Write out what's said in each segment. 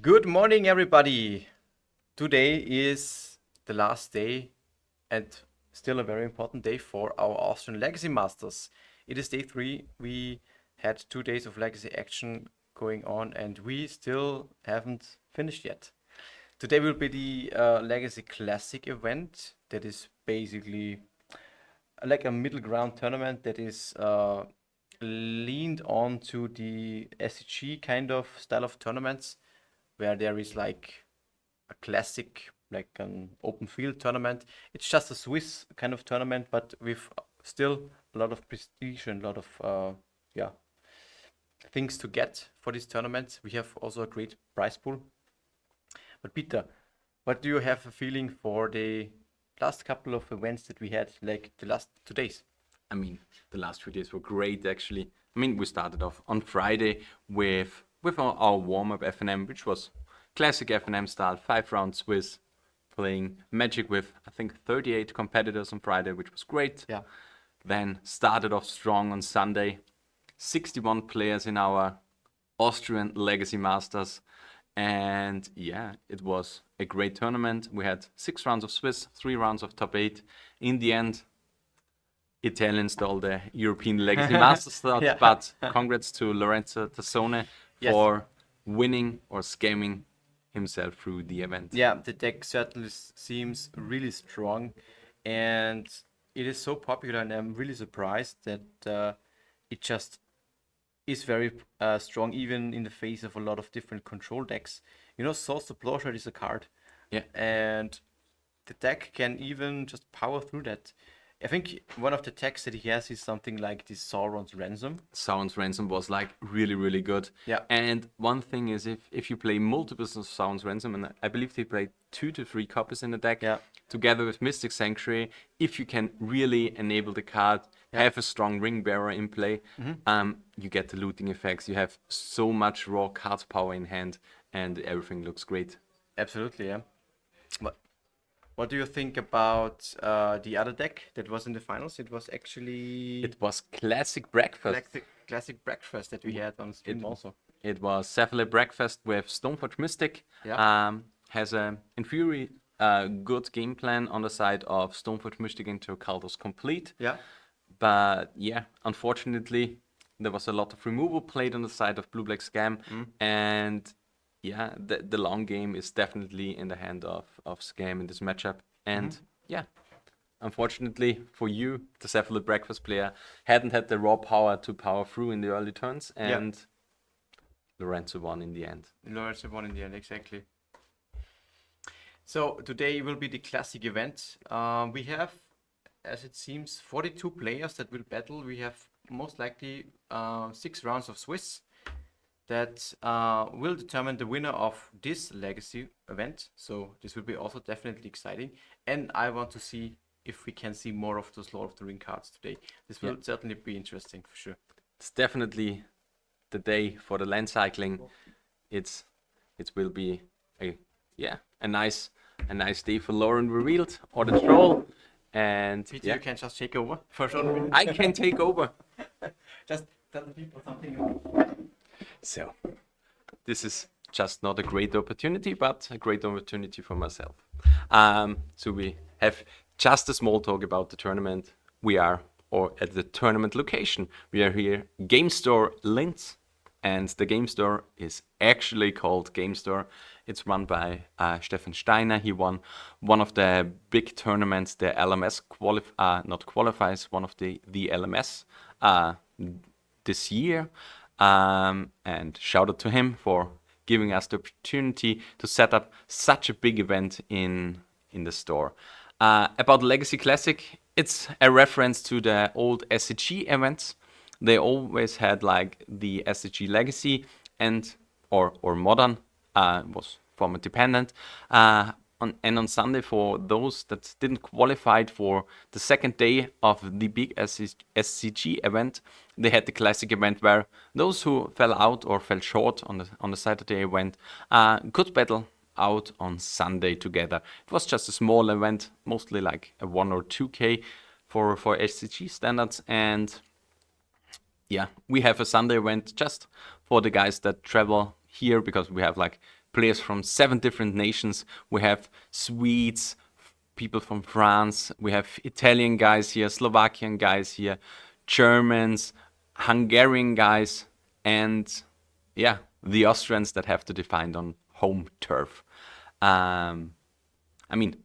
Good morning, everybody. Today is the last day and still a very important day for our Austrian Legacy Masters. It is day 3. We had 2 days of legacy action going on and we still haven't finished yet. Today will be the Legacy Classic event that is basically like a middle ground tournament that is leaned on to the SCG kind of style of tournaments where there is like a classic, like an open field tournament. It's just a Swiss kind of tournament, but with still a lot of prestige and a lot of things to get for this tournament. We have also a great prize pool. But Peter, what do you have a feeling for the last couple of events that we had, like the last 2 days? I mean, the last 2 days were great, actually. I mean, we started off on Friday with our warm-up FNM, which was classic FNM style, 5 rounds Swiss, playing Magic with, I think, 38 competitors on Friday, which was great. Yeah. Then started off strong on Sunday, 61 players in our Austrian Legacy Masters. And yeah, it was a great tournament. We had 6 rounds of Swiss, 3 rounds of top 8. In the end, Italians stole the European Legacy Masters slot, Yeah. but congrats to Lorenzo Tassone Yes. for winning or scamming himself through the event. Yeah, the deck certainly seems really strong, and it is so popular, and I'm really surprised that it just is very strong, even in the face of a lot of different control decks. You know, Source of Bloodshed is a card, Yeah. and the deck can even just power through that. I think one of the decks that he has is something like this Sauron's Ransom. Sauron's Ransom was like really, really good. Yeah. And one thing is if you play multiples of Sauron's Ransom, and I believe they played 2 to 3 copies in the deck, Yeah. together with Mystic Sanctuary, if you can really enable the card, have a strong ring bearer in play, you get the looting effects. You have so much raw card power in hand, and everything looks great. Absolutely, yeah. What do you think about the other deck that was in the finals? It was actually It was classic breakfast. classic breakfast that we had on stream also. It was Cephale Breakfast with Stoneforge Mystic. Yeah. Has a, in theory, good game plan on the side of Stoneforge Mystic into Kaldos Complete. Yeah. But yeah, unfortunately, there was a lot of removal played on the side of Blue Black Scam. And yeah, the long game is definitely in the hand of Scam in this matchup. And yeah, unfortunately for you, the Cephalo Breakfast player hadn't had the raw power to power through in the early turns. And Lorenzo won in the end. Lorenzo won in the end, exactly. So today will be the classic event. We have, as it seems, 42 players that will battle. We have most likely 6 rounds of Swiss that will determine the winner of this legacy event. So this will be also definitely exciting. And I want to see if we can see more of those Lord of the Ring cards today. This will certainly be interesting for sure. It's definitely the day for the land cycling. It will be a nice day for Lauren Revealed or the Troll. And Peter, you can just take over for sure. I can take over. Just tell the people something. So this is just not a great opportunity, but a great opportunity for myself. So we have just a small talk about the tournament. We are at the tournament location. We are here, Game Store Linz, and the Game Store is actually called Game Store. It's run by Stefan Steiner. He won one of the big tournaments, the LMS not qualifies, one of the LMS this year. And shout out to him for giving us the opportunity to set up such a big event in the store. About Legacy Classic, it's a reference to the old SCG events. They always had like the SCG Legacy and or Modern was format dependent. On Sunday, for those that didn't qualify for the second day of the big SCG event, they had the classic event where those who fell out or fell short on the Saturday event could battle out on Sunday together. It was just a small event, mostly like a 1 or 2K for SCG standards, and yeah, we have a Sunday event just for the guys that travel here, because we have like players from 7 different nations. We have Swedes, people from France, we have Italian guys here, Slovakian guys here, Germans, Hungarian guys, and yeah, the Austrians that have to defend on home turf. I mean,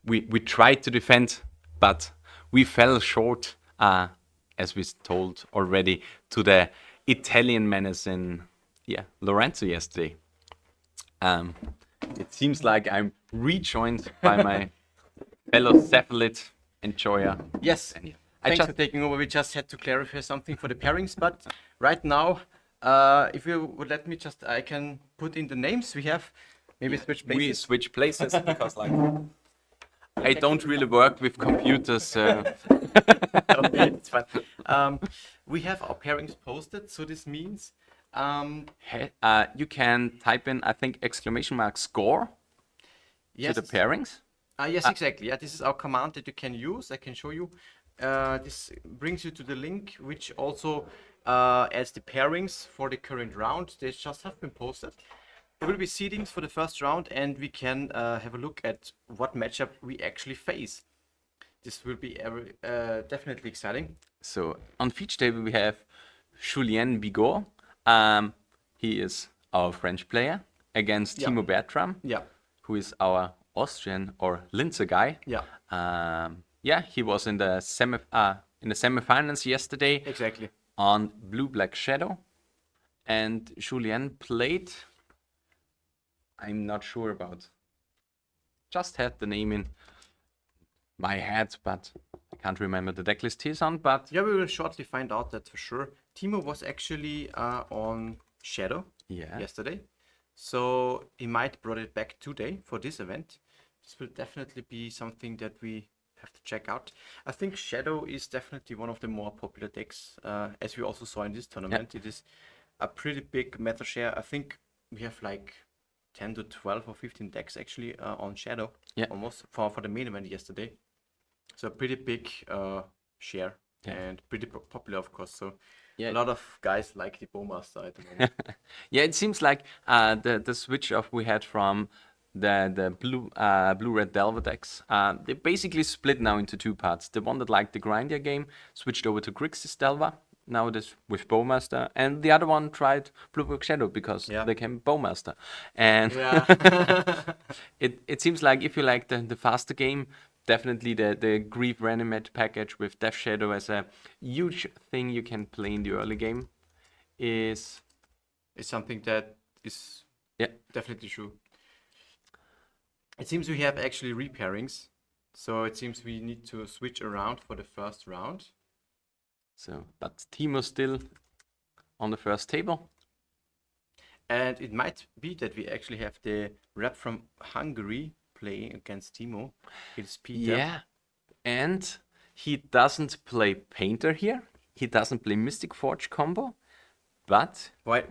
we tried to defend, but we fell short, as we told already, to the Italian menace in Lorenzo yesterday. It seems like I'm rejoined by my fellow cephalid enjoyer. Yes, Daniel. thanks for taking over. We just had to clarify something for the pairings, but right now, if you would let me I can put in the names. We have maybe switch places. We switch places because I don't really work with computers. Okay, it's fine. We have our pairings posted, so this means You can type in, I think, !score yes, to the pairings. Yes, exactly. Yeah, this is our command that you can use. I can show you. This brings you to the link, which also adds the pairings for the current round. They just have been posted. There will be seedings for the first round, and we can have a look at what matchup we actually face. This will be definitely exciting. So on feature table we have Julien Bigot. He is our French player against Timo Bertram, who is our Austrian or Linzer guy. He was in the semifinals yesterday. Exactly. On Blue Black Shadow, and Julien played. I'm not sure about. Just had the name in my head, but I can't remember the deck list he's on. But yeah, we will shortly find out that for sure. Timo was actually on Shadow yesterday, so he might brought it back today for this event. This will definitely be something that we have to check out. I think Shadow is definitely one of the more popular decks, as we also saw in this tournament. It is a pretty big meta share. I think we have like 10 to 12 or 15 decks actually on Shadow, almost for the main event yesterday. So a pretty big share and pretty popular, of course. So a lot of guys like the Bowmaster at the moment. It seems like the switch off we had from the blue red Delver decks, they basically split now into 2 parts. The one that liked the Grindia game switched over to Grixis Delver, now this with Bowmaster, and the other one tried Blue Black Shadow because they came Bowmaster. And it seems like if you like the faster game, definitely the Grief Reanimator package with Death Shadow as a huge thing you can play in the early game is something that is definitely true. It seems we have actually repairings, so it seems we need to switch around for the first round. So, but Timo still on the first table. And it might be that we actually have the rep from Hungary playing against Timo. It's Peter. Yeah, and he doesn't play Painter here. He doesn't play Mystic Forge combo. But why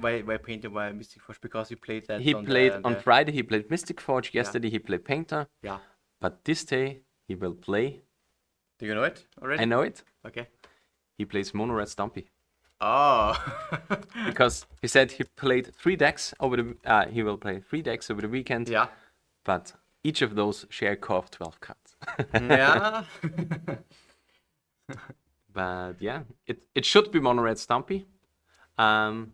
Painter? Why Mystic Forge? Because he played that. He played on Friday. He played Mystic Forge. Yesterday he played Painter. Yeah. But this day he will play. Do you know it already? I know it. Okay. He plays Mono Red Stompy. Oh. Because he said he played 3 decks over the. He will play 3 decks over the weekend. Yeah. But each of those share core of 12 cards. Yeah. But yeah, it should be Mono Red Stompy. At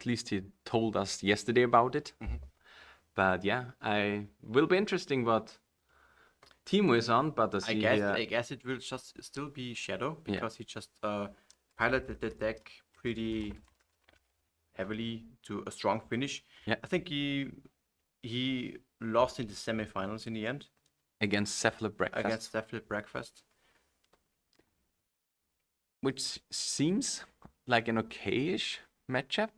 least he told us yesterday about it. But yeah, I will be interesting what Timo is on. But I guess it will just still be Shadow because he just piloted the deck pretty heavily to a strong finish. Yeah, I think he lost in the semifinals in the end against Cephalid Breakfast. Which seems like an okayish matchup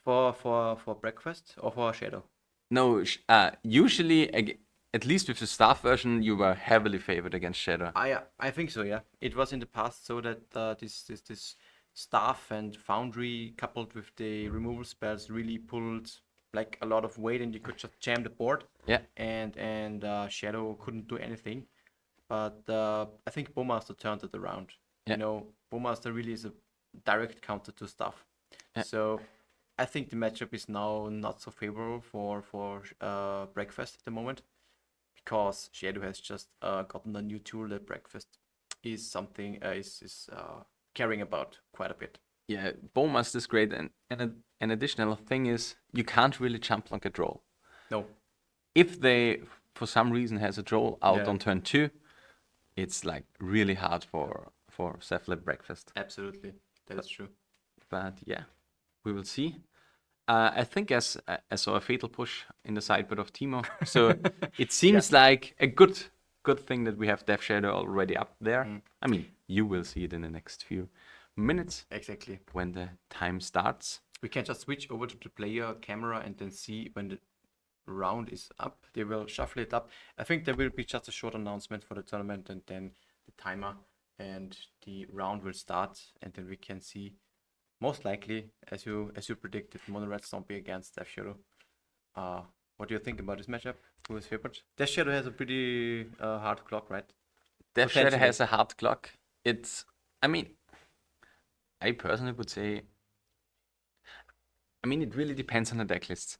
for Breakfast or for Shadow. No, usually at least with the staff version, you were heavily favored against Shadow. I think so. Yeah, it was in the past so that this staff and Foundry coupled with the removal spells really pulled like a lot of weight, and you could just jam the board. Yeah. And Shadow couldn't do anything, but I think Bowmaster turned it around. Yeah. You know, Bowmaster really is a direct counter to staff. Yeah. So I think the matchup is now not so favorable for Breakfast at the moment, because Shadow has just gotten a new tool that Breakfast is something is caring about quite a bit. Yeah, Bowmast is great, and an additional thing is you can't really jump block a draw. No. If they, for some reason, has a draw out Yeah. on turn 2, it's like really hard for Cephalid Breakfast. Absolutely, that is true. But yeah, we will see. I think I saw a fatal push in the sideboard of Timo, so it seems like a good thing that we have Death Shadow already up there. I mean, you will see it in the next few minutes. Exactly. When the time starts. We can just switch over to the player camera and then see when the round is up. They will shuffle it up. I think there will be just a short announcement for the tournament and then the timer, and the round will start, and then we can see, most likely, as you predicted, Mono Red Stompy against Death Shadow. What do you think about this matchup? Who is favored? Death Shadow has a pretty hard clock, right? Death Shadow has a hard clock. It's, I mean, I personally would say, I mean, it really depends on the deck lists.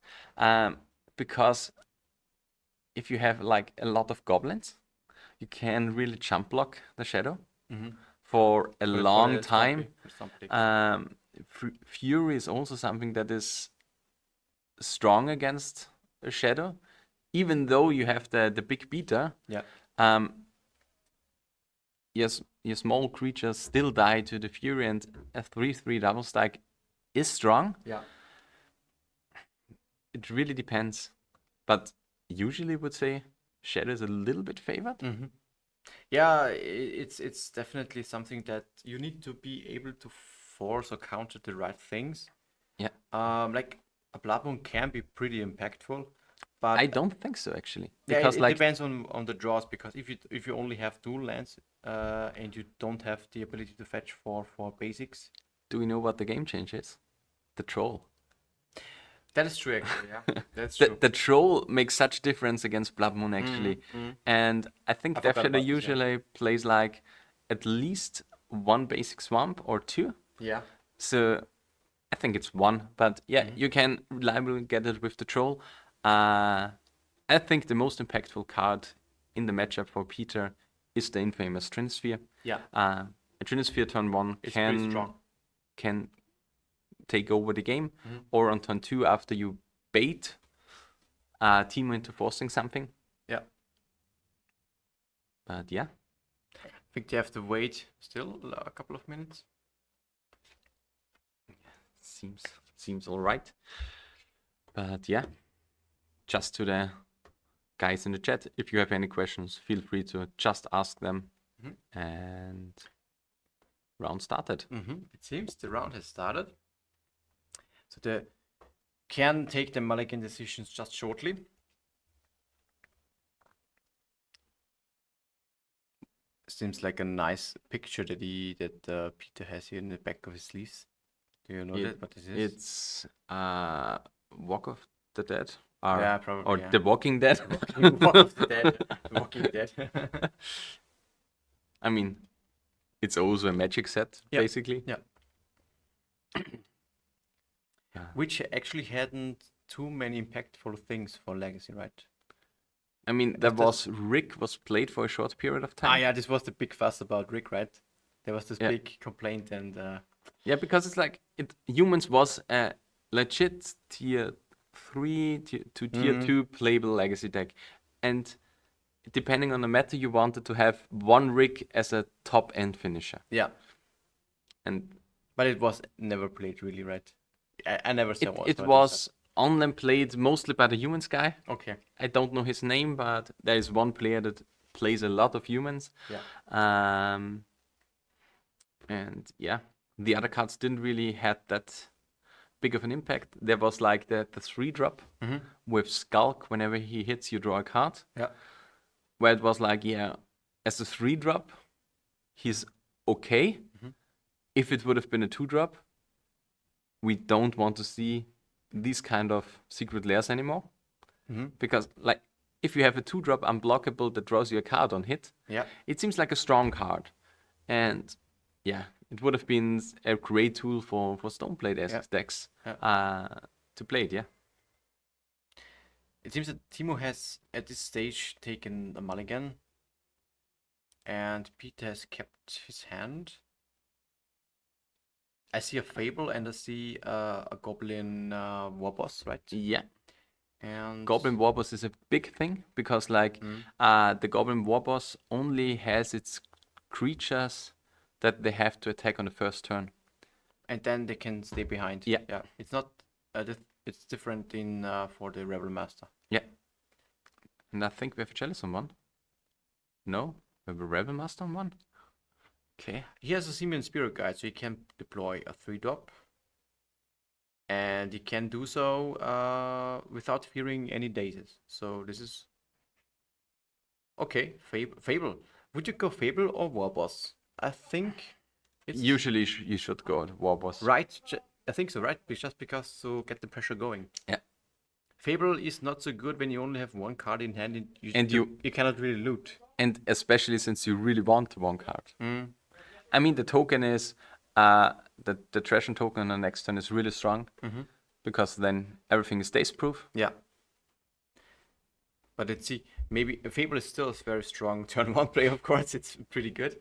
Because if you have like a lot of goblins, you can really jump block the Shadow for a long time. Fury is also something that is strong against a Shadow, even though you have the big beater. Yeah. Yes, your small creatures still die to the Fury, and a 3/3 double stack is strong. Yeah. It really depends, but usually would say Shadow is a little bit favored. Yeah, it's definitely something that you need to be able to force or counter the right things. Yeah. Like a Blood Moon can be pretty impactful, but I don't think so actually. yeah, Because it like depends on the draws. Because if you only have dual lands, and you don't have the ability to fetch for basics. Do we know what the game change is? The troll. That is true, actually. Yeah, that's true. The troll makes such difference against Blood Moon actually, and I think Death Shadow usually plays like at least one basic swamp or two. Yeah. So I think it's one, but yeah, you can reliably get it with the troll. I think the most impactful card in the matchup for Peter is the infamous Trinisphere. Yeah. A Trinisphere turn 1 It's pretty strong. can take over the game, or on turn 2 after you bait Timo into forcing something. Yeah. But yeah. I think they have to wait still a couple of minutes. Seems all right. But yeah, just to the guys in the chat, if you have any questions, feel free to just ask them. And round started. It seems the round has started. So they can take the mulligan decisions just shortly. Seems like a nice picture that Peter has here in the back of his sleeves. Do you know what this is? It's Walk of the Dead. Yeah, probably. Or yeah. The Walking Dead. Walk of the Dead. The Walking Dead. I mean, it's also a magic set, basically. Yeah. Which actually hadn't too many impactful things for Legacy, right? I mean, Rick was played for a short period of time. Yeah, this was the big fuss about Rick, right? There was this big complaint and... Yeah, because it's like, Humans was a legit tier 3 to tier 2 playable Legacy deck. And depending on the meta, you wanted to have one Rick as a top-end finisher. Yeah. But it was never played really, right? I never saw one. It was on-land played mostly by the Humans guy. Okay. I don't know his name, but there is one player that plays a lot of Humans. Yeah. And yeah, the other cards didn't really had that big of an impact. There was like the 3-drop with Skulk. Whenever he hits, you draw a card. Yeah. Where it was like, yeah, as a 3-drop, he's okay. If it would have been a 2-drop, we don't want to see these kind of secret lairs anymore. Because like, if you have a 2-drop unblockable that draws you a card on hit, it seems like a strong card. And yeah, it would have been a great tool for Stoneplay decks to play it, yeah. It seems that Timo has, at this stage, taken a mulligan. And Peter has kept his hand. I see a Fable and I see a Goblin War Boss, right? Yeah. And Goblin War Boss is a big thing because like the Goblin War Boss only has its creatures that they have to attack on the first turn. And then they can stay behind. Yeah. Yeah. It's not. It's different in for the Rebel Master. Yeah. And I think we have a Chalice on one. No, we have a Rebel Master on one. Okay. He has a Simian Spirit Guide, so he can deploy a 3-drop. And he can do so without fearing any dazes. So this is okay. Fable. Would you go Fable or War Boss? I think it's Usually you should go War Boss. right. I think so, right? Just because to get the pressure going. Yeah. Fable is not so good when you only have one card in hand and you cannot really loot. And especially since you really want one card. I mean, the token is the Treasure token on the next turn is really strong because then everything is daze proof. Yeah. But let's see. Maybe Fable is still very strong turn 1 play, of course. It's pretty good.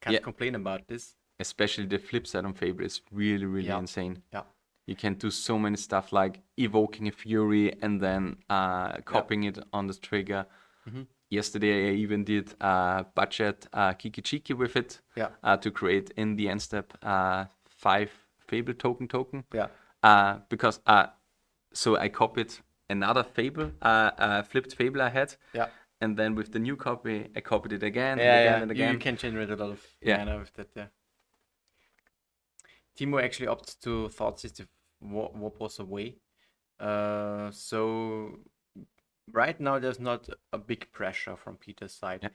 Can't complain about this. Especially the flip side on Fable is really, really insane. Yeah. You can do so many stuff like evoking a Fury and then copying it on the trigger. Yesterday I even did budget Kiki Chiki with it to create in the end step 5 Fable token. Yeah. Because so I copied another Fable, flipped Fable I had. Yeah. And then with the new copy, I copied it again and again. You can generate a lot of mana with that, yeah. Timo actually opts to Thought System War Boss away. So right now there's not a big pressure from Peter's side. Yeah.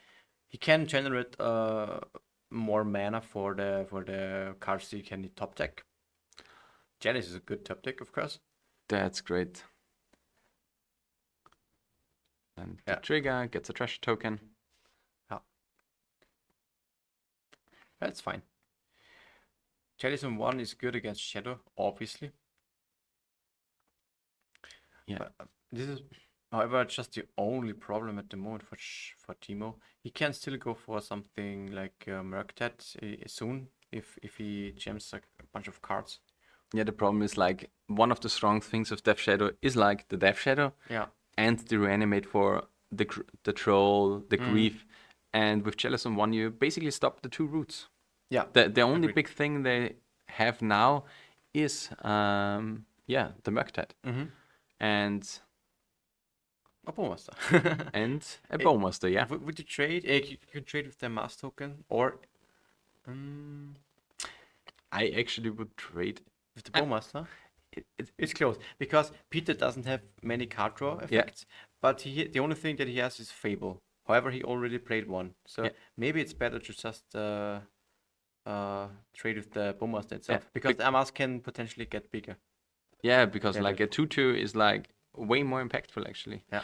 He can generate more mana for the cards he can top deck. Janice is a good top deck, of course. That's great. And the trigger gets a treasure token. Yeah. That's fine. Chalice on 1 is good against Shadow, obviously. Yeah. But this is, however, just the only problem at the moment for Timo. He can still go for something like Murktide soon if he jams a bunch of cards. Yeah, the problem is like one of the strong things of Death Shadow is like the Death Shadow. Yeah. And the Reanimate for the Troll, the Grief. And with Chalice on 1, you basically stop the 2 roots. Yeah. The only big thing they have now is the Murktide. And a Bowmaster. and a Bowmaster, yeah. Would you trade? You can trade with the Mass token, or I actually would trade with the Bowmaster. It's close because Peter doesn't have many card draw effects, but the only thing that he has is Fable. However, he already played one, so maybe it's better to just trade with the Bowmaster itself because the Amas can potentially get bigger. Yeah, because like a 2/2 is like way more impactful actually. Yeah.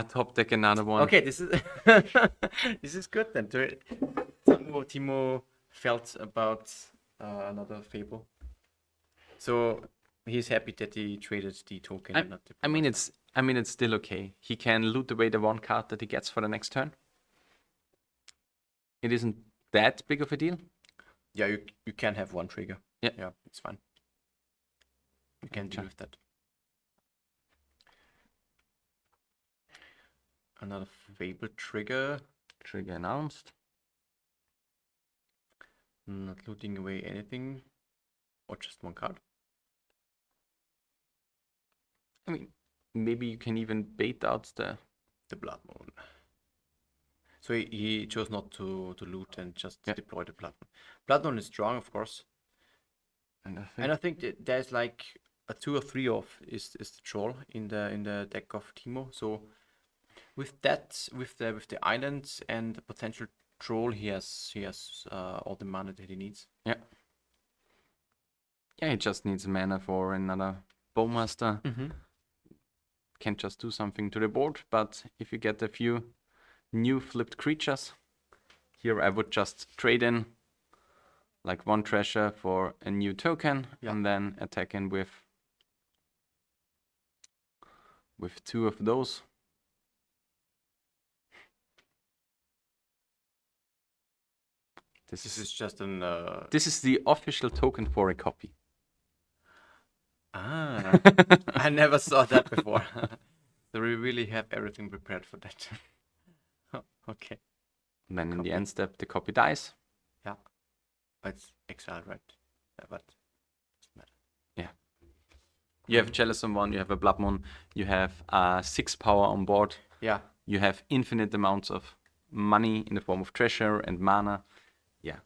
Top deck another one. Okay, this is this is good then. Timo felt about another Fable, so he's happy that he traded the token. And not the I mean it's still okay. He can loot away the 1 card that he gets for the next turn. It isn't that big of a deal. Yeah, you can have 1 trigger. Yeah, it's fine. You can deal with that. Another Fable trigger. Trigger announced. Not looting away anything. Or just 1 card. I mean, maybe you can even bait out the Blood Moon. So he chose not to loot and just deploy the Blood Moon. Blood Moon is strong, of course. And I think that there's like a 2 or 3 of is the troll in the deck of Timo. So with that, with the islands and the potential troll, he has all the mana that he needs. Yeah. Yeah, he just needs mana for another Bowmaster. Can't just do something to the board, but if you get a few new flipped creatures, here I would just trade in like 1 treasure for a new token, and then attacking with 2 of those. This is just an... This is the official token for a copy. I never saw that before. So we really have everything prepared for that. Okay. And then in the end step, the copy dies. Yeah. But it's exiled, right? Yeah, but doesn't matter. Yeah. You have Jealous on 1, you have a Blood Moon, you have 6 power on board. Yeah. You have infinite amounts of money in the form of treasure and mana. Yeah.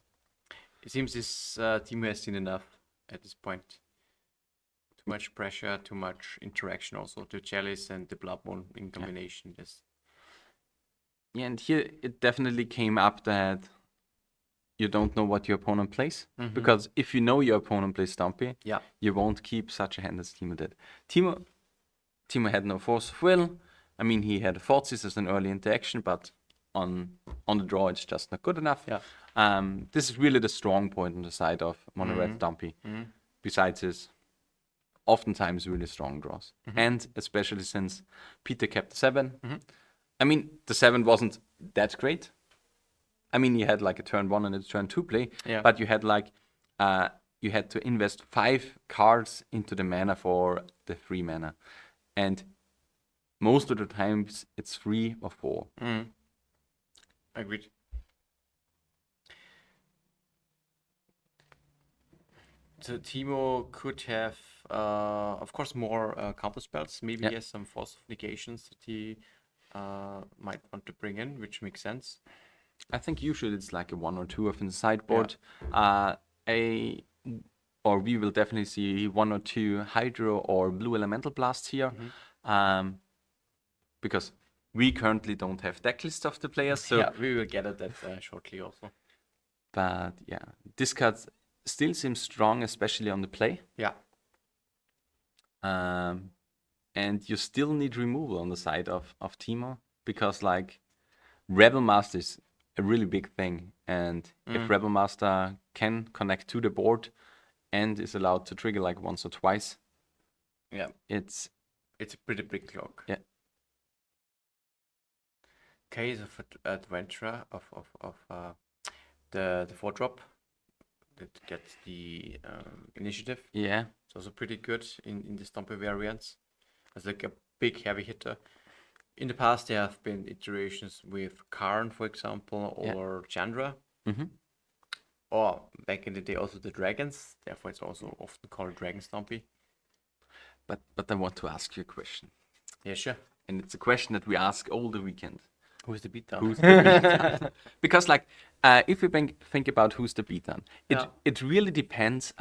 It seems this team has seen enough at this point. Too much pressure, too much interaction also. The Chalice and the Blood Moon in combination. Yeah, and here it definitely came up that you don't know what your opponent plays. Because if you know your opponent plays Stompy, you won't keep such a hand as Timo did. Timo had no force of will. I mean, he had Forces as an early interaction, but on the draw, it's just not good enough. Yeah. This is really the strong point on the side of Mono Red Stompy. Besides his oftentimes really strong draws. And especially since Peter kept the 7. I mean, the 7 wasn't that great. I mean, you had like a turn 1 and a turn 2 play, but you had like, you had to invest 5 cards into the mana for the 3 mana. And most of the times it's 3 or 4. Agreed. So Timo could have, of course, more counter spells. Maybe he has some force of negations that he might want to bring in, which makes sense. I think usually it's like a 1 or 2 of in the sideboard. Or we will definitely see 1 or 2 Hydro or Blue Elemental Blasts here. Because we currently don't have deck list of the players. So yeah, we will get at that shortly also. But yeah, this card still seems strong, especially on the play. Yeah. And you still need removal on the side of Timo, because like Rebel Master is a really big thing, and if Rebel Master can connect to the board and is allowed to trigger like once or twice, it's a pretty big clock. Yeah. Case of Adventurer of the 4-drop that gets the initiative. Yeah. It's also pretty good in the Stompy variants. It's like a big heavy hitter. In the past, there have been iterations with Karn, for example, or Chandra. Or back in the day, also the dragons. Therefore, it's also often called Dragon Stompy. But I want to ask you a question. Yeah, sure. And it's a question that we ask all the weekend. Who's the beatdown? Who's the beatdown? Because like, if we think about who's the beatdown, it really depends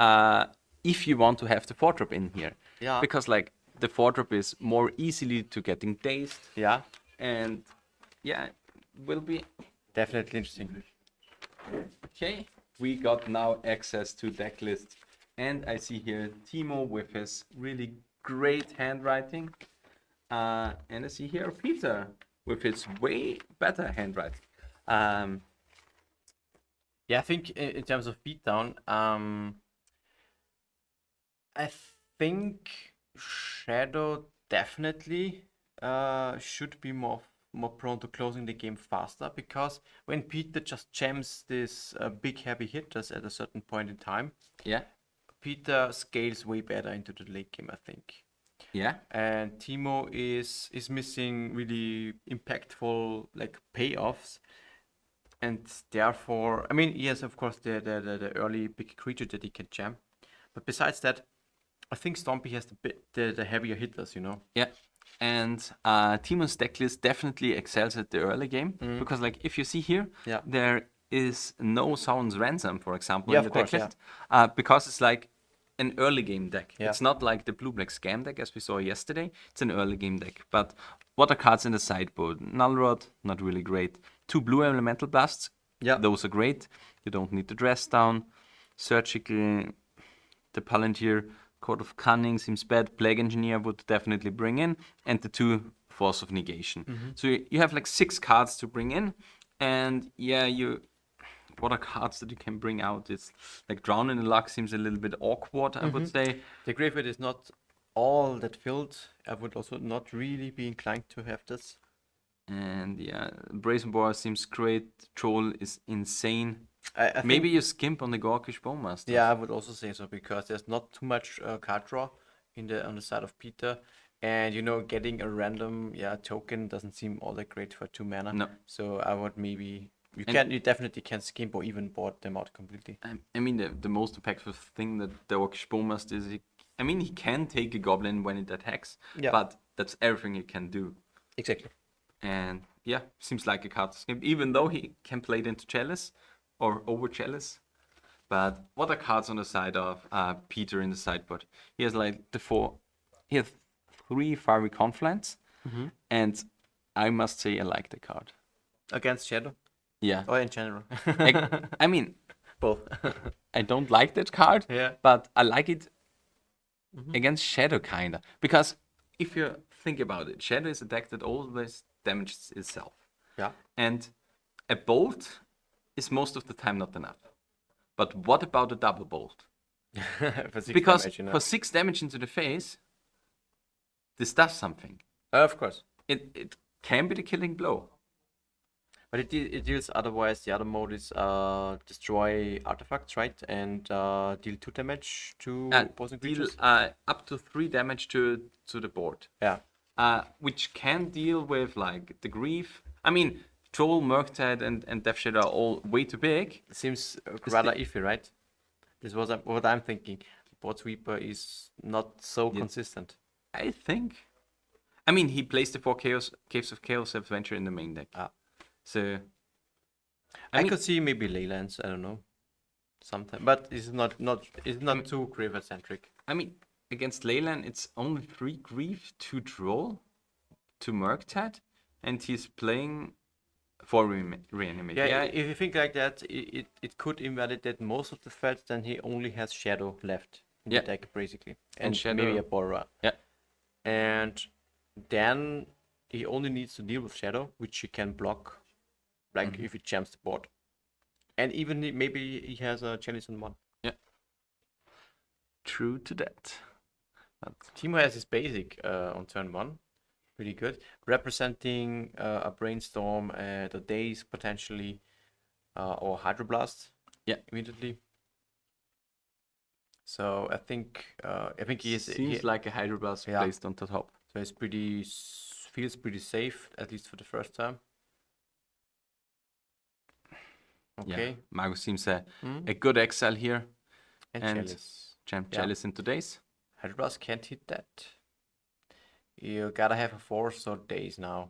if you want to have the 4-drop in here. Yeah. Because like, the 4-drop is more easily to getting dazed. Yeah. And yeah, will be definitely interesting. Okay, we got now access to deck list, and I see here Timo with his really great handwriting, and I see here Peter with his way better handwriting. Yeah, I think in terms of beatdown, I think Shadow definitely should be more prone to closing the game faster, because when Peter just jams this big heavy hitters at a certain point in time, Peter scales way better into the late game, I think. Yeah. And Timo is missing really impactful like payoffs, and therefore, I mean, he has of course the early big creature that he can jam, but besides that, I think Stompy has the heavier hitters, you know. Yeah. And Timo's deck list definitely excels at the early game, because like if you see here, there is no Sauron's Ransom, for example, in the deck list, because it's like an early game deck. It's not like the blue-black scam deck as we saw yesterday. It's an early game deck. But what are cards in the sideboard? Nullrod, not really great. 2 blue elemental blasts, those are great. You don't need the dress down. Surgical, the Palantir, Court of Cunning seems bad. Plague Engineer would definitely bring in, and the 2 Force of Negation. So you have like 6 cards to bring in, and yeah, what are cards that you can bring out? It's like Drown in the Luck seems a little bit awkward, I would say. The graveyard is not all that filled. I would also not really be inclined to have this. And yeah, Brazen Boar seems great. Troll is insane. I Maybe think, you skimp on the Gorkish Bowmaster. yeah, I would also say so because there's not too much card draw on the side of Peter, and getting a random token doesn't seem all that great for 2 mana. No. So I would maybe you And- you definitely can skimp or even board them out completely. I mean, the most impactful thing that the Orcish Bowmaster is, he can take a goblin when it attacks, Yeah. but that's everything he can do. Exactly. And yeah, seems like a card to skip, even though he can play it into Chalice or over Chalice. But what are cards on the side of Peter in the sideboard? He has like he has 3 Fiery Confluence, and I must say I like the card. Against Shadow Yeah, or in general. I mean, Both. I don't like that card, Yeah. but I like it against Shadow kinda. Because if you think about it, Shadow is a deck that always damages itself. Yeah. And a bolt is most of the time not enough. But what about a double bolt? For 6 Because damage, for 6 damage into the face, this does something. Of course. It can be the killing blow. But it deals otherwise. The other mode is destroy artifacts, right? And deal 2 damage to opposing Deal creatures. up to 3 damage to the board. Yeah. Which can deal with like the grief. I mean, Troll, Murktide, and Death Shadow are all way too big. Seems rather iffy, right? This was what I'm thinking. Board Sweeper is not so consistent. I think. I mean, he plays the 4 Caves of Chaos Adventure in the main deck. So I could see maybe Leylands, I don't know. Sometime. But it's not too graveyard centric. I mean, against Leyland, it's only 3 grief, 2 draw, 2 Murktide, and he's playing 4 Reanimator. Yeah, if you think like that, it could invalidate most of the threats, then he only has Shadow left in the deck, basically. And Shadow, maybe a Borra. Yeah. And then he only needs to deal with Shadow, which he can block, like if it jams the board. And even maybe he has a Chalice on 1. Yeah. True to that. But Timo has his basic on turn 1. Pretty good. Representing a Brainstorm, the Days potentially, or Hydroblast. Yeah. Immediately. So I think he is. seems like a Hydroblast placed on the top. So it's feels pretty safe, at least for the first time. Okay. Yeah. Magus seems a good exile here. And Chalice. Jam Chalice into Days. Hydroblast can't hit that. You gotta have a Force or Days now.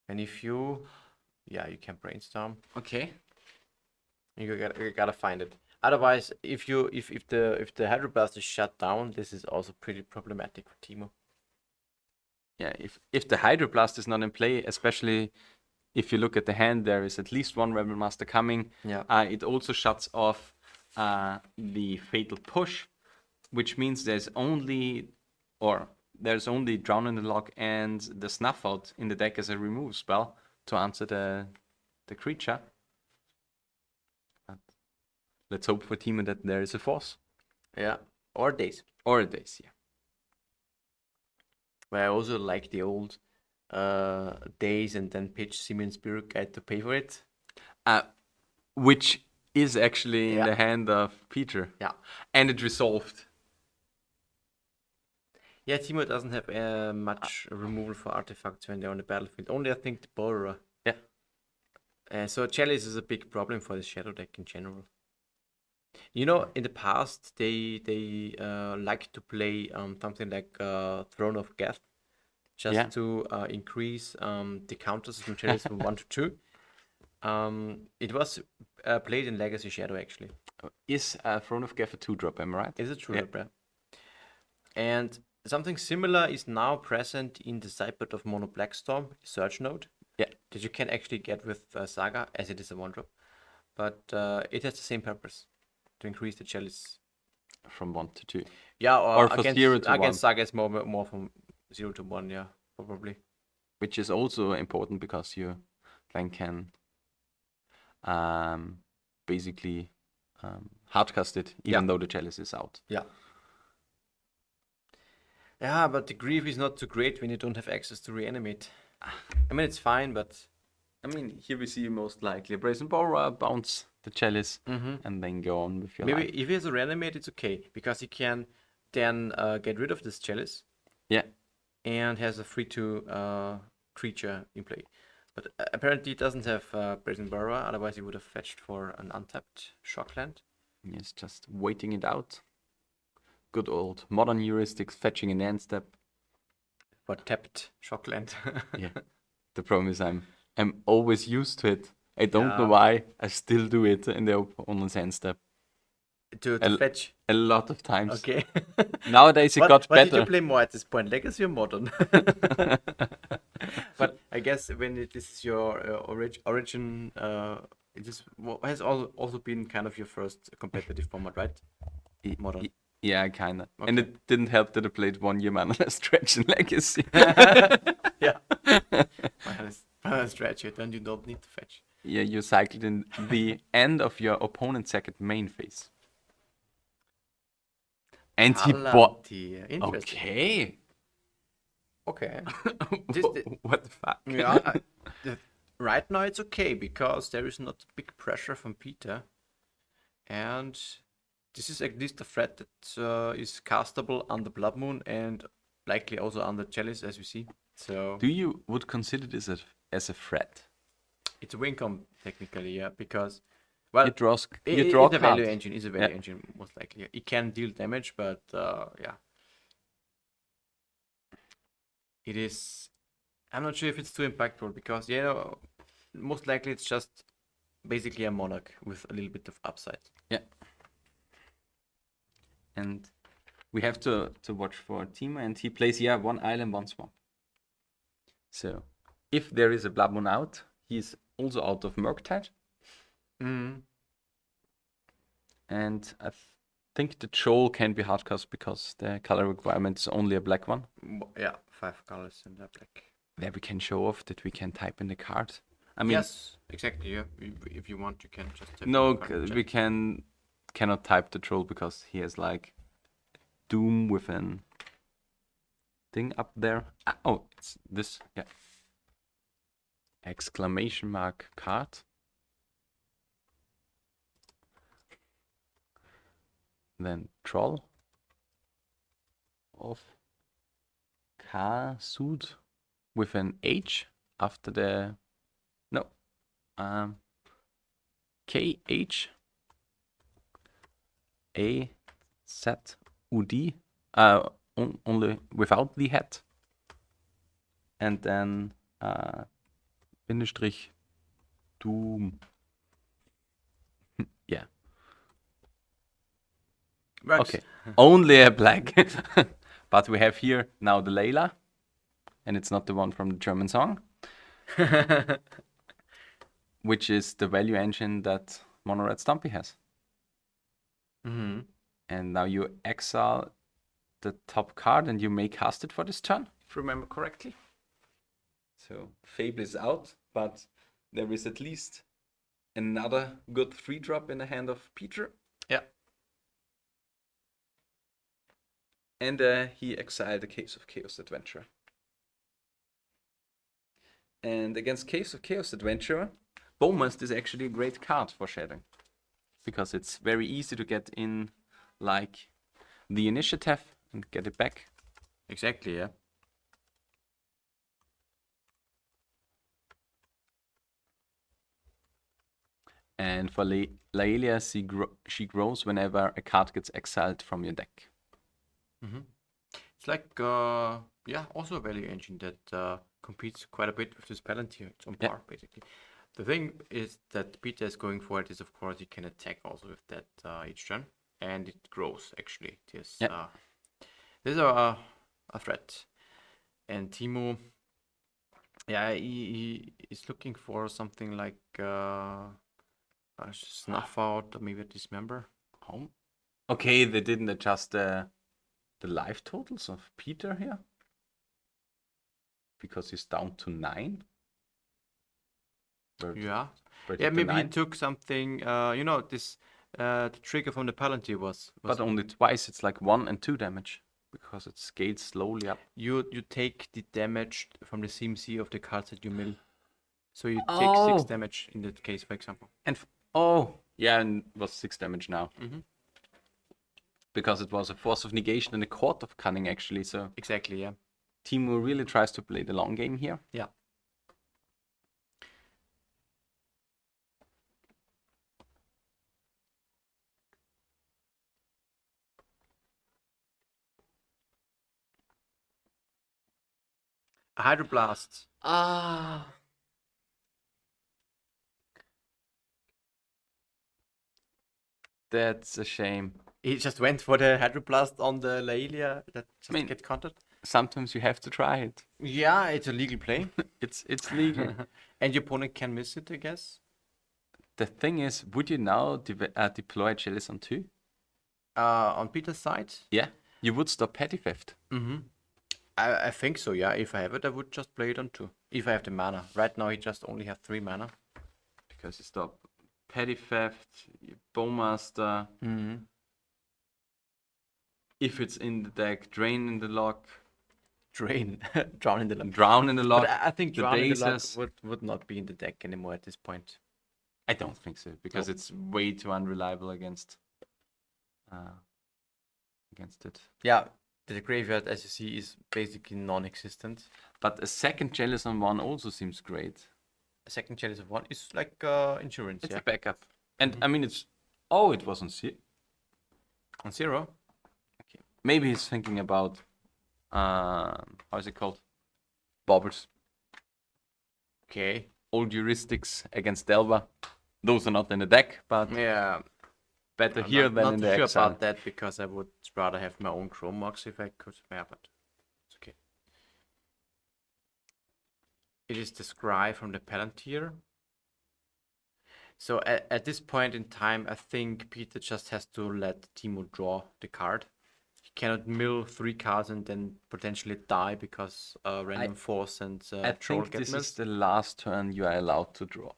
And if you can Brainstorm. Okay. You gotta find it. Otherwise, if the Hydroblast is shut down, this is also pretty problematic for Timo. Yeah, if the Hydroblast is not in play, especially if you look at the hand, there is at least 1 Rebel Master coming. Yeah. It also shuts off the Fatal Push, which means there's only Drown in the Lock and the Snuff Out in the deck as a remove spell to answer the creature. But let's hope for Timo that there is a Force. Yeah. Or Days. Or a Days, yeah. But I also like the old Days and then pitch Simeon Spirit Guide to pay for it. Which is actually in the hand of Peter. Yeah. And it resolved. Yeah, Timo doesn't have much removal for artifacts when they're on the battlefield. Only, I think, the Borra. Yeah. So Chalice is a big problem for the Shadow deck in general. In the past, they like to play something like Throne of Gath, just to increase the counters from Chalice from 1 to 2. It was played in Legacy Shadow, actually. Is Throne of Gath a 2-drop, am I right? Is it true? Yeah. And something similar is now present in the sideboard of Mono Blackstorm, Search Node. Yeah. That you can actually get with Saga, as it is a 1-drop. But it has the same purpose, to increase the Chalice. From 1 to 2. Yeah, or from against 0 to 1. Against Saga, it's more from 0 to 1, yeah, probably. Which is also important because you then can basically hardcasted, even though the chalice is out. Yeah. Yeah, but the grief is not too great when you don't have access to reanimate. I mean, it's fine, but I mean, here we see most likely a brazen borrower, bounce the chalice, and then go on with your maybe life. if he has a reanimate, it's okay because he can then get rid of this chalice Yeah. and has a 3/2 creature in play. But apparently, he doesn't have brazen borrower. Otherwise, he would have fetched for an untapped shockland. Yes, just waiting it out. Good old modern heuristics, fetching an end step. For tapped shockland. Yeah. The problem is I'm always used to it. I don't know Yeah. why. I still do it in the opponent's end step. to fetch. A lot of times. Okay. Nowadays it got what better. did you play more at this point, Legacy or Modern? But I guess when this is your origin, it is has also been kind of your first competitive format, right? Modern. Yeah, kinda. Okay. And it didn't help that I played 1 year mana stretch in Legacy. Yeah. Stretch it, and you don't need to fetch. Yeah, you cycled in the end of your opponent's second main phase. And he bought. Interesting. Okay. Okay. What the fuck? Yeah. Right now it's okay because there is not big pressure from Peter, and this is at least a threat that is castable under Blood Moon and likely also under Chalice, as we see. So Do you would consider this as a threat? it's a win com technically, yeah, because well, You draw it's a value cards. engine. It's a value Yeah. engine most likely. It can deal damage, but yeah, it is. I'm not sure if it's too impactful because most likely it's just basically a monarch with a little bit of upside. Yeah. And we have to watch for Timo, and he plays 1 island, 1 swamp. So if there is a Blood Moon out, he's also out of Murktide. And I think the Troll can be hardcast because the color requirement is only a black one. Yeah, 5 colors and black. There we can show off that we can type in the card. I mean, Yes, exactly. Yeah, if you want, you can just. Type no, in the card and we check. cannot type the Troll because he has like Doom with an thing up there. Oh, it's this, yeah. Exclamation mark card. Then Troll of Kasud with an H after the KH AZUD only without the hat, and then Bindestrich Doom. Yeah. Works. Okay. Only a black. But we have here now the Layla, and it's not the one from the German song, which is the value engine that Mono Red Stompy has. Mm-hmm. And now you exile the top card and you may cast it for this turn, if you remember correctly. So Fable is out, but there is at least another good 3-drop in the hand of Peter. Yeah. And he exiled the Caves of Chaos Adventure. And against Caves of Chaos Adventure, Bowmast is actually a great card for shadowing, because it's very easy to get in like the initiative and get it back. Exactly, yeah. And for Laelia, she grows whenever a card gets exiled from your deck. Mm-hmm. It's like, also a value engine that competes quite a bit with this Palantir. It's on par, basically. The thing is that Peter is going for it is, of course, you can attack also with that each turn, and it grows, actually. This is a threat. And Timo, he is looking for something like Snuff Out, or maybe a Dismember. Home. Okay, they didn't adjust the life totals of Peter here, because he's down to 9. Yeah. Bird Yeah, hit the maybe he 9. took something, this, the trigger from the Palantir was But only twice. It's like 1 and 2 damage because it scales slowly up. you take the damage from the CMC of the cards that you mill. So you take 6 damage in that case, for example. And yeah, and it was 6 damage now. Because it was a Force of Negation and a Court of Cunning, actually. So Exactly, yeah. Teemu really tries to play the long game here. Yeah. A Hydroblast. That's a shame. He just went for the Hydroblast on the Laelia that just get countered. Sometimes you have to try it. Yeah, it's a legal play. It's legal. And your opponent can miss it, I guess. The thing is, would you now deploy Chalice on 2? On Peter's side? Yeah. You would stop Petty Theft. I think so, yeah. If I have it, I would just play it on 2. If I have the mana. Right now, he just only has 3 mana. Because you stop Petty Theft, Bowmaster. If it's in the deck, Drain in the Lock. Drain. Drown in the Lock. Drown in the Lock. But I think the Drown in the Lock Daisies. would not be in the deck anymore at this point. I don't think so, because it's way too unreliable against it. Yeah, the graveyard, as you see, is basically non-existent. But a second Chalice on 1 also seems great. A second chalice of 1 is like insurance, It's yeah. a backup. And I mean, it's... Oh, it was on 0. On 0? Okay. Maybe he's thinking about... how is it called? Bobbles. Okay. Old heuristics against Delva. Those are not in the deck, but Yeah. better here than not in too the sure exile. about that because I would rather have my own Chrome Mox if I could. Yeah, but it's okay. It is the Scry from the Palantir. So at this point in time, I think Peter just has to let Teemu draw the card. He cannot mill 3 cards and then potentially die because random force and I troll think get this is missed. the last turn you are allowed to draw.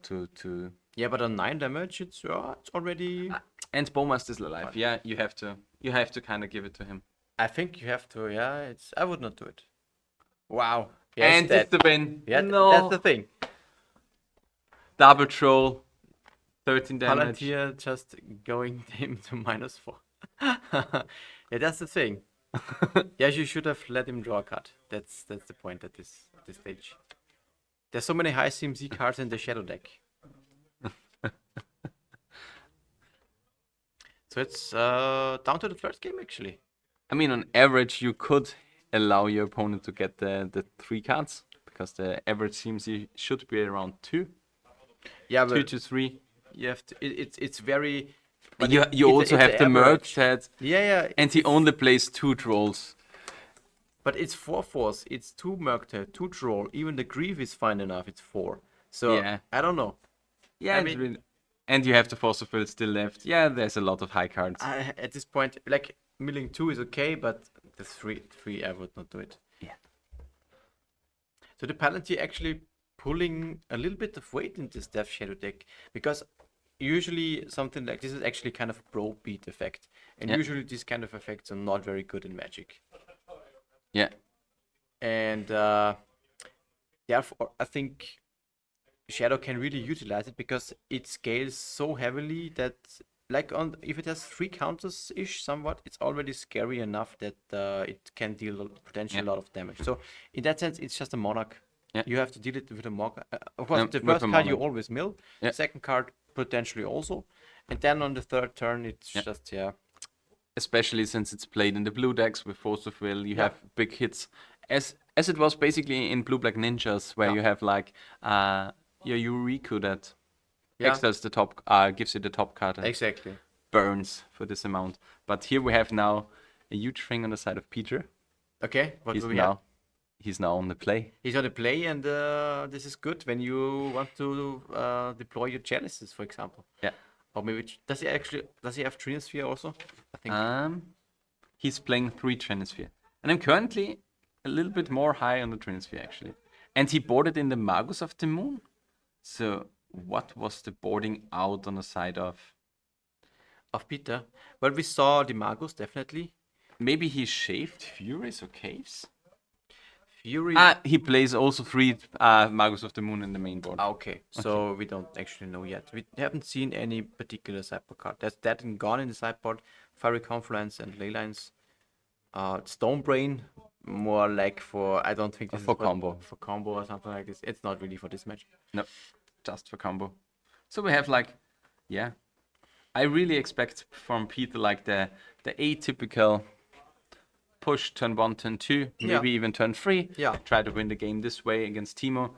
To Yeah, but on 9 damage, it's already. and Bowmaster is alive. Yeah, you have to kind of give it to him. I think you have to. Yeah, I would not do it. Wow. Yeah, And it's the win. Yeah, no. that's the thing. Double troll, 13 damage. Palantir just going him to -4. Yeah, that's the thing. Yeah, you should have let him draw a card. That's the point at this stage. There's so many high CMC cards in the Shadow deck. So it's down to the third game actually. I mean, on average, you could allow your opponent to get the 3 cards because the average CMC should be around 2. Yeah, 2 to 3. you have to. It's very. And you also have the merge set. Yeah. And he only plays 2 trolls. But it's 4 force. It's 2 Murkta, 2 troll. Even the Grief is fine enough. It's 4. So Yeah. I don't know. Yeah, I mean- and you have the Force of Will still left. Yeah, there's a lot of high cards. At this point, like milling 2 is okay, but the 3 I would not do it. Yeah. So the Palantir actually pulling a little bit of weight in this Death Shadow deck because usually something like this is actually kind of a pro beat effect, and Yeah. usually these kind of effects are not very good in Magic. Yeah. And therefore, I think Shadow can really utilize it because it scales so heavily that, like, if it has 3 counters ish, somewhat, it's already scary enough that it can deal potentially a lot of damage. So in that sense, it's just a Monarch. Yeah. You have to deal it with a Monarch. Of course, the with first a card you Monarch. always mill. Yeah. Second card potentially also, and then on the third turn, it's just Especially since it's played in the blue decks with Force of Will, you have big hits. As it was basically in Blue Black Ninjas, where you have like your Yuriku that exiles the top, gives you the top card and exactly. burns for this amount. But here we have now a huge thing on the side of Peter. Okay, what do we have? He's now on the play. He's on the play, and this is good when you want to deploy your chalices, for example. Yeah. Or maybe does he have Trinosphere also? I think. He's playing 3 Trinisphere. And I'm currently a little bit more high on the Trinisphere actually. And he bought it in the Magus of the Moon. So what was the boarding out on the side of? Peter. Well, we saw the Magus, definitely. Maybe he shaved Furies or Caves? Fury. He plays also 3 Magus of the Moon in the main board. Okay, so we don't actually know yet. We haven't seen any particular sideboard card. There's that and gone in the sideboard. Fiery Confluence and Leylines. Stonebrain, more like for, I don't think this For is combo. For combo or something like this. It's not really for this match. No, just for combo. So we have like, yeah. I really expect from Peter like the atypical push turn 1, turn 2, maybe even turn 3. Yeah. Try to win the game this way against Timo.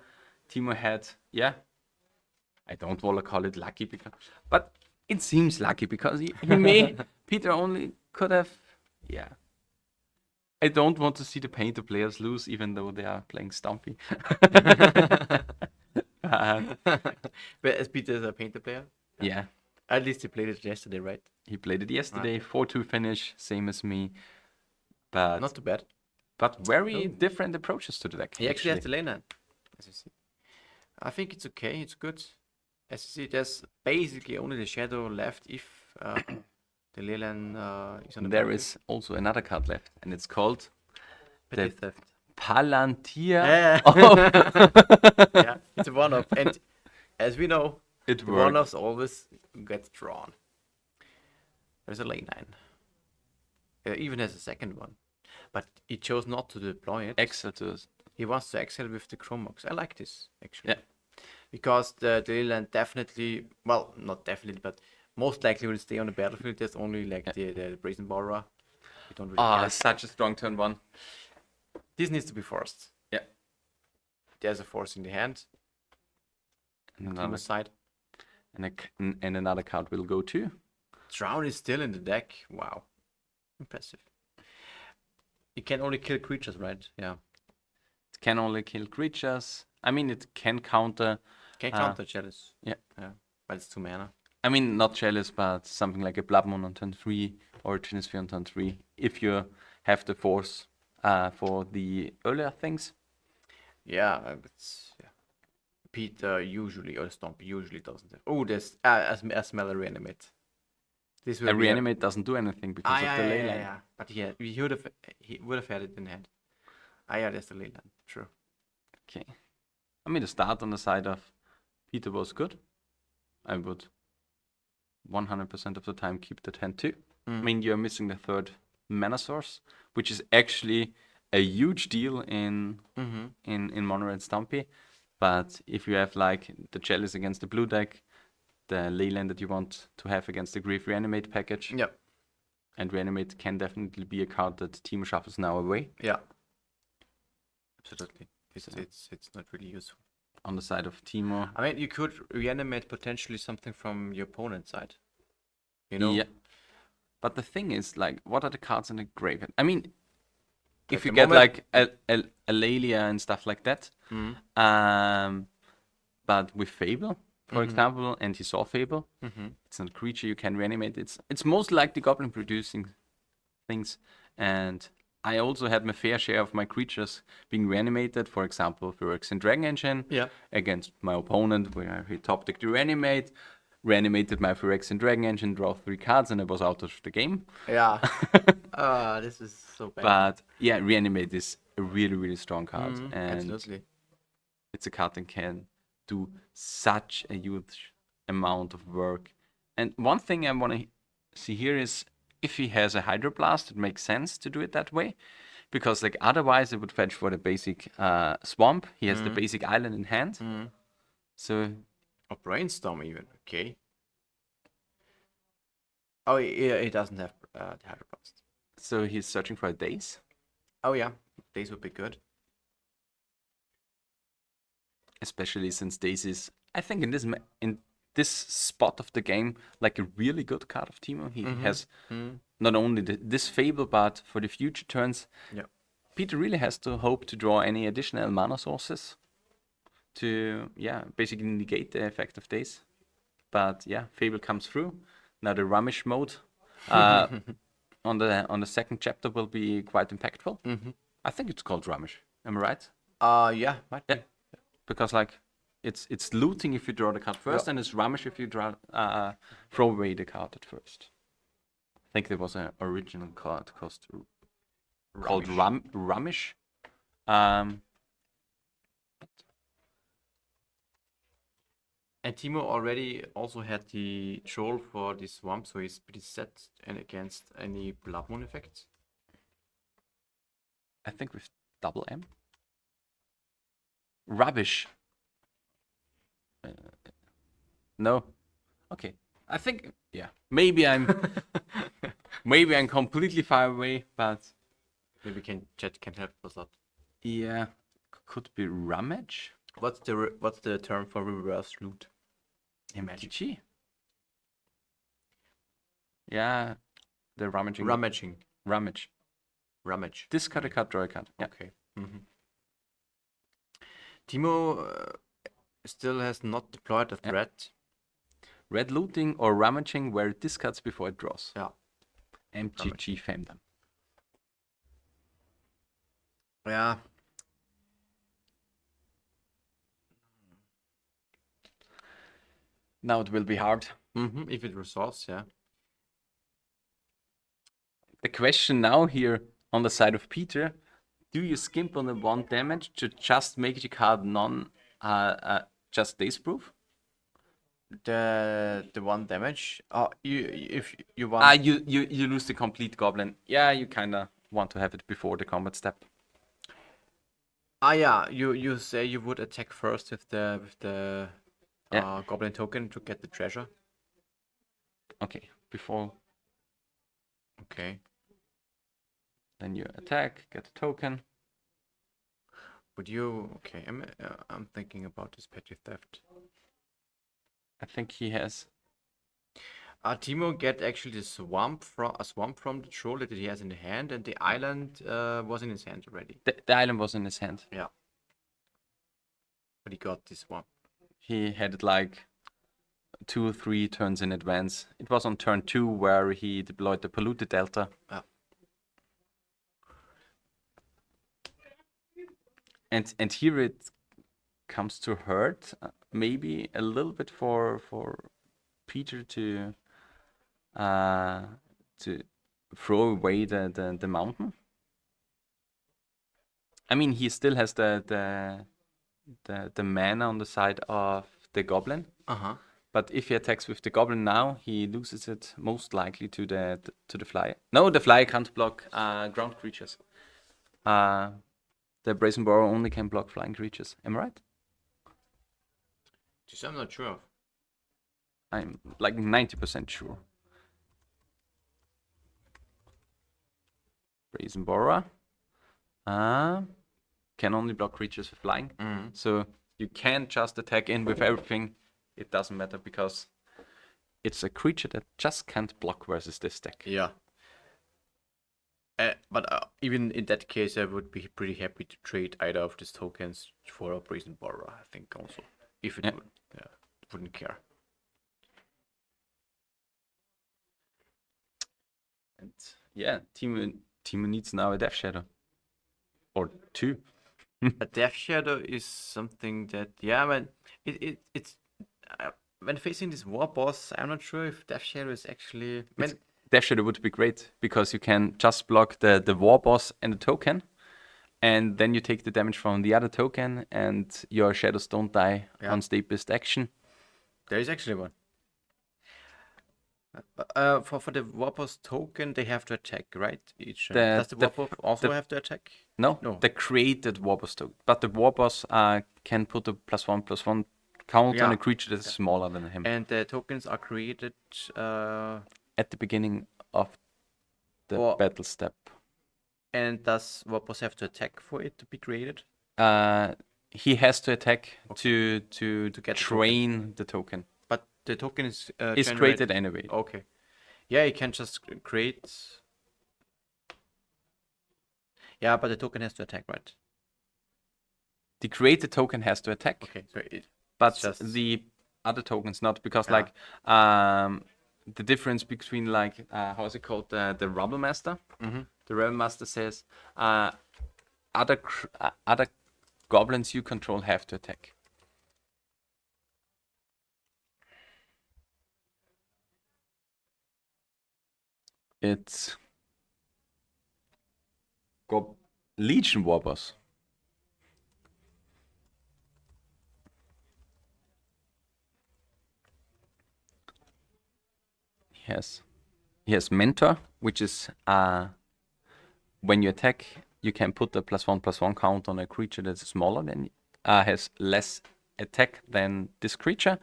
Timo had, I don't want to call it lucky, but it seems lucky because he may, Peter only could have, I don't want to see the Painter players lose, even though they are playing Stompy. But as Peter is a Painter player? Yeah. At least he played it yesterday, right? He played it yesterday, 4-2 finish, same as me. But not too bad. But very different approaches to the deck. He actually has the lane hand, as you see. I think it's okay, it's good. As you see, there's basically only the shadow left if the Leyland is on the There is also another card left, and it's called Petty Theft. Palantir. Yeah, it's a one-off. And as we know, the one-offs always get drawn. There's a lane 9. Even has a second one. But he chose not to deploy it. Exile to us. He wants to exile with the Chromox. I like this, actually. Yeah. Because the Leyland definitely, well, not definitely, but most likely will stay on the battlefield. There's only like the Brazen Borrower. We don't really care. Such a strong turn 1. This needs to be forced. Yeah. There's a force in the hand. And On another the side. And another card will go too. Drown is still in the deck. Wow. Impressive. It can only kill creatures, right? Yeah. It can only kill creatures. I mean, it can counter. Can counter Chalice. Yeah. But it's 2 mana. I mean, not Chalice, but something like a Blood Moon on turn 3 or a Twinisphere on turn 3. If you have the force for the earlier things. Yeah, Peter usually, or Stompy usually doesn't have. Oh, there's a smell a Reanimate. This will Reanimate doesn't do anything because of the Leyland. Yeah. But he would have had it in hand. There's the Leyland. True. Okay. I mean, the start on the side of Peter was good. I would 100% of the time keep that hand too. I mean, you're missing the 3rd mana source, which is actually a huge deal in Mono Red Stompy. But if you have like the Chalice against the blue deck, the Leyland that you want to have against the Grief Reanimate package. Yeah. And Reanimate can definitely be a card that Timo shuffles now away. Yeah. Absolutely. It's not really useful. On the side of Timo. I mean, you could Reanimate potentially something from your opponent's side. You know? Yeah. But the thing is, like, what are the cards in the graveyard? I mean, if At you the get moment- like a Lelia and stuff like that, but with Fable, for example, and he saw Fable, it's not a creature you can reanimate. It's most likely Goblin producing things, and I also had my fair share of my creatures being reanimated. For example, Phyrexian Dragon Engine against my opponent, where he top decked the reanimate. Reanimated my Phyrexian Dragon Engine, draw 3 cards, and I was out of the game. Yeah. This is so bad. But yeah, Reanimate is a really, really strong card. And Absolutely. it's a card that can do such a huge amount of work. And one thing I want to see here is if he has a Hydroblast, it makes sense to do it that way. Because like otherwise it would fetch for the basic Swamp. He has the basic Island in hand. So... Or Brainstorm even, okay. Oh, yeah, he doesn't have the Hydroblast. So he's searching for a Daze? Oh yeah, Daze would be good. Especially since Daze is, I think in this spot of the game, like a really good card of Timo. He has not only this Fable, but for the future turns, Peter really has to hope to draw any additional mana sources to basically negate the effect of Daze. But Fable comes through. Now the Rummage mode on the second chapter will be quite impactful. I think it's called Rummage. Am I right? Yeah, might be. Because like it's looting if you draw the card first, and it's Ramish if you throw away the card at first. I think there was an original card called Ramish. And Timo already also had the troll for the swamp, so he's pretty set and against any blood moon effects. I think with double M. Rubbish. No. Okay. I think maybe I'm completely far away, but maybe chat can help us out. Yeah, could be rummage. What's the term for reverse loot? MTG. Yeah, the rummaging. Rummage. Discard a card, draw a card. Yeah. Okay. Timo still has not deployed a threat. Red looting or rummaging where it discards before it draws. Yeah. MTG fandom. Yeah. Now it will be hard. If it resolves, yeah. The question now here on the side of Peter, do you skimp on the 1 damage to just make the card just daze proof? The 1 damage. If you want. You lose the complete goblin. Yeah, you kinda want to have it before the combat step. Yeah. You say you would attack first with the goblin token to get the treasure. Okay. Before. Okay. Then you attack, get the token. Would you? Okay. I'm thinking this petty theft. I think he has. Timo get actually a swamp from the troll that he has in the hand, and the island was in his hand already. The island was in his hand. Yeah. But he got this swamp. He had it like 2 or 3 turns in advance. It was on turn 2 where he deployed the polluted delta. Yeah. And here it comes to hurt, maybe a little bit for Peter to throw away the mountain. I mean, he still has the mana on the side of the goblin. But if he attacks with the goblin now, he loses it most likely to the fly. No, the fly can't block ground creatures. The Brazen Borrow only can block flying creatures. Am I right? This I'm not sure of. I'm like 90% sure. Brazen Borrower can only block creatures with flying. So you can't just attack in with everything. It doesn't matter because it's a creature that just can't block versus this deck. Yeah. But even in that case, I would be pretty happy to trade either of these tokens for a Brazen Borrower, I think also. If it wouldn't care. And yeah, Timo needs now a Death Shadow. Or 2. A Death Shadow is something that, when it's when facing this war boss, I'm not sure if Death Shadow is actually. Death Shadow would be great because you can just block the war boss and the token, and then you take the damage from the other token, and your shadows don't die on state-based action. There is actually one. For the war boss token, they have to attack, right? Does the war boss also have to attack? No, the created war boss token. But the war boss can put a +1/+1 count on a creature that's smaller than him. And the tokens are created at the beginning of the battle step. And does war boss have to attack for it to be created? He has to attack to get train the token. But the token is created anyway. Okay. Yeah, you can just create. Yeah, but the token has to attack, right? The created token has to attack. Okay, so but the other tokens not, because like the difference between like how is it called, the Rubble Master? The Rubble Master says other goblins you control have to attack. It's Legion Warboss. He has Mentor, which is when you attack, you can put a +1/+1 count on a creature that's smaller than has less attack than this creature.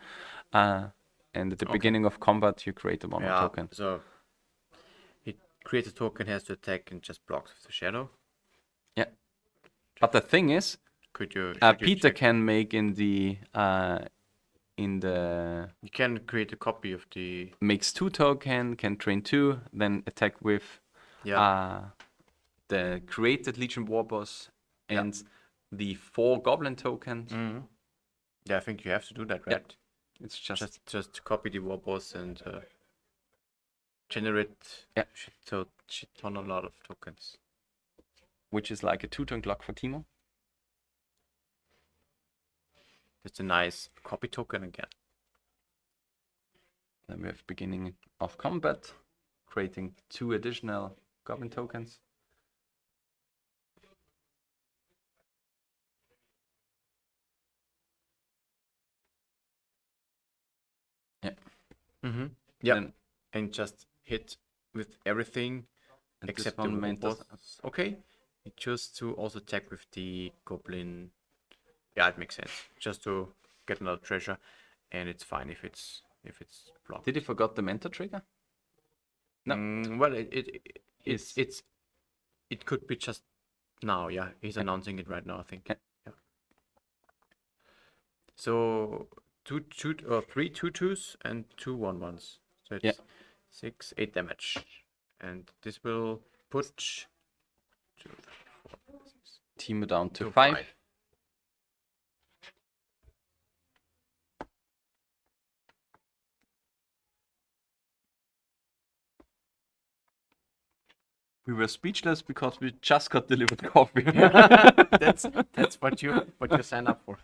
And at the beginning of combat, you create a 1/1 token. So it creates a token, has to attack, and just blocks with the shadow. Yeah. But the thing is, Could you Peter check? can make in the You can create a copy of the makes 2 token, can train 2, then attack with the created Legion Warboss and the 4 Goblin token. Yeah, I think you have to do that, right? It's Just copy the Warboss and generate shit ton a lot of tokens. Which is like a 2-turn clock for Timo. It's a nice copy token again. Then we have beginning of combat, creating 2 additional Goblin tokens. Yeah. And just hit with everything And except this the one meant Warboss. Okay. It just to also attack with the Goblin. Yeah, it makes sense. Just to get another treasure, and it's fine if it's blocked. Did he forgot the Mentor trigger? No. Well, it could be just now. Yeah, he's announcing it right now, I think. Yeah. So 3 2/2s and 2 1/1s. So it's 6, 8 damage, and this will put Timo down to 5. We were speechless because we just got delivered coffee. That's what you sign up for.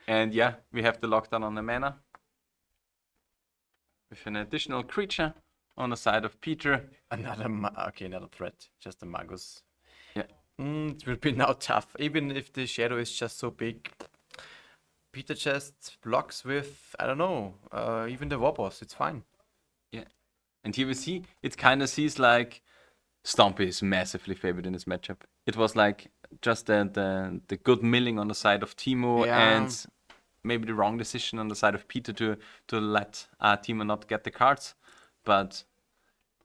And yeah, we have the lockdown on the mana with an additional creature on the side of Peter. Another threat. Just a Magus. Yeah. It will be now tough. Even if the shadow is just so big, Peter just blocks with, I don't know, even the Warboss. It's fine. Yeah. And here we see, it kind of sees like Stompy is massively favored in this matchup. It was like just the good milling on the side of Timo and maybe the wrong decision on the side of Peter to let Timo not get the cards. But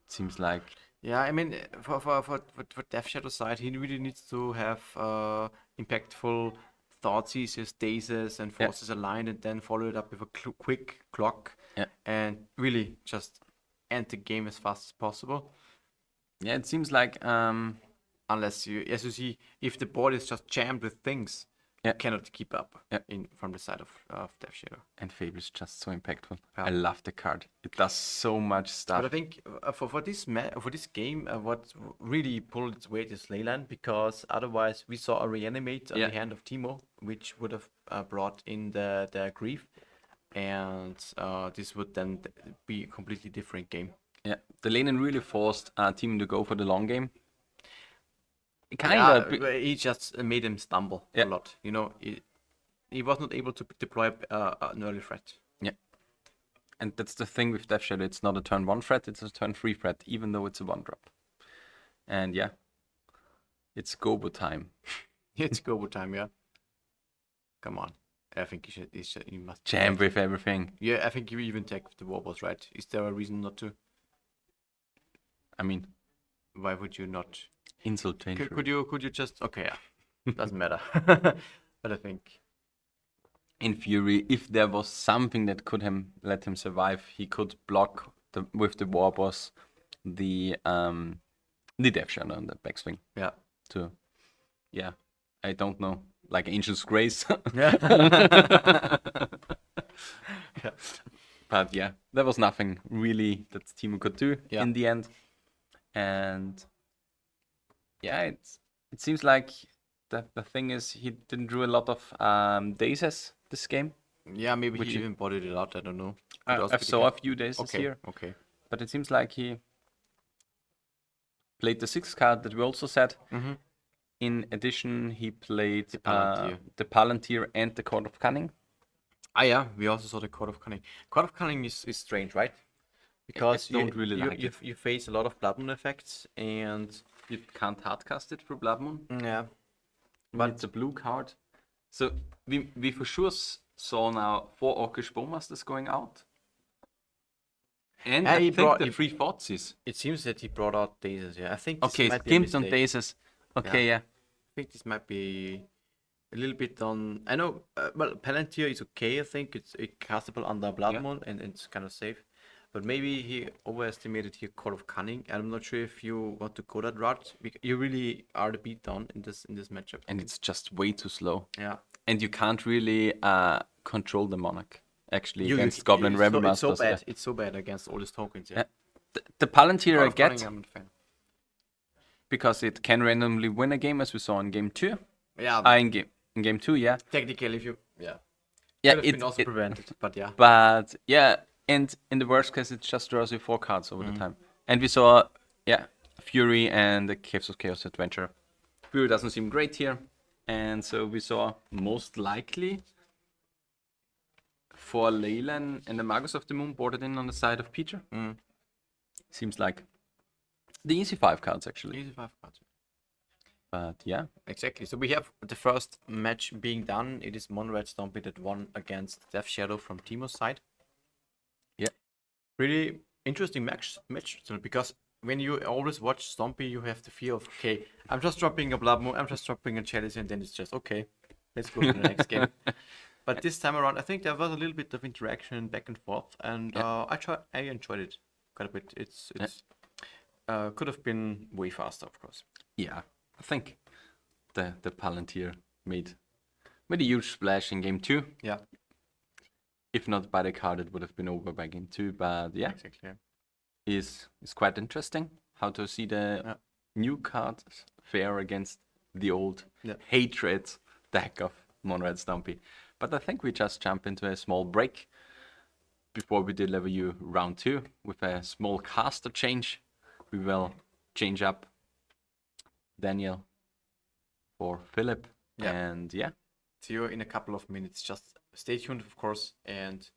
it seems like... Yeah, I mean, for Death Shadow side, he really needs to have impactful thought seizes, dazes, and forces aligned, and then follow it up with a quick clock, and really just end the game as fast as possible. Yeah, it seems like unless you, as you see, if the board is just jammed with things, you cannot keep up from the side of Death Shadow. And Fable is just so impactful. I love the card. It does so much stuff. But I think for this game, what really pulled its weight is Leyland, because otherwise we saw a Reanimator on the hand of Timo, which would have brought in the grief, and this would then be a completely different game. Yeah, the Leyland really forced Timo to go for the long game. He just made him stumble a lot. You know, he was not able to deploy an early threat. Yeah. And that's the thing with Death Shadow. It's not a turn 1 threat, it's a turn 3 threat, even though it's a 1-drop. And yeah, it's Gobo time. It's Gobo time, yeah. Come on. I think you must jam with everything. Yeah, I think you even take the Warboss, right? Is there a reason not to? I mean, why would you not? Insult change. Could you just? Okay, yeah. Doesn't matter. But I think, in theory, if there was something that could let him survive, he could block with the Warboss the Death Shadow on the backswing. Yeah. I don't know, like Angel's Grace. Yeah. But yeah, there was nothing really that Timo could do in the end, and yeah, it seems like the thing is he didn't do a lot of dazes this game. Yeah, maybe he even bodied it out. I don't know. I saw a few dazes here. Okay. but it seems like he played the 6th card that we also said. In addition, he played the Palantir and the Court of Cunning. Ah, yeah, we also saw the Court of Cunning. Court of Cunning is strange, right? Because I don't really like it. You face a lot of Blood Moon effects, and You can't hardcast it through Blood Moon. yeah, But it's a blue card. So we for sure saw now 4 Orcish Bowmasters going out. And I think the 3 Thoughtses. It seems that he brought out Dazes, yeah. I think this Okay, might be a Gimped on mistake. Dazes. Okay, yeah. I think this might be a little bit on. I know, well, Palantir is okay. I think it's castable under Blood Moon and it's kind of safe. But maybe he overestimated here Court of Cunning. I'm not sure if you want to go that route. You really are the beatdown in this matchup. And it's just way too slow. Yeah. And you can't really control the Monarch actually against Goblin Rebel Masters. It's so bad. It's so bad against all these tokens. Yeah. The Palantir I get Cunning, I'm a fan. because it can randomly win a game, as we saw in game 2. Yeah. In game 2, yeah. Technically, if you yeah, could have been also prevented, but yeah. But yeah, and in the worst case, it just draws you 4 cards over the time. And we saw, Fury and the Caves of Chaos Adventure. Fury doesn't seem great here, and so we saw most likely 4 Leyland and the Magus of the Moon boarded in on the side of Peter. Seems like the easy 5 cards actually. Easy 5 cards. But yeah. Exactly. So we have the first match being done. It is Mono-Red Stompy that won against Death Shadow from Timo's side. Yeah. Really interesting match. So because when you always watch Stompy, you have the fear of, okay, I'm just dropping a Blood Moon, I'm just dropping a Chalice, and then it's just, okay, let's go to the next game. But this time around, I think there was a little bit of interaction back and forth, and I enjoyed it quite a bit. It's could have been way faster, of course. Yeah. I think the Palantir made a huge splash in game 2. Yeah. If not by the card, it would have been over by game 2. But yeah, Exactly. is quite interesting how to see the new cards fare against the old hatred deck of Mono-Red Stompy. But I think we just jump into a small break before we deliver you round 2 with a small caster change. We will change up Daniel for Philip. And See you in a couple of minutes. Just stay tuned, of course, and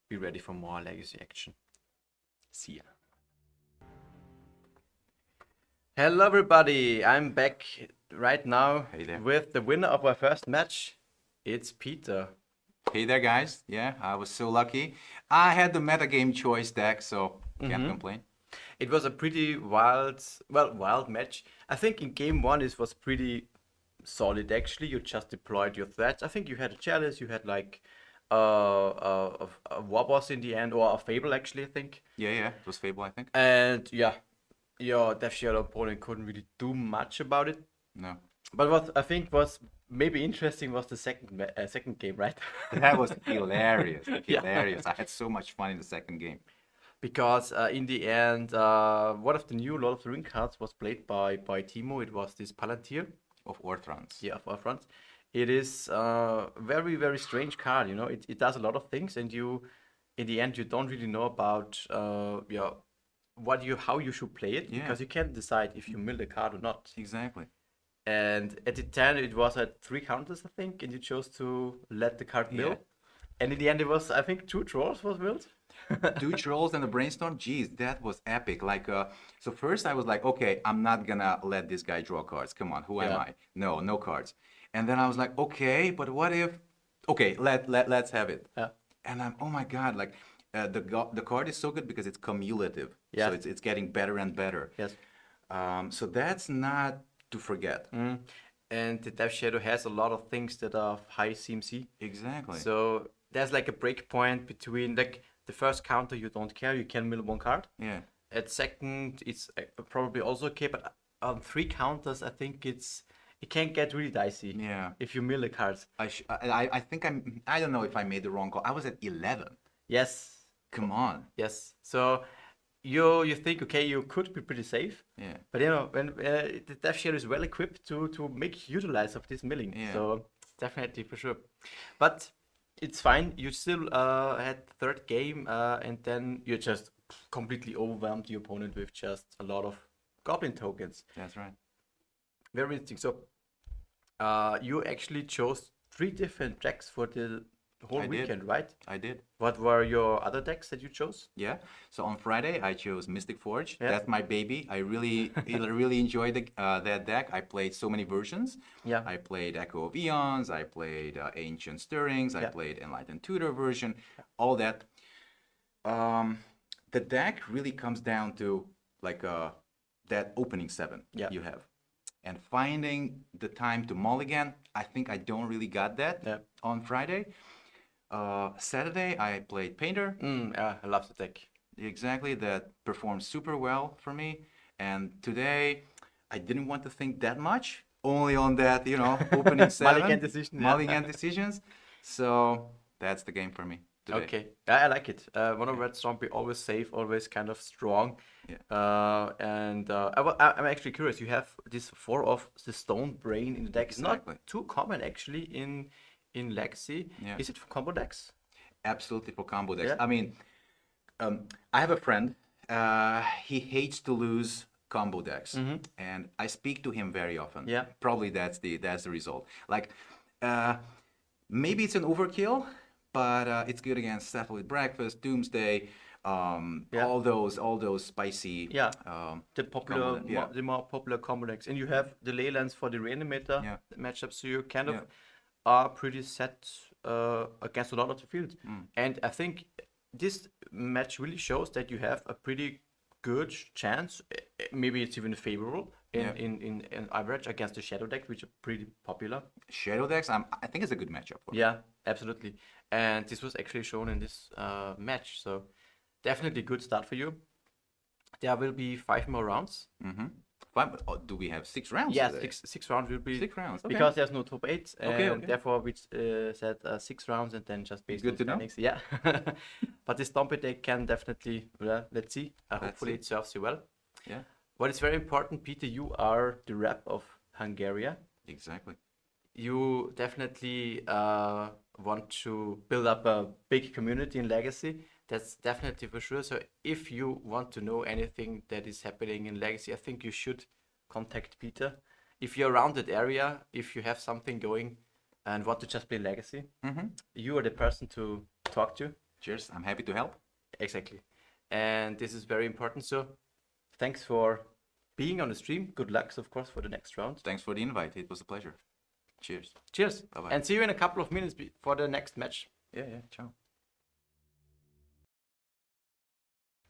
be ready for more Legacy action. See ya. Hello, everybody. I'm back right now with the winner of our first match. It's Peter. Hey there, guys. Yeah, I was so lucky. I had the metagame choice deck, so can't complain. It was a pretty wild match. I think in game 1 it was pretty solid actually. You just deployed your threats. I think you had a Chalice, you had like a Warboss in the end, or a Fable actually, I think. Yeah, it was Fable, I think. And your Death Shadow opponent couldn't really do much about it. No. But what I think was maybe interesting was the second game, right? That was hilarious. Hilarious. I had so much fun in the second game. Because in the end, one of the new Lord of the Ring cards was played by Timo. It was this Palantir of Orthrons. Yeah, of Orthrons. It is a very, very strange card. You know, it does a lot of things, and in the end, you don't really know about how you should play it, because you can't decide if you mill the card or not. Exactly. And at the time, it was at 3 counters, I think, and you chose to let the card mill. And in the end, it was, I think, 2 Trolls was milled. 2 Trolls and a Brainstorm. Jeez, that was epic. Like, so first I was like, okay, I'm not gonna let this guy draw cards. Come on, who am I? No cards. And then I was like, okay, but what if? Okay, let's have it. Yeah. And I'm, oh my god, like the card is so good because it's cumulative. Yeah. So it's getting better and better. Yes. So that's not to forget. And the Death Shadow has a lot of things that are high CMC. Exactly. So there's like a break point between like the first counter, you don't care, you can mill 1 card. Yeah. At second, it's probably also okay, but on 3 counters, I think it can get really dicey. Yeah. If you mill the cards. I think I don't know if I made the wrong call. I was at 11. Yes. Come on. Yes. So you think, okay, you could be pretty safe. Yeah. But you know, when the Death Shadow is well equipped to make utilize of this milling. Yeah. So definitely for sure. But it's fine. You still had 3rd game, and then you just completely overwhelm the opponent with just a lot of goblin tokens. That's right. Very interesting. So, you actually chose 3 different decks for the whole I did. weekend, right? I did. What were your other decks that you chose? Yeah. So on Friday, I chose Mystic Forge. Yeah. That's my baby. I really enjoyed that deck. I played so many versions. Yeah. I played Echo of Eons. I played Ancient Stirrings. I Yeah. played Enlightened Tutor version. All that. The deck really comes down to like that opening 7 Yeah. you have, and finding the time to mulligan. I think I don't really got that Yeah. on Friday. Saturday, I played Painter. I love the deck. Exactly, that performed super well for me. And today, I didn't want to think that much, only on that, opening 7. Mulligan decision, yeah. Mulligan decisions. So that's the game for me today. Okay, I like it. Mono red Stompy, always safe, always kind of strong. Yeah. I'm actually curious. You have this 4 of the Stone Brain in the deck. It's Exactly. not too common actually in Legacy. Yeah. Is it for combo decks? Absolutely for combo decks. Yeah. I mean, I have a friend. He hates to lose combo decks, and I speak to him very often. Yeah. Probably that's the result. Like, maybe it's an overkill, but it's good against Cephalid Breakfast, Doomsday, all those spicy. Yeah. The combo deck, the more popular combo decks, and you have the Leylands for the Reanimator Yeah. matchup, so you kind of Yeah. are pretty set against a lot of the field. And I think this match really shows that you have a pretty good chance. Maybe it's even favorable in average against the Shadow deck, which are pretty popular. Shadow decks, I think it's a good matchup for. Yeah, absolutely. And this was actually shown in this match, so definitely good start for you. There will be 5 more rounds. Mm-hmm. Fine, but do we have 6 rounds? Yeah, today? six rounds will be 6 rounds. Okay. because there's no top 8, and Okay. therefore we said 6 rounds, and then just based Good on to know. standings. Yeah, but the Stompy deck can definitely. Let's see. Hopefully see. it serves you well. Yeah. What is very important, Peter, you are the rep of Hungary. Exactly. You definitely want to build up a big community in Legacy. That's definitely for sure. So if you want to know anything that is happening in Legacy, I think you should contact Peter. If you're around that area, if you have something going and want to just play Legacy, you are the person to talk to. Cheers. I'm happy to help. Exactly. And this is very important. So thanks for being on the stream. Good luck, of course, for the next round. Thanks for the invite. It was a pleasure. Cheers. Cheers. Bye-bye. And see you in a couple of minutes for the next match. Yeah. Ciao.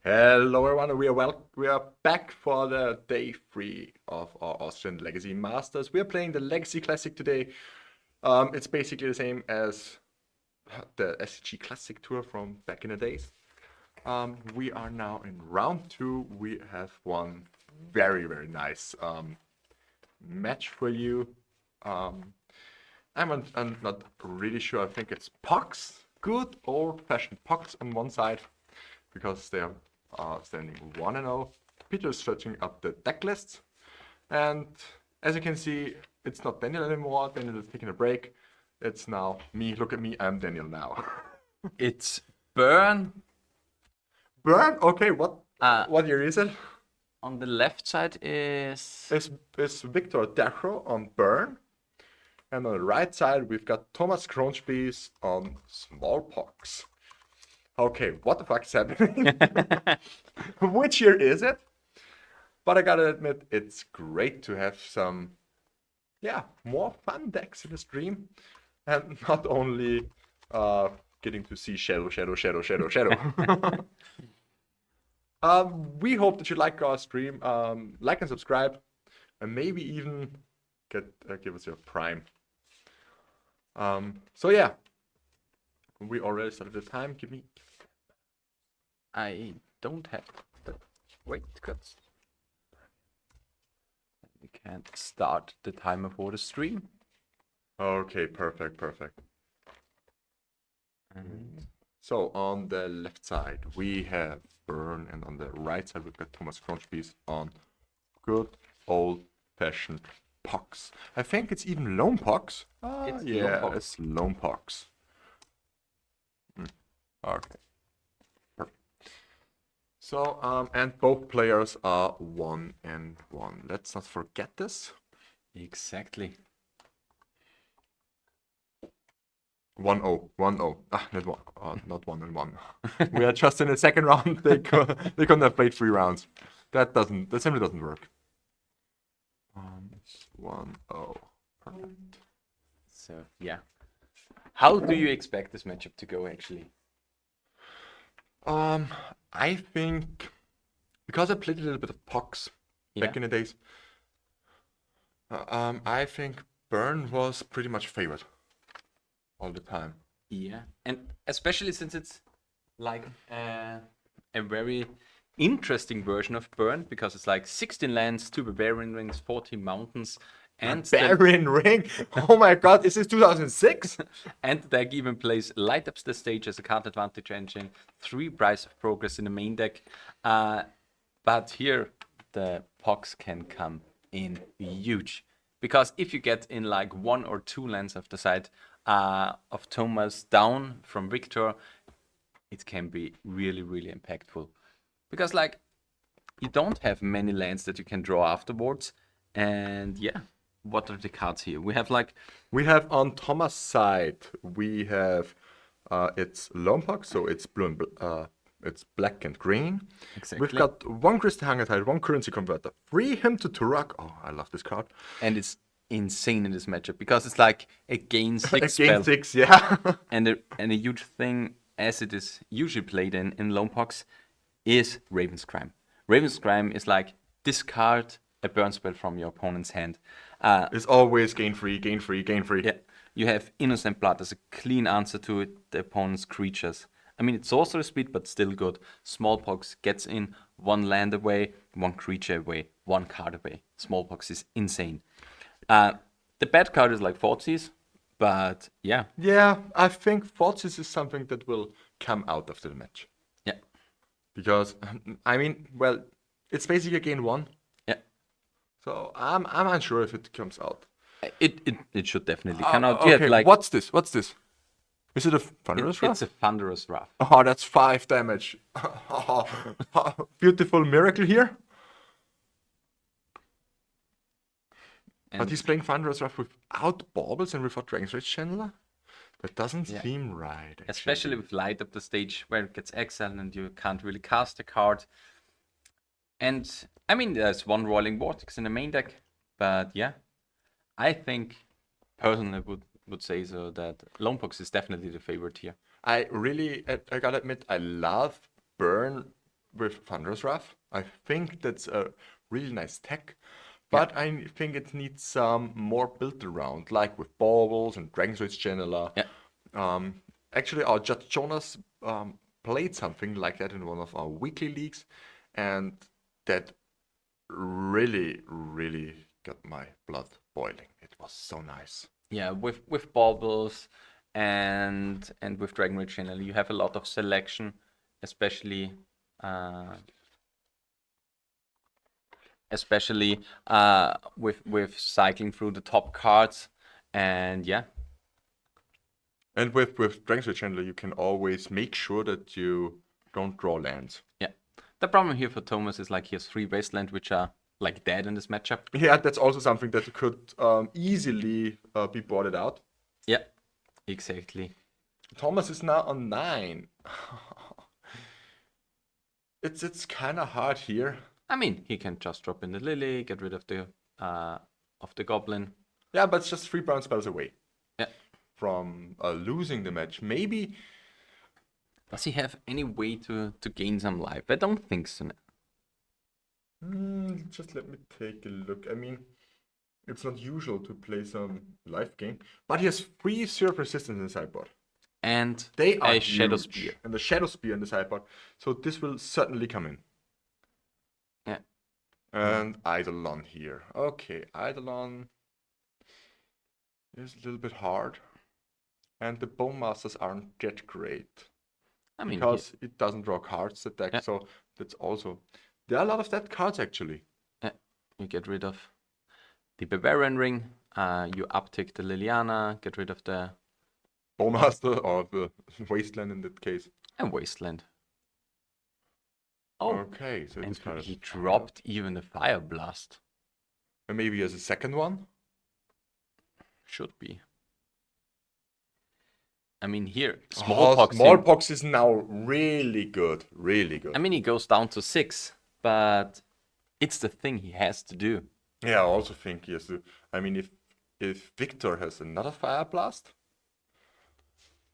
Hello everyone, we are back for the day 3 of our Austrian Legacy Masters. We are playing the Legacy Classic today. It's basically the same as the SCG Classic Tour from back in the days. We are now in round 2. We have one very, very nice match for you. I'm not really sure. I think it's Pox. Good old-fashioned Pox on one side, because they are standing 1-0. Peter is searching up the deck lists, and as you can see, it's not Daniel anymore. Daniel is taking a break. It's now me. Look at me, I'm Daniel now. It's Burn. Burn? Okay, what year is it? On the left side is It's Victor Dachro on Burn, and on the right side we've got Thomas Kronspies on Smallpox. Okay, what the fuck is happening? Which year is it? But I gotta admit, it's great to have some, more fun decks in the stream, and not only getting to see shadow. We hope that you like our stream. Like and subscribe, and maybe even give us your Prime. So yeah, we already started the time. Give me. I don't have the wait cuts. We can't start the timer for the stream. Okay, perfect. So on the left side we have Burn, and on the right side we've got Thomas Kronspies on good old-fashioned Pox. I think it's even Loam Pox. It's Yeah, Loam Pox. it's Loam Pox. Okay. Perfect. So, and both players are 1 and 1. Let's not forget this. Exactly. 1-0, 1-0. Ah, not 1 and 1. We are just in the second round. They couldn't have played 3 rounds. That simply doesn't work. It's 1-0. Perfect. So yeah. How do you expect this matchup to go actually? I think because I played a little bit of Pox back in the days, I think Burn was pretty much favored all the time. Yeah, and especially since it's like a very interesting version of Burn, because it's like 16 lands, 2 Barbarian Rings, 14 mountains, and Barbarian Ring? Oh my god, is this 2006? and the deck even plays Light Up the Stage as a card advantage engine, 3 Price of Progress in the main deck. But here the Pox can come in huge. Because if you get in like 1 or 2 lands of the side of Thomas down from Victor, it can be really, really impactful. Because like you don't have many lands that you can draw afterwards. And yeah, what are the cards here? We have like We have on Thomas' side, we have it's Loam, so it's blue and it's black and green. Exactly. We've got 1 Crystal Hangatide, 1 Currency Converter. Free him to Turok. Oh, I love this card. and it's insane in this matchup because it's like a gain 6 Again, spell. 6, yeah. And a huge thing, as it is usually played in Lone Pox, is Raven's Crime. Raven's Crime is like discard a burn spell from your opponent's hand. It's always gain free, gain free, gain free. Yeah, you have Innocent Blood as a clean answer to the opponent's creatures. I mean, it's sorcerer speed, but still good. Smallpox gets in 1 land away, 1 creature away, 1 card away. Smallpox is insane. The bad card is like Thoughtseize, but yeah. Yeah, I think Fortis is something that will come out after the match. Yeah. Because, I mean, well, it's basically a gain 1. Yeah. So I'm unsure if it comes out. It should definitely come out. You Okay, have like what's this? What's this? Is it a Thunderous Wrath? it's a Thunderous Wrath. Oh, that's 5 damage. Beautiful miracle here. But And he's playing Thunderous Wrath without Baubles and without Dragon's Rage Channeler? That doesn't Yeah. seem right. Actually. especially with Light Up the Stage where it gets exiled and you can't really cast a card. And I mean, there's 1 Rolling Vortex in the main deck, but yeah, I think personally would say so that Lone Fox is definitely the favorite here. I gotta admit, I love Burn with Thunderous Wrath. I think that's a really nice tech. But I think it needs some more built around, like with Baubles and Dragon's Rage Channeler. Yeah. Actually, our Judge Jonas played something like that in one of our weekly leagues, and that really, really got my blood boiling. It was so nice. Yeah, with Baubles and with Dragon Rage Channel, you have a lot of selection, especially with cycling through the top cards, and yeah. And with Dragon's Rage Channeler, you can always make sure that you don't draw lands. Yeah. The problem here for Thomas is like he has 3 Wasteland which are like dead in this matchup. Yeah, that's also something that could easily be boarded out. Yeah, exactly. Thomas is now on 9. It's kind of hard here. I mean, he can just drop in the Lily, get rid of the Goblin. Yeah, but it's just 3 brown spells away Yeah. from losing the match. Maybe. Does he have any way to gain some life? I don't think so. Just let me take a look. I mean, it's not usual to play some life gain, but he has 3 Syrup Resistance in the sideboard. And They are a Shadow huge. Spear. And the Shadow Spear in the sideboard. So this will certainly come in. Yeah. And Eidolon here. Okay, Eidolon is a little bit hard. And the Bone Masters aren't that great. I mean, Because it doesn't draw cards, the deck. Yeah. So that's also... There are a lot of dead cards, actually. you get rid of the Barbarian Ring, you uptick the Liliana, get rid of the Bone Master or the Wasteland in that case. Wasteland. Oh, Okay, so and it's kind of he dropped even a Fire Blast. and maybe as a second one. Should be. I mean, here, Oh, Smallpox. Smallpox is now really good, really good. I mean, he goes down to 6, but it's the thing he has to do. Yeah, I also think he has to. I mean, if Victor has another Fire Blast,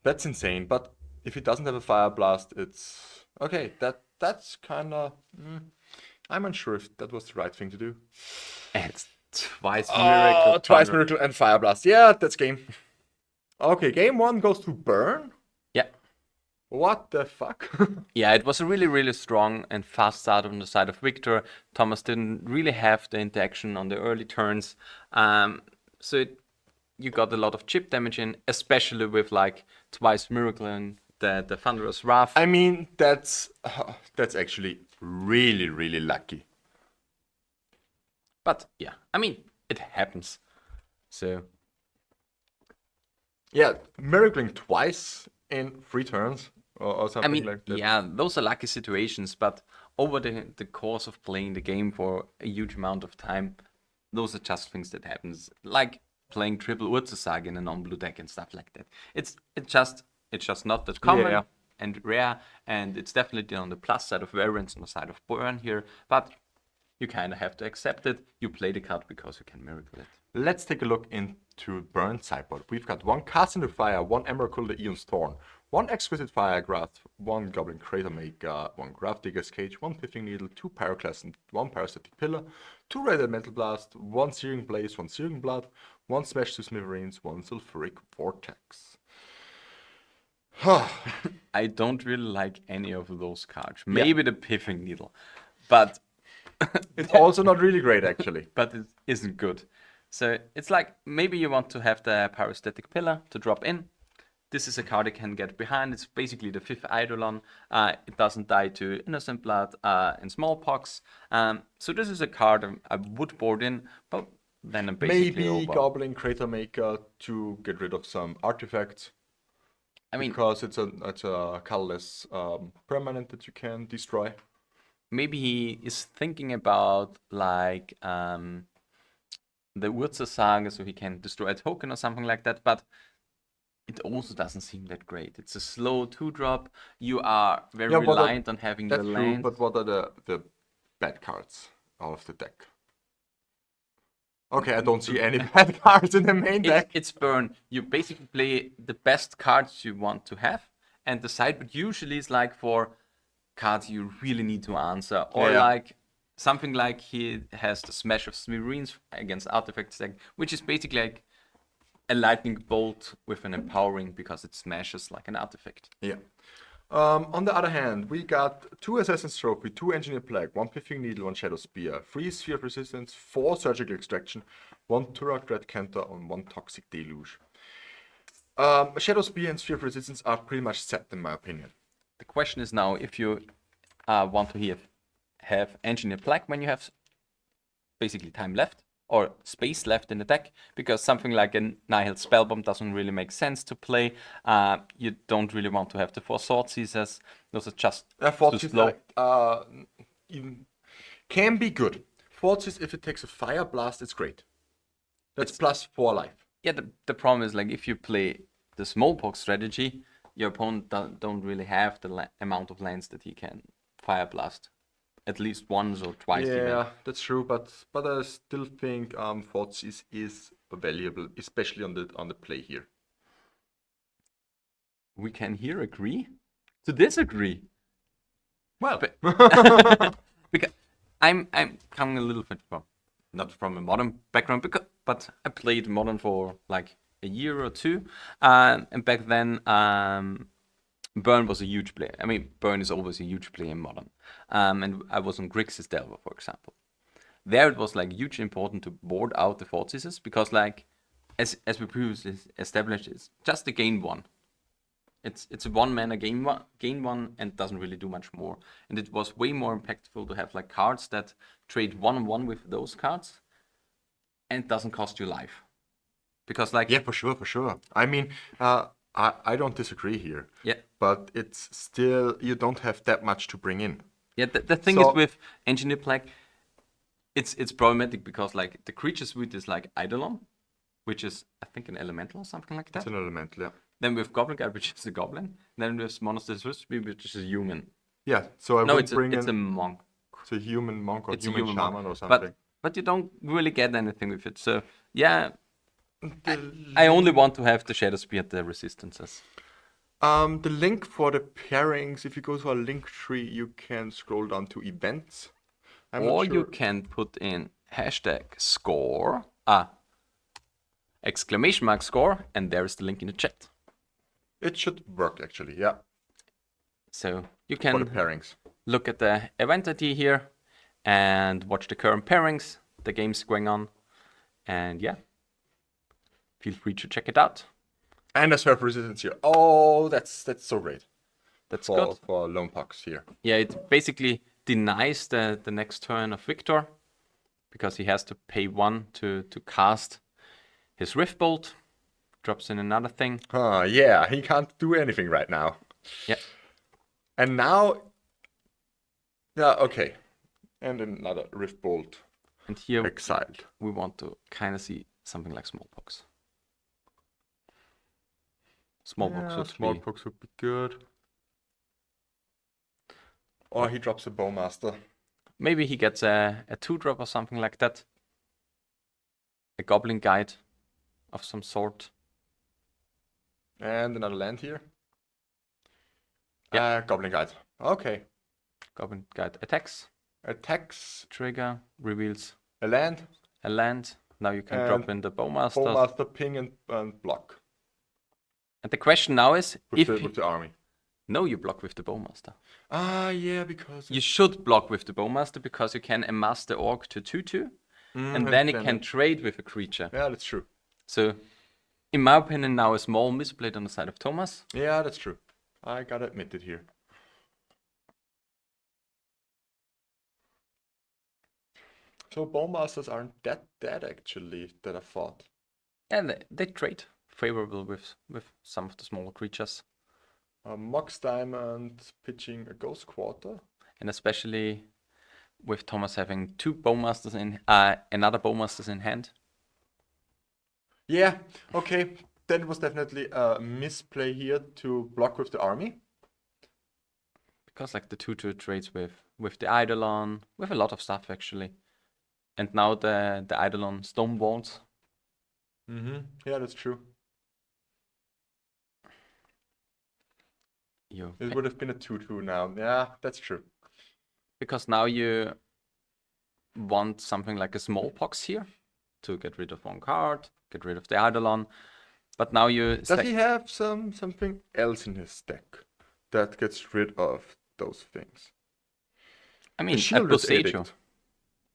that's insane. But if he doesn't have a Fire Blast, it's okay. That's kind of. I'm unsure if that was the right thing to do. And it's twice Miracle. Twice Thunder. Miracle and Fire Blast. Yeah, that's game. Okay, game 1 goes to Burn. Yeah. What the fuck? Yeah, it was a really, really strong and fast start on the side of Victor. Thomas didn't really have the interaction on the early turns. You got a lot of chip damage in, especially with like twice Miracle and the Thunderous Wrath. I mean, that's actually really, really lucky. But yeah, I mean, it happens. So Yeah, miracling twice in 3 turns or I something mean, like that. yeah, those are lucky situations, but over the course of playing the game for a huge amount of time, those are just things that happens. Like playing triple Urzasag in a non-blue deck and stuff like that. It's just not that common Yeah. and rare, and it's definitely on the plus side of variance, on the side of burn here, but you kind of have to accept it. You play the card because you can miracle it. Let's take a look into Burn sideboard. We've got 1 Cast into Fire, 1 Emrakul the Eon's Thorn, 1 Exquisite Firegraph, 1 Goblin Crater Maker, 1 Graph Digger's Cage, 1 Pithing Needle, 2 Pyroclast, and 1 Parasitic Pillar, 2 Red Elemental Blast, 1 Searing Blaze, 1 Searing Blood, 1 Smash to Smithereens, 1 Sulfuric Vortex. I don't really like any of those cards. Maybe the Pithing Needle, but It's also not really great, actually. but it isn't good. So it's like maybe you want to have the Parasitic Pillar to drop in. This is a card you can get behind. It's basically the 5th Eidolon. It doesn't die to Innocent Blood and Smallpox. So this is a card I would board in, but then I'm basically Maybe over. Goblin Crater Maker to get rid of some artifacts. I mean, Because it's a colorless permanent that you can destroy. maybe he is thinking about like the Urza Saga, so he can destroy a token or something like that, but it also doesn't seem that great. It's a slow 2-drop. You are very Yeah, but reliant on having That's your true, land. but what are the bad cards out of the deck? Okay, I don't see any bad cards in the main deck. It's burn. You basically play the best cards you want to have, and the sideboard usually is like for cards you really need to answer, or Yeah. like something like he has the Smash of Smithereens against Artifacts deck, which is basically like a lightning bolt with an empowering because it smashes like an artifact. Yeah. On the other hand, we got 2 Assassin's Trophy, 2 Engineer Plague, 1 Pithing Needle, 1 Shadow Spear, 3 Sphere of Resistance, 4 Surgical Extraction, 1 Turok Red Canter, and 1 Toxic Deluge. Shadow Spear and Sphere of Resistance are pretty much set in my opinion. The question is now if you want to have Engineer Plague when you have basically time left or space left in the deck, because something like a Nihil Spellbomb doesn't really make sense to play. You don't really want to have the 4 Sword Seizers. Those are just too slow. Can be good. Forces, if it takes a Fire Blast, it's great. That's plus 4 life. Yeah, the problem is like if you play the Smallpox strategy, your opponent don't really have the amount of lands that he can Fire Blast at least once or twice. Yeah, Even. that's true, but I still think Forces is valuable, especially on the play here. We can here agree to disagree. Well, Because I'm coming a little bit from not from a modern background, but I played modern for like a year or two, and back then Burn was a huge player. I mean, Burn is always a huge player in modern, and I was on Grixis Delver, for example. There it was like hugely important to board out the fortresses because like as we previously established, it's just a gain 1. It's a 1 mana gain 1 and doesn't really do much more. And it was way more impactful to have like cards that trade 1-1 with those cards and doesn't cost you life. Because like yeah, for sure. I mean, I don't disagree here. Yeah. But it's still, you don't have that much to bring in. Yeah, the thing So- is with Engineer Black, it's problematic because like the creature suite is like Eidolon, which is I think an elemental or something like that. It's an elemental, yeah. Then we have Goblin Guard, which is a goblin. Then we have Monsters Recipe, which is a human. Yeah, so I No, would it's bring a in monk. it's a human monk or It's a human human shaman monk. or something. But you don't really get anything with it. So yeah, The I only want to have the Shadow Spear and the resistances. The link for the pairings, if you go to our Linktree, you can scroll down to events. I'm Or not you sure. can put in #score, exclamation mark score, and there is the link in the chat. It should work actually, yeah, So you for the can pairings. look at the event ID here and watch the current pairings, the games going on, and yeah, feel free to check it out. And a surf resistance here. Oh, that's so great That's for good. for Loam pucks here. Yeah, it basically denies the next turn of Victor because he has to pay 1 to cast his Rift Bolt. Drops in another thing. Yeah, he can't do anything right now. Yeah. And now, yeah, okay. And another Rift Bolt And here exiled. we want to kind of see something like Smallpox. Smallpox would be... Smallpox would be good. Or he drops a Bowmaster. Maybe he gets a 2-drop or something like that. A Goblin Guide of some sort. And another land here. Yeah. Goblin Guide. Okay. Goblin Guide attacks, Attacks, trigger, reveals a land, a land. Now you can And drop in the Bowmaster. Bowmaster, ping and block And the question now is, with, if with the army. no, you block with the Bowmaster. Yeah, because You should block with the Bowmaster because you can amass the Orc to 2/2, and then it can trade with a creature. Yeah, that's true. So, in my opinion, now a small misplayed on the side of Thomas. Yeah, that's true. I gotta admit it here. So Bowmasters aren't that dead actually, that I thought. And they trade favorable with some of the smaller creatures. Mox Diamond pitching a Ghost Quarter. And especially with Thomas having 2 Bowmasters in another Bowmasters in hand. Yeah, okay. That was definitely a misplay here to block with the army. Because like the 2/2 trades with the Eidolon, with a lot of stuff actually. And now the Eidolon Stone Walls. Yeah, that's true. It would have been a 2/2 now. Yeah, that's true. Because now you want something like a Smallpox here to get rid of 1 card, get rid of the Eidolon. But now you Does he have something else in his deck that gets rid of those things? I mean, a Shieldless Boseiju. Edict.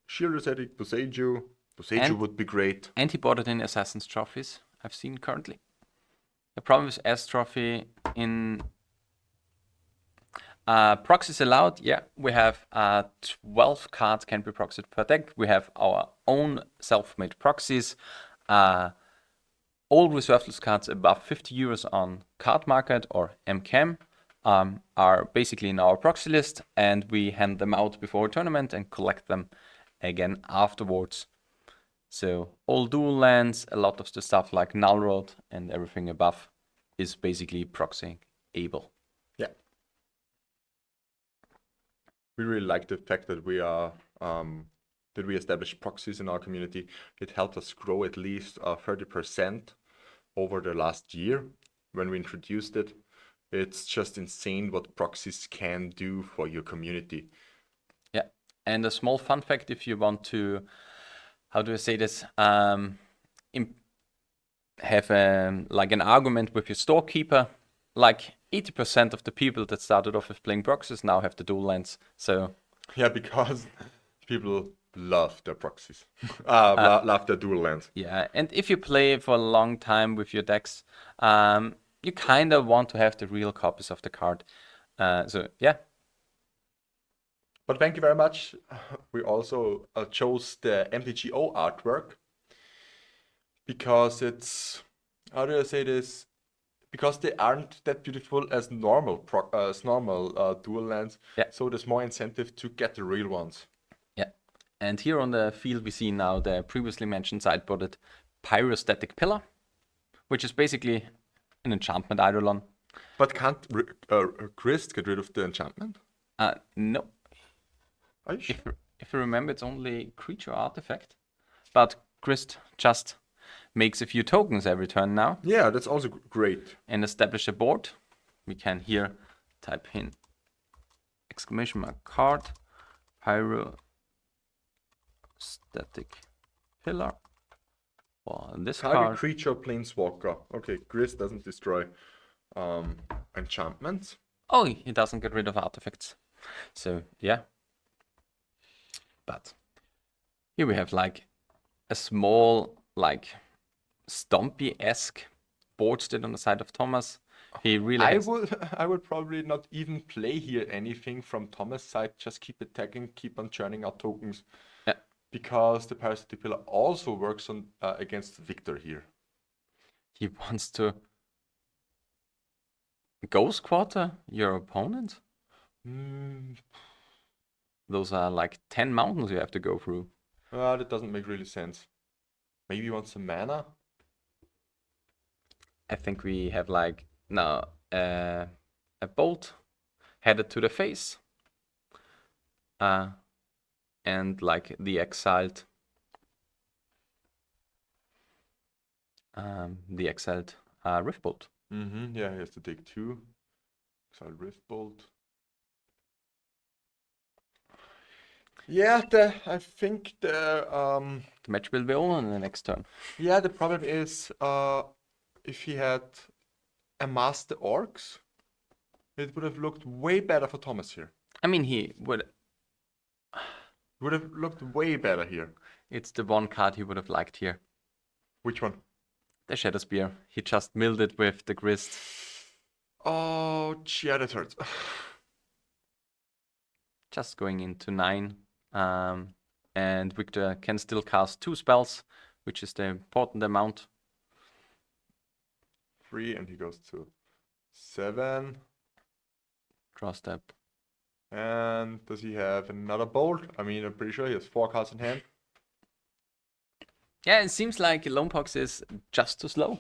Shieldless Edict, Boseiju. Boseiju And- would be great. And he bought it in Assassin's Trophies, I've seen currently. The problem with S Trophy in proxies allowed, yeah, we have 12 cards can be proxied per deck. We have our own self-made proxies. All reserveless cards above 50 euros on Card Market or MCAM are basically in our proxy list, and we hand them out before a tournament and collect them again afterwards. So all dual lands, a lot of the stuff like Null Road and everything above is basically proxying able. Yeah. We really like the fact that we are that we established proxies in our community. It helped us grow at least 30% over the last year when we introduced it. It's just insane what proxies can do for your community. Yeah, and a small fun fact if you want to, how do I say this, have like an argument with your storekeeper, like 80% of the people that started off with playing proxies now have the dual lands. So Yeah, because people love their proxies, love their dual lands. yeah, and if you play for a long time with your decks, you kind of want to have the real copies of the card. So yeah, But thank you very much. We also chose the MTGO artwork because it's, how do I say this? because they aren't that beautiful as normal dual lands. Yeah. So there's more incentive to get the real ones. Yeah. And here on the field we see now the previously mentioned sideboarded Pyrostatic Pillar, which is basically an enchantment eidolon. But can't Grist get rid of the enchantment? No. Are you sure? If you remember, it's only creature artifact. But Grist just makes a few tokens every turn now Yeah, that's also great. and establish a board. We can here type in exclamation mark card Pyrostatic Pillar. For this Target card. creature planeswalker. Okay, Grist doesn't destroy enchantments. Oh, he doesn't get rid of artifacts. So, yeah. But here we have like a small, like Stompy-esque board state on the side of Thomas. He really has... I would probably not even play here anything from Thomas' side. Just keep attacking, keep on churning out tokens. Yeah. Because the Parasitic Pillar also works on against Victor here. He wants to Ghost Quarter your opponent? Those are like 10 mountains you have to go through. That doesn't make really sense. Maybe he wants some mana? I think we have like now a bolt headed to the face. And like the exiled Riftbolt. Yeah, he has to take 2. Exile Riftbolt. Yeah, I think The match will be on in the next turn. yeah, the problem is if he had amassed the orcs, it would have looked way better for Thomas here. I mean, he would. Would have looked way better here. It's the one card he would have liked here. Which one? The Shadow Spear. He just milled it with the Grist. Oh, yeah, that hurts. Just going into 9. And Victor can still cast 2 spells, which is the important amount. 3, and he goes to 7. Draw step. And does he have another bolt? I mean, I'm pretty sure he has 4 cards in hand. Yeah, it seems like Loam is just too slow.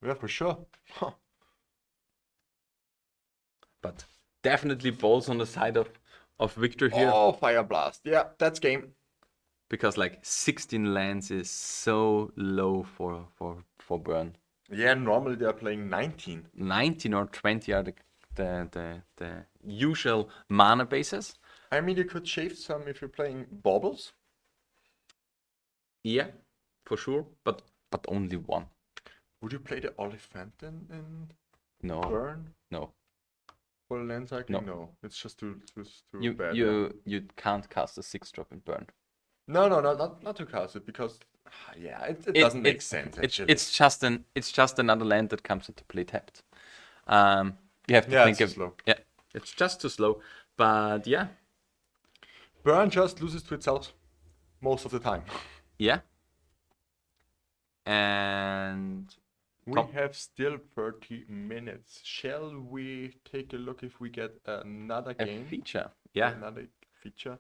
Yeah, for sure. Huh. But definitely balls on the side of Victor here. Oh, Fire Blast. Yeah, that's game. Because like 16 lands is so low for burn. Yeah, normally they are playing 19. 19 or 20 are the usual mana bases. I mean, you could shave some if you're playing Baubles. Yeah, for sure, but only one. Would you play the Oliphant in No, Burn? no. For the land cycle? No. No, it's just too bad. You can't cast a 6-drop in burn. No, not to cast it because yeah, it doesn't make sense actually. It's just another land that comes into play tapped. You have to Yeah, think it's of too slow. Yeah, it's just too slow. But yeah, Burn just loses to itself most of the time. yeah. And We Tom? have still 30 minutes. Shall we take a look if we get another a game? feature. Yeah, Another feature.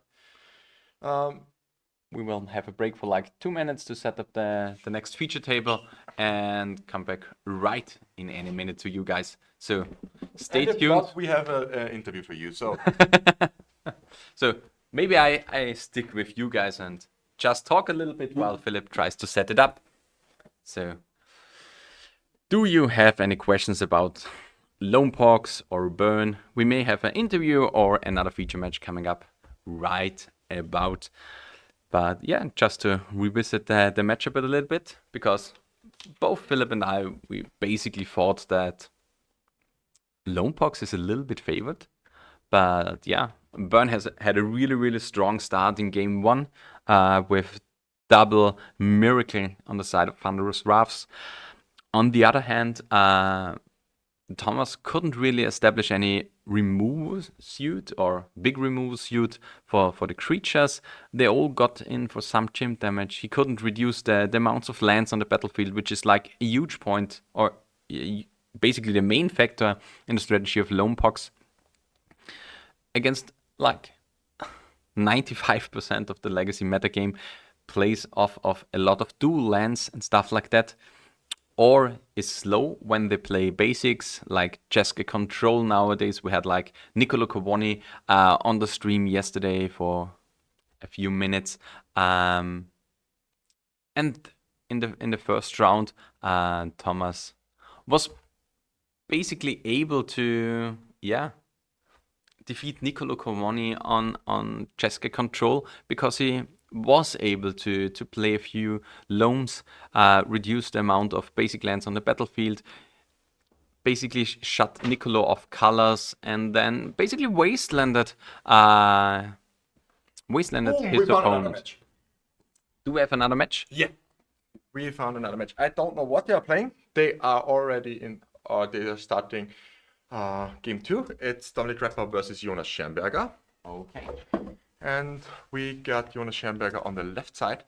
we will have a break for like 2 minutes to set up the next feature table and come back right in any minute to you guys. So stay And if tuned. not, we have an interview for you. So So maybe I stick with you guys and just talk a little bit while Philip tries to set it up. So, do you have any questions about Loam or Burn? We may have an interview or another feature match coming up right about. But yeah, just to revisit the matchup a little bit, because both Philip and I, we basically thought that Loam is a little bit favored. But yeah, Burn has had a really, really strong start in game 1 with double Miracle on the side of Thunderous Wraths. On the other hand, Thomas couldn't really establish any removal suit or big removal suit for the creatures. They all got in for some chimp damage. He couldn't reduce the amounts of lands on the battlefield, which is like a huge point or a basically the main factor in the strategy of Loam Pox against like 95% of the legacy metagame plays off of a lot of dual lands and stuff like that, or is slow when they play basics like Jeska Control nowadays. We had like Niccolo Cavoni on the stream yesterday for a few minutes, and in the first round, Thomas was basically able to defeat Niccolo Cavoni on Jeska Control because he was able to play a few loams, reduce the amount of basic lands on the battlefield, basically shut Niccolo off colors, and then basically wastelanded his opponent. Do we have another match? Yeah, we found another match. I don't know what they are playing. They are already in, or they are starting game 2. It's Dominic Rapper versus Jonas Schernberger. Okay. And we got Jonas Schernberger on the left side.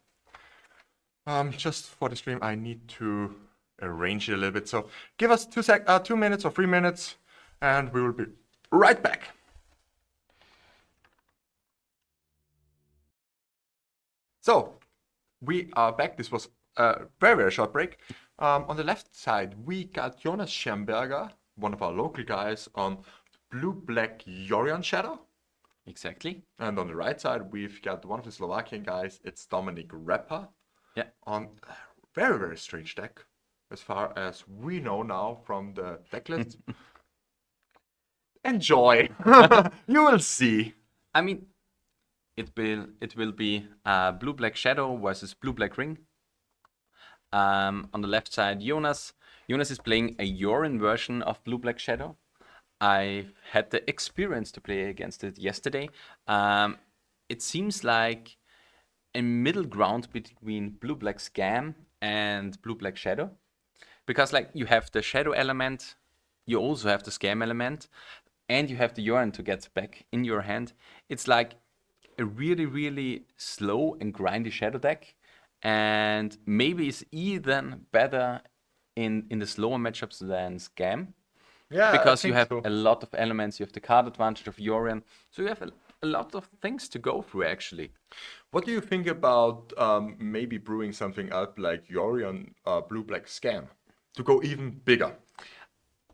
Just for the stream, I need to arrange it a little bit. So give us 2 minutes or 3 minutes, and we will be right back. So we are back. This was a very, very short break. On the left side, we got Jonas Schernberger, one of our local guys, on blue-black Yorion Shadow. Exactly. And on the right side, we've got one of the Slovakian guys. It's Dominic Rapper. Yeah. On a very, very strange deck, as far as we know now from the deck list. Enjoy. You will see. I mean, it will be blue-black Shadow versus blue-black Ring. On the left side, Jonas. Jonas is playing a Yorion version of blue-black Shadow. I had the experience to play against it yesterday. It seems like a middle ground between blue-black Scam and blue-black Shadow. Because like you have the Shadow element, you also have the Scam element, and you have the Yorion to get back in your hand. It's like a really, really slow and grindy Shadow deck. And maybe it's even better in the slower matchups than Scam. Yeah, Because I you think have so. a lot of elements, you have the card advantage of Yorion, so you have a lot of things to go through actually. What do you think about maybe brewing something up like Yorion blue-black Scam to go even bigger?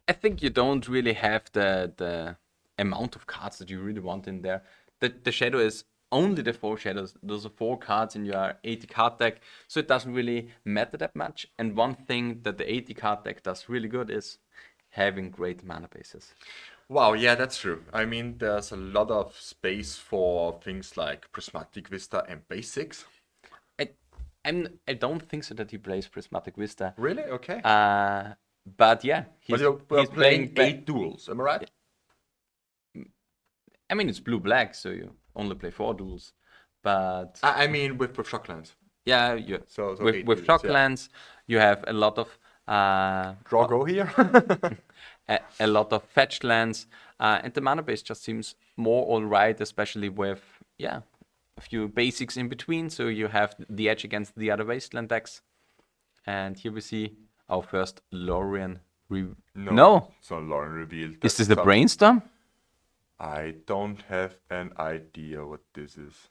I think you don't really have the amount of cards that you really want in there. The Shadow is only the 4 shadows. Those are 4 cards in your 80 card deck, so it doesn't really matter that much. And one thing that the 80 card deck does really good is having great mana bases. Wow, yeah, that's true. I mean, there's a lot of space for things like Prismatic Vista and Basics. I don't think so that he plays Prismatic Vista. Really? Okay. But yeah, But you're he's playing ba- 8 duels, am I right? I mean, it's blue-black, so you only play 4 duels. But I mean, with Shocklands. yeah, So with 8 duels, Shocklands, you have a lot of Draw go here. a lot of fetched lands, and the mana base just seems more alright, especially with a few basics in between. So you have the edge against the other wasteland decks. And here we see our first Lorien. No. So Lauren revealed. Is this the brainstorm? I don't have an idea what this is.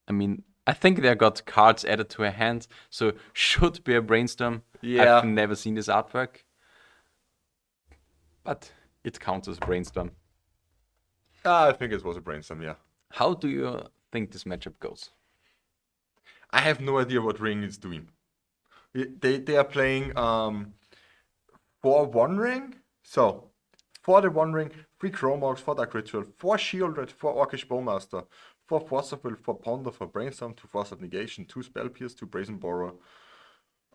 I mean, I think they got cards added to a hand, so should be a brainstorm. Yeah. I've never seen this artwork, but it counts as brainstorm. I think it was a brainstorm, yeah. How do you think this matchup goes? I have no idea what Ring is doing. They are playing for 1 ring. So, for the 1 ring, 3 Chromox, 4 Dark Ritual, 4 Shieldred, 4 Orcish Bowmaster, 4 Force of Will, 4 Ponder, 4 Brainstorm, 2 Force of Negation, 2 Spell Pierce, 2 Brazen Borrower.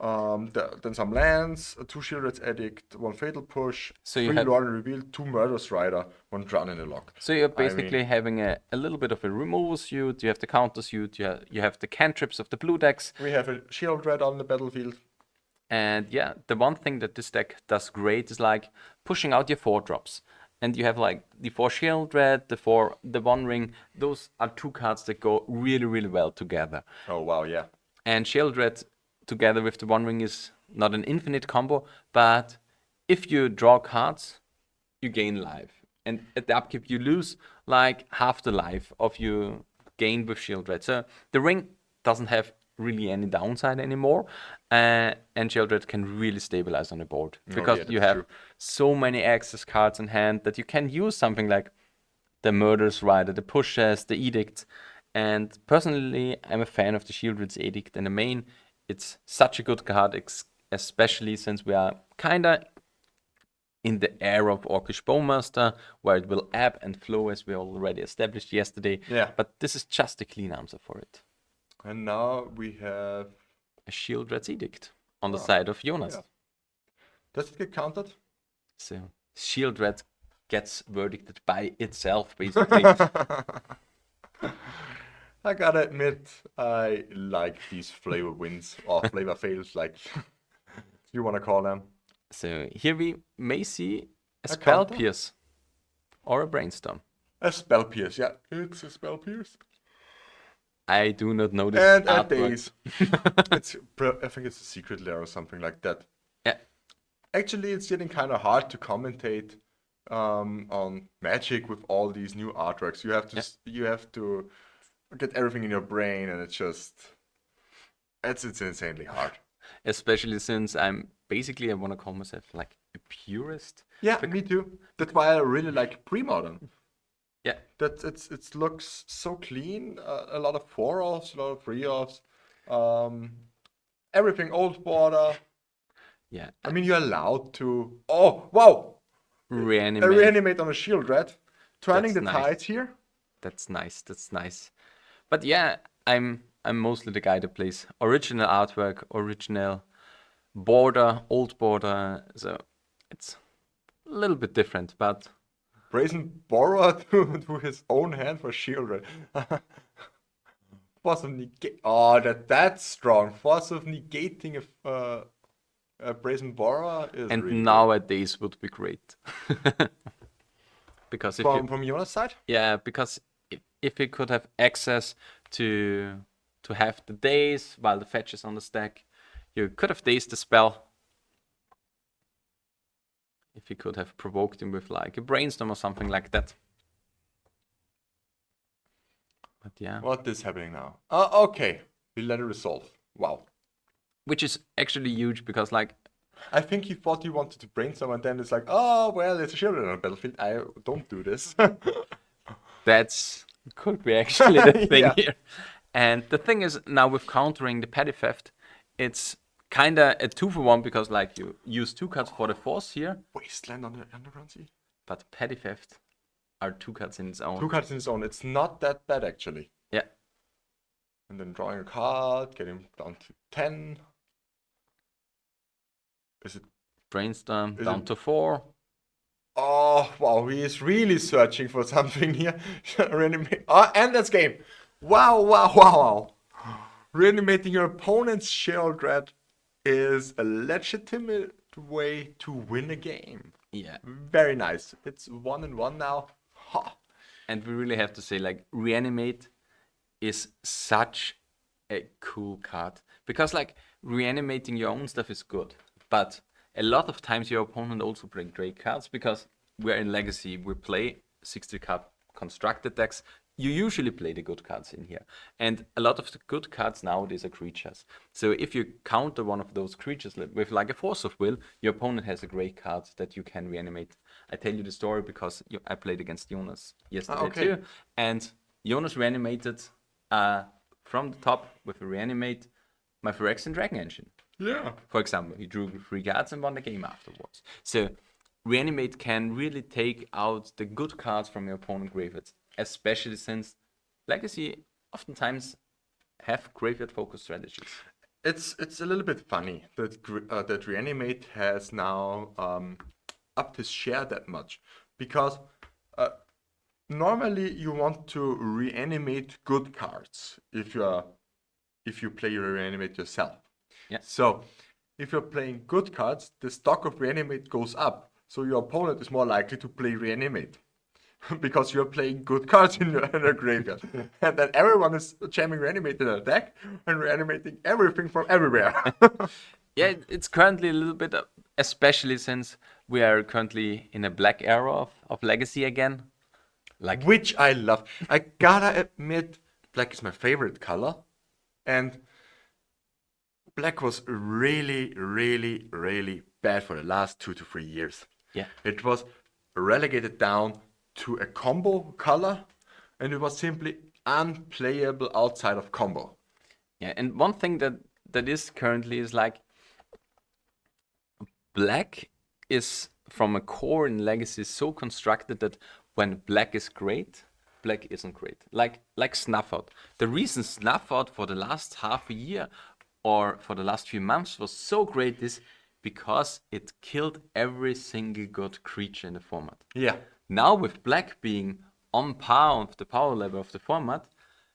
Then some lands, 2 Shieldred's Edict, 1 Fatal Push, So 3 you had- Lauren Reveal, 2 Murderous Rider, 1 Drown in a Lock. So you're basically having a little bit of a removal suit, you have the counter suit, you have the cantrips of the blue decks, We have a Shieldred on the battlefield. and yeah, the one thing that this deck does great is like pushing out your 4 drops. And you have like the 4 Shieldred, the 1 ring, those are 2 cards that go really, really well together. Oh, wow, yeah. And Shieldred together with the 1 ring is not an infinite combo, but if you draw cards, you gain life. And at the upkeep, you lose like half the life of you gained with Shield Red. So the ring doesn't have really any downside anymore. And Shield Red can really stabilize on the board. Because yeah, you that's have true. so many access cards in hand that you can use something like the Murder's Rider, the Pushes, the Edict. And personally, I'm a fan of the Shield Red's Edict in the main. It's such a good card, especially since we are kinda in the era of Orcish Bowmaster, where it will ebb and flow as we already established yesterday. Yeah. But this is just a clean answer for it. And now we have. A Shield Red's Edict on the side of Jonas. Yeah. Does it get counted? So Shield Red gets verdicted by itself, basically. I gotta admit, I like these flavor wins or flavor fails, like you wanna call them. So here we may see a Spell counter? Pierce or a Brainstorm. A spell pierce, yeah, it's a spell pierce. I do not know this And a artwork. daze. I think it's a secret lair or something like that. Yeah. Actually, it's getting kind of hard to commentate on Magic with all these new artworks. You have to get everything in your brain, and it's insanely hard. Especially since I want to call myself like a purist. Yeah, me too. That's why I really like pre-modern. Yeah. That it looks so clean. A lot of 4-offs, a lot of 3-offs. Everything old border. Yeah. I mean, you're allowed to. Oh wow! Reanimate. A reanimate on a Shield Red. Turning That's the nice. tides here. That's nice. That's nice. But yeah, I'm mostly the guy that plays original artwork, original border, old border. So it's a little bit different, but Brazen Borrower to his own hand for Shield Red. Force of negate. Oh, that's strong. Force of negating a Brazen Borrower is and really good. nowadays would be great. Because if you, From Jonas' side. yeah, because if you could have access to have the daze while the fetch is on the stack, you could have dazed the spell. If you could have provoked him with like a brainstorm or something like that. But yeah. What is happening now? Okay. We let it resolve. Wow. Which is actually huge because like I think he thought he wanted to brainstorm, and then it's like, oh well, it's a Shield Red on the battlefield. I don't do this. that's could be actually the thing Yeah. here. And the thing is now with countering the petty theft, it's kinda a 2-for-1 because like you use 2 cards for the force here, Wasteland on the Underground Sea. but petty theft are 2 cards in its own. 2 cards in its own. It's not that bad actually. Yeah. And then drawing a card, getting down to 10. Is it? Brainstorm Is down it- to 4. Oh wow, he is really searching for something here. Reanimate. Oh, and that's game. Wow, wow, wow, wow. Reanimating your opponent's Shield Red is a legitimate way to win a game. Yeah. Very nice. It's 1-1 now. Ha. And we really have to say like Reanimate is such a cool card because like reanimating your own stuff is good, but a lot of times your opponent also play great cards because we're in Legacy, we play 60 card constructed decks. You usually play the good cards in here, and a lot of the good cards nowadays are creatures. So if you counter one of those creatures with like a Force of Will, your opponent has a great card that you can reanimate. I tell you the story because I played against Jonas yesterday okay. too, and Jonas reanimated from the top with a reanimate my Phyrexian Dragon Engine. Yeah. For example, he drew 3 cards and won the game afterwards. So reanimate can really take out the good cards from your opponent graveyards, especially since Legacy oftentimes have graveyard focused strategies. It's a little bit funny that that Reanimate has now upped his share that much, because normally you want to reanimate good cards if you play Reanimate yourself. Yeah. So if you're playing good cards, the stock of Reanimate goes up, so your opponent is more likely to play Reanimate. Because you're playing good cards in your graveyard. And then everyone is jamming Reanimate in their deck and reanimating everything from everywhere. Yeah, it's currently a little bit, especially since we are currently in a black era of Legacy again. Like, Which I love. I gotta admit, black is my favorite color. And black was really, really, really bad for the last 2 to 3 years. yeah, It was relegated down to a combo color, and it was simply unplayable outside of combo. yeah. And one thing that is currently is like black is from a core in Legacy so constructed that when black is great, black isn't great. Like Snuff Out. The reason Snuff Out for the last half a year or for the last few months was so great is because it killed every single good creature in the format. Yeah. Now with black being on par with the power level of the format,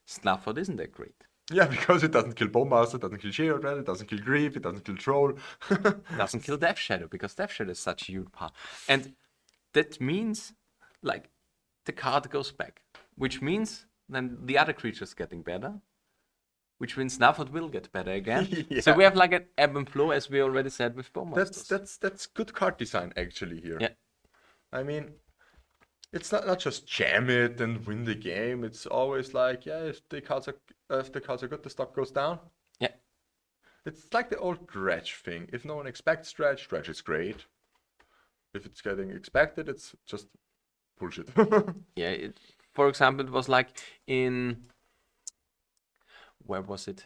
Snuff Out isn't that great. Yeah, because it doesn't kill Bowmaster, it doesn't kill Sheoran, it doesn't kill Grief, it doesn't kill Troll. Doesn't kill Death Shadow because Death Shadow is such a huge power. And that means like the card goes back, which means then the other creature's getting better, which means Snufford will get better again. Yeah. So we have like an ebb and flow, as we already said with Bowmasters. That's good card design actually here. Yeah. I mean, it's not just jam it and win the game. It's always like, yeah, if the cards are good, the stock goes down. Yeah. It's like the old dredge thing. If no one expects dredge is great. If it's getting expected, it's just bullshit. Yeah. For example, it was like in where was it?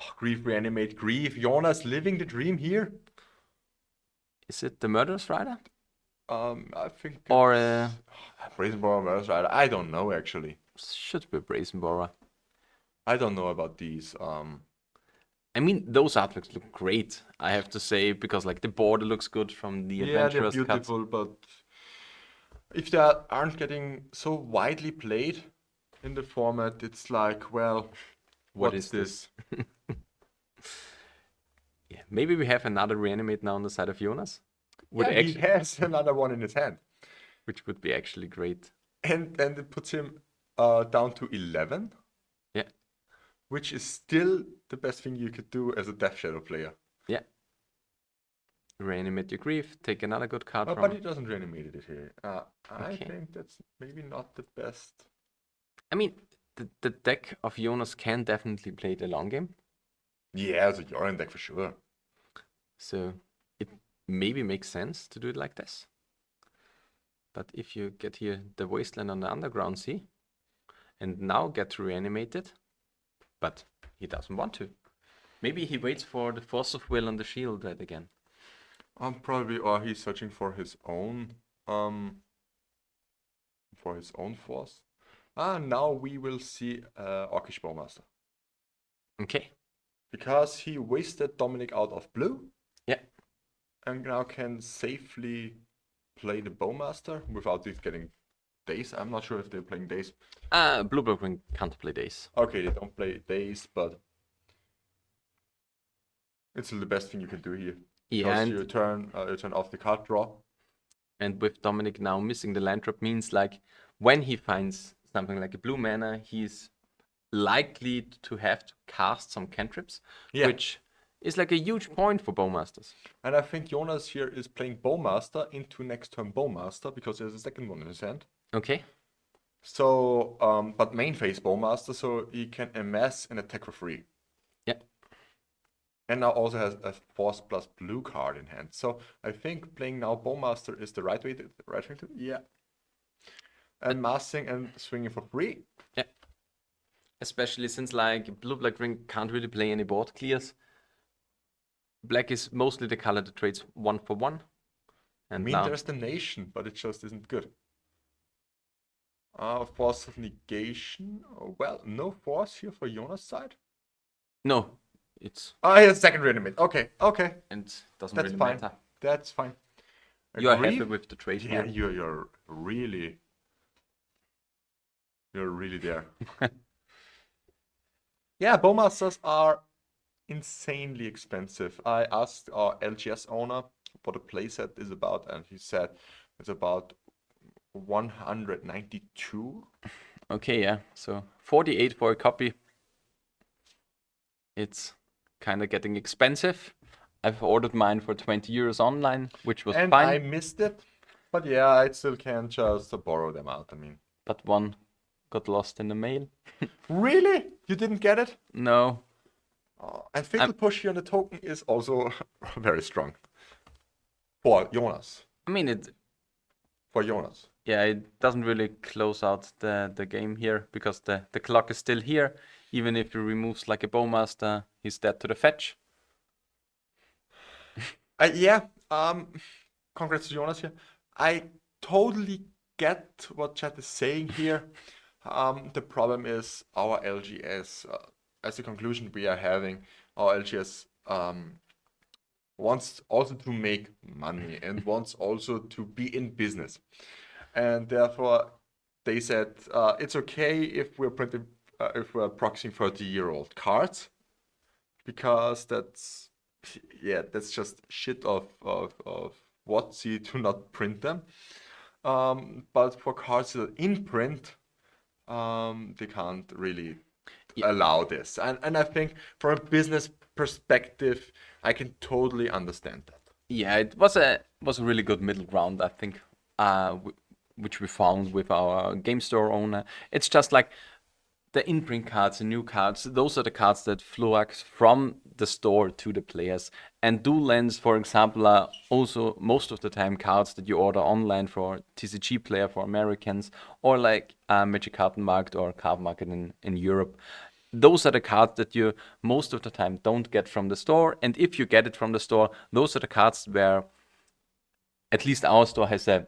Oh, Grief, Reanimate, Grief. Jonas living the dream here. Is it the Murderous Rider? I think Or Brazen Borer, Murderous Rider. I don't know actually. should be Brazen Borer. I don't know about these. I mean, those artworks look great, I have to say, because like the border looks good from the Yeah, they're adventurous cuts. beautiful, but if they aren't getting so widely played in the format, it's like, well, What what's is this? Yeah, maybe we have another Reanimate now on the side of Jonas, Yeah, he has another one in his hand, which would be actually great. and it puts him down to 11, Yeah, which is still the best thing you could do as a Death Shadow player. yeah. Reanimate your grief, take another good card Oh, from. but he doesn't reanimate it here. I Okay. think that's maybe not the best. I mean, the deck of Jonas can definitely play the long game, Yeah, it's a Yorion deck for sure. so it maybe makes sense to do it like this. But if you get here the Wasteland on the Underground Sea, and now get reanimated, but he doesn't want to. Maybe he waits for the Force of Will on the Shield Red again. Probably, or he's searching for his own force. Now we will see Orcish Bowmaster. Okay. Because he wasted Dominic out of blue. Yeah. And now can safely play the Bowmaster without it getting days. I'm not sure if they're playing days. Blue Black Ring can't play days. Okay, they don't play days, but it's the best thing you can do here. Yeah, Because you turn off the card draw. and with Dominic now missing the land drop means like when he finds something like a blue mana, he's likely to have to cast some cantrips, Yeah. which is like a huge point for Bowmasters. And I think Jonas here is playing Bowmaster into next turn Bowmaster because there's a second one in his hand. Okay. So, but main phase Bowmaster, so he can amass and attack for free. Yeah. And now also has a Force plus blue card in hand. So I think playing now Bowmaster is the right way to yeah. And massing and swinging for free. Yeah. Especially since like Blue Black Ring can't really play any board clears. Black is mostly the color that trades 1 for 1. I And mean, now there's the nation, but it just isn't good. Force of negation. Oh, well, no force here for Jonas' side. no, it's He has second reanimate. Okay. and doesn't That's really fine. matter. That's fine. You are happy Grief? with the trade Yeah, here. you're really there. Yeah, Bowmasters are insanely expensive. I asked our LGS owner what the playset is about, and he said it's about 192. Okay, yeah. So 48 for a copy. It's kind of getting expensive. I've ordered mine for 20 euros online, which was And fine. I missed it, but yeah, I still can just borrow them out. I mean, But one got lost in the mail. really? You didn't get it? No. And Fatal Push here on the token is also very strong. For Jonas. I mean, it doesn't really close out the game here because the clock is still here. Even if he removes like a Bowmaster, he's dead to the fetch. Yeah, congrats to Jonas here. I totally get what chat is saying here. The problem is our LGS, as the conclusion we are having, our LGS wants also to make money and wants also to be in business. And therefore, they said it's okay if we're printing, if we're proxying 30-year-old cards, because that's just shit of WotC to not print them. But for cards that are in print, they can't really allow this. And I think from a business perspective, I can totally understand that. Yeah, it was a really good middle ground, I think, which we found with our game store owner. It's just like the in-print cards, the new cards, those are the cards that flux from the store to the players. And dual lens, for example, are also most of the time cards that you order online for TCG player for Americans, or like Magic Card Market or Card Market in Europe. Those are the cards that you most of the time don't get from the store. And if you get it from the store, those are the cards where at least our store has a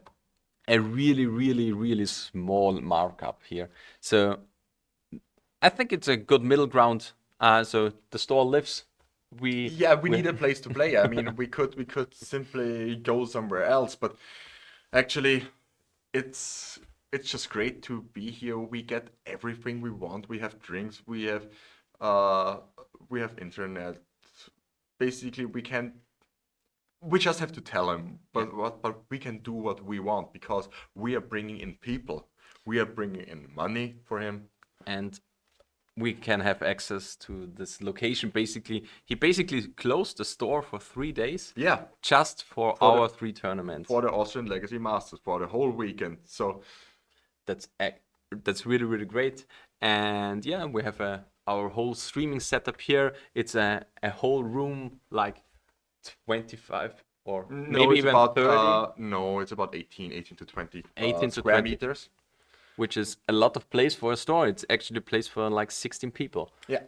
really, really, really small markup here. So I think it's a good middle ground. So the store lives. We need a place to play. I mean, we could simply go somewhere else, but actually, it's just great to be here. We get everything we want. We have drinks. We have internet. Basically, we just have to tell him, but we can do what we want because we are bringing in people. We are bringing in money for him, and we can have access to this location. Basically, he basically closed the store for 3 days. Yeah, just for our 3 tournaments. For the Austrian Legacy Masters, for the whole weekend. So that's really, really great. And yeah, we have our whole streaming setup here. It's a whole room like 25 or maybe even 30. No, it's about 18 to 20 square meters. Which is a lot of place for a store. It's actually a place for like 16 people. Yeah.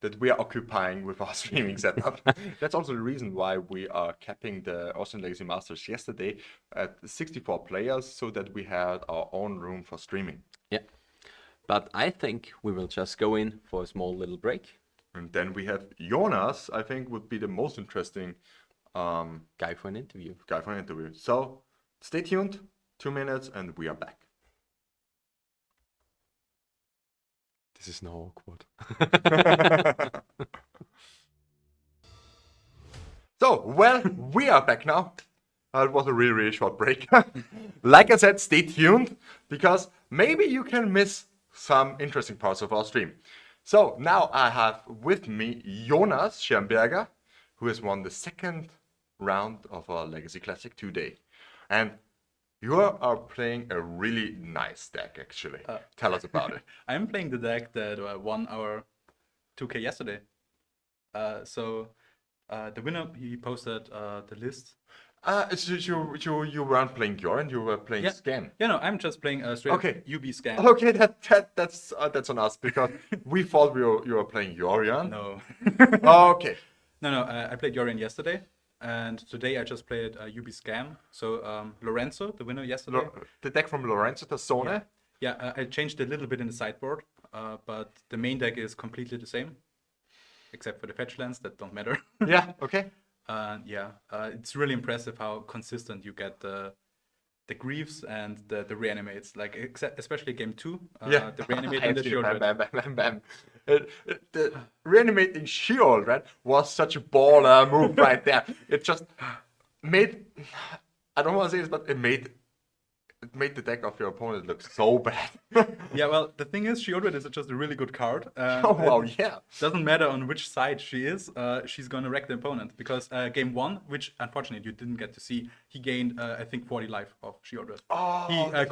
That we are occupying with our streaming setup. That's also the reason why we are capping the Austrian Legacy Masters yesterday at 64 players, so that we had our own room for streaming. Yeah. But I think we will just go in for a small little break. And then we have Jonas, I think would be the most interesting guy for an interview. So stay tuned, 2 minutes, and we are back. This is now awkward. So, well, we are back now. It was a really, really short break. Like I said, stay tuned, because maybe you can miss some interesting parts of our stream. So, now I have with me Jonas Schernberger, who has won the second round of our Legacy Classic today. And you are playing a really nice deck, actually. Tell us about it. I'm playing the deck that won our 2K yesterday. So the winner, he posted the list. You weren't playing Yorion, you were playing Scan. Yeah, no, I'm just playing straight UB Scan. Okay, that's on us, because we thought you were playing Yorion. No. Okay. No, I played Yorion yesterday. And today I just played UB Scam. So Lorenzo, the winner yesterday. The deck from Lorenzo Tassone? Yeah, I changed a little bit in the sideboard, but the main deck is completely the same, except for the fetch lands that don't matter. Yeah, okay. It's really impressive how consistent you get the Griefs and the Reanimates, like especially game 2. The Reanimate and the Shield. Bam. The Reanimating Shield, right, was such a baller move right there. It just made, I don't want to say this, but it made it made the deck of your opponent look so bad. Yeah, well, the thing is, Shieldred is just a really good card. Oh wow, yeah. Doesn't matter on which side she is, she's gonna wreck the opponent. Because game 1, which unfortunately you didn't get to see, he gained I think 40 life of Shieldred. Oh, He that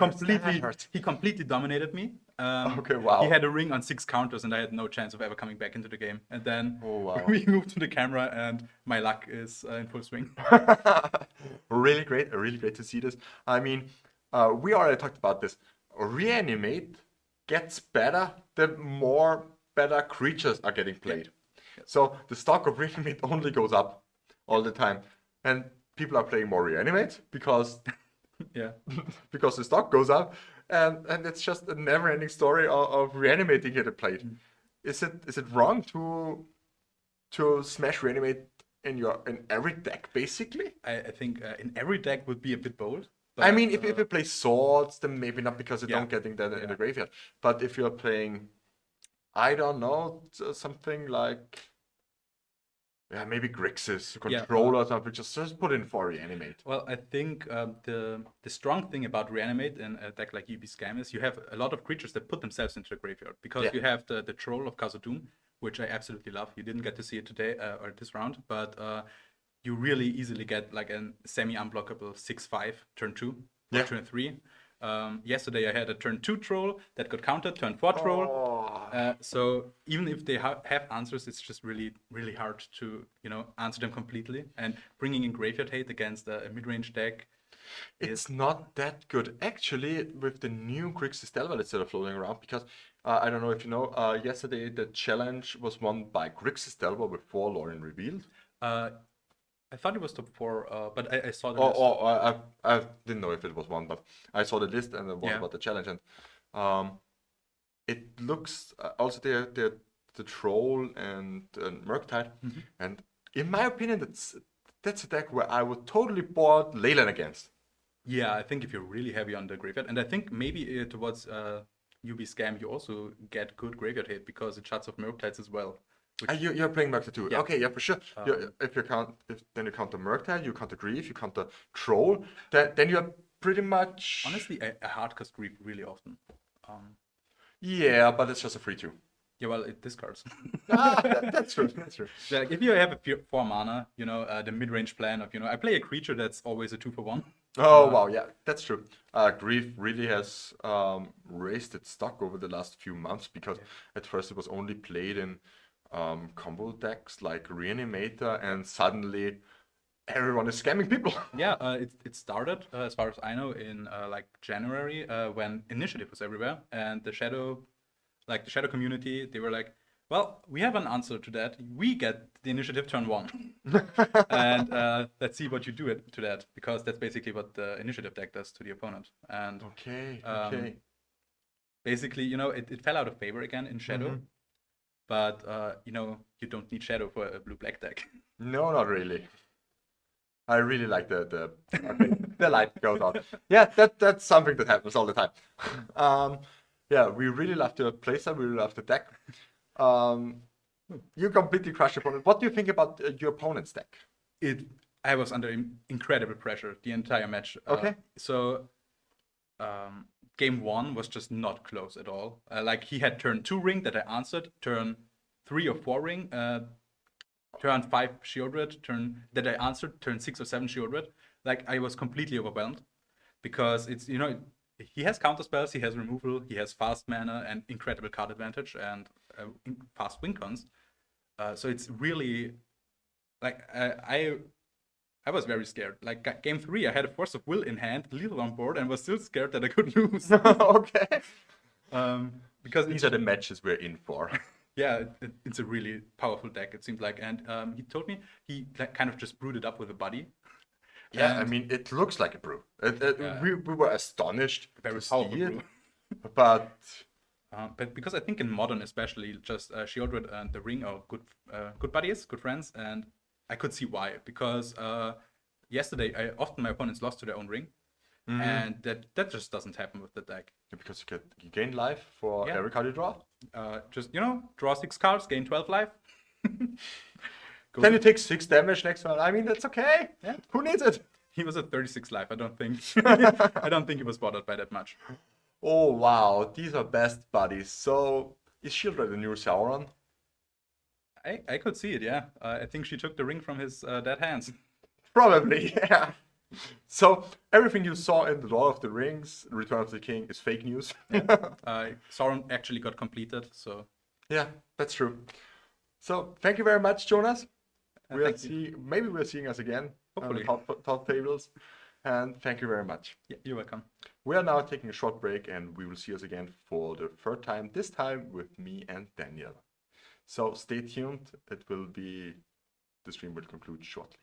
hurts. completely dominated me. Okay, wow. He had a ring on 6 counters, and I had no chance of ever coming back into the game. And then Oh, wow. we moved to the camera, and my luck is in full swing. Really great to see this. I mean, we already talked about this. Reanimate gets better the more better creatures are getting played. So the stock of Reanimate only goes up all the time. And people are playing more Reanimate because Yeah. because the stock goes up, and it's just a never-ending story of Reanimating getting played. Is it wrong to smash Reanimate in every deck basically? I think in every deck would be a bit bold. I but, mean, if you play swords, then maybe not because you Yeah. don't getting that in Yeah. the graveyard. But if you're playing, I don't know, something like, yeah, maybe Grixis, Control or something, just put in for Reanimate. Well, I think the strong thing about Reanimate in a deck like UB Scam is you have a lot of creatures that put themselves into the graveyard. Because Yeah. you have the Troll of Khazad-dûm, which I absolutely love. You didn't get to see it today or this round, but you really easily get like a semi-unblockable 6/5 turn 2 or Yeah. turn 3. Yesterday I had a turn 2 troll that got countered, turn 4 troll. So even if they have answers, it's just really, really hard to answer them completely. And bringing in graveyard hate against a mid-range deck, It's not that good. Actually, with the new Grixis Delver that's still floating around, because I don't know if you know, yesterday the challenge was won by Grixis Delver before Lauren revealed. I thought it was top 4, but I saw the Or, list. or I didn't know if it was one, but I saw the list and it was Yeah. about the challenge. And it looks also the Troll and Murktide. And in my opinion, that's a deck where I would totally board Leyland against. Yeah, I think if you're really heavy on the graveyard, and I think maybe towards UB Scam you also get good graveyard hate because it shuts off Murktides as well. You're playing Murktide too. Yeah. Okay, yeah, for sure. If you count the Murktide, you count the Grief, you count the Troll, then you're pretty much. Honestly, I hardcast Grief really often. Yeah, but it's just a 3/2. Yeah, well, it discards. That's true. That's true. Like if you have a 4 mana, the mid-range plan of I play a creature that's always a 2-for-1. Oh wow, yeah, that's true. Grief really has raised its stock over the last few months because at first it was only played in combo decks like Reanimator, and suddenly everyone is scamming people. Yeah, it started as far as I know in like January when Initiative was everywhere, and the Shadow community, they were like, well, we have an answer to that. We get the Initiative turn 1, and let's see what you do to that, because that's basically what the Initiative deck does to the opponent. And Okay. basically, it fell out of favor again in Shadow, but you don't need Shadow for a blue-black deck. No, not really. I really like the the light goes out. Yeah, that's something that happens all the time. Yeah, we really love the playstyle. We really love the deck. You completely crushed your opponent. What do you think about your opponent's deck? I was under incredible pressure the entire match. Okay. So game 1 was just not close at all. Like he had turn 2 ring that I answered, turn 3 or 4 ring, turn 5 Shieldred, turn that I answered, turn 6 or 7 Shieldred. Like I was completely overwhelmed because it's he has counter spells, he has removal, he has fast mana and incredible card advantage and fast win cons. So it's really like I was very scared. Like game 3, I had a Force of Will in hand, lethal on board, and was still scared that I could lose. Okay. Because These are the matches we're in for. yeah, it's a really powerful deck. It seemed like, and he told me he kind of just brewed it up with a buddy. Yeah, I And- mean, it looks like a brew. Yeah. We were astonished Very to powerful see it, brew. but But because I think in Modern especially, just Shieldred and the Ring are good buddies, good friends, and I could see why. Because yesterday, often my opponents lost to their own Ring, and that just doesn't happen with the deck. because you gain life for Yeah. every card you draw. Just draw 6 cards, gain 12 life. Then you take 6 damage next round. I mean, that's okay. Yeah. Who needs it? He was at 36 life. I don't think. I don't think he was bothered by that much. Oh wow, these are best buddies. So is Shieldred the new Sauron? I could see it. Yeah. I think she took the ring from his dead hands. Probably, yeah. So everything you saw in the Lord of the Rings, Return of the King, is fake news. Sauron actually got completed. So Yeah, that's true. So thank you very much, Jonas. thank you. Maybe we're seeing us again Hopefully. on the top tables. And thank you very much. Yeah, you're welcome. We are now taking a short break and we will see us again for the third time, this time with me and Daniel. So stay tuned. The stream will conclude shortly.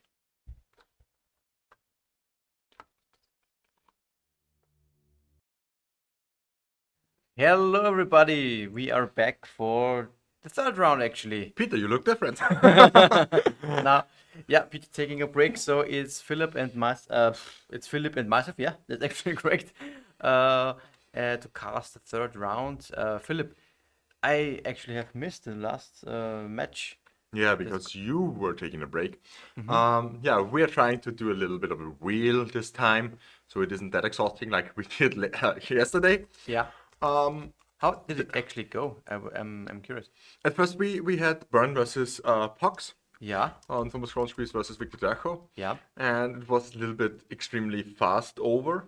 Hello, everybody. We are back for the third round, actually. Peter, you look different. Now, yeah, Peter taking a break, so it's Philip and myself. Yeah, that's actually correct. To cast the third round. Philip, I actually have missed the last match. Yeah, because you were taking a break. Yeah, we're trying to do a little bit of a wheel this time, so it isn't that exhausting like we did yesterday. Yeah. How did it actually go? I'm curious. At first, we had Burn versus Pox Yeah. on Thomas Kronspies versus Victor Draco. Yeah. And it was a little bit extremely fast over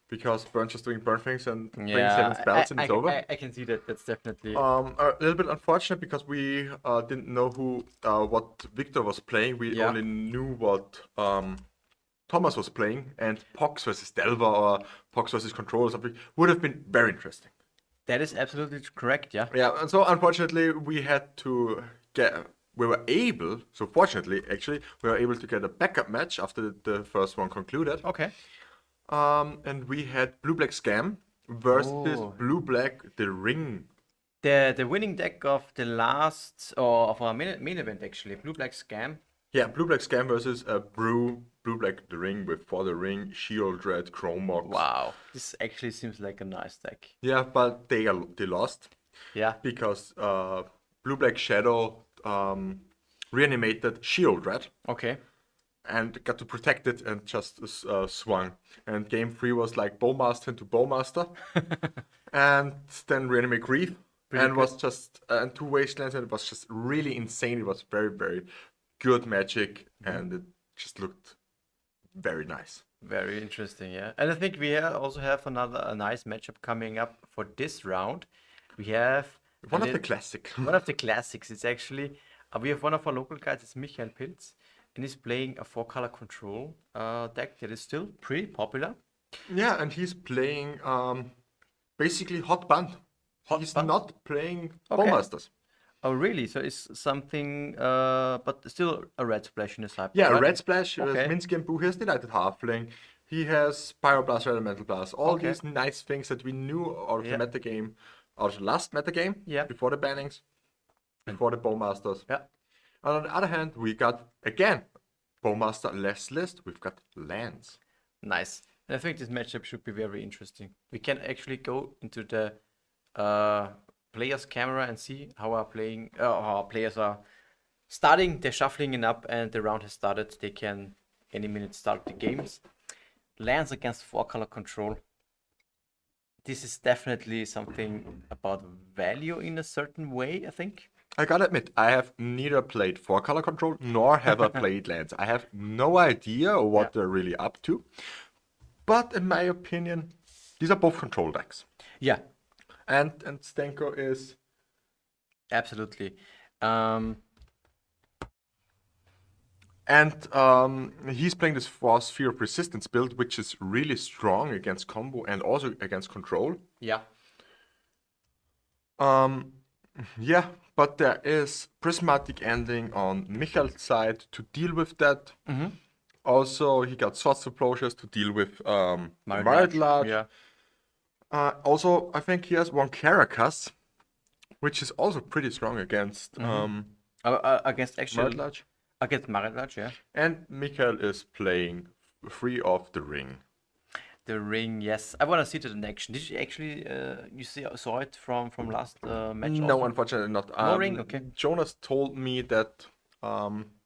because Burn just doing Burn things and playing 7 spells and it's over. I can see that. That's definitely. A little bit unfortunate because we didn't know what Victor was playing. We Yeah. only knew what Thomas was playing, and Pox versus Delva or Pox versus Control or something would have been very interesting. That is absolutely correct. Yeah. Yeah, and so unfortunately we had to fortunately actually, we were able to get a backup match after the first one concluded. Okay. And we had Blue Black Scam versus Oh. Blue Black The Ring. The winning deck of the last or of our main event actually, Blue Black Scam. Yeah, Blue Black Scam versus Blue Black The Ring with For the Ring, Shield Red, Chrome Box. Wow, this actually seems like a nice deck. Yeah, but they lost Yeah. because Blue Black Shadow reanimated Shield Red Okay. and got to protect it and just swung. And game 3 was like Bowmaster into Bowmaster. And then reanimate Grief. And was just and 2 Wastelands, and it was just really insane. It was very, very good magic, and it just looked very nice. Very interesting, yeah. And I think we also have a nice matchup coming up for this round. We have One of the classic. one of the classics. It's actually we have one of our local guys. It's Michael Pilz, and he's playing a 4-color control deck that is still pretty popular. Yeah, and he's playing basically Hot Band. He's Band? not playing Okay. Bowmasters. Oh, really? So it's something, but still a red splash in the side. Yeah, right? Red Splash, Okay. Minsky and Boo, he has Delighted Halfling. He has Pyroblast, Elemental Blast. All Okay. these nice things that we knew out of Yeah. the metagame, out of the last metagame, Yeah. before the bannings, before the Bowmasters. Yeah. And on the other hand, we got, again, Bowmaster less list. We've got lands. Nice. And I think this matchup should be very interesting. We can actually go into the player's camera and see how our players are starting. They're shuffling it up, and the round has started. They can any minute start the games. Lands against 4-color control. This is definitely something about value in a certain way, I think. I gotta admit, I have neither played 4-color control nor have I played lands. I have no idea what they're really up to. But in my opinion, these are both control decks. Yeah, And Stenko is absolutely. he's playing this Force Sphere of Resistance build, which is really strong against combo and also against control. Yeah. Yeah, but there is Prismatic Ending on Michal's side to deal with that. Also, he got Swords to Plowshares to deal with Married Large. Yeah. Also, I think he has one Caracas, which is also pretty strong against Against actually Married Large. against Married Large, yeah. And Michael is playing Free of the Ring. The ring, yes. I want to see it in action. Did you actually saw it from last match? No, also? unfortunately not. No ring? Okay. Jonas told me that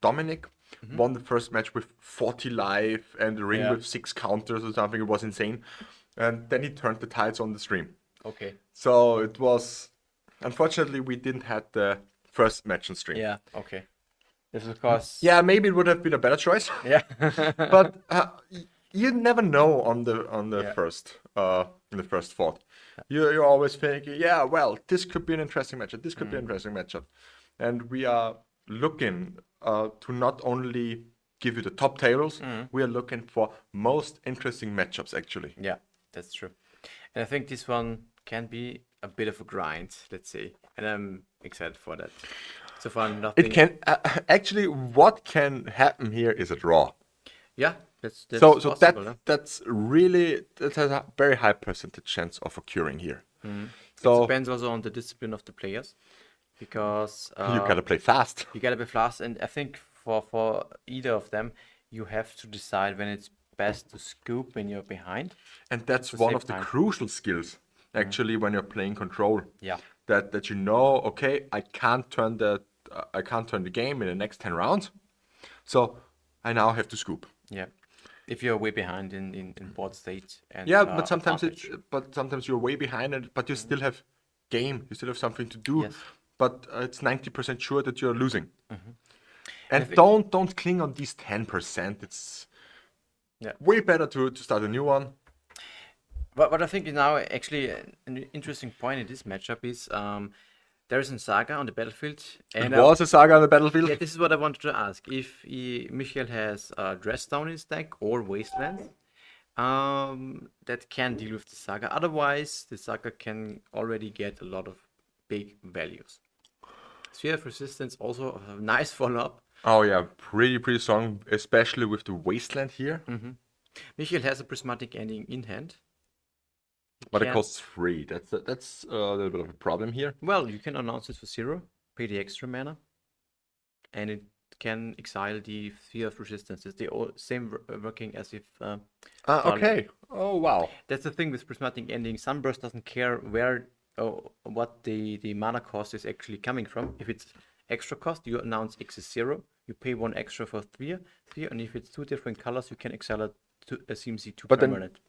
Dominic won the first match with 40 life and a ring Yeah. with 6 counters or something. It was insane. And then he turned the tides on the stream. Okay. So it was, unfortunately, we didn't have the first match on stream. Yeah. Okay. This is of course. Yeah, maybe it would have been a better choice. Yeah. But you never know on the Yeah. first in the first thought. You always think, yeah, well, this could be an interesting matchup. This could be an interesting matchup, and we are looking to not only give you the top tables, we are looking for most interesting matchups actually. Yeah, that's true. And I think this one can be a bit of a grind, let's say, and I'm excited for that. So far, nothing. It can actually what can happen here is a draw. Yeah, that's So possible. Huh? that's really that has a very high percentage chance of occurring here. It So depends also on the discipline of the players, because you gotta play fast. you gotta be fast, and I think for either of them, you have to decide when it's best to scoop when you're behind. And that's to one save of the time. crucial skills actually when you're playing control. Yeah. That you know, okay, I can't turn the game in the next 10 rounds. So I now have to scoop. Yeah. If you're way behind in board state and Yeah, but sometimes advantage. you're way behind it, but you still have game, you still have something to do. Yes. But it's 90% sure that you're losing. And think- don't cling on these 10%. It's Yeah. way better to start a new one. What I think is now actually an interesting point in this matchup is there is a saga on the battlefield, and It was a saga on the battlefield. yeah, this is what I wanted to ask. If Michael has Dress Down in his deck or Wasteland, that can deal with the saga. Otherwise, the saga can already get a lot of big values. Sphere of Resistance also a nice follow-up. Oh yeah, pretty strong, especially with the wasteland here. Michael has a Prismatic Ending in hand. But it can- costs 3. That's a little bit of a problem here. Well, you can announce it for 0, pay the extra mana, and it can exile the Sphere of Resistance. It's the same working as if. Okay. Oh wow. That's the thing with Prismatic Ending. Sunburst doesn't care where or what the mana cost is actually coming from. If it's extra cost, you announce X is 0. You pay 1 extra for 3, and if it's 2 different colors, you can exile it to a CMC2 But then- permanent.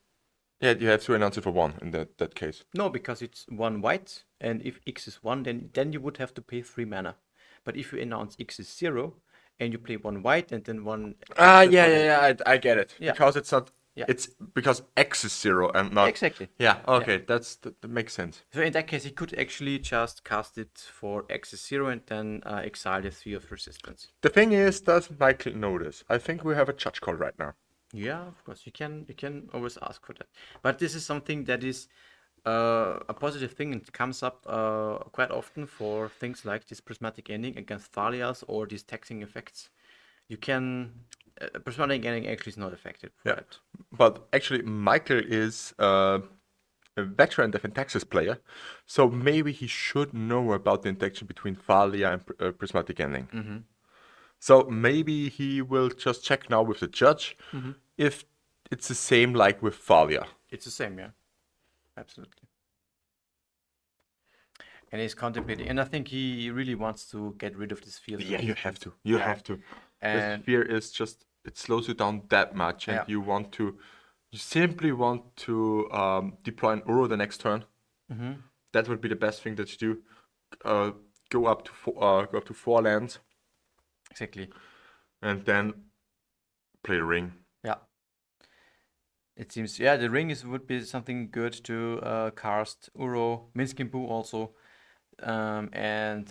Yeah, you have to announce it for 1 in that case. No, because it's 1 white, and if X is 1, then you would have to pay 3 mana. But if you announce X is 0, and you play 1 white and then 1. Yeah, I get it. Yeah. Because it's not. Yeah. It's because X is 0 and not. Exactly. Yeah. Okay, that makes sense. So in that case, he could actually just cast it for X is 0 and then exile the Sphere of Resistance. The thing is, does Michael know this? I think we have a judge call right now. Yeah, of course, you can always ask for that. But this is something that is a positive thing and comes up quite often for things like this Prismatic Ending against Thalias or these taxing effects. You can Prismatic Ending actually is not affected. Yeah. Right? But actually, Michael is a veteran Defend Texas player, so maybe he should know about the interaction between Thalia and Prismatic Ending. So maybe he will just check now with the judge if it's the same like with Thalia. It's the same, yeah. Absolutely. And he's contemplating, and I think he really wants to get rid of this field. Yeah, you have to. You have to. And- The fear is just it slows you down that much, and Yeah. you simply want to deploy an Uro the next turn. That would be the best thing that you do. Go up to 4 lands, Exactly. and then play a ring. Yeah. It seems, yeah, the ring would be something good to cast Uro, Minskin Boo also. And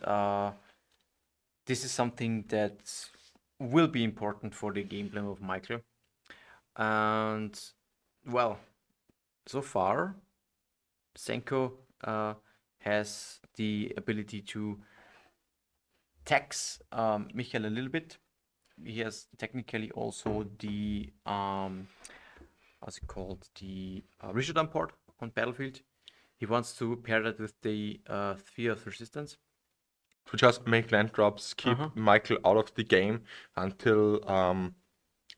this is something that will be important for the game plan of Michael. And, well, so far, Senko has the ability to tax Michael a little bit. He has technically also the what's it called, the Rishodan port on battlefield. He wants to pair that with the Sphere of Resistance. To just make land drops, keep Michael out of the game until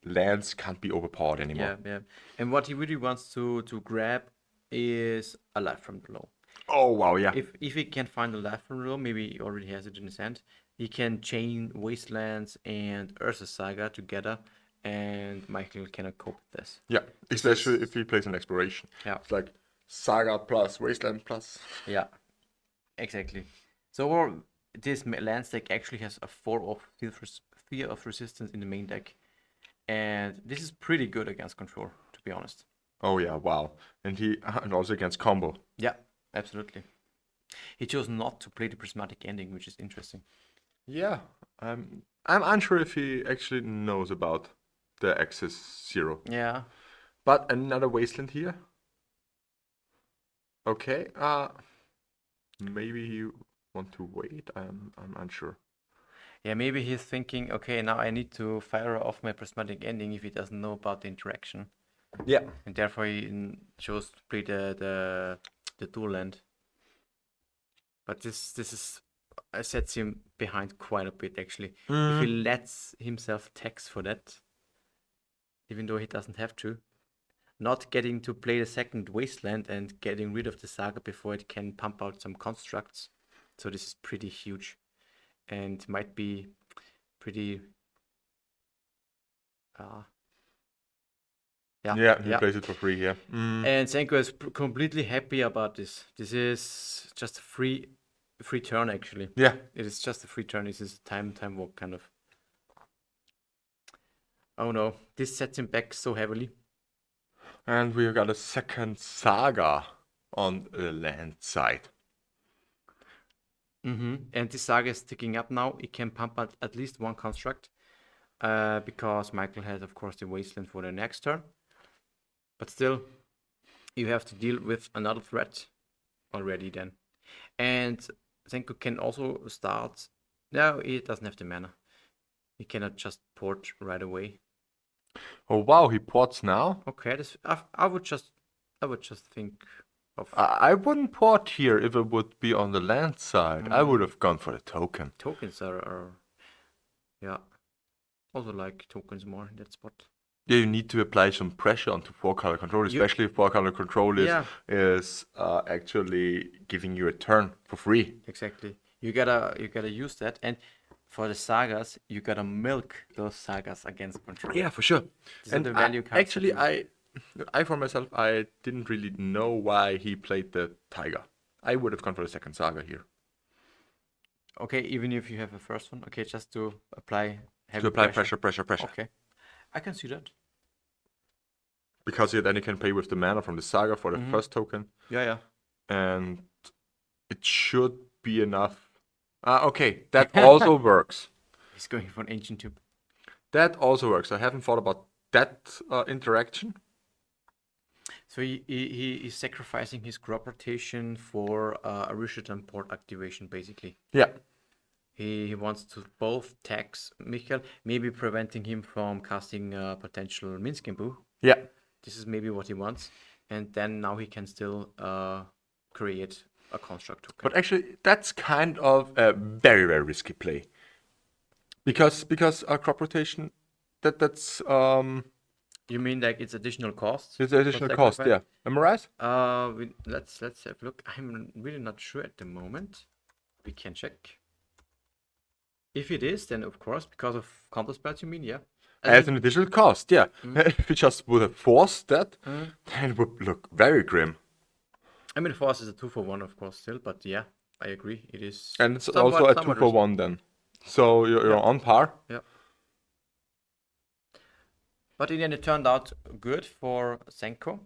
lands can't be overpowered anymore. Yeah. And what he really wants to grab is a life from below. Oh wow, yeah. If he can find a life from below, maybe he already has it in his hand, He can chain Wastelands and Ursa Saga together, and Michael cannot cope with this. Yeah, especially if he plays an exploration. Yeah. It's like Saga plus Wasteland plus. Yeah, exactly. So overall, this land deck actually has a 4 of fear of resistance in the main deck, and this is pretty good against control, to be honest. Oh yeah, wow. And also against combo. Yeah, absolutely. He chose not to play the prismatic ending, which is interesting. Yeah, I'm unsure if he actually knows about the Axis Zero. Yeah. But another Wasteland here. Okay, maybe he want to wait. I'm unsure. Yeah, maybe he's thinking, okay, now I need to fire off my prismatic ending if he doesn't know about the interaction, Yeah. and therefore he chose to play the dual land. But this is sets him behind quite a bit actually. If he lets himself tax for that, even though he doesn't have to, not getting to play the second Wasteland and getting rid of the Saga before it can pump out some constructs. So this is pretty huge and might be pretty Yeah, he plays it for free, yeah. And Senko is completely happy about this. This is just a free turn actually. Yeah. It is just a free turn. This is time walk kind of. Oh no, this sets him back so heavily. And we got a second Saga on the land side. And this Saga is ticking up now. It can pump out at least one construct. Because Michael has, of course, the Wasteland for the next turn. But still, you have to deal with another threat already then. And Senko can also start. No, he doesn't have the mana. He cannot just port right away. Oh wow, he ports now? Okay, this I would just think of I wouldn't port here if it would be on the land side. I would have gone for the token. tokens are yeah. Also like tokens more in that spot. Yeah, you need to apply some pressure onto 4-color control, especially if 4-color control is actually giving you a turn for free. Exactly. You gotta use that, and for the Sagas, you gotta milk those Sagas against control. Yeah, for sure. These are And the value cards that actually, you- I for myself, I didn't really know why he played the Tiger. I would have gone for the second Saga here. Okay, even if you have a first one, okay, just to apply heavy To apply pressure. Okay, I can see that. Because then you can play with the mana from the Saga for the first token. Yeah. And it should be enough. Okay, that also works. He's going for an ancient tube. That also works. I haven't thought about that interaction. So he is sacrificing his crop rotation for a Rishadan port activation, basically. Yeah. He wants to both tax Michael, maybe preventing him from casting potential Minskenbu. Yeah. This is maybe what he wants. And then now he can still create a construct token. But actually, that's kind of a very, very risky play. Because crop rotation, that's You mean like it's additional costs? it's additional for cost, sacrifice? yeah. Am I right? Let's have a look. I'm really not sure at the moment. We can check. If it is, then of course, because of counter spells, you mean, yeah. As an additional cost, yeah. If we just would have forced that, then it would look very grim. I mean, Force is a 2-for-1, of course, still, but yeah, I agree. It is. And it's somewhat- also a somewhat 2-for-1 then. So you're on par. Yeah. But in the end, it turned out good for Senko.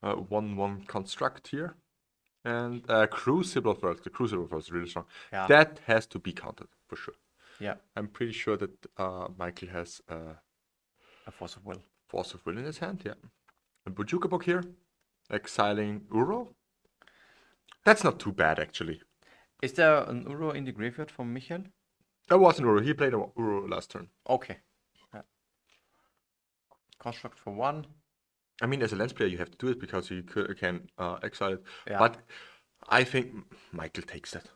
1-1 construct here. And Crucible first. The Crucible first is really strong. Yeah. That has to be countered, for sure. Yeah, I'm pretty sure that Michael has a Force of Will. Force of Will in his hand, yeah. A Bojuka book here. Exiling Uro. That's not too bad, actually. Is there an Uro in the graveyard from Michael? That wasn't Uro. He played a Uro last turn. Okay. Yeah. Construct for 1. I mean, as a lens player, you have to do it because you can exile it. Yeah. But I think Michael takes that.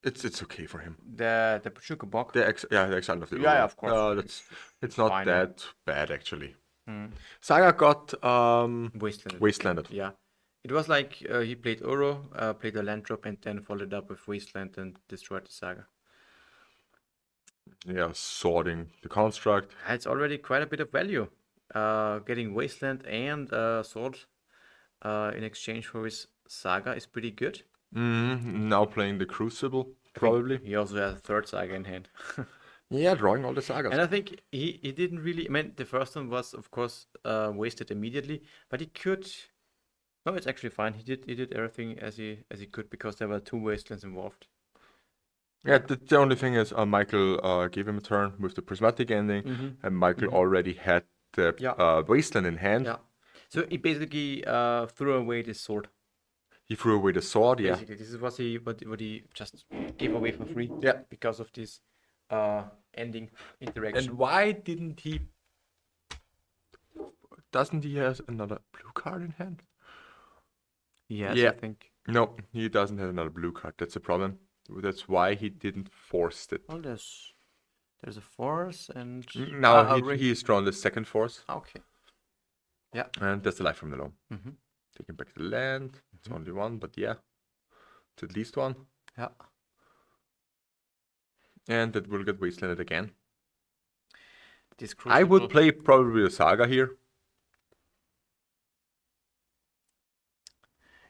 It's okay for him. The Pachuca Bog. The exile of the Uro. Yeah, of course. It's not fine. that bad, actually. Saga got Wasteland. Wastelanded. Yeah. It was like he played Uro, played a land drop, and then followed up with Wasteland and destroyed the Saga. Yeah, sorting the construct. It's already quite a bit of value. Getting Wasteland and Sword in exchange for his Saga is pretty good. Now playing the Crucible, probably. He also has a third Saga in hand. Yeah, drawing all the sagas. And I think he didn't really. I mean, the first one was, of course, wasted immediately, but he could. No, it's actually fine. He did everything as he could because there were 2 Wastelands involved. Yeah, the only thing is Michael gave him a turn with the prismatic ending, and Michael already had the Yeah. Wasteland in hand. Yeah. So he basically threw away this sword. He threw away the sword, yeah. Basically, this is what he just gave away for free. Yeah. Because of this ending interaction. And why didn't he... Doesn't he have another blue card in hand? Yes, yeah. I think. No, he doesn't have another blue card. That's a problem. That's why he didn't force it. Well, there's a force and Now he's drawn the second force. Okay. Yeah. And that's the life from the loam. Mm-hmm. Taking back the land. It's only one, but yeah. It's at least one. Yeah. And that will get wastelanded again. This I would Crucible- play probably a Saga here.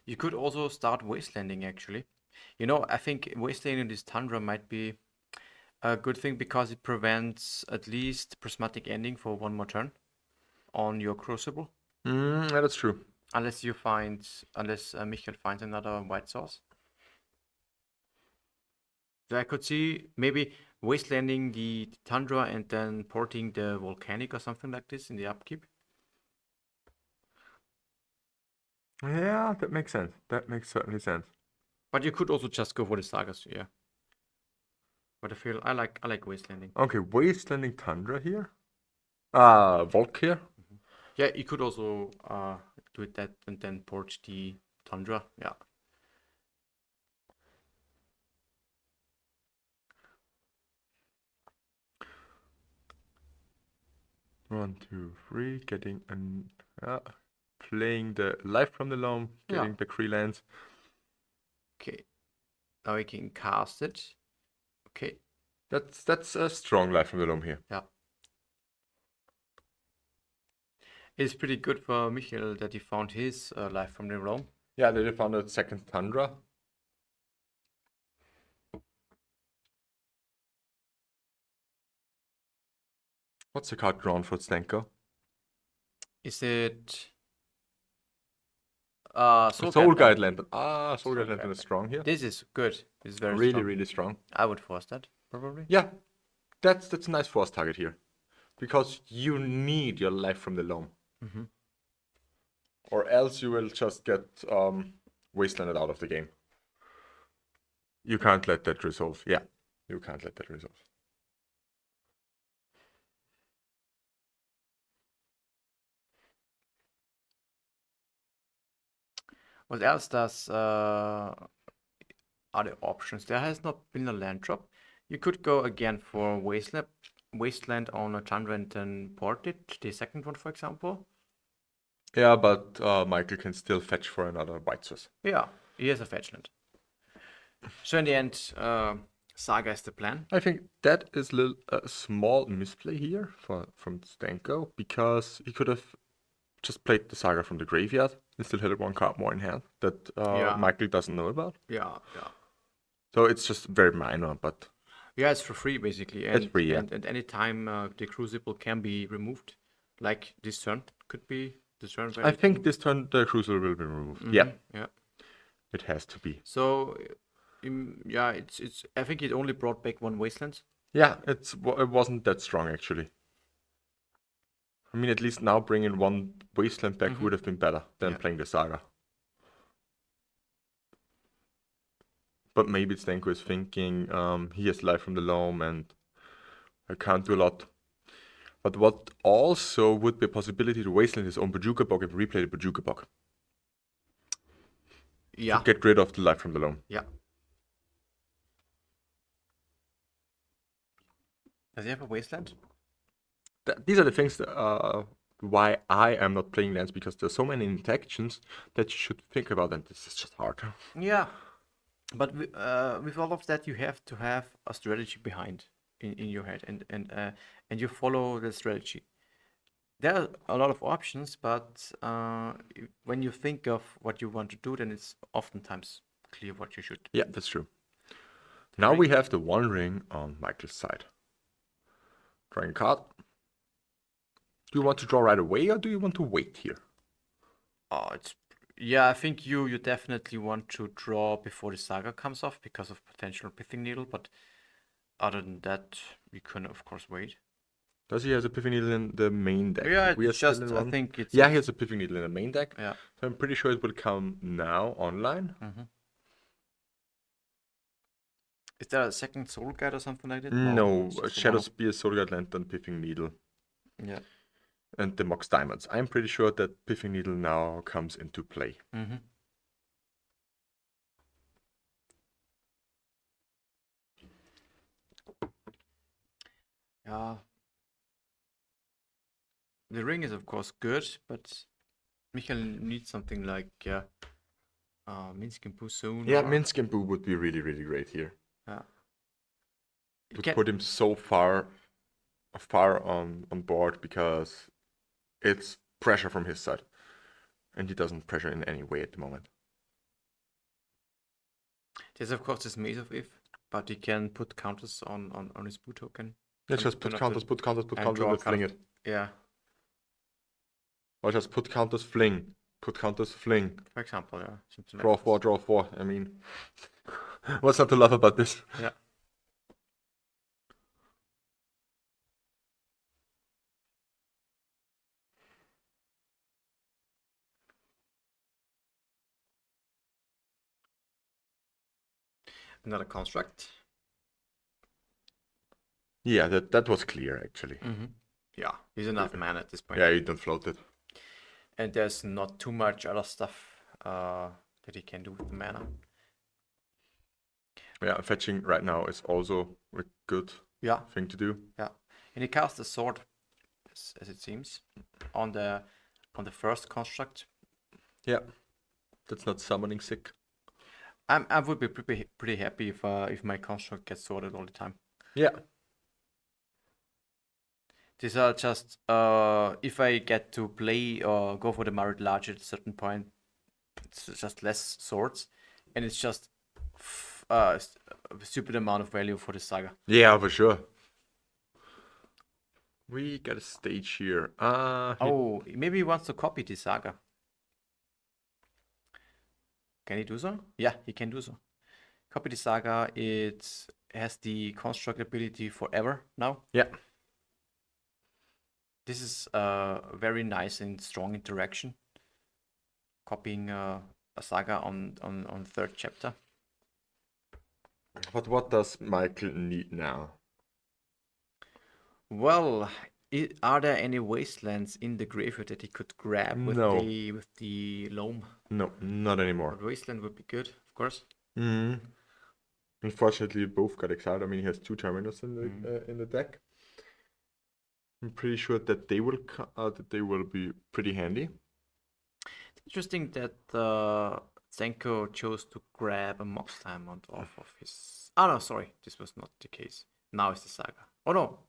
You could also start wastelanding actually. You know, I think wastelanding this Tundra might be a good thing because it prevents at least prismatic ending for one more turn on your Crucible. Yeah, that's true. Unless Michael finds another white source. So I could see maybe wastelanding the Tundra and then porting the Volcanic or something like this in the upkeep. Yeah, that makes sense. That makes certainly sense. But you could also just go for the Sagas, yeah. But I like wastelanding. Okay, wastelanding Tundra here. Volk here. Yeah, you could also do it that and then port the Tundra. Yeah. One, two, three. Getting an playing the life from the loam. Getting the Cree lands. Okay. Now we can cast it. Okay. That's a strong life from the loam here. Yeah. It's pretty good for Michael that he found his life from the realm. Yeah, they found a second Tundra. What's the card drawn for Stenko? Is it Soul Guide Lantern. Soul Guide Lantern is strong here. This is good. This is very Really, strong. really strong. I would force that, probably. Yeah, that's a nice force target here. Because you need your life from the loam. Or else you will just get wastelanded out of the game. You can't let that resolve. Yeah, you can't let that resolve. What else does are the options? There has not been a land drop. You could go again for wasteland on a Tundra and then port it, the second one, for example. Yeah, but Michael can still fetch for another white source. Yeah, he has a fetch land. So in the end, Saga is the plan. I think that is a small misplay here from Stenko, because he could have just played the Saga from the graveyard and still had one card more in hand that Michael doesn't know about. Yeah. So it's just very minor, but... Yeah, it's for free, basically. It's free, yeah. And any time the Crucible can be removed, like this turn could be this turn. I think this turn the Crucible will be removed. Yeah, it has to be. So, it's. I think it only brought back one Wasteland. Yeah, it wasn't that strong actually. I mean, at least now bringing one Wasteland back would have been better than playing the Saga. But maybe Stenko is thinking he has life from the loam and I can't do a lot. But what also would be a possibility to wasteland his own Bojuka Bog and replay the Bojuka Bog. Yeah. To get rid of the life from the loam. Yeah. Does he have a Wasteland? These are the things that why I am not playing lands, because there's so many interactions that you should think about, and this is just hard. Yeah, but with all of that, you have to have a strategy behind in your head, and you follow the strategy. There are a lot of options, but when you think of what you want to do, then it's oftentimes clear what you should. Yeah, that's true. Now we have the one ring on Michael's side. Drawing a card. Do you want to draw right away, or do you want to wait here? Oh, I think you definitely want to draw before the saga comes off because of potential pithing needle, but other than that, we can of course wait. Does he has a pithing needle in the main deck? Yeah, We are it's still just in I one. think it's Yeah, he has a pithing needle in the main deck. yeah. So I'm pretty sure it will come now online. Is there a second soul guide or something like that? No, it's just the Shadow one. Spear, Soul Guard Lantern, Pithing Needle, Yeah. and the Mox Diamonds. I'm pretty sure that Pithing Needle now comes into play. Yeah. The ring is of course good, but Michael needs something like Minsk and Poo soon. Yeah, or- Minsk and Boo would be really, really great here. Yeah. Would Can- put him so far on board, because it's pressure from his side, and he doesn't pressure in any way at the moment. There's of course this Maze of If, but he can put counters on his Boo token. Let's Can just put turn up counters, the- put counters, put and counters, draw a and fling card. it. Yeah, Or just put counters, fling. Put counters, fling. for example, yeah. Something like Draw this. 4, draw 4. I mean, what's not to love about this? Yeah. Another construct. Yeah, that was clear actually. Yeah, he's enough mana at this point. Yeah, you don't float it. And there's not too much other stuff that he can do with the mana. Yeah, fetching right now is also a good Yeah, thing to do. yeah. And he casts the sword, as it seems, on the first construct. Yeah, that's not summoning sick. I would be pretty happy if my construct gets sorted all the time. Yeah, These are just if I get to play or go for the Married Large at a certain point, it's just less swords, and it's just a stupid amount of value for the saga. yeah, for sure. We got a stage here. Oh, maybe he wants to copy the saga. Can he do so? Yeah, he can do so. Copy the saga. It has the construct ability forever now. Yeah. This is very nice and strong interaction. Copying a saga on third chapter. But what does Michael need now? Well, are there any wastelands in the graveyard that he could grab with No. the Loam? No, not anymore. But wasteland would be good, of course. Unfortunately, both got exiled. I mean, he has 2 terminals in the deck. I'm pretty sure that they will be pretty handy. Interesting that Zenko chose to grab a Mox Diamond off of his. Oh no, sorry, this was not the case. Now it's the saga. Oh no,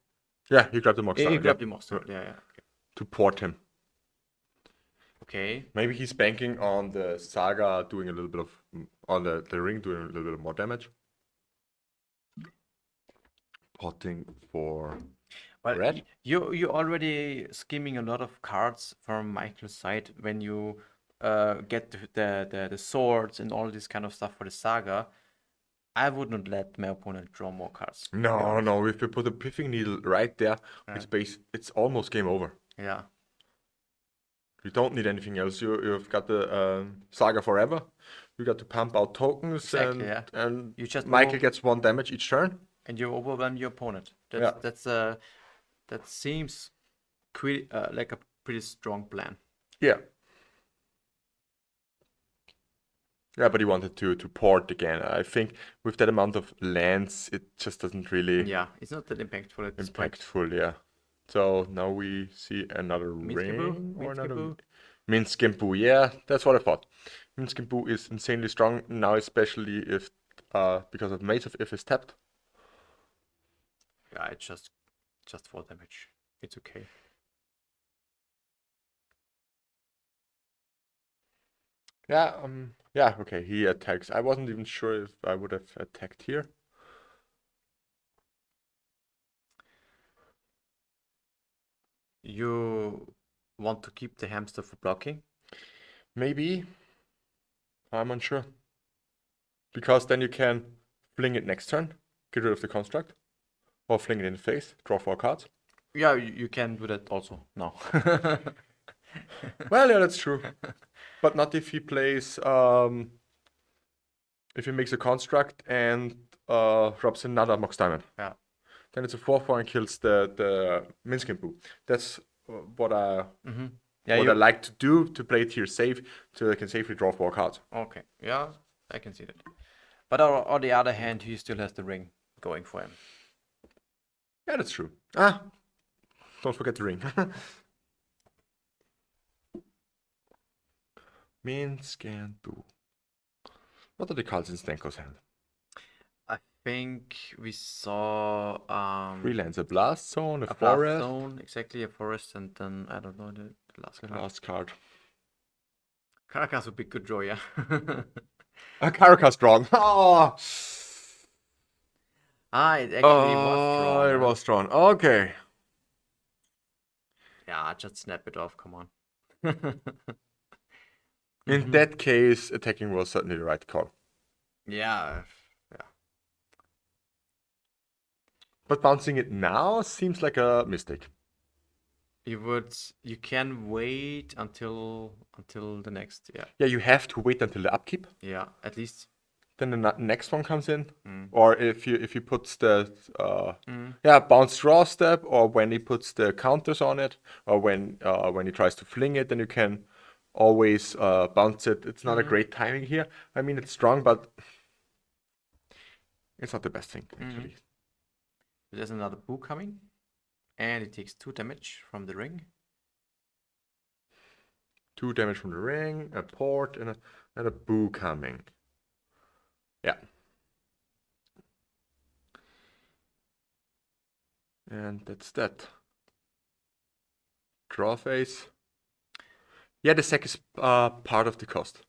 Yeah, he grabbed the Mox he Diamond, grabbed yeah, the Mox Diamond. Yeah, yeah. to port him. Okay. Maybe he's banking on the saga doing a little bit of, on the ring doing a little bit of more damage. Potting for Well, red. you're already skimming a lot of cards from Michael's side when you get the swords and all this kind of stuff for the saga. I would not let my opponent draw more cards. No, if you put a pithing needle right there, it's almost game over. Yeah. You don't need anything else. You've got the saga forever. You got to pump out tokens, Exactly, yeah. and You just Michael move- gets 1 damage each turn. And you overwhelm your opponent. Yeah. That seems like a pretty strong plan. Yeah. Yeah, but he wanted to port again. I think with that amount of lands, it just doesn't really Yeah, it's not that impactful at this point. impactful. Yeah. So now we see another Minskimbu? ring or another Minskimbu? Minskimbu. Yeah, that's what I thought. Minskimbu is insanely strong now, especially if because of Mace if it's tapped. Yeah, it's just 4 damage. It's okay. Yeah, okay, he attacks. I wasn't even sure if I would have attacked here. You want to keep the hamster for blocking? Maybe. I'm unsure. Because then you can fling it next turn, get rid of the construct, or fling it in the face, draw 4 cards. Yeah, you can do that also now. Well, yeah, that's true. But not if he plays, if he makes a construct and drops another Mox Diamond. Yeah. Then it's a 4/4 and kills the Minskimbu. That's what I Yeah, what I like to do to play it here safe, so I can safely draw 4 cards. Okay, yeah, I can see that. But on the other hand, he still has the ring going for him. Yeah, that's true. Don't forget the ring. Minskimbu. What are the cards in Stenko's hand? I think we saw Freelancer, Blast Zone, a a blast forest. zone, exactly, a forest, and then I don't know the last The card. last card. Caracas would be good draw, yeah. Caracas drawn. Oh, It actually was drawn. it huh? was drawn. Okay. Yeah, just snap it off. Come on. In that case, attacking was certainly the right call. Yeah. But bouncing it now seems like a mistake. You can wait until the next. Yeah. Yeah, you have to wait until the upkeep. Yeah. At least. Then the next one comes in. Or if he puts the bounce draw step, or when he puts the counters on it, or when he tries to fling it, then you can always bounce it. It's not a great timing here. I mean, it's strong, but it's not the best thing actually. There's another boo coming, and it takes 2 damage from the ring. 2 damage from the ring, a port, and a boo coming. Yeah. And that's that. Draw phase. Yeah, the sec is part of the cost.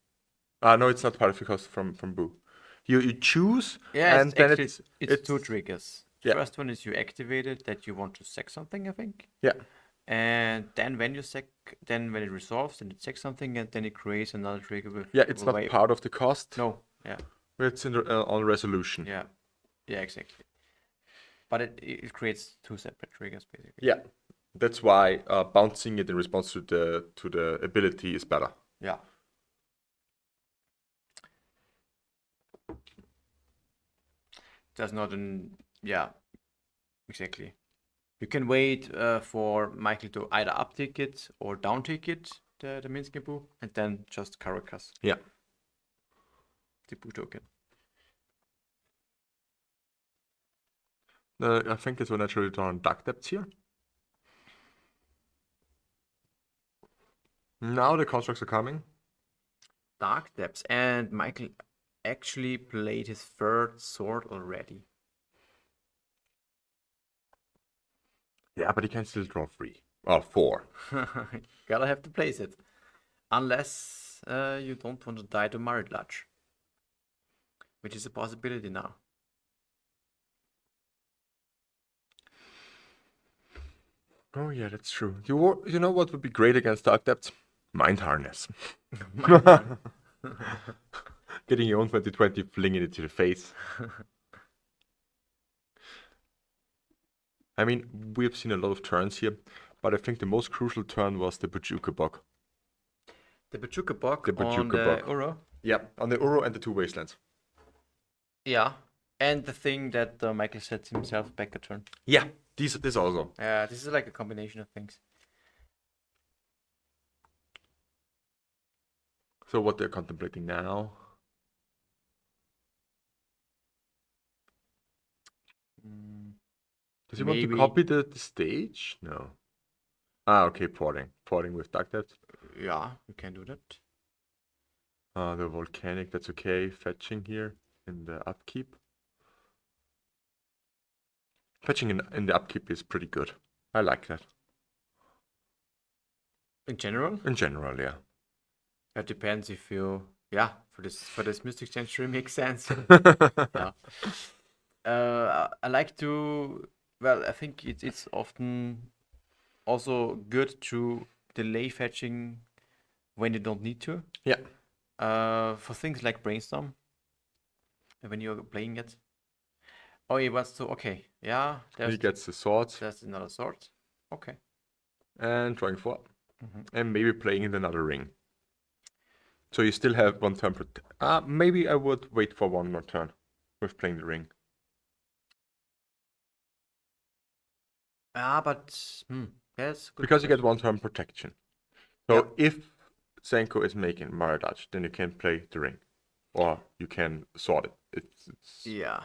No, it's not part of the cost from boo. You choose, Yeah, and then actually, it's 2 triggers. Yeah. First one is you activate it that you want to sack something, I think. Yeah. And then when you sack, then when it resolves, then it sacks something, and then it creates another trigger with. Yeah, it's not wave. part of the cost. No. Yeah. It's in on resolution. Yeah. Yeah, exactly. But it creates 2 separate triggers basically. Yeah, that's why bouncing it in response to the ability is better. Yeah. There's not an exactly. You can wait for Michael to either uptick it or downtick it, the Minsky Boo, and then just Caracas. Yeah. The Boo token. I think it's will naturally draw on Dark Depths here. Now the constructs are coming. Dark Depths, and Michael actually played his 3rd sword already. Yeah, but he can still draw 3. Or 4. Gotta have to place it. Unless you don't want to die to Maridlach. Which is a possibility now. Oh yeah, that's true. You know what would be great against Dark Depths? Mind Harness. Getting your own 2020, flinging it to the face. I mean, we've seen a lot of turns here, but I think the most crucial turn was the Bajuka Bog. The Bajuka Bog The on Bajuka the Bog. Uro. Yeah, on the Uro and the 2 Wastelands. Yeah, and the thing that Michael set himself back a turn. Yeah, this also. This is like a combination of things. So what they're contemplating now? Does he want to maybe- copy the stage? No. Ah, okay, porting. Porting with duck depth. Yeah, you can do that. The volcanic, that's okay. Fetching here in the upkeep. Fetching in the upkeep is pretty good. I like that. In general, In general, yeah. it depends if you, yeah, for this Mystic Sanctuary makes sense. Yeah. I like to, well, I think it's often also good to delay fetching when you don't need to. Yeah. For things like Brainstorm, when you're playing it. Oh, he wants to, okay, yeah, He gets the swords there's another sword. Okay. and drawing 4. Mhm. And maybe playing in another ring. So you still have 1 turn. Maybe I would wait for 1 more turn with playing the ring. Ah, but, yes, good Because you get question. 1 turn protection. So Yep. if Senko is making Mario Dodge, then you can play the ring. Or you can sort it. It's Yeah.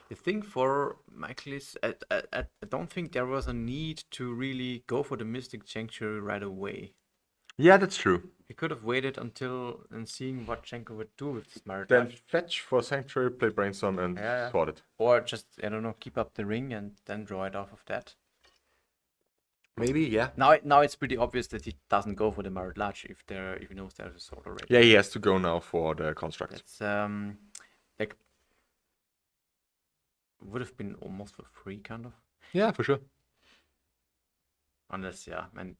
The thing for Michael is, I don't think there was a need to really go for the Mystic Sanctuary right away. Yeah, that's true. He could have waited until and seeing what Schenko would do with Smart Then Dash. fetch for Sanctuary, play Brainstorm, and Yeah. sort it. Or just, I don't know, keep up the ring and then draw it off of that. Maybe, yeah. Now it's pretty obvious that he doesn't go for the Marit Large if he knows there's a sword already. Yeah, he has to go now for the construct. It's like would have been almost for free kind of. Yeah, for sure. Unless and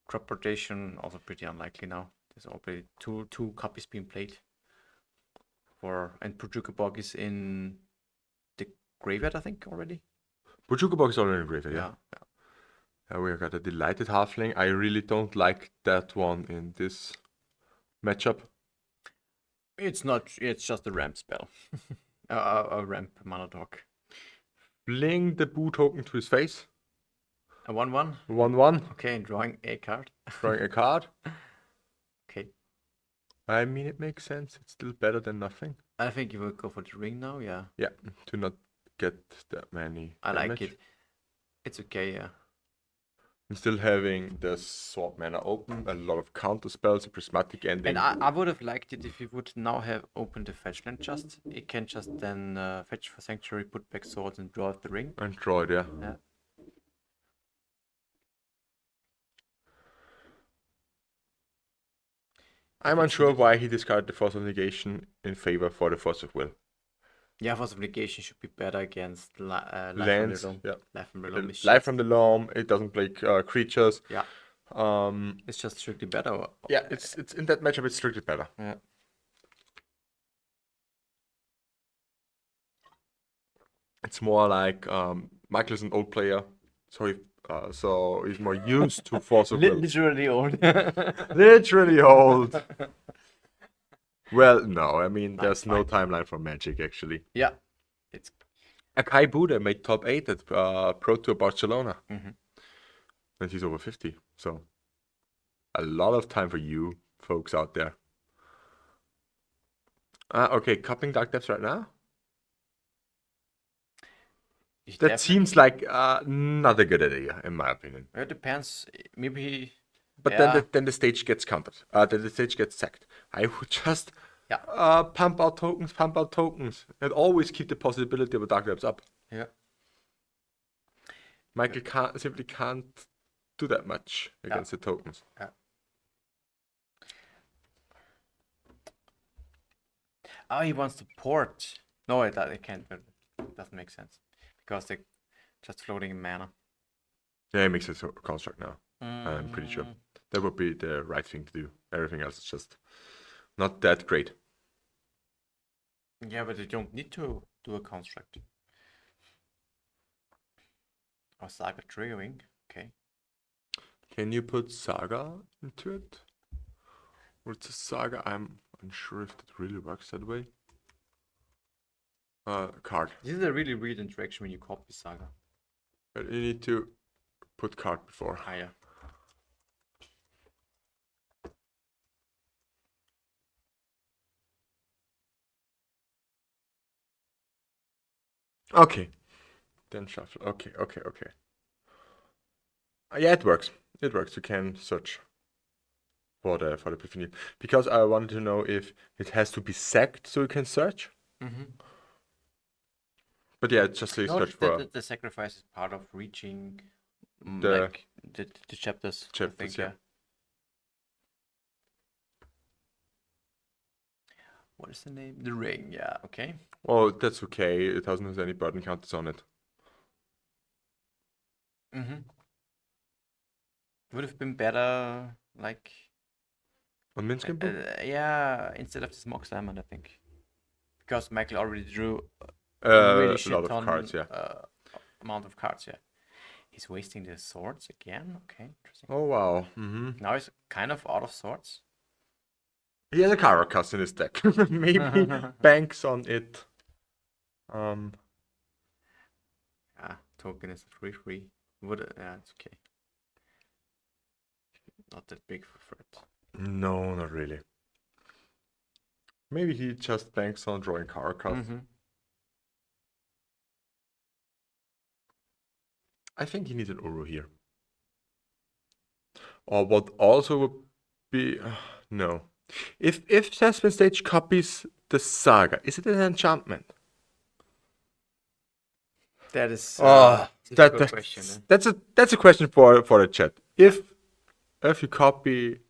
crop rotation also pretty unlikely now. There's already two copies being played. And Pujukabog is in the graveyard, I think, already. Bujukabog is already in graveyard, yeah. Yeah. We got a Delighted Halfling. I really don't like that one in this matchup. It's not. It's just a ramp spell. a ramp mana dog. Fling the Boo token to his face. A 1/1. 1/1. Okay, and drawing a card. Drawing a card. Okay. I mean, it makes sense. It's still better than nothing. I think you will go for the ring now. Yeah. Yeah, to not get that many I damage. like it. It's okay. Yeah. And still having the sword mana open, a lot of counter spells, a prismatic ending. And I would have liked it if you would now have opened the fetch land just. It can just then fetch for Sanctuary, put back swords, and draw out the ring. And draw it, yeah. Yeah. I'm unsure why he discarded the Force of Negation in favor for the Force of Will. Yeah, Force of Negation should be better against Life Lands, from the Loam. yeah. Life from the Loam is Life shit. from the Loam, it doesn't play creatures. Yeah. Um, It's just strictly better. yeah, it's in that matchup, it's strictly better. Yeah. It's more like Michael is an old player, so he's more used to Force of Will. Literally old. Literally old. Well, no, I mean, there's no timeline for Magic, actually. Yeah. It's Akai Buddha made top 8 at Pro Tour Barcelona. Mhm. And he's over 50, so a lot of time for you folks out there. Okay, cupping Dark Depths right now? That seems like not a good idea, in my opinion. It depends. Maybe. But Yeah. then the stage gets countered. Then the stage gets sacked. I would just pump out tokens, and always keep the possibility of a Dark Depths up. Yeah. Michael simply can't do that much against the tokens. Yeah. Oh, he wants to port. No, it can't. But it doesn't make sense because they're just floating in mana. Yeah, he makes a construct now. I'm pretty sure that would be the right thing to do. Everything else is just not that great. Yeah, but you don't need to do a construct. Or Saga triggering. Okay. Can you put Saga into it? Or it's a Saga? I'm unsure if that really works that way. Card. This is a really weird interaction when you copy Saga. But you need to put card before. Ah, yeah. Okay. Then shuffle. Okay. Yeah, it works. It works. You can search for the epiphany because I wanted to know if it has to be sacked so you can search. But yeah, it's just a No, search for the sacrifice is part of reaching The- like the chapters. I chapters, think, yeah. What is the name? The ring. Yeah. Okay. Oh, that's okay. It doesn't have any burden counters on it. Would have been better, like, On Minskin book? yeah, instead of the smoke salmon, I think, because Michael already drew A really lot shit of ton cards, yeah. amount of cards. Yeah. He's wasting the swords again. Okay, interesting. Oh wow. Now he's kind of out of swords. He has a Caracas in his deck. Maybe banks on it. Yeah, token is 3/3. Would yeah, it's okay. Not that big for threat. No, not really. Maybe he just banks on drawing Caracas. I think he needs an Uru here. Or what also would be no. If Jasmine Stage copies the Saga, is it an enchantment? That is That's question. that's a question for the chat. If you copy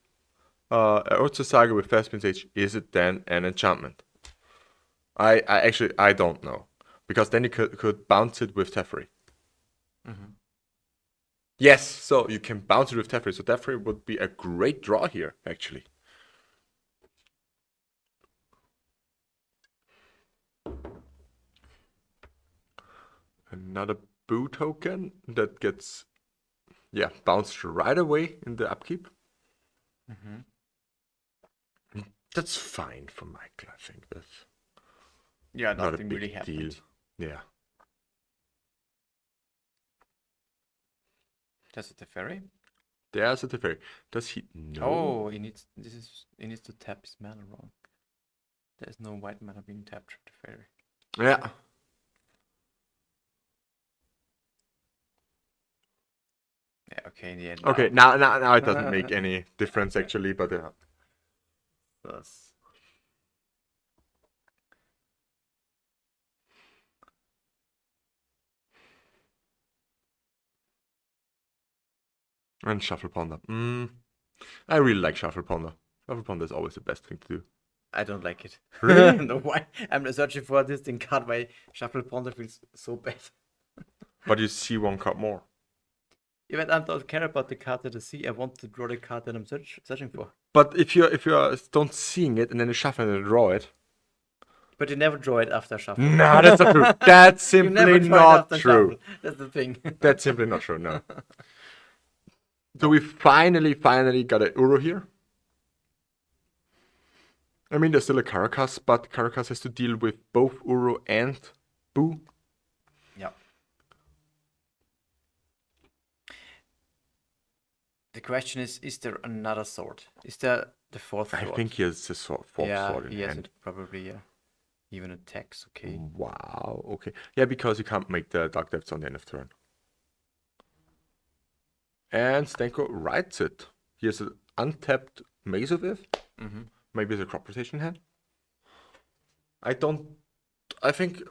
Urza Saga with Jasmine Stage, is it then an enchantment? I actually don't know, because then you could bounce it with Teferi. Yes, so you can bounce it with Teferi. So Teferi would be a great draw here, actually. Another Boo token that gets, bounced right away in the upkeep. That's fine for Michael, I think. That's Yeah, not a nothing big really happened. deal. Yeah. Does it the ferry? There's a Teferi. Does he know? Oh, he needs to tap his mana wrong. There's no white mana being tapped from the ferry. Yeah. Yeah, okay, in the end. Okay, now it doesn't make any difference actually, but Thus. and Shuffle Ponder. I really like Shuffle Ponder. Shuffle Ponder is always the best thing to do. I don't like it. Really? No, why? I'm searching for this thing card. Why Shuffle Ponder feels so bad. But you see one card more. Even I don't care about the card that I see. I want to draw the card that I'm searching for. But if you don't seeing it and then you shuffle and draw it. But you never draw it after shuffle. No, that's not true. That's You never simply draw it not after true. shuffle. That's the thing. That's simply not true. No. So we finally got an Uro here. I mean, there's still a Caracas, but Caracas has to deal with both Uro and Boo. Yeah. The question is there another sword? Is there the fourth I sword? think he has the fourth sword in he has hand. it probably, yeah. Even attacks, okay. Wow, okay. Yeah, because you can't make the Dark Depths on the end of turn. And Stenko writes it. He has an untapped Maze of Ith. Maybe it's a crop rotation hand. I think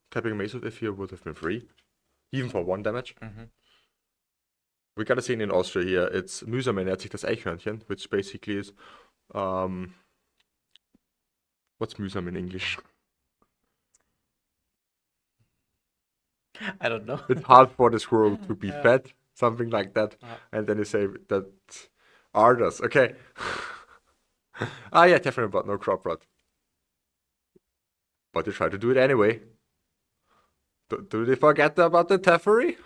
tapping Maze of Ith here would have been free. Even for 1 damage. We got a scene in Austria here. It's Mühsam ernährt sich das Eichhörnchen, which basically is what's Mühsam in English? I don't know. It's hard for the squirrel to be fed, something like that. And then you say that Ardas. Okay. Yeah, definitely, but no crop rot. But you try to do it anyway. Do they forget about the Teferi?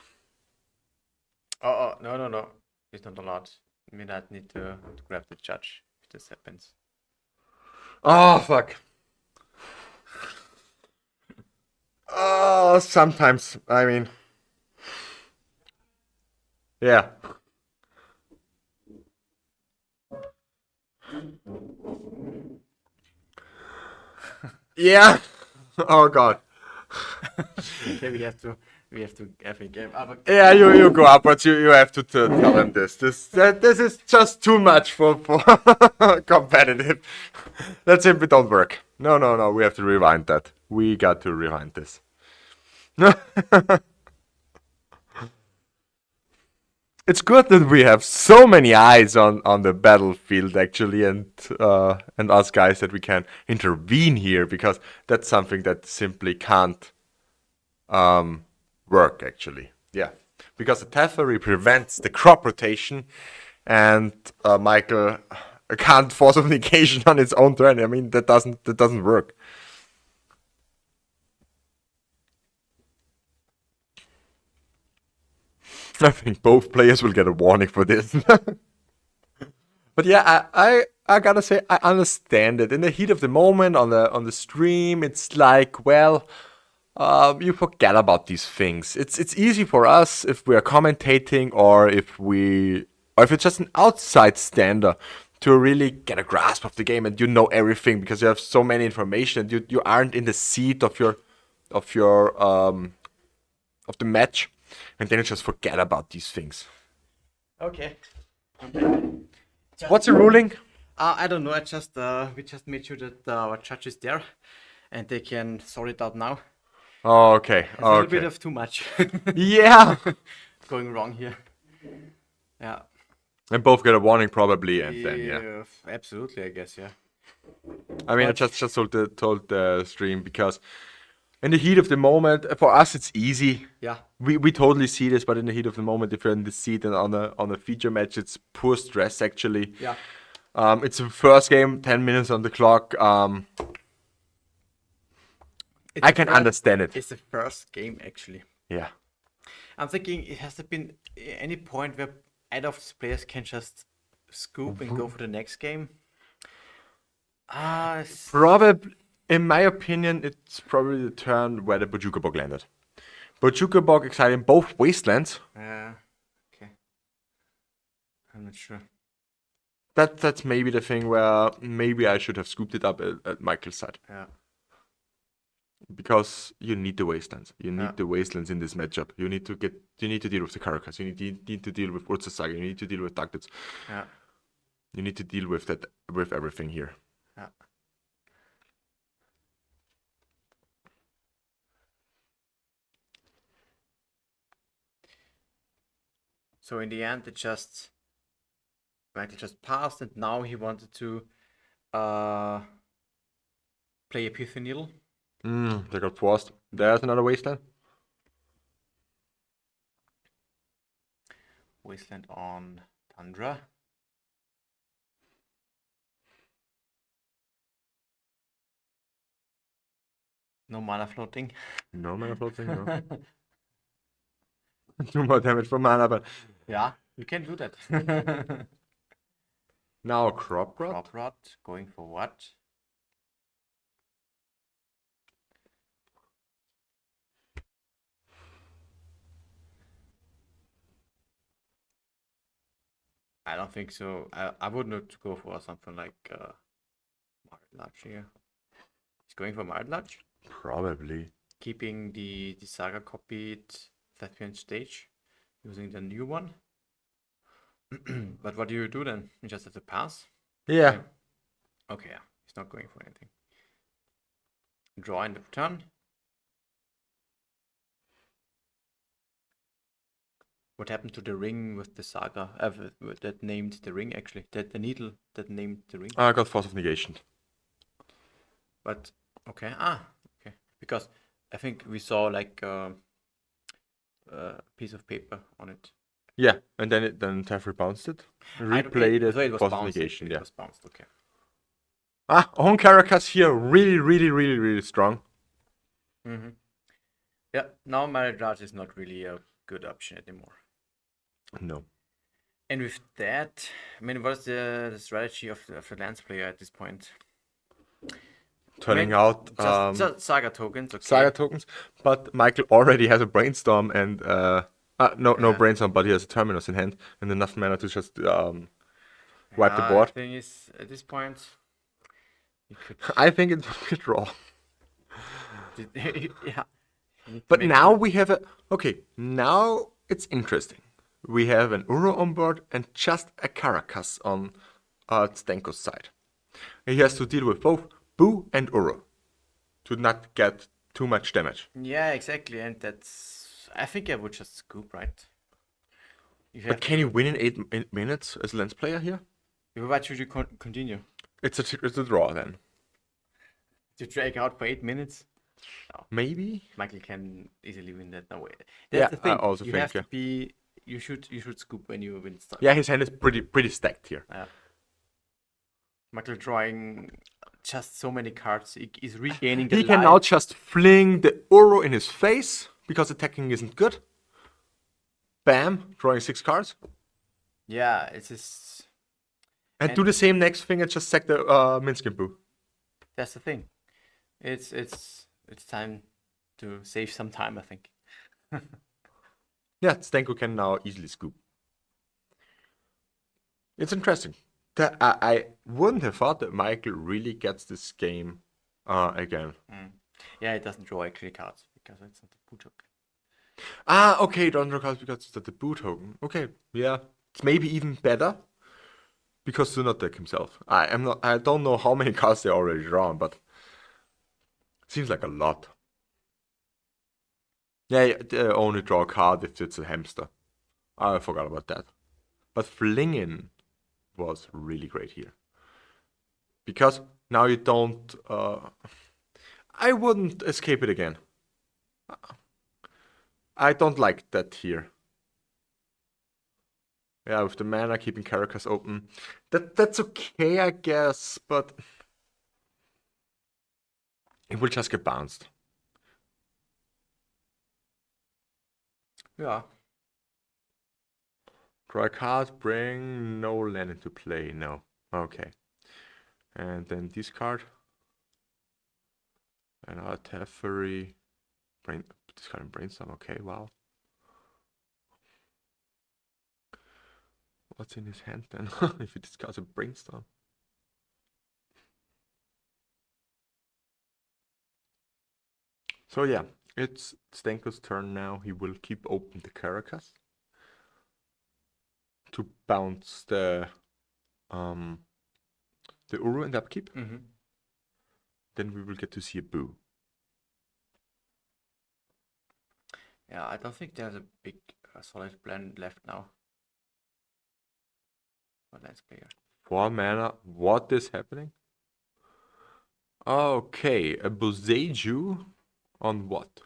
Oh, no. It's not allowed. I mean, I need to grab the judge if this happens. Oh, fuck. Oh, sometimes. I mean. Yeah. Yeah. Oh, God. Okay, we have to. I think. Yeah, you go upwards. You have to tell them this. This is just too much for competitive. That simply don't work. No. We have to rewind that. We got to rewind this. It's good that we have so many eyes on the battlefield actually, and us guys that we can intervene here, because that's something that simply can't work actually. Yeah, because the Teferi prevents the crop rotation, and Michael can't force of negation on its own turn. I mean, that doesn't work. I think both players will get a warning for this. But yeah, I gotta say, I understand it. In the heat of the moment on the stream, it's like, well, you forget about these things. It's easy for us if we are commentating, or if it's just an outside stander, to really get a grasp of the game, and you know everything because you have so many information. You aren't in the seat of the match, and then you just forget about these things. Okay. What's the ruling? I don't know. We just made sure that our judge is there, and they can sort it out now. Oh, okay. There's a little bit of too much Yeah. going wrong here. Yeah. And both get a warning probably, and then yeah. Absolutely, I guess, yeah. I mean, I just told the stream, because in the heat of the moment, for us it's easy. Yeah. We totally see this, but in the heat of the moment, if you're in the seat and on a feature match, it's poor stress actually. Yeah. It's the first game, 10 minutes on the clock. I can understand it. It's the first game, actually. Yeah. I'm thinking, it has to been any point where either of the players can just scoop and go for the next game. Probably, in my opinion, it's probably the turn where the Bojuka Bog landed. Bojuka Bog exciting both wastelands. Okay. I'm not sure. That's maybe the thing where maybe I should have scooped it up at Michael's side. Yeah. Because you need the wastelands. You need the wastelands in this matchup. You need to deal with the Karakas. You need to deal with Urza Saga. You need to deal with Tactics. Yeah. You need to deal with everything here. Yeah. So in the end, Michael just passed, and now he wanted to play a Pithy Needle. They got forced. There's another wasteland. Wasteland on Tundra. No mana floating. No mana floating, no. 2 more damage from mana, but Yeah, you can do that. now Crop Rot. Crop Rot, going for what? I don't think so. I would not go for something like Martlatch here. He's going for Martlatch, Probably. keeping the Saga copied Thathian stage, using the new one. But what do you do then? You just have to pass? Yeah. Okay, yeah. He's not going for anything. Draw in the turn. What happened to the ring with the Saga? That named the ring, actually. The needle that named the ring. I got Force of Negation. But, okay. Okay. Because I think we saw like a piece of paper on it. Yeah, and then Teferi bounced it. Replayed it. So it was Force of bounced. Negation, It yeah. was bounced, okay. Own Caracas here, really strong. Mm-hmm. Yeah, now Marriage is not really a good option anymore. No. And with that, I mean, what is the strategy of the Lance player at this point? Turning out Just Saga tokens, okay. Saga tokens, but Michael already has a Brainstorm and no Brainstorm, but he has a Terminus in hand and enough mana to just wipe the board. The thing is, at this point, you could... I think it would be a draw. yeah, But now we have now it's interesting. We have an Uro on board and just a Caracas on Stenko's side. He has to deal with both Boo and Uro to not get too much damage. Yeah, exactly, and that's. I think I would just scoop, right? You have But can you win in 8 minutes as a lens player here? Why should you continue? It's a draw then. To drag out for 8 minutes? Maybe? Michael can easily win that. No way. Yeah, That's the thing. I also you think, have yeah. to be. You should scoop when you win stuff. Yeah, his hand is pretty stacked here. Michael drawing just so many cards. He is regaining the He can life. now just fling the Uro in his face because attacking isn't good. Bam, drawing 6 cards. Yeah, it's just. And do the same next thing and just sack the Minskin Boo. That's the thing. It's time to save some time, I think. Yeah, Stenko can now easily scoop. It's interesting. I wouldn't have thought that Michael really gets this game again. Yeah, it doesn't draw actually cards because it's not a boot hook. Okay, don't draw cards because it's the boot token. Okay, yeah. It's maybe even better because do not deck himself. I don't know how many cards they already drawn, but it seems like a lot. Yeah, they only draw a card if it's a hamster. I forgot about that. But flinging was really great here. Because now you don't... I wouldn't escape it again. I don't like that here. Yeah, with the mana, keeping Caracas open. That's okay, I guess, but... it will just get bounced. Yeah. Draw a card, bring no land into play. No. Okay. And then discard. Another Teferi. Discard and brainstorm. Okay, wow. What's in his hand then? If he discards a brainstorm. So yeah, it's Stenko's turn now. He will keep open the Caracas to bounce the Uru and upkeep. Then we will get to see a Boo. Yeah, I don't think there's a big solid plan left now for lens player. 4 mana. What is happening? Okay, a Boseiju on what?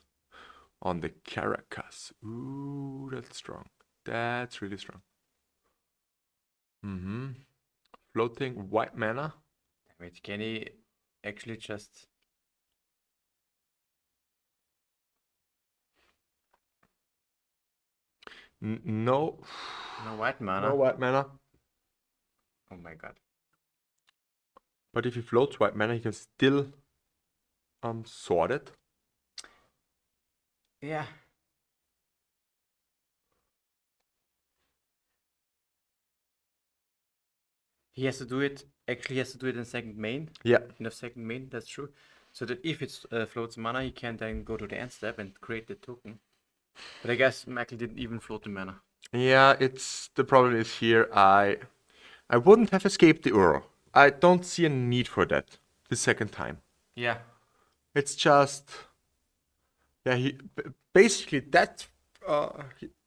On the Caracas. Ooh, that's strong. That's really strong. Floating white mana. Wait, can he actually just... No. No white mana? No white mana. Oh my god. But if he floats white mana, he can still sort it. Yeah. He has to do it. Actually, he has to do it in second main. Yeah. In the second main, that's true. So that if it floats mana, he can then go to the end step and create the token. But I guess Michael didn't even float the mana. Yeah, it's the problem is here. I wouldn't have escaped the Uro. I don't see a need for that the second time. Yeah. It's just, yeah. He basically that.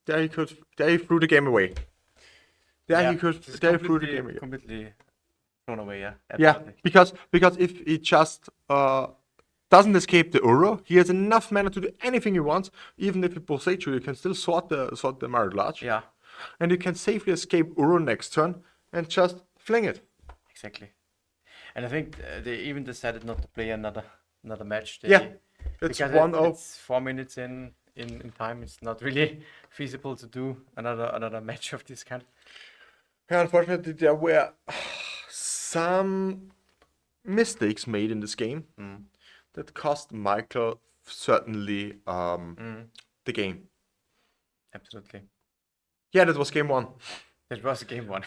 There he threw the game away. He threw the game away. Completely thrown away. Yeah. Yeah, Absolutely. because if he just doesn't escape the Uro, he has enough mana to do anything he wants. Even if he Boseiju, you can still sort the Married Large. Yeah. And you can safely escape Uro next turn and just fling it. Exactly. And I think they even decided not to play another match. Yeah. It's because 1-0. It's 4 minutes in time. It's not really feasible to do another match of this kind. Yeah, unfortunately, there were some mistakes made in this game that cost Michael certainly the game. Absolutely. Yeah, that was game 1. That was game 1.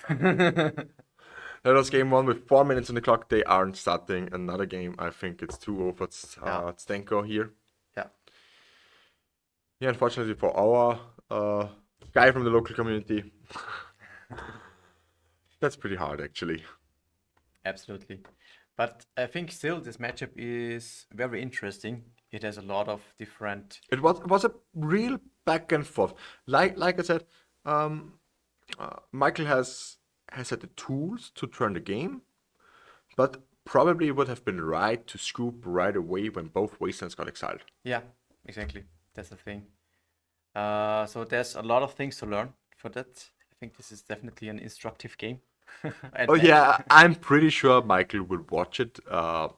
That was game 1 with 4 minutes on the clock. They aren't starting another game. I think it's 2-0 for Stenko here. Yeah. Yeah, unfortunately for our guy from the local community, that's pretty hard actually. Absolutely. But I think still this matchup is very interesting. It has a lot of different. It was a real back and forth. Like I said, Michael has had the tools to turn the game, but probably it would have been right to scoop right away when both wastelands got exiled. Yeah, exactly. That's the thing. So there's a lot of things to learn for that. I think this is definitely an instructive game. And Oh match. yeah, I'm pretty sure Michael will watch it at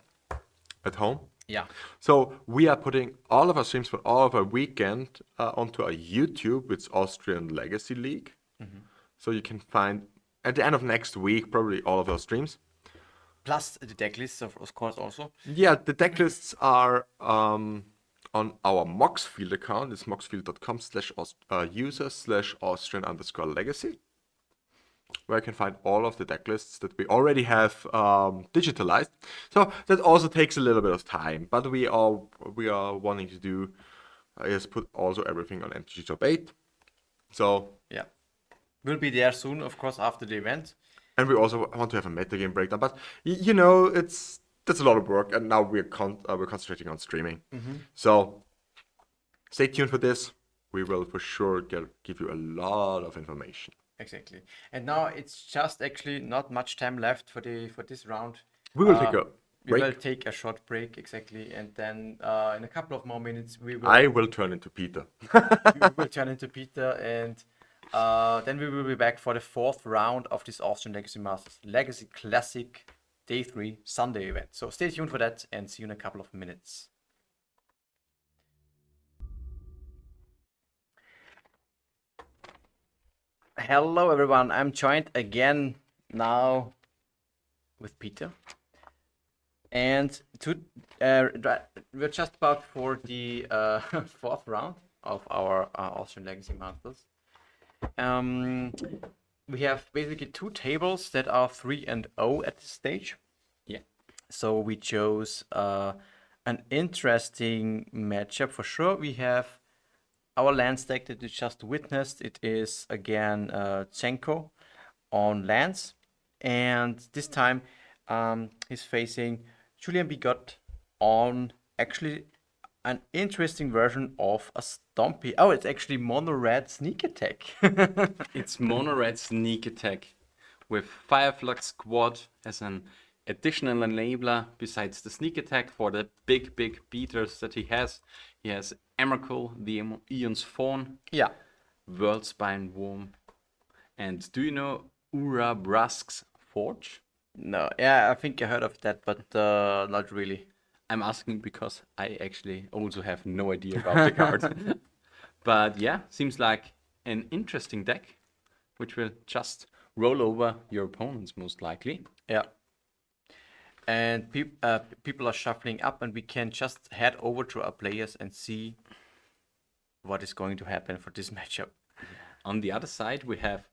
home. Yeah. So we are putting all of our streams for all of our weekend onto our YouTube. It's Austrian Legacy League. So you can find at the end of next week probably all of our streams. Plus the deck lists, of course, also. Yeah, the deck lists are on our Moxfield account. It's moxfield.com/user/Austrian_legacy, where you can find all of the deck lists that we already have digitalized. So that also takes a little bit of time, but we are wanting to do is put also everything on MTG Top 8. So Yeah. We'll be there soon, of course, after the event. and we also want to have a metagame breakdown, but that's a lot of work, and now we're concentrating on streaming. So stay tuned for this. We will for sure give you a lot of information. Exactly. And now it's just actually not much time left for this round. We will take a We will break. take a short break, exactly, and then in a couple of more minutes we will I will turn into Peter. we will turn into Peter, and then we will be back for the fourth round of this Austrian Legacy Masters Legacy Classic Day 3 Sunday event. So stay tuned for that and see you in a couple of minutes. Hello everyone, I'm joined again now with Peter. And we're just about for the fourth round of our Austrian Legacy Masters. We have basically two tables that are 3-0 at this stage. Yeah. So we chose an interesting matchup for sure. We have our land deck that you just witnessed. It is again Chenko on lands, and this time he's facing Julian Bigot on actually an interesting version of a Stompy. Oh, it's actually mono red sneak attack. It's mono red sneak attack with Fireflux Squad as an additional enabler besides the sneak attack for the big beaters that he has. He has Emrakul, the Eon's Fawn, Yeah. Worldspine Worm, and do you know Ura Brusk's Forge? No, yeah, I think I heard of that, but not really. I'm asking because I actually also have no idea about the card. But yeah, seems like an interesting deck, which will just roll over your opponents most likely. Yeah. And people are shuffling up, and we can just head over to our players and see what is going to happen for this matchup. On the other side, we have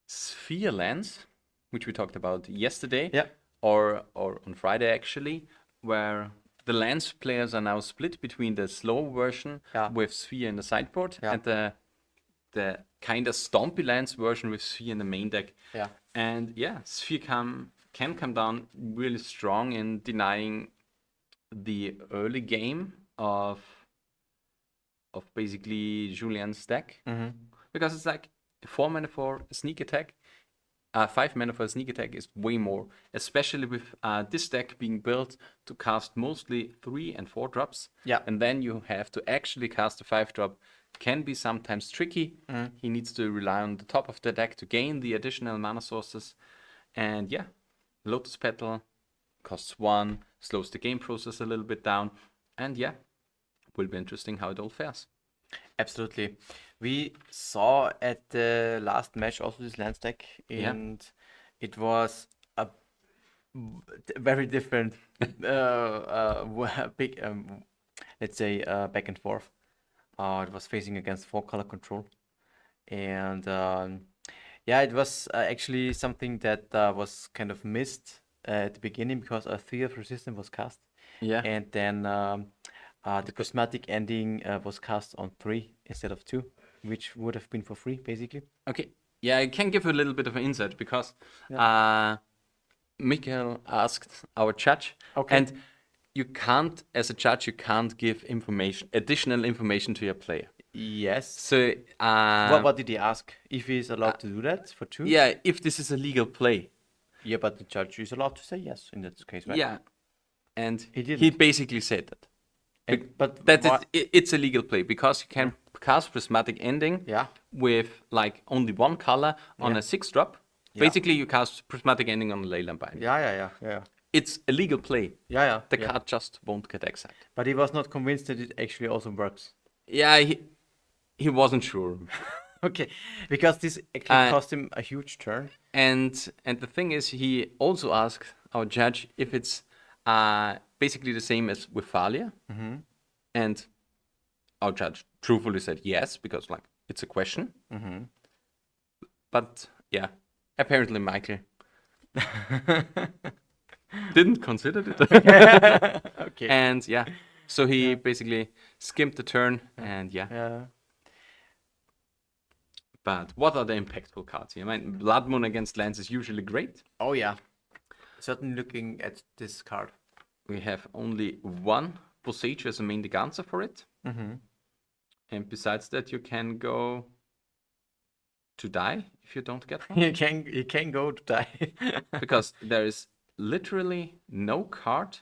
Sphere Lands, which we talked about yesterday, Yeah. or on Friday actually, where the lands players are now split between the slow version Yeah. with Sphere in the sideboard Yeah. and the kind of Stompy lands version with Sphere in the main deck. Yeah. And yeah, Sphere can come down really strong in denying the early game of basically Julian's deck. Because it's like 4 mana for a sneak attack. 5 mana for a sneak attack is way more, especially with this deck being built to cast mostly 3 and 4 drops. Yeah. And then you have to actually cast a 5-drop. Can be sometimes tricky. He needs to rely on the top of the deck to gain the additional mana sources. And yeah, Lotus Petal costs 1, slows the game process a little bit down. And yeah, will be interesting how it all fares. Absolutely. We saw at the last match also this land deck, Yeah. and it was a very different, big, let's say, back and forth. It was facing against 4-color control, and yeah, it was actually something that was kind of missed at the beginning because a Thea's Resistance was cast. Yeah. And then The prismatic ending was cast on 3 instead of 2, which would have been for free, basically. Okay. Yeah, I can give a little bit of an insight because Mikhail asked our judge, Okay. and you can't, as a judge, you can't give additional information to your player. Yes. So, What did he ask? If he's allowed to do that for 2? yeah, if this is a legal play, Yeah, but the judge is allowed to say yes in that case, right? yeah, and He he didn't. basically said that. But That why- it's a legal play because you can cast prismatic ending Yeah. with like only one color on Yeah. a 6-drop. Yeah. Basically, you cast prismatic ending on a Leyland bind. Yeah. It's a legal play. Yeah. The yeah. card just won't get exiled. But he was not convinced that it actually also works. Yeah, he wasn't sure. Okay, because this actually Uh, cost him a huge turn. And the thing is, he also asked our judge if it's basically the same as with Thalia. And our judge truthfully said yes, because like it's a question. But yeah, apparently Michael didn't consider it. Okay. And yeah, so he basically skimmed the turn, and yeah. Yeah. But what are the impactful cards here? I mean, Blood Moon against lands is usually great. Oh yeah. Certainly looking at this card. We have only one Boseiju as a main Deganza for it. And besides that, you can go to die if you don't get one. You can go to die. Because there is literally no card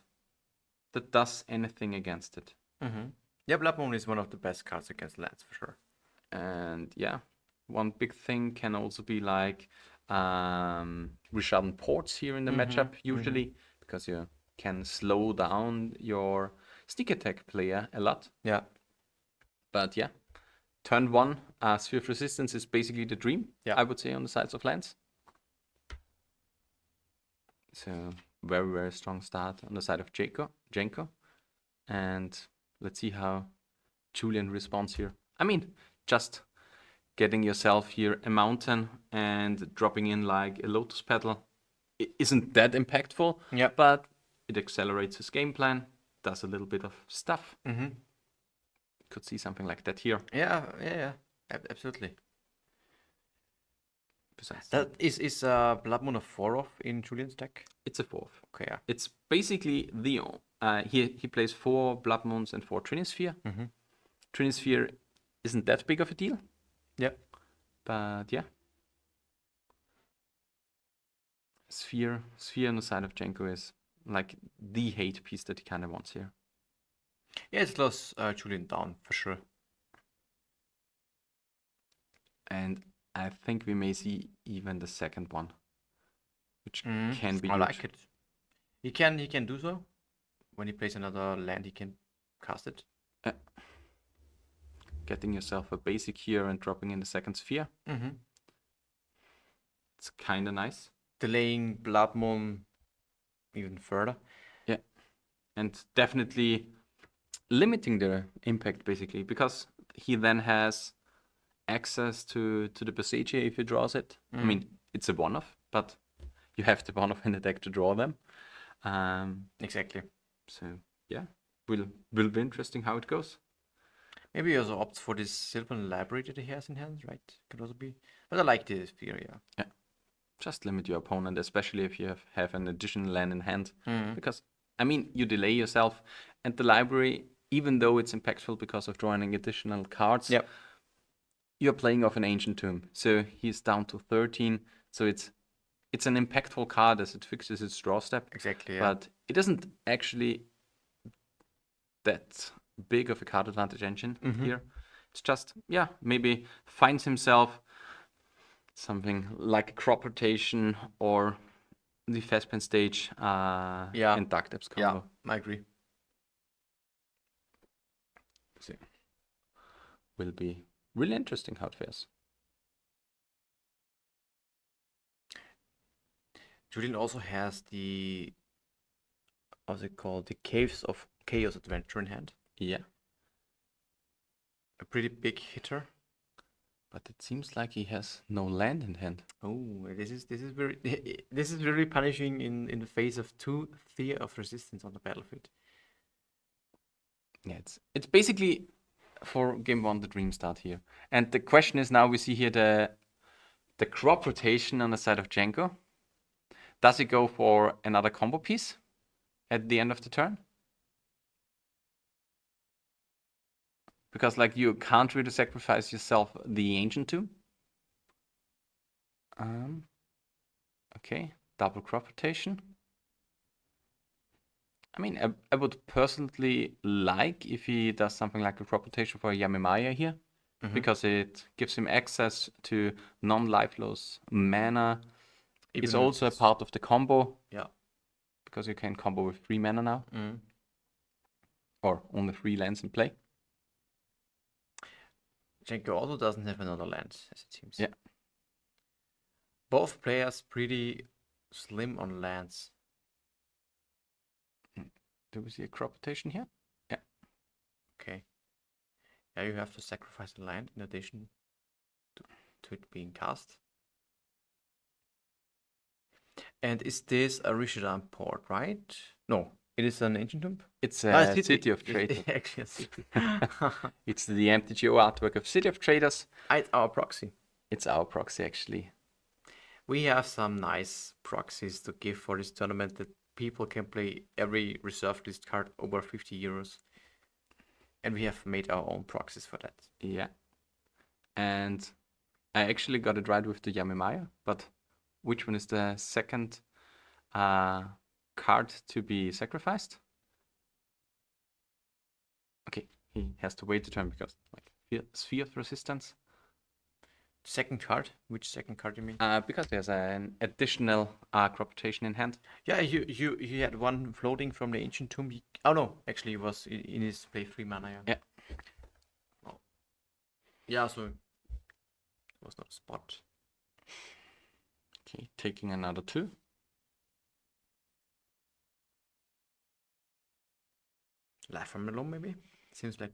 that does anything against it. Yeah, Blood Moon is one of the best cards against lands for sure. And yeah, one big thing can also be like Rishadan Ports here in the matchup, usually, because you can slow down your sneak attack player a lot. Yeah. But yeah, turn 1, Sphere of Resistance is basically the dream, Yeah. I would say, on the sides of lands. So, very, very strong start on the side of Jenko. And let's see how Julian responds here. I mean, just getting yourself here a mountain and dropping in like a Lotus Petal isn't that impactful, Yep. but it accelerates his game plan, does a little bit of stuff. Could see something like that here. Yeah. Absolutely. Besides That is Blood Moon a 4-off in Julian's deck? it's a 4th. Okay, yeah. It's basically the he plays 4 Blood Moons and 4 Trinisphere. Trinisphere isn't that big of a deal, Yeah. but yeah. Sphere on the side of Jenko is like the hate piece that he kind of wants here. Yeah, it slows Julian down for sure. And I think we may see even the second one, which can be I huge. like it. He can do so. When he plays another land, he can cast it. Getting yourself a basic here and dropping in the second sphere. It's kind of nice. Delaying Blood Moon even further. Yeah, and definitely limiting the impact basically, because he then has access to the Boseiju if he draws it. I mean, it's a one-off, but you have the one-off in the deck to draw them. Exactly. So yeah, will be interesting how it goes. Maybe he also opts for this Sylvan Library that he has in hand, right? Could also be. But I like this theory, yeah. Just limit your opponent, especially if you have an additional land in hand. Because, I mean, you delay yourself, and the library, even though it's impactful because of drawing additional cards, Yep. you're playing off an Ancient Tomb. So he's down to 13. So it's an impactful card as it fixes its draw step. Exactly, yeah. But it isn't actually that big of a card advantage engine here. It's just, yeah, maybe finds himself something like a crop rotation or the Fastpen stage and Dark Depths combo. Yeah, I agree. So, will be really interesting how it fares. Julian also has the, what's it called? The Caves of Chaos Adventure in hand. Yeah, A pretty big hitter. but it seems like he has no land in hand. Oh, this is very this is really punishing in the face of 2 Fear of Resistance on the battlefield. Yeah, it's basically for game 1 the dream start here. And the question is now we see here the crop rotation on the side of Django. Does he go for another combo piece at the end of the turn? Because like you can't really sacrifice yourself the Ancient Tomb. Okay, double crop rotation. I mean, I would personally like if he does something like a crop rotation for Yamimaya here, because it gives him access to non-lifeless mana. It's Even if also a it's- part of the combo, Yeah. because you can combo with 3 mana now, or only 3 lands in play. Jenko also doesn't have another land, as it seems. Yeah. Both players pretty slim on lands. Do we see a crop rotation here? Yeah. Okay. Yeah, you have to sacrifice a land in addition to it being cast. And is this a Rishidan port, right? No, it is an Ancient Tomb? It's Ah, a City of Traders. It's actually a city. It's the MTGO artwork of City of Traders. It's our proxy. It's our proxy, actually. We have some nice proxies to give for this tournament that people can play every reserved list card over 50 euros. And we have made our own proxies for that. Yeah. And I actually got it right with the Yamimaya, but which one is the second card to be sacrificed? Okay, he has to wait a turn because like Sphere of Resistance. Second card? Which second card you mean? Because there's an additional crop rotation in hand. Yeah, you had one floating from the Ancient Tomb. Oh no, actually it was in his play 3 mana. Yeah. Oh. Yeah, so it was not a spot. Okay, taking another 2. Life from the Loam maybe? Seems like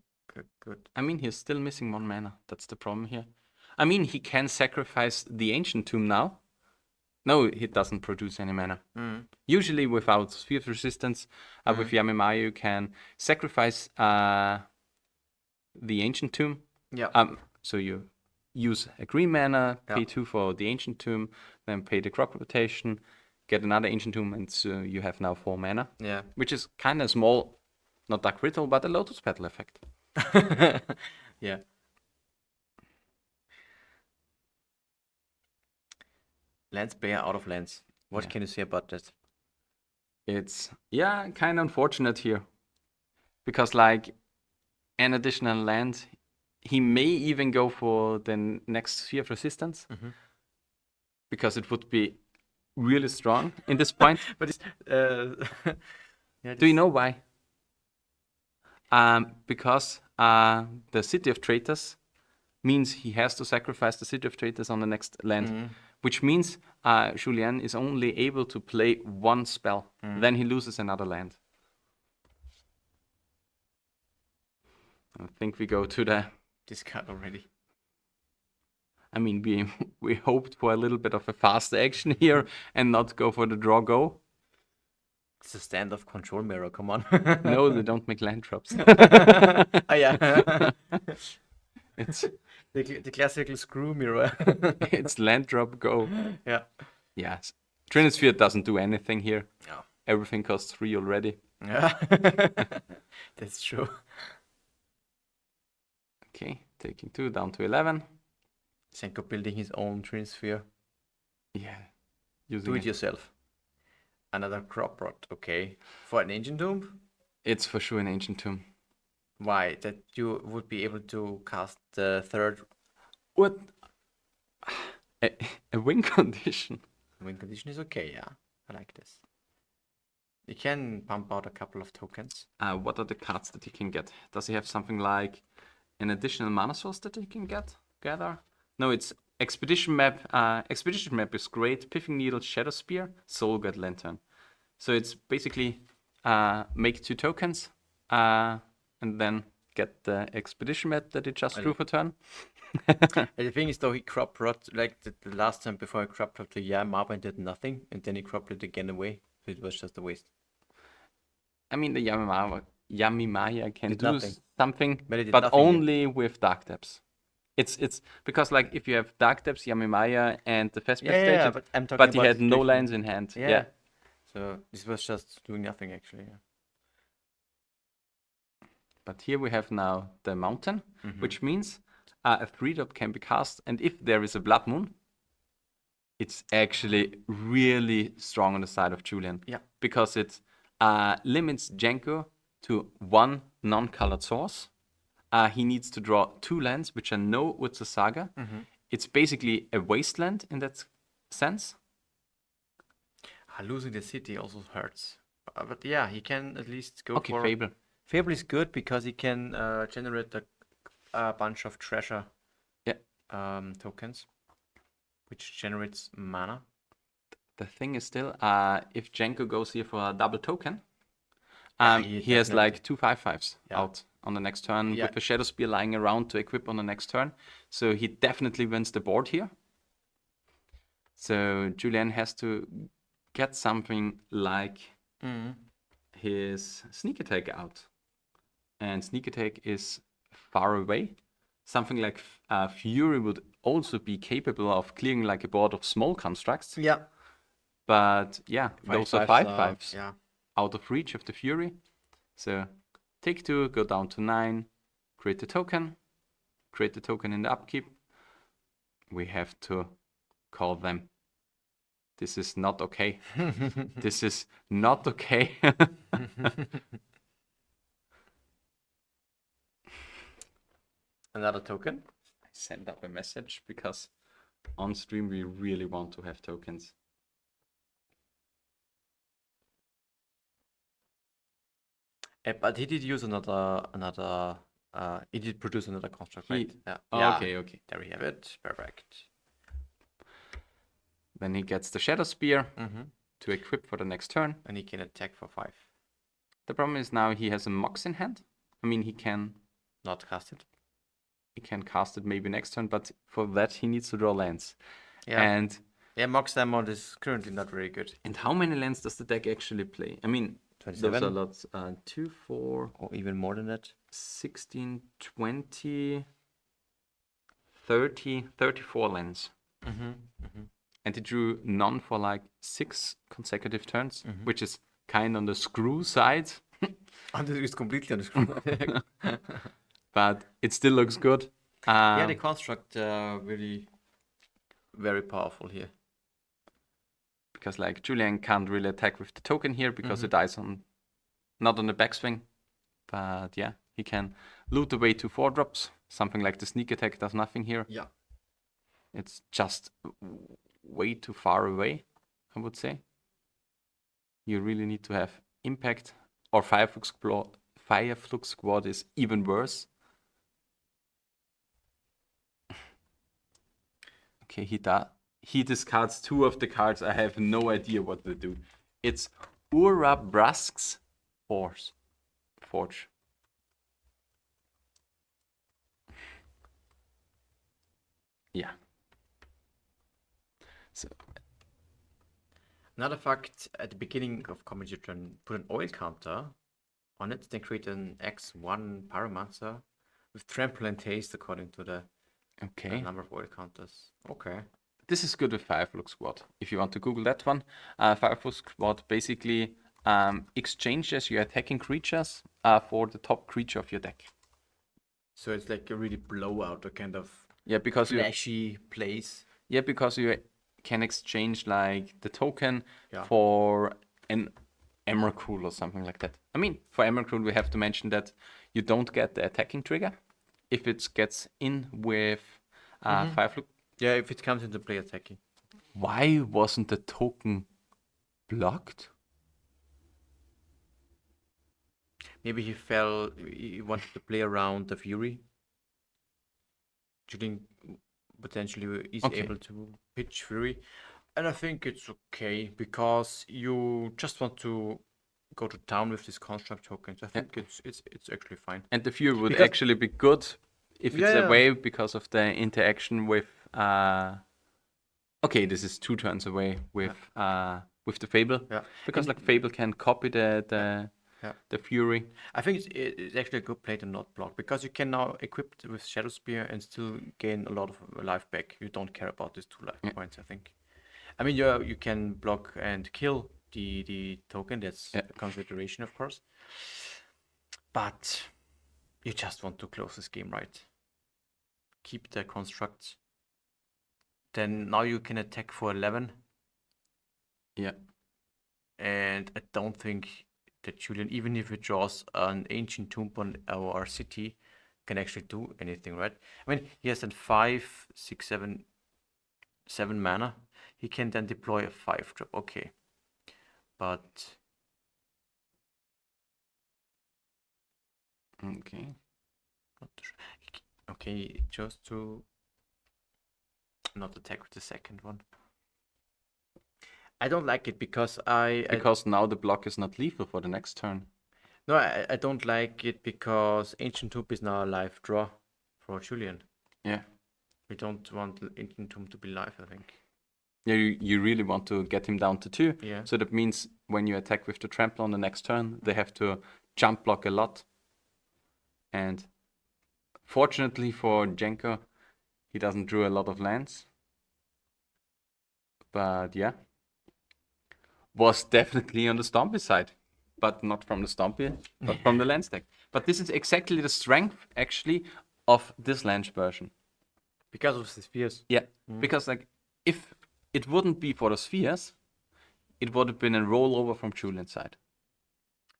good. I mean, he's still missing 1 mana. That's the problem here. I mean, he can sacrifice the Ancient Tomb now. No, he doesn't produce any mana. Usually without Sphere of Resistance, with Yamimaya, you can sacrifice the Ancient Tomb. Yeah. So you use a green mana, pay Yeah. 2 for the Ancient Tomb, then pay the crop rotation, get another Ancient Tomb, and so you have now 4 mana. Yeah. Which is kind of small, not that critical, but a Lotus Petal effect. Yeah. Lands player out of lands. What Yeah. can you say about that? It's, yeah, kind of unfortunate here. Because, like, an additional land, he may even go for the next Sphere of Resistance. Because it would be really strong in this point. But it's, yeah, Do you know why? Because the City of Traitors means he has to sacrifice the City of Traitors on the next land. Which means Julien is only able to play 1 spell. Then he loses another land. I think we go to the... discard already? I mean, we hoped for a little bit of a fast action here and not go for the draw go. It's a standoff control mirror, come on. No, they don't make land drops. Ah, yeah. It's the classical screw mirror. it's land drop go. Yeah. Yes. Trinisphere doesn't do anything here. Yeah. Everything costs 3 already. Yeah. That's true. Okay, taking 2 down to 11. Senko building his own Trinisphere. Yeah. Using Do it yourself. Another crop rot, okay. For an Ancient Tomb? It's for sure an Ancient Tomb. Why? That you would be able to cast the third What? A win condition. win condition is okay, yeah. I like this. You can pump out a couple of tokens. What are the cards that he can get? Does he have something like an additional mana source that he can gather? No, it's Expedition Map. Expedition Map is great. Pithing Needle, Shadow Spear, Soul God Lantern. So it's basically make 2 tokens and then get the Expedition Map that he just drew for turn. And the thing is, though, he crop rot like the last time before he crop rot the Marble and did nothing, and then he crop it again away. So it was just a waste. I mean, the Yamimaya Yamimaya can Did do nothing. something, But it did but nothing here. only with Dark Depths. It's because like if you have Dark Depths, Yamimaya, and the Fastback stage, but I'm talking but he about had no situation- lands in hand. Yeah. So this was just doing nothing actually. Yeah. But here we have now the mountain, which means a 3-drop can be cast, and if there is a Blood Moon, it's actually really strong on the side of Julian. Yeah. Because it limits Jenko to 1 non-colored source. He needs to draw 2 lands, which are no Utsa Saga. It's basically a wasteland in that sense. Losing the city also hurts. But yeah, he can at least go Okay, for... Fable. Fable is good because he can generate a bunch of treasure tokens, which generates mana. The thing is still, if Jenko goes here for a double token, he he has definitely- like 2 5/5s Yeah. out on the next turn Yeah. with a Shadow Spear lying around to equip on the next turn. So he definitely wins the board here. So Julian has to get something like his Sneak Attack out. And Sneak Attack is far away. Something like Fury would also be capable of clearing like a board of small constructs. Yeah. But yeah, those are 5/5s Yeah. out of reach of the Fury. So take 2, go down to 9, create the token in the upkeep. We have to call them. This is not okay. This is not okay. Another token. I send up a message because on stream we really want to have tokens. But he did use another. He did produce another construct, right? Yeah. Okay. There we have it. Perfect. Then he gets the Shadow Spear to equip for the next turn. And he can attack for 5. The problem is now he has a Mox in hand. I mean, he can Not cast it. cast it maybe next turn, but for that he needs to draw lands. Yeah. And Mox Diamond is currently not very good. how many lands does the deck actually play? I mean, 27? those are lots. 2, 4, Or even more than that. 16, 20, 30, 34 lands. And he drew none for like 6 consecutive turns, which is kind on the screw side. It's completely on the screen. But it still looks good. Yeah, the construct really very powerful here. Because like Julian can't really attack with the token here because it dies not on the backswing. But yeah, he can loot away 2 4-drops. Something like the Sneak Attack does nothing here. Yeah. It's just way too far away, I would say. You really need to have impact, or Fireflux Squad is even worse. Okay, he discards 2 of the cards. I have no idea what to do. It's Urabrask's Forge. Yeah. So Another fact, at the beginning of combat you turn, put an oil counter on it, then create an X1 Pyromancer with trample and haste according to the okay. number of oil counters. Okay. This is good with Fireflux Squad. If you want to Google that one, Fireflux Squad basically exchanges your attacking creatures for the top creature of your deck. So it's like a really blowout, a kind of Yeah, because flashy plays. you can exchange like the token Yeah. for an Emrakul or something like that. I mean, for Emrakul we have to mention that you don't get the attacking trigger if it gets in with Fireflux. Yeah, if it comes into play attacking. Why wasn't the token blocked? Maybe he wanted to play around the Fury. Julian potentially is Okay. able to pitch Fury. And I think it's okay because you just want to go to town with these construct tokens. I think it's actually fine. And the Fury would Because- actually be good if it's Yeah. away because of the interaction with. Okay, this is 2 turns away with the Fable. Yeah. Because like Fable can copy the Yeah. the Fury. I think it's actually a good play to not block, because you can now equip it with Shadow Spear and still gain a lot of life back. You don't care about these 2 life points, I think. I mean, you can block and kill the token. That's a consideration, of course. But you just want to close this game, right? Keep the constructs. Then now you can attack for 11. Yeah. And I don't think that Julian, even if it draws an Ancient Tomb on our city, can actually do anything, right? I mean, he has then 5, 6, 7 mana. He can then deploy a 5-drop. Okay. But Okay. okay, just to not attack with the second one. I don't like it because Because now the block is not lethal for the next turn. no, I don't like it because Ancient Tomb is now a live draw for Julian. Yeah. We don't want Ancient Tomb to be live, I think. Yeah, you really want to get him down to 2. Yeah. So that means when you attack with the trample on the next turn, they have to jump block a lot. And fortunately for Jenko, he doesn't draw a lot of lands. But yeah. Was definitely on the Stompy side. But not from the Stompy, but from the land stack. But this is exactly the strength, actually, of this land version. Because of the spheres. Yeah, because like if it wouldn't be for the spheres, it would have been a rollover from Julian's side.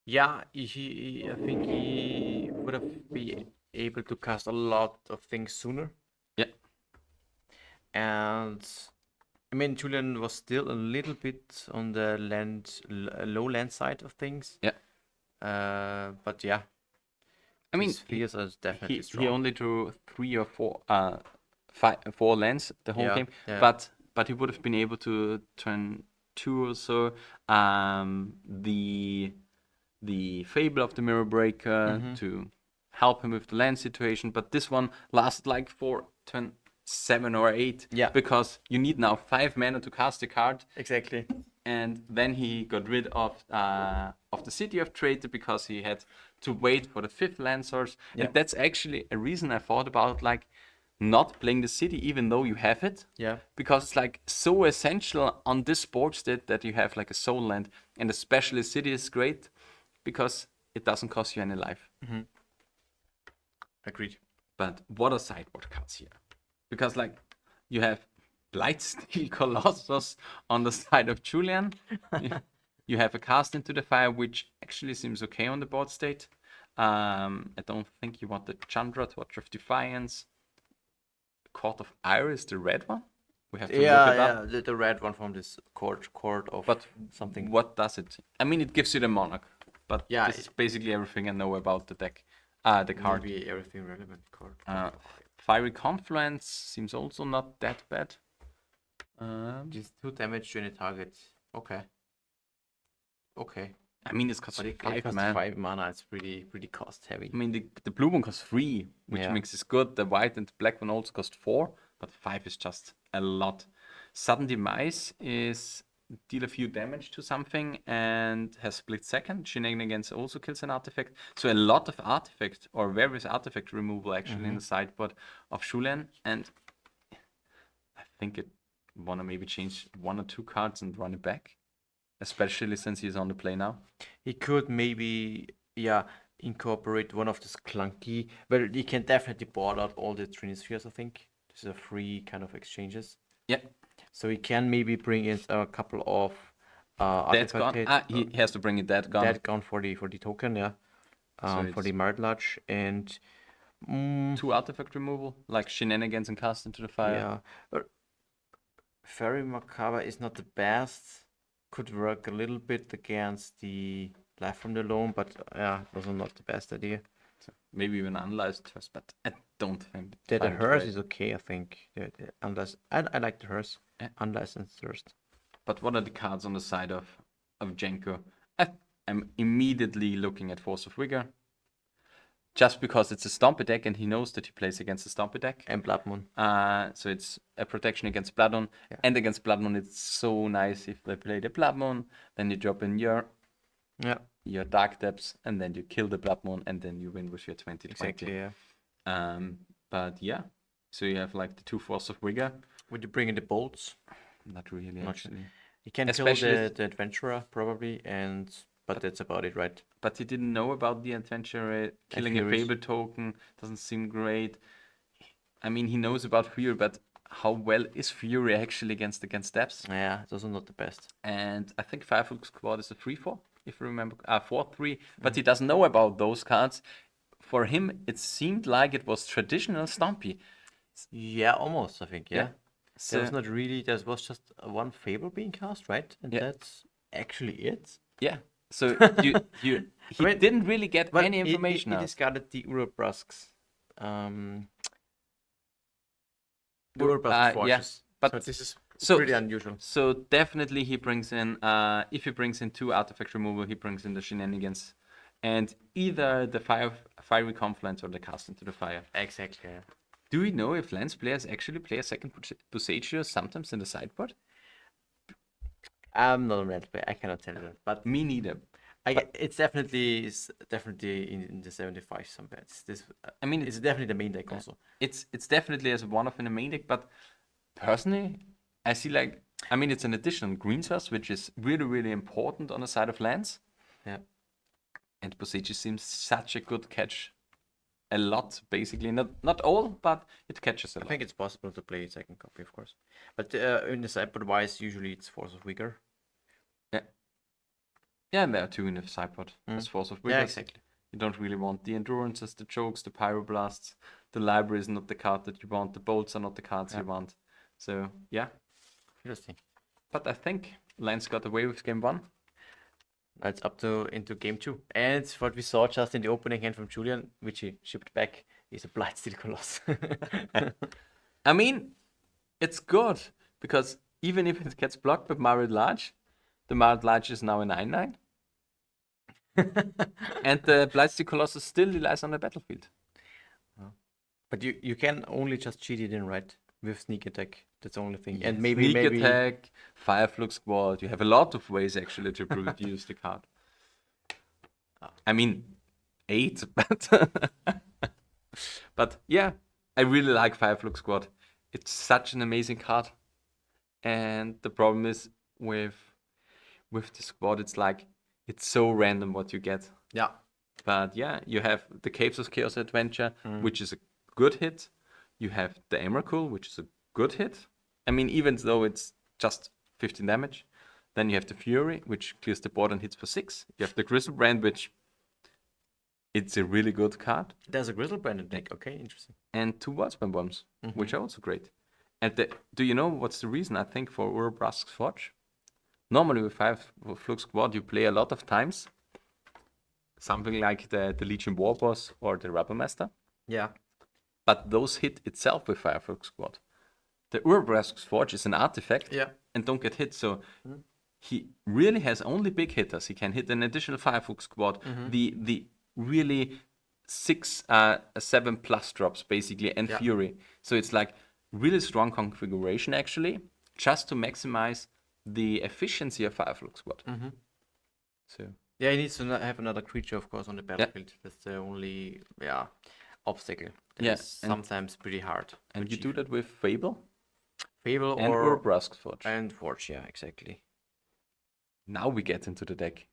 Yeah, I think he would have been able to cast a lot of things sooner. Yeah. And I mean, Julian was still a little bit on the low land side of things. Yeah. But yeah. I mean, spheres are definitely strong. he only drew 3 or 4 lands the whole game, yeah. but he would have been able to turn 2 or so. The Fable of the Mirror Breaker to help him with the land situation, but this one lasted like for turn 7 or 8. Yeah. Because you need now 5 mana to cast a card. Exactly. And then he got rid of the City of Traitor because he had to wait for the 5th land source. Yeah. And that's actually a reason I thought about like not playing the city even though you have it. Yeah. Because it's like so essential on this board state that you have like a soul land, and especially city is great because it doesn't cost you any life. Agreed. But what are sideboard cards here? Because like you have Blightsteel Colossus on the side of Julian. You have a Cast into the Fire, which actually seems okay on the board state. I don't think you want the Chandra, Torch of Defiance. Court of Iris, the red one? We have to look it up. The red one from this court of But something. what does it? I mean, it gives you the Monarch. But Yeah, this is basically everything I know about the deck. The card. Maybe everything relevant card. Fiery Confluence seems also not that bad. Just 2 damage to any target. Okay. I mean, it's cost But it 5 costs mana. 5 mana. It's pretty cost heavy. I mean, the blue one costs 3, which Yeah. makes it good. The white and the black one also cost 4, but 5 is just a lot. Sudden Demise is deal a few damage to something and has split second. Shenanigans also kills an artifact. So a lot of artifact or various artifact removal actually in the sideboard of Julian. And I think it wanna maybe change 1 or 2 cards and run it back. Especially since he's on the play now. He could maybe, incorporate one of this clunky, but he can definitely board out all the Trinity Spheres, I think. This is a free kind of exchanges. Yeah. So he can maybe bring in a couple of That's gone. artifact He has to bring it that gone. dead gone for the token, yeah. For it's- the Mardlach and 2 artifact removal, like Shenanigans and Cast into the Fire. yeah. But Fairy Macabre is not the best. Could work a little bit against the Life from the Loam, but also not the best idea. Maybe even Unlicensed Thirst, but I don't think. The find it hearse great. is okay, I think. I like the hearse. Yeah. Unlicensed Thirst. But what are the cards on the side of Jenko? I'm immediately looking at Force of Vigor. Just because it's a Stompy deck and he knows that he plays against a Stompy deck. And Blood Moon. So it's a protection against Blood Moon. Yeah. And against Blood Moon, it's so nice if they play the Blood Moon. Then you drop in your your Dark Depths, and then you kill the Blood Moon, and then you win with your 20/20. Exactly, yeah. But yeah, so you have like the 2 Force of Vigor. Would you bring in the bolts? Not really, Not actually. You can Especially kill the adventurer probably, but that's about it, right? But he didn't know about the adventure. Killing a Furies. Fable token doesn't seem great. I mean, he knows about Fury, but how well is Fury actually against depths? Yeah, those are not the best. And I think Firefox Squad is a 3/4, if you remember, 4/3. But he doesn't know about those cards. For him, it seemed like it was traditional Stompy. Yeah, almost, I think, yeah. So There was not really, there was just one Fable being cast, right? And Yeah. that's actually it. yeah, so he mean, didn't really get But any information he out. discarded the Urubrusks. The Ur- Urubrusk yeah, forces. but So this is so- pretty unusual. So definitely he brings in, if he brings in 2 artifact removal, he brings in the shenanigans, and either the fiery confluence or the cast into the fire. Exactly. Yeah. Do we know if Lance players actually play a second Boussager sometimes in the sideboard? I'm not a red player. I cannot tell you that. But Me neither. it's definitely in the 75 some bets. This I mean, it's definitely the main deck also. It's definitely as one of in the main deck, but personally, I see like, I mean, it's an additional green source, which is really, really important on the side of lands. Yeah. And Boussager seems such a good catch. A lot, basically. Not all, but it catches a I lot. think it's possible to play second copy, of course. But in the sideboard wise, usually it's Force of Vigor. Yeah, and there are 2 in the sideboard. As Force of Will. Yeah, exactly. You don't really want the Endurances, the Chokes, the Pyroblasts. The Library is not the card that you want. The Bolts are not the cards you want. So, yeah. Interesting. But I think Lance got away with game 1. Now it's up to into game 2. And what we saw just in the opening hand from Julian, which he shipped back, is a Blightsteel Colossus. I mean, it's good. Because even if it gets blocked by Married Large, the Married Large is now a 9/9. And the Blightsteel Colossus still lies on the battlefield. But you can only just cheat it in, right? With sneak attack. That's the only thing. And Sneak maybe attack, Fireflux Squad. You have a lot of ways actually to produce the card. I mean, 8, but yeah, I really like Fireflux Squad. It's such an amazing card, and the problem is with the squad, it's like it's so random what you get. Yeah. But yeah, you have the Caves of Chaos Adventure, which is a good hit. You have the Emrakul, which is a good hit. I mean, even though it's just 15 damage. Then you have the Fury, which clears the board and hits for 6. You have the Grizzlebrand, which it's a really good card. There's a Grizzlebrand deck. Okay, interesting. And 2 Warspine Bombs, which are also great. And do you know what's the reason, I think, for Urubrask's Forge? Normally with 5 Flux Squad, you play a lot of times. Something like the Legion War Boss or the Rubber Master. Yeah. But those hit itself with Fireflux Squad. The Urubrask's Forge is an artifact and don't get hit. So he really has only big hitters. He can hit an additional Fireflux Squad. The really 6, 7 plus drops basically, and Fury. So it's like really strong configuration actually, just to maximize the efficiency of Fireflux Squad. So Yeah, he needs to have another creature, of course, on the battlefield. That's the only obstacle. That is sometimes pretty hard. And you do that with Fable Fable and or Urubrask's Forge. and Forge, yeah, exactly. Now we get into the deck.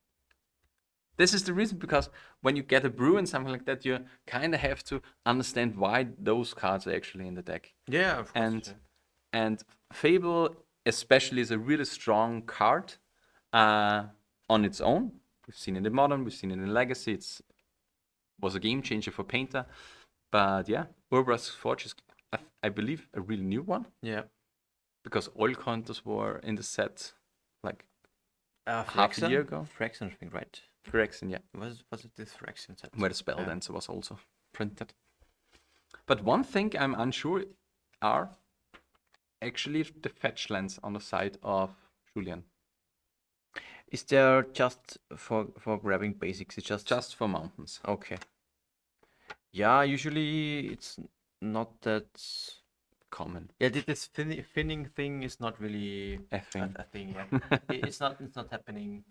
This is the reason, because when you get a brew and something like that, you kind of have to understand why those cards are actually in the deck. Yeah, of course. And Fable especially is a really strong card on its own. We've seen it in Modern, we've seen it in Legacy. It was a game changer for Painter. But yeah, Urubrask's Forge is, I believe, a really new one. Yeah. Because oil counters were in the set like half a Phyrexian? year ago. Phyrexian, I think, right? Phyrexian, yeah. Was it this Phyrexian set? Where the Spell Dancer was also printed. But one thing I'm unsure are actually the fetch lands on the side of Julian. Is there just for grabbing basics? It's Just for mountains. okay. Yeah, usually it's not that Common. Yeah, this thinning thing is not really A thing. a thing. Yeah, it's not happening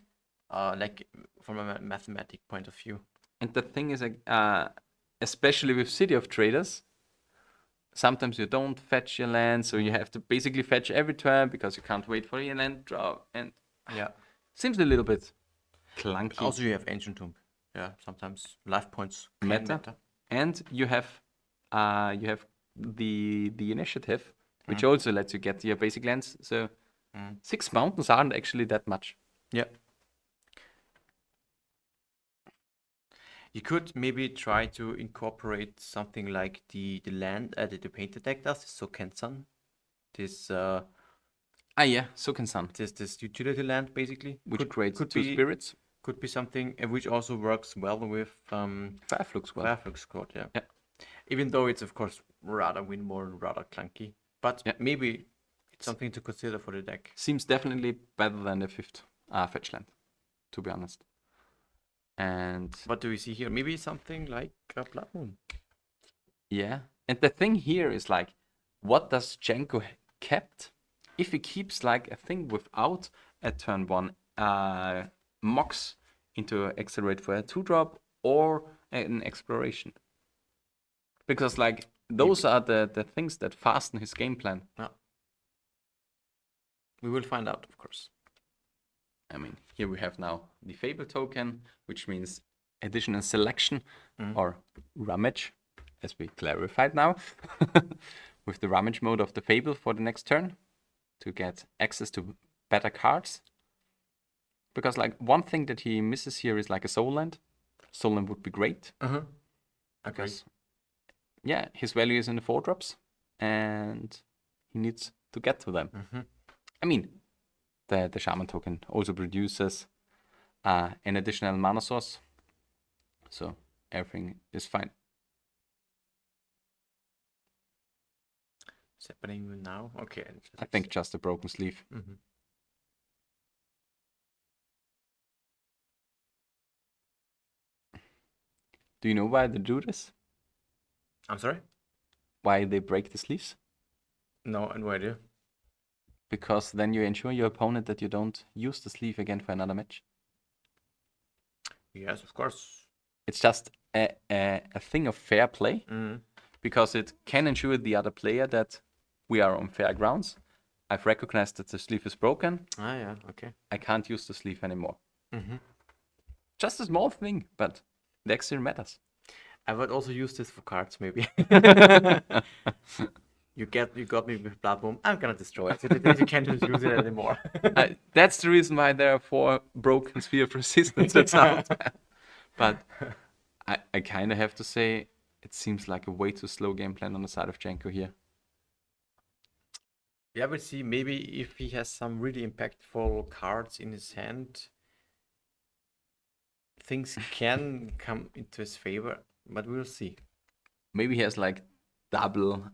like from a mathematic point of view. And the thing is, especially with City of Traders, sometimes you don't fetch your land, so you have to basically fetch every turn because you can't wait for your land draw. And Yeah. seems a little bit clunky. Also, you have Ancient Tomb. Yeah, sometimes life points can Meta. And you have the initiative, which also lets you get your basic lands. So 6 mountains aren't actually that much. Yeah. You could maybe try to incorporate something like the land the painted deck does, so Kensan. This Yeah, Soken Sun, this utility land basically. which creates could 2 be spirits. could be something which also works well with Fireflux well. Fireflux Squad, yeah. Yeah. Even though it's of course rather clunky, but Yeah. maybe it's something to consider for the deck. Seems definitely better than the 5th fetch land, to be honest. And What do we see here? Maybe something like a Blood Moon. yeah, and the thing here is like, what does Janko kept? If he keeps like a thing without a turn 1 Mox into Accelerate for a 2-drop or an Exploration. Because like those are the things that fasten his game plan. We will find out, of course. I mean, here we have now the Fable token, which means additional selection or rummage, as we clarified now, with the rummage mode of the Fable for the next turn to get access to better cards. Because like one thing that he misses here is like a Soul Land. Soul Land would be great. Okay. Because, yeah, his value is in the 4-drops and he needs to get to them. I mean, the Shaman token also produces an additional mana source, so everything is fine. What's happening now? Okay. I think just a broken sleeve. Do you know why they do this? I'm sorry? Why they break the sleeves? No, and why do? Because then you ensure your opponent that you don't use the sleeve again for another match. Yes, of course. It's just a thing of fair play, because it can ensure the other player that we are on fair grounds. I've recognized that the sleeve is broken. Ah, yeah, okay. I can't use the sleeve anymore. Just a small thing, but the actually matters. I would also use this for cards, maybe. You got me with Blood Moon. I'm gonna destroy it. So you can't just use it anymore. That's the reason why there are 4 broken Sphere of Resistance that's out. But I kind of have to say, it seems like a way too slow game plan on the side of Janko here. Yeah, we'll see. Maybe if he has some really impactful cards in his hand, things can come into his favor, but we'll see. Maybe he has like double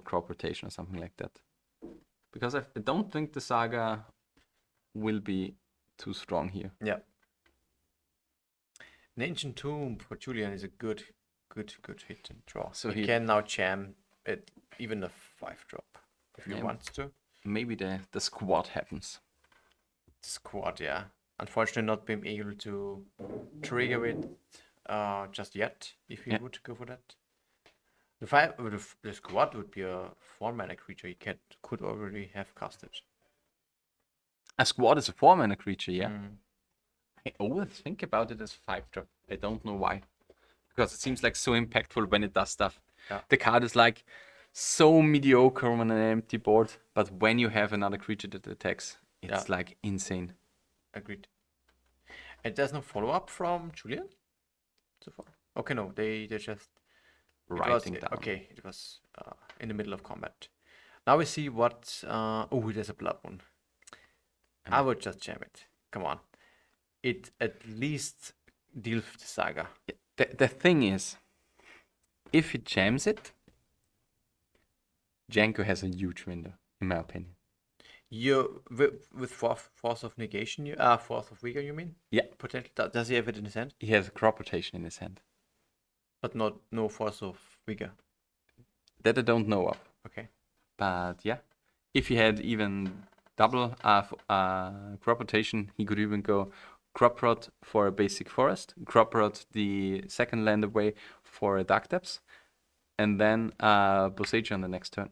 crop rotation or something like that. Because I don't think the Saga will be too strong here. Yeah. An Ancient Tomb for Julian is a good hit and draw. So he can now jam it, even a 5-drop if he wants to. Maybe the squad happens. Squad, yeah. Unfortunately, not being able to trigger it just yet. If he would go for that, the squad would be a 4-mana creature. He could already have casted. A squad is a 4-mana creature, yeah. I always think about it as 5-drop. I don't know why. Because it seems like so impactful when it does stuff. Yeah. The card is like so mediocre on an empty board, but when you have another creature that attacks, it's like insane. Agreed. And there's no follow-up from Julian so far? Okay, no, they just Writing down. Okay, it was in the middle of combat. Now we see what... oh, there's a Blood Moon. I would just jam it. Come on. It at least deals with the Saga. The thing is, if he jams it, Janko has a huge window, in my opinion. You with Force of Negation, Force of Vigor, you mean? Yeah. Potentially. Does he have it in his hand? He has a crop rotation in his hand. But no Force of Vigor. That I don't know of. Okay. But yeah, if he had even double crop rotation, he could even go Crop Rot for a basic forest, Crop Rot the second land away for a Dark Depths, and then Boseiju on the next turn.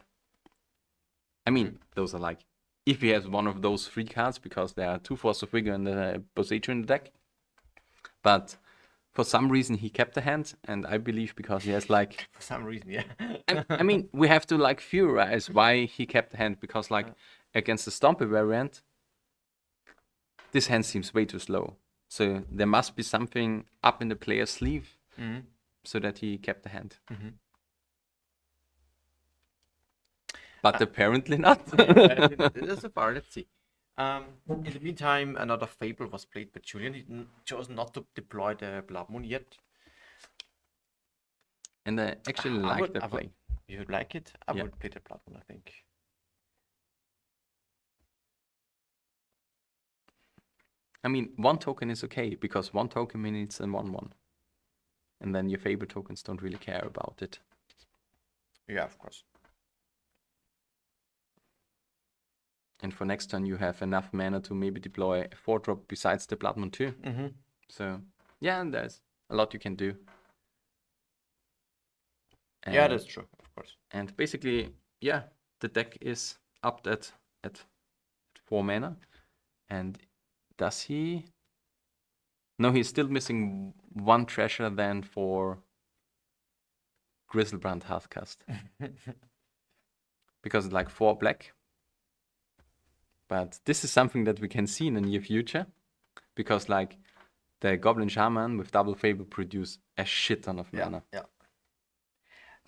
I mean, those are like, if he has one of those 3 cards, because there are 2 Force of Vigor and the Boseiju in the deck. But for some reason he kept the hand, and I believe because he has like... For some reason, yeah. I mean, we have to like theorize why he kept the hand, because like against the Stompy variant, this hand seems way too slow. So there must be something up in the player's sleeve so that he kept the hand. But apparently not. So far, let's see. In the meantime, another Fable was played by Julian. He chose not to deploy the Blood Moon yet. And I actually like the play. You would like it? I Yeah. would play the Blood Moon, I think. I mean, 1 token is okay, because 1 token means a 1/1. And then your Fable tokens don't really care about it. Yeah, of course. And for next turn, you have enough mana to maybe deploy a 4-drop besides the Blood Moon too. So, yeah, and there's a lot you can do. Yeah, And- that's true, of course. And basically, yeah, the deck is up at 4 mana. And does he? No, he's still missing 1 treasure then for Grizzlebrand Hearthcast. Because it's like 4 black. But this is something that we can see in the near future. Because like the Goblin Shaman with double Fable produce a shit ton of mana. Yeah.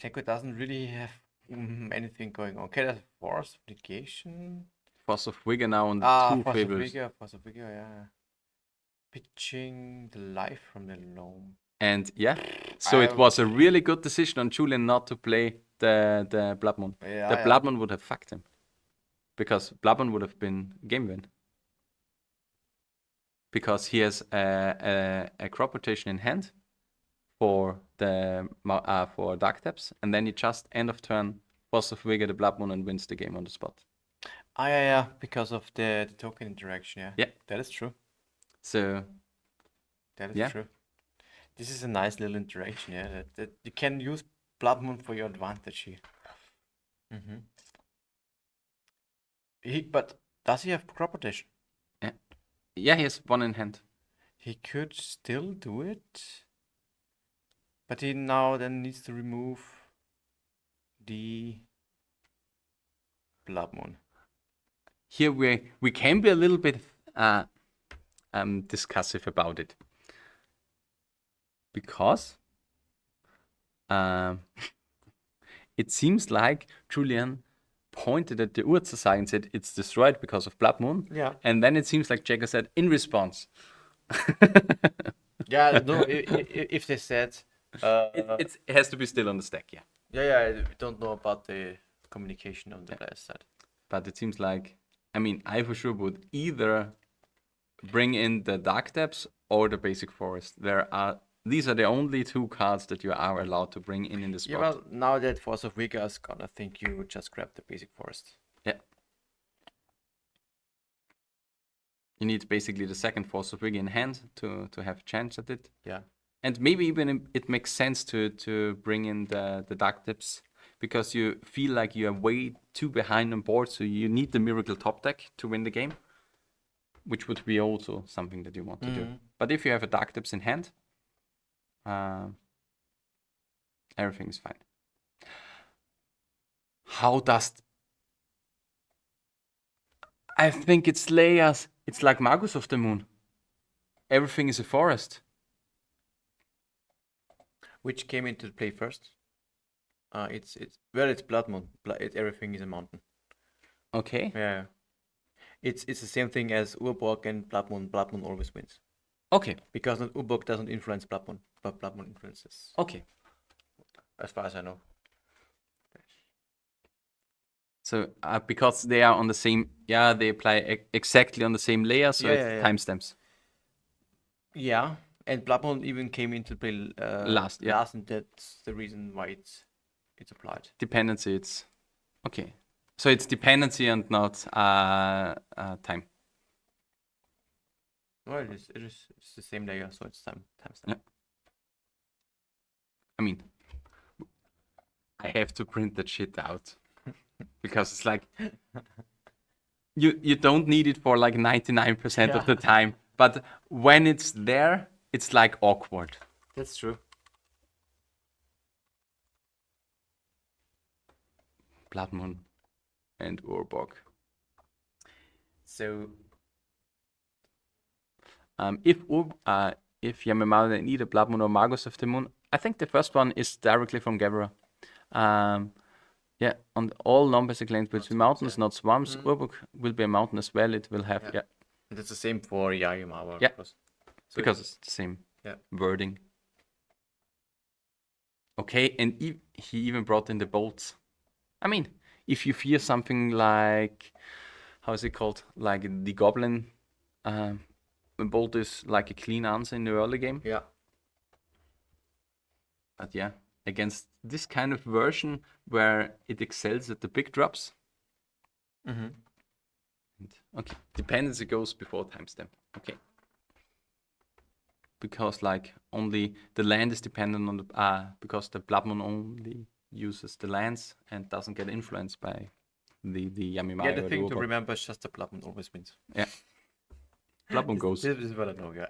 Checo doesn't really have anything going on. Okay, that's Force Negation. Force of Vigor now on the 2 Force Fables. Force of Vigor, yeah. Pitching the life from the Loam. And yeah, so it was a really good decision on Julian not to play the Blood Moon. Yeah, The Blood Moon would have fucked him. Because Blood Moon would have been game win. Because he has a crop rotation in hand for the for Dark Depths, and then he just end of turn Force of Vigor the Blood Moon and wins the game on the spot. Yeah, because of the token interaction, yeah. Yeah. That is true. So That is Yeah. true. This is a nice little interaction, yeah. That you can use Blood Moon for your advantage here. But does he have crop rotation? yeah, he has 1 in hand. He could still do it, but he now then needs to remove the Blood Moon. Here we can be a little bit discussive about it. Because it seems like Julian pointed at the Urza side and said it's destroyed because of Blood Moon. Yeah. And then it seems like Jacob said in response. Yeah, no, if they said... It has to be still on the stack, yeah. Yeah, we don't know about the communication on the player's side. But it seems like, I mean, I for sure would either bring in the Dark Depths or the Basic Forest. These are the only 2 cards that you are allowed to bring in the spot. Yeah, well, now that Force of Vigor is gone, I think you would just grab the Basic Forest. Yeah. You need basically the second Force of Vigor in hand to have a chance at it. Yeah. And maybe even it makes sense to bring in the Dark Depths, because you feel like you are way too behind on board, so you need the Miracle top deck to win the game, which would be also something that you want to do. But if you have a Dark Depths in hand, everything is fine. How does... I think it's layers. It's like Magus of the Moon. Everything is a forest. Which came into play first? It's Blood Moon. Everything is a mountain. Okay. Yeah. It's the same thing as Urborg and Blood Moon. Blood Moon always wins. Okay. Because Urborg doesn't influence Blood Moon, but Blood Moon influences. Okay. As far as I know. So because they are on the same, they apply exactly on the same layer, so it's timestamps. Yeah, and Blood Moon even came into play Last, and that's the reason why it's applied. Dependency, it's okay. So it's dependency and not time. Well, it's the same layer, so it's times time. Yeah. I mean, I have to print that shit out because it's like you don't need it for like 99% of the time, but when it's there, it's like awkward. That's true. Blood Moon and Urborg. So If Yamamata need a Blood Moon or Magus of the Moon, I think the first one is directly from Gavra. Yeah, on all non-basic lands will be mountains, not swamps. Urborg will be a mountain as well. It will have that's the same for Yarimawa. Yeah. So because it's the same Yeah. wording. Okay, and he even brought in the bolts. I mean, if you fear something like, how is it called? Like the Goblin, the bolt is like a clean answer in the early game. yeah. But yeah, against this kind of version where it excels at the big drops. Mm-hmm. Okay, dependency goes before timestamp. Okay. Because like only the land is dependent on the because the Blood Moon only uses the lands and doesn't get influenced by the Yamimaya. Yeah, the or thing to Urborg. remember is just the Blood Moon always wins. Yeah. Blood Moon goes. This is what I know, yeah.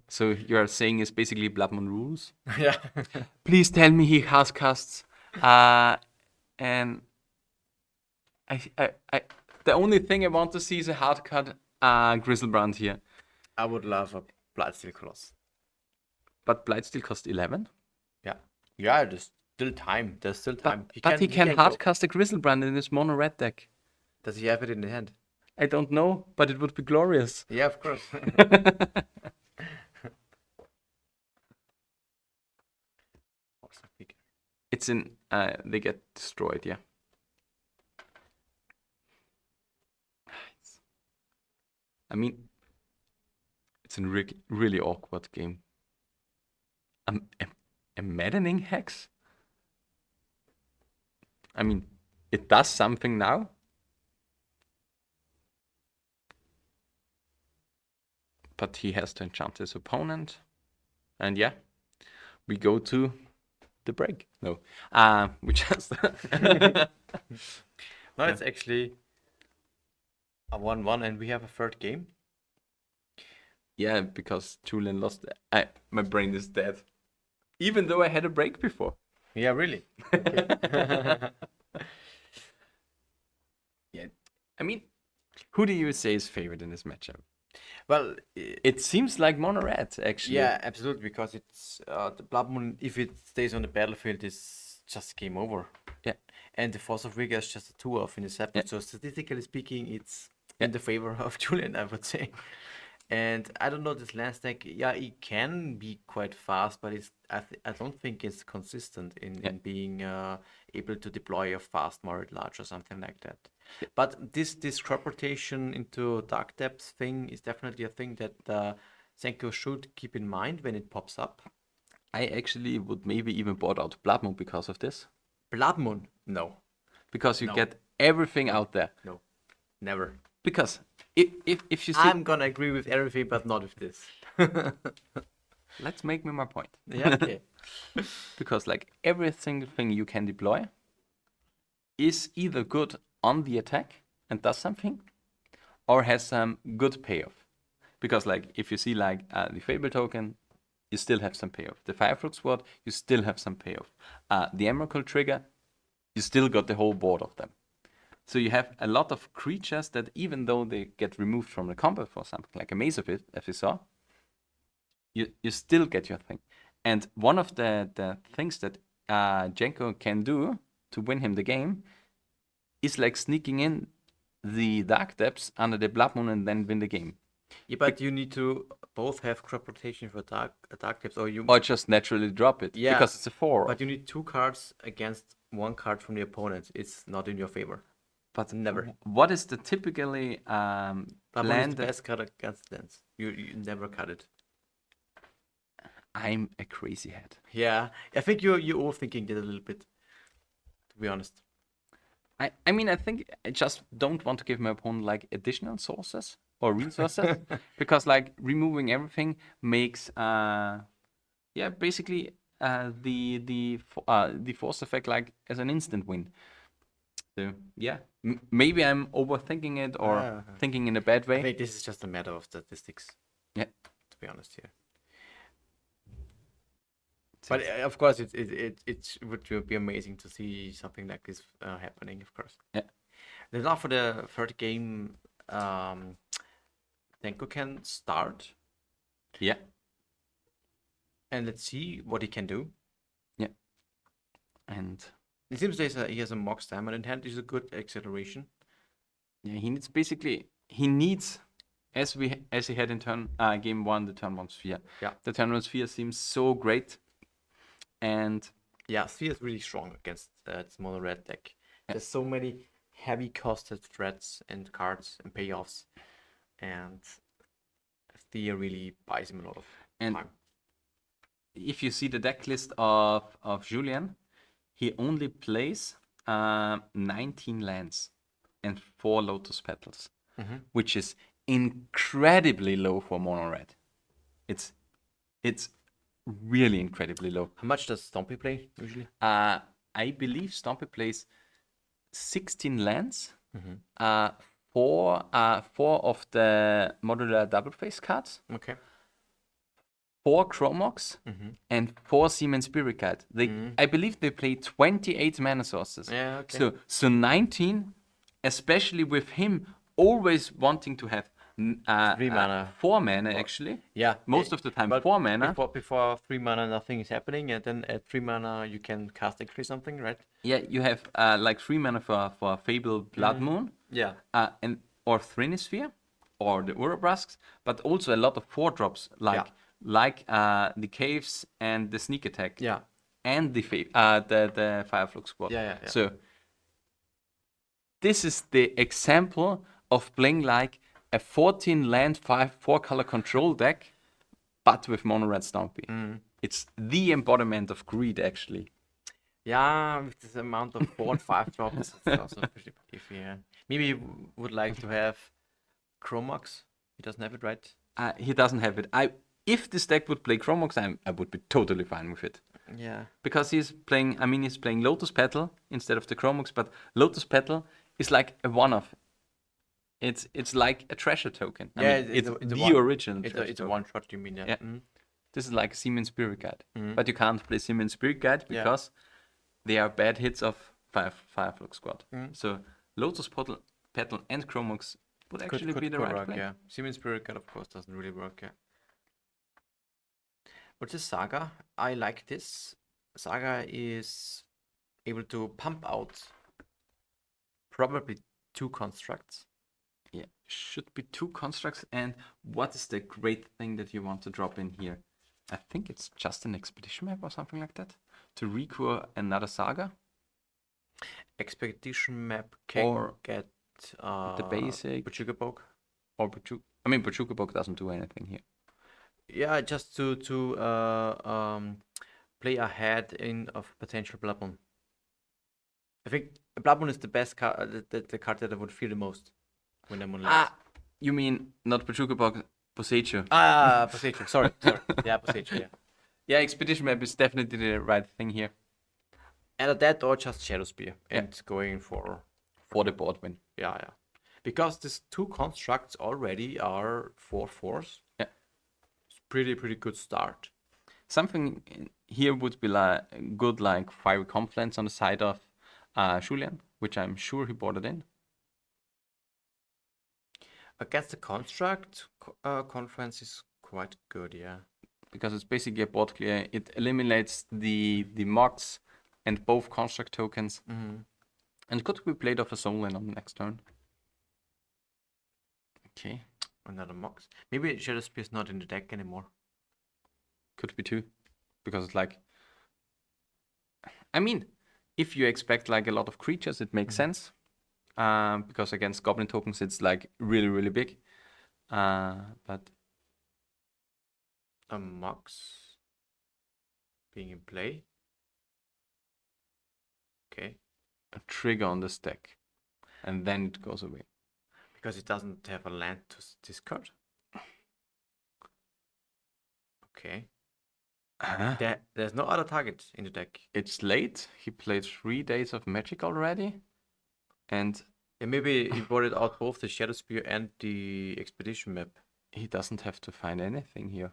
So you're saying is basically Blood Moon rules. yeah. Please tell me he has casts. And I the only thing I want to see is a hard cut Grizzlebrand here. I would love a Bloodsteel Cross. But Blight still costs 11. Yeah. Yeah, there's still time. There's still time. But he can go. hardcast a Grizzlebrand in his mono red deck. Does he have it in the hand? I don't know, but it would be glorious. Yeah, of course. It's in they get destroyed, yeah. I mean, it's a really awkward game. A maddening hex? I mean, it does something now. But he has to enchant his opponent. And yeah, we go to the break. No, we just... No, it's actually a 1-1 and we have a third game. Yeah, because Julian lost. My brain is dead. Even though I had a break before. Yeah, really. Yeah, I mean, who do you say is favorite in this matchup? Well, It seems like Mono Red, actually. yeah, absolutely, because it's the Blood Moon, if it stays on the battlefield, is just game over. Yeah. And the Force of Vigor is just a 2-off in the set. Yeah. So statistically speaking, it's in the favor of Julian, I would say. And I don't know, this last deck, yeah, it can be quite fast, but I don't think it's consistent in being able to deploy a fast Morid Large or something like that. But this crop rotation into Dark Depths thing is definitely a thing that Senko should keep in mind when it pops up. I actually would maybe even bought out Blood Moon because of this. Blood Moon? No. Because you No. get everything out there. No. Never. Because if you see... I'm gonna agree with everything, but not with this. Let's make me my point. Yeah, okay. Because like every single thing you can deploy is either good on the attack and does something, or has some good payoff. Because like if you see like the Fable token, you still have some payoff. The Firefruit Sword, you still have some payoff. The Emerald Trigger, you still got the whole board of them. So you have a lot of creatures that even though they get removed from the combat for something like a Maze of it, as you saw, you still get your thing. And one of the things that Jenko can do to win him the game is like sneaking in the Dark Depths under the Blood Moon and then win the game. Yeah, but you need to both have crop rotation for Dark Depths, Or just naturally drop it, Yeah, because it's a 4. but you need 2 cards against 1 card from the opponent. It's not in your favor. But never. What is the typically That one is land? the best card against lands. You never cut it. I'm a crazy head. Yeah, I think you're overthinking it a little bit, to be honest. I mean, I think I just don't want to give my opponent like additional sources or resources because like removing everything makes basically the force effect like as an instant win. So yeah, maybe I'm overthinking it or thinking in a bad I way. think this is just a matter of statistics. Yeah. To be honest here. But of course, it would be amazing to see something like this happening. Of course. Yeah. Then now for the third game, Tenko can start, Yeah. and let's see what he can do. And It seems he has a Mox Diamond in hand. Is a good acceleration. yeah, he needs as he had in game 1 the turn 1 sphere. Yeah. The turn 1 sphere seems so great, and Yeah, Sphere is really strong against its mono red deck. There's so many heavy costed threats and cards and payoffs, and Sphere really buys him a lot of And time. if you see the deck list of Julien, he only plays 19 lands and 4 Lotus Petals, which is incredibly low for mono red. It's really incredibly low. How much does Stompy play usually? I believe Stompy plays 16 lands, 4 of the modular double face cards, Okay. 4 Chromox, and 4 Siemens Spirit Guide. I believe they play 28 mana sources. Yeah, okay. So 19, especially with him always wanting to have 3 mana. 4 mana actually. Yeah. Most of the time But 4 mana. Before 3 mana, nothing is happening, and then at 3 mana, you can cast actually something, right? Yeah, you have like 3 mana for Fable Blood Moon. Yeah. Or Thrinosphere or the Urabrasks, but also a lot of 4 drops like the Caves and the Sneak Attack. Yeah. And the Fireflux Squad. Yeah. So this is the example of playing like a 14 land 4 color control deck, but with mono red Stompy. It's the embodiment of greed actually. Yeah, with this amount of 4 and 5 drops, it's also pretty iffy. Yeah. Maybe he would like to have Chromox. He doesn't have it, right? He doesn't have it. If this deck would play Chromox, I would be totally fine with it. Yeah. Because he's playing Lotus Petal instead of the Chromox, but Lotus Petal is like a one-off. It's like a treasure token. I mean, it's the original treasure It's a token. one-shot, you mean? Yeah. Yeah. This is like a Siemens Spirit Guide. But you can't play Siemens Spirit Guide because they are bad hits of Fireflux Squad. So Lotus Petal and Chromox would actually be the right work, play. yeah. Siemens Spirit Guide, of course, doesn't really work, yeah. But this Saga, I like this. Saga is able to pump out probably 2 constructs. Yeah, should be 2 constructs. And what is the great thing that you want to drop in here? I think it's just an expedition map or something like that to recur another Saga. Expedition map can Or get the basic Pachuca Poke. or Pachuca Book doesn't do anything here. Yeah, just to play ahead of potential Blood Moon. I think Blood Moon is the best card, the card that I would feel the most when I'm on left. You mean not Pachuca Book, Poseidon? Poseidon. Sorry. Yeah, Poseidon. Yeah. Yeah, expedition map is definitely the right thing here Either that or just Shadow Spear and going for for the board win. yeah. Because these 2 constructs already are 4/4s. Yeah. It's pretty good start. Something here would be like good, like Fiery Confluence on the side of Julian, which I'm sure he bought it in. Against the construct, Conference is quite good, yeah. Because it's basically a board clear. It eliminates the Mox and both construct tokens. And could be played off a Soulin on the next turn. Okay. Another Mox. Maybe Shadow Spear is not in the deck anymore. Could be 2. Because it's like... I mean, if you expect like a lot of creatures, it makes sense. Because against Goblin tokens, it's like really big. But... A Mox being in play. Okay. a trigger on this deck. And then it goes away. Because it doesn't have a land to discard. Okay. There's no other target in the deck. It's late. He played 3 days of Magic already. And Yeah, maybe he brought it out both the Shadow Spear and the Expedition map. he doesn't have to find anything here.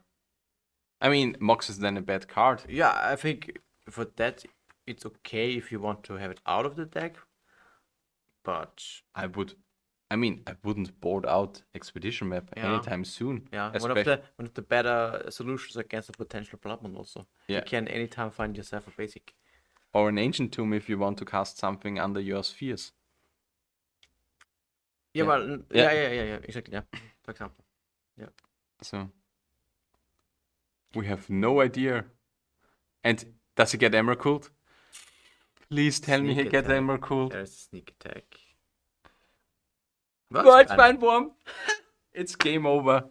I mean, Mox is then a bad card. Yeah, I think for that it's okay if you want to have it out of the deck. But I wouldn't board out Expedition Map Yeah. anytime soon. yeah, Especially, one of the better solutions against a potential Blood Moon also. Yeah. You can anytime find yourself a basic. or an Ancient Tomb if you want to cast something under your spheres. Yeah, Yeah. well, Yeah. yeah, exactly, yeah. For example. So we have no idea. And does he get Emerald? Please tell me he Sneak gets attack. Emerald. There's a sneak attack. Wordspan It's game over.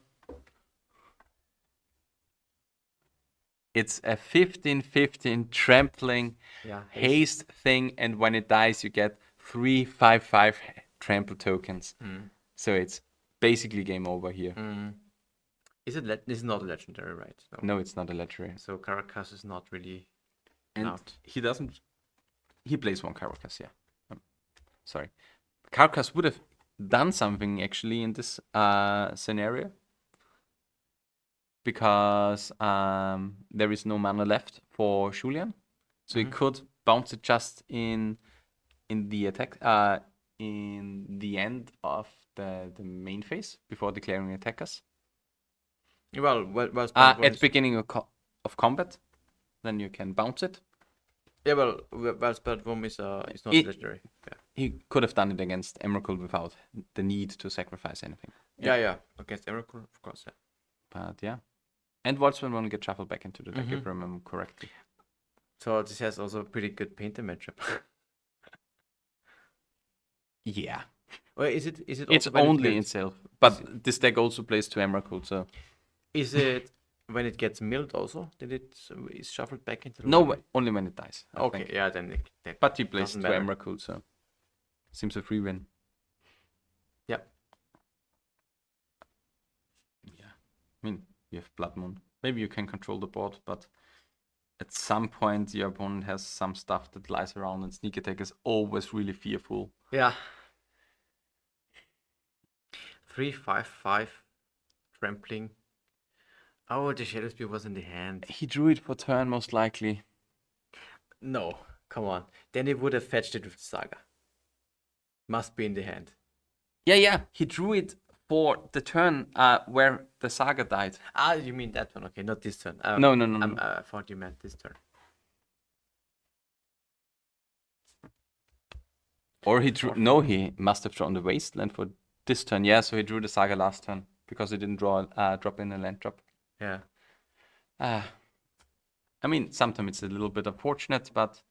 It's a 15/15 trampling Yeah, haste thing, and when it dies, you get 3/5/5 trample tokens. So it's basically game over here. This is not a legendary, right? No, it's not a legendary. So Caracas is not really And out. he doesn't. He plays one Caracas, yeah. Sorry. Caracas would have done something actually in this scenario. Because there is no mana left for Julian. So he could bounce it just in the attack in the end of the main phase before declaring attackers. Well, At the beginning of combat, then you can bounce it. yeah, well, Spelled Worm is not legendary. He could have done it against Emrakul without the need to sacrifice anything. Yeah. Against Emrakul, of course. Yeah. But yeah. And Wordspan won't get shuffled back into the deck if I remember correctly. So this has also a pretty good painter matchup. Yeah. Well, is it? It's also when it only mills? itself. But this deck also plays to Emrakul, so Is it when it gets milled also? Did it is shuffled back into the no, library? only when it dies. I Okay, think. yeah, then it But he plays doesn't to matter. Emrakul, so seems a free win. Yeah. Yeah. I mean, you have Blood Moon. Maybe you can control the board, but at some point your opponent has some stuff that lies around, and Sneak Attack is always really fearful. Yeah. 3/5/5 trampling. Oh, the Shadow Spear was in the hand. He drew it for turn most likely. No, come on. Then he would have fetched it with the Saga. Must be in the hand. Yeah. He drew it for the turn where the Saga died. Ah, you mean that one? Okay, not this turn. No. I thought you meant this turn. Or he drew. No, he must have drawn the Wasteland for this turn. Yeah, so he drew the Saga last turn because he didn't drop in a land drop. Yeah. I mean, sometimes it's a little bit unfortunate, but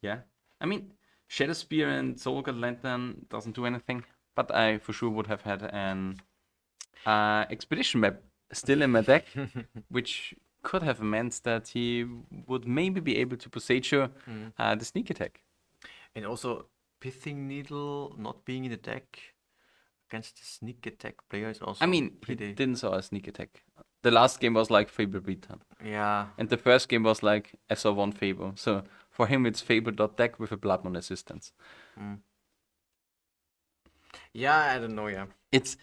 yeah. I mean, Shadow Spear and Soul God Lantern doesn't do anything, but I for sure would have had an Expedition map still in my deck, which could have meant that he would maybe be able to Poseicho the Sneak Attack. And also, Pithing Needle not being in the deck against the Sneak Attack player is also I mean, he pretty... didn't saw a Sneak Attack. The last game was like Fable Beatdown. Yeah. And the first game was like I saw one Fable. So for him, it's Fable.deck with a Blood Moon assistance. Yeah, I don't know, yeah. It's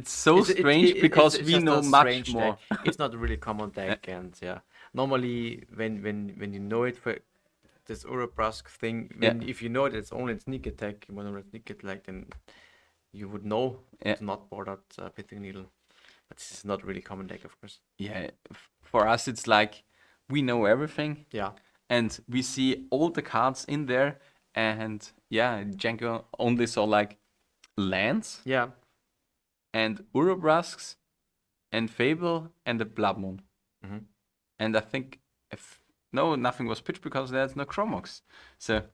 so strange because we just know a much strange more. deck. It's not a really common deck, and yeah. Normally, when you know it for this Urabrask thing, if you know that it's only Sneak Attack, you want to Sneak Attack, then you would know to not board out Pithing Needle. But this is not really common deck, of course. Yeah, for us, it's like we know everything. Yeah. And we see all the cards in there. And yeah, Django only saw like lands Yeah. and Urubrasks and Fable and the Blood Moon. And I think nothing was pitched because there's no Chromox. So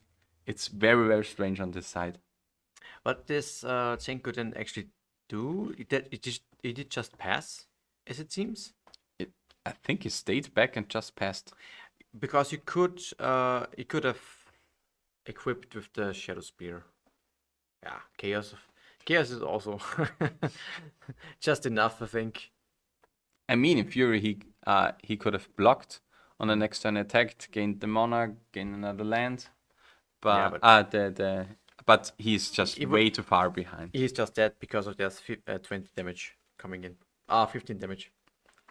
it's very, very strange on this side. But this Django didn't actually do it did just pass, as it seems. I think he stayed back and just passed. Because you could have equipped with the Shadow Spear. Yeah, Chaos Chaos is also just enough, I think. I mean, in Fury, he could have blocked on the next turn, attacked, gained the mana, gained another land, but but he's just way too far behind. He's just dead because of there's 20 damage coming in. 15 damage.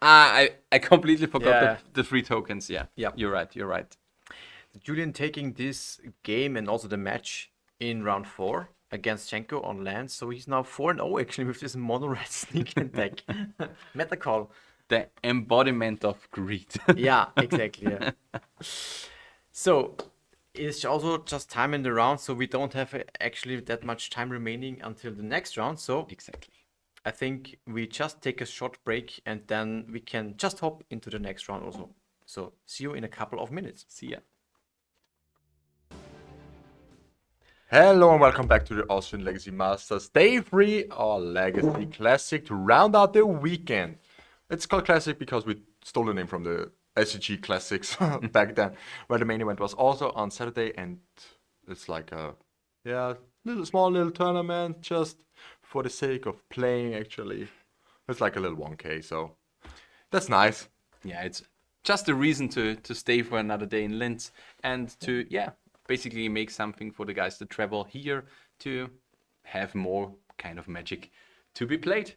I completely forgot Yeah. the 3 tokens. Yeah, Yeah. You're right. Julian taking this game and also the match in round 4 against Schenko on land, so he's now 4-0 actually with this mono red sneak attack. Meta call. The embodiment of greed. Yeah, exactly. Yeah. So it's also just time in the round, so we don't have actually that much time remaining until the next round. So Exactly. I think we just take a short break and then we can just hop into the next round also. So see you in a couple of minutes. See ya. Hello and welcome back to the Austrian Legacy Masters Day 3, our Legacy Classic to round out the weekend. It's called Classic because we stole the name from the SCG Classics back then, where the main event was also on Saturday, and it's like a small little tournament just for the sake of playing. Actually, it's like a little 1K, so that's nice. Yeah, it's just a reason to stay for another day in Linz and to basically make something for the guys that travel here to have more kind of Magic to be played.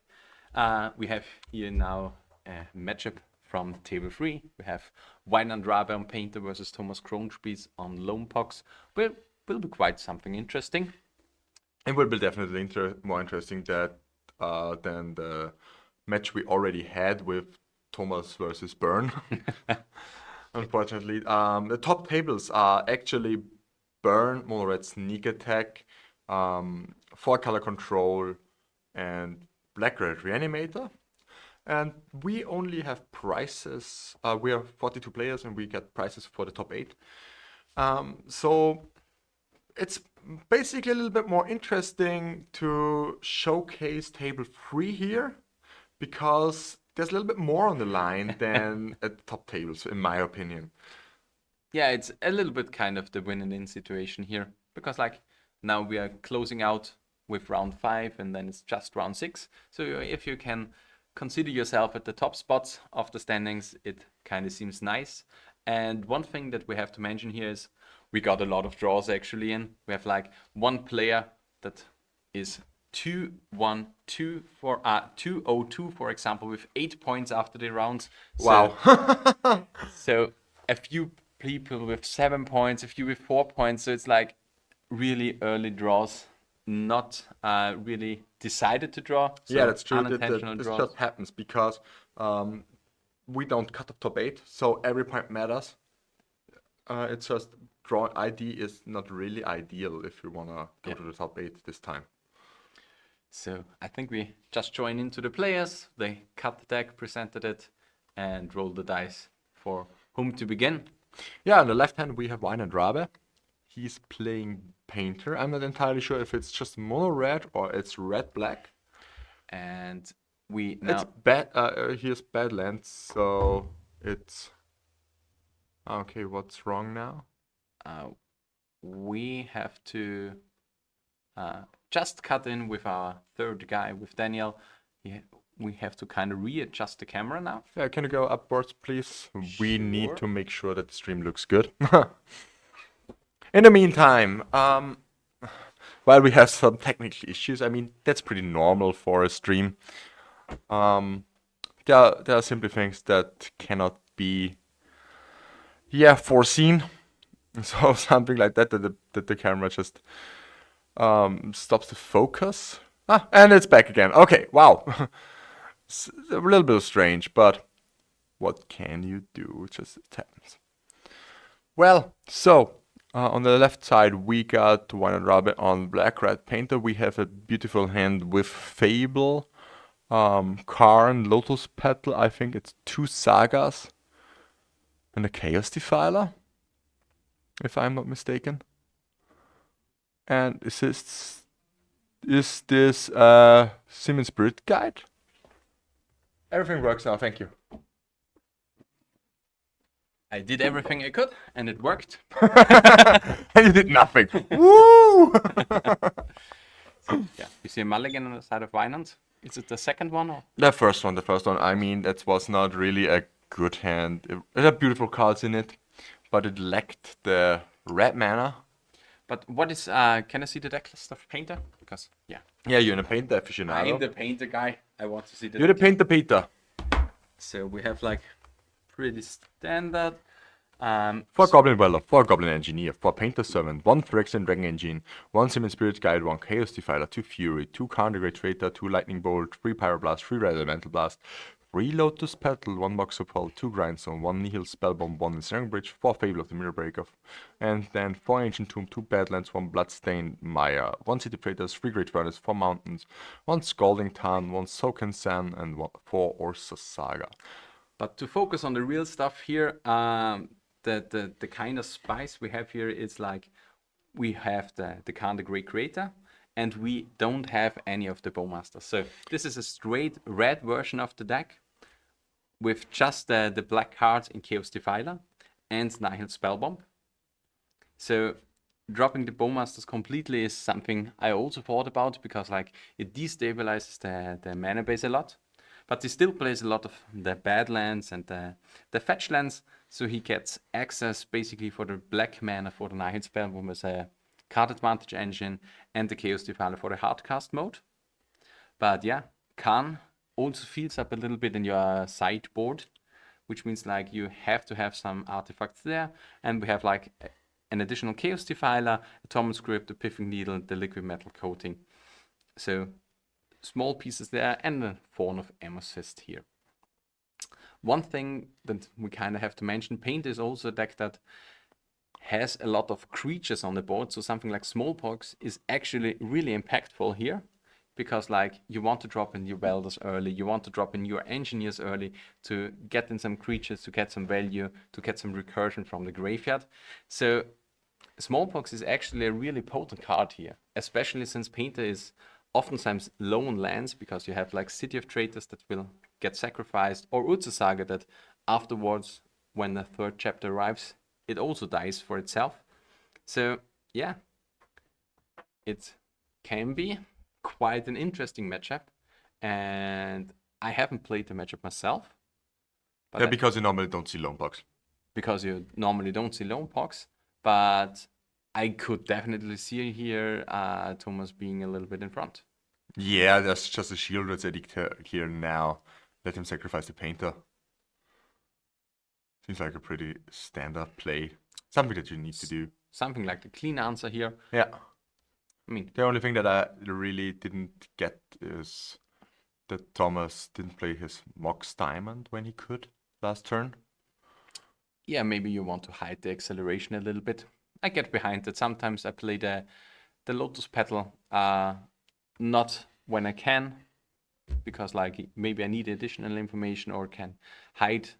We have here now a matchup from table 3. We have Wynand Rabe on Painter versus Thomas Kronspies on Loam Pox. Will be quite something interesting. It will be definitely more interesting than the match we already had with Thomas versus Burn. Unfortunately, the top tables are actually Burn, Mono Red Sneak Attack, 4-color Control, and Black Red Reanimator. And we only have prizes. We are 42 players and we get prizes for the top 8. So it's basically a little bit more interesting to showcase table 3 here, because there's a little bit more on the line than at the top tables, in my opinion. Yeah, it's a little bit kind of the win and in situation here, because like now we are closing out with round 5 and then it's just round 6. So if you can consider yourself at the top spots of the standings, it kind of seems nice. And one thing that we have to mention here is we got a lot of draws actually in. We have like one player that is 2-1-2 for 2-0-2, for example, with 8 points after the rounds. Wow. So a few people with 7 points, a few with 4 points. So it's like really early draws, not really decided to draw. So Yeah, that's true. Unintentional This draws. just happens because we don't cut the top 8, so every point matters. It's just draw ID is not really ideal if you wanna go to the top 8 this time. So I think we just join into the players. They cut the deck, presented it, and rolled the dice for whom to begin. Yeah, on the left hand we have Wynand Rabe. He's playing Painter. I'm not entirely sure if it's just mono red or it's red black. And we It's now bad. He has Badlands, so it's okay. What's wrong now? we have to just cut in with our third guy, with Daniel. We have to kind of readjust the camera now. Yeah, can you go upwards, please? We need Sure. to make sure that the stream looks good. In the meantime, while we have some technical issues, I mean, that's pretty normal for a stream. There are simply things that cannot be, foreseen. So something like that the camera just stops the focus. And it's back again. Okay, wow. It's a little bit strange, but what can you do? It just happens. Well, so on the left side we got Wynand Rabe on Black Red Painter. We have a beautiful hand with Fable, Karn, Lotus Petal. I think it's 2 Sagas and a Chaos Defiler, if I'm not mistaken. And is this Siemens Spirit Guide? Everything works now, thank you. I did everything I could, and it worked. And you did nothing. Woo! Yeah. You see a mulligan on the side of Vinant. Is it the second one or? The first one. I mean, that was not really a good hand. It had beautiful cards in it, but it lacked the red mana. But what is can I see the deck list of Painter? Because yeah, Yeah, you're in a paint aficionado. I'm the Painter guy. I want to see the You're the deck list. painter Peter. So we have like pretty standard. 4 Goblin Dweller, 4 Goblin Engineer, 4 Painter Servant, 1 Phyrexian Dragon Engine, 1 Simon Spirit Guide, 1 Chaos Defiler, 2 Fury, 2 Countergrade Traitor, 2 Lightning Bolt, 3 Pyroblast, 3 Red Elemental Blast, 3 Lotus Petal, 1 Moxopol, 2 Grindstone, 1 Nihil Spellbomb, 1 Ensnaring Bridge, 4 Fable of the Mirror Breaker, and then 4 Ancient Tomb, 2 Badlands, 1 Bloodstained Mire, 1 City Freighters, 3 Great Furnace, 4 Mountains, 1 Scalding Tarn, 1 Soken San, and 4 Ursus Saga. But to focus on the real stuff here, the kind of spice we have here is like we have the Khan the Great Creator, and we don't have any of the Bowmasters. So this is a straight red version of the deck with just the black cards in Chaos Defiler and Nihil Spellbomb. So dropping the Bowmasters completely is something I also thought about, because like it destabilizes the mana base a lot. But he still plays a lot of the Badlands and the fetch lands, so he gets access basically for the black mana for the Nihil Spellbomb as a card advantage engine, and the Chaos Defiler for the hardcast mode. But yeah, Khan also fills up a little bit in your sideboard, which means like you have to have some artifacts there, and we have like an additional Chaos Defiler, a Torment Script, a Pithing Needle, the Liquid Metal Coating. So small pieces there, and a Fawn of Amos Fist here. One thing that we kind of have to mention, Paint is also a deck that has a lot of creatures on the board, so something like Smallpox is actually really impactful here, because like you want to drop in your Welders early, you want to drop in your Engineers early to get in some creatures, to get some value, to get some recursion from the graveyard. So Smallpox is actually a really potent card here, especially since Painter is oftentimes lone lands, because you have like City of Traitors that will get sacrificed, or Urza Saga that afterwards, when the third chapter arrives, it also dies for itself. So yeah, it can be quite an interesting matchup, and I haven't played the matchup myself. But Yeah, because you normally don't see Lone Box. because you normally don't see Lone Pox, but I could definitely see here Thomas being a little bit in front. Yeah, that's just a shield that's edict here now. Let him sacrifice the painter. Seems like a pretty standard play. Something that you need to do. Something like the clean answer here. Yeah. I mean, The only thing that I really didn't get is that Thomas didn't play his Mox Diamond when he could last turn. yeah, maybe you want to hide the acceleration a little bit. I get behind that. Sometimes I play the Lotus Petal, not when I can, because like maybe I need additional information or can hide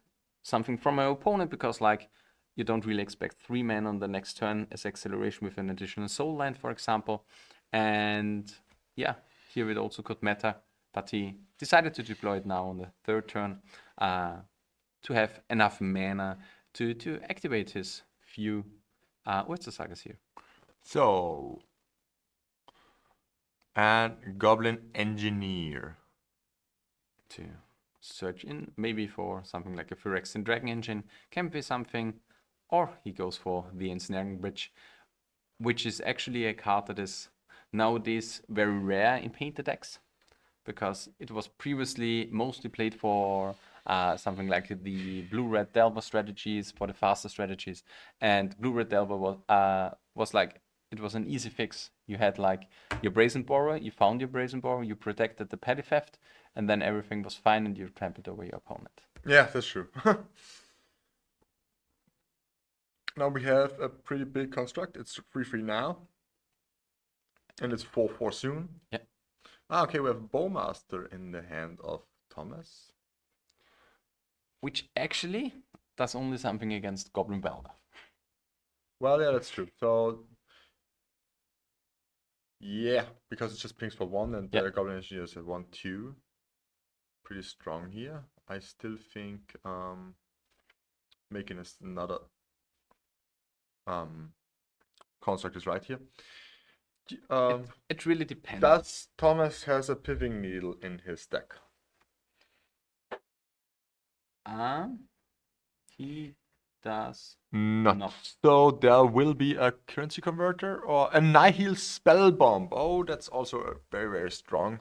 something from my opponent, because like you don't really expect 3 men on the next turn as acceleration with an additional soul land, for example. And yeah, here it also could matter, but he decided to deploy it now on the third turn to have enough mana to activate his few Urza Sagas here. So, and Goblin Engineer. To search in, maybe for something like a Phyrexian Dragon Engine, can be something, or he goes for the Ensnaring Bridge, which is actually a card that is nowadays very rare in Painter decks, because it was previously mostly played for something like the Blue-Red Delver strategies, for the faster strategies, and Blue-Red Delver was like, it was an easy fix. You had like your Brazen Borrower, you found your Brazen Borrower, you protected the Petty Theft, and then everything was fine and you trampled over your opponent. Yeah, that's true. Now we have a pretty big construct. It's 3/3 now. And it's 4/4 soon. Yeah. Okay, we have Bowmaster in the hand of Thomas. Which actually does only something against Goblin Welder. Well, yeah, that's true. So, yeah, because it just pings for 1 and the Goblin Engineer is at 1/2. Pretty strong here. I still think making another construct is right here. It really depends. Does Thomas has a pithing needle in his deck? He does Not. not. So there will be a currency converter or a Nihil spell bomb. Oh, that's also a very, very strong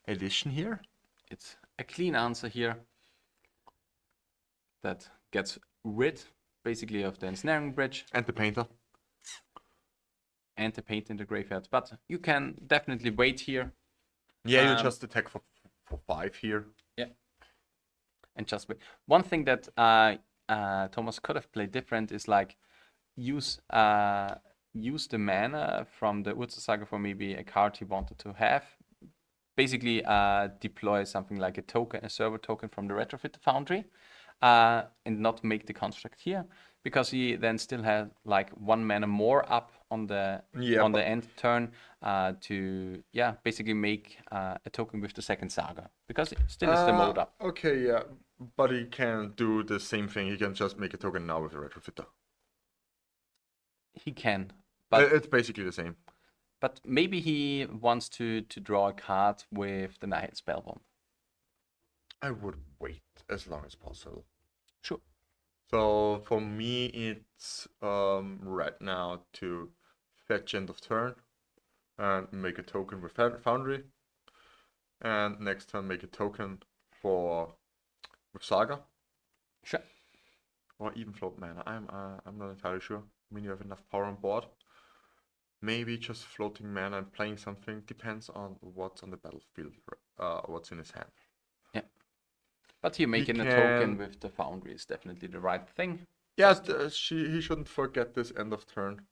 addition here. It's a clean answer here that gets rid basically of the ensnaring bridge And the painter. and the paint in the graveyard. But you can definitely wait here. Yeah, you just attack for 5 here. Yeah. And just wait. One thing that Thomas could have played different is like use the mana from the Urza Saga for maybe a card he wanted to have. Basically deploy something like a server token from the Retrofit Foundry, and not make the construct here, because he then still has like 1 mana more up on the end turn to basically make a token with the second saga, because it still is the mode up. Okay, yeah. But he can do the same thing. He can just make a token now with a retrofitter. He can, but It's basically the same. but maybe he wants to draw a card with the Nihil Spellbomb. I would wait as long as possible. Sure. So for me, it's right now to fetch end of turn and make a token with Foundry, and next turn make a token with Saga, Sure. or even float mana. I'm not entirely sure. I mean, you have enough power on board. Maybe just floating mana and playing something, depends on what's on the battlefield, what's in his hand. But here making a token with the Foundry is definitely the right thing. Yes, he shouldn't forget this end of turn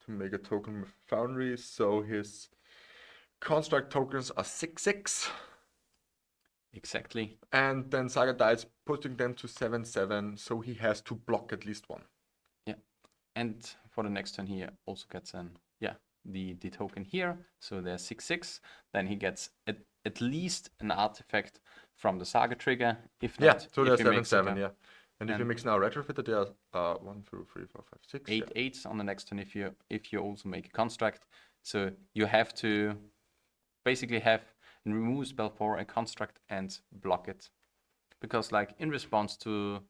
to make a token with Foundry, so his construct tokens are 6/6. Exactly. And then Saga dies, putting them to 7/7, so he has to block at least one. Yeah. And for the next turn he also gets the token here. So there's 6/6. Then he gets at least an artifact from the Saga trigger. If not, So if there's he makes 7/7, like yeah. And if you mix now Retrofitter, there are 1, 2, 3, 4, 5, 6. 8 8s on the next turn if you also make a construct. So you have to basically have remove spell for a construct and block it. Because like in response to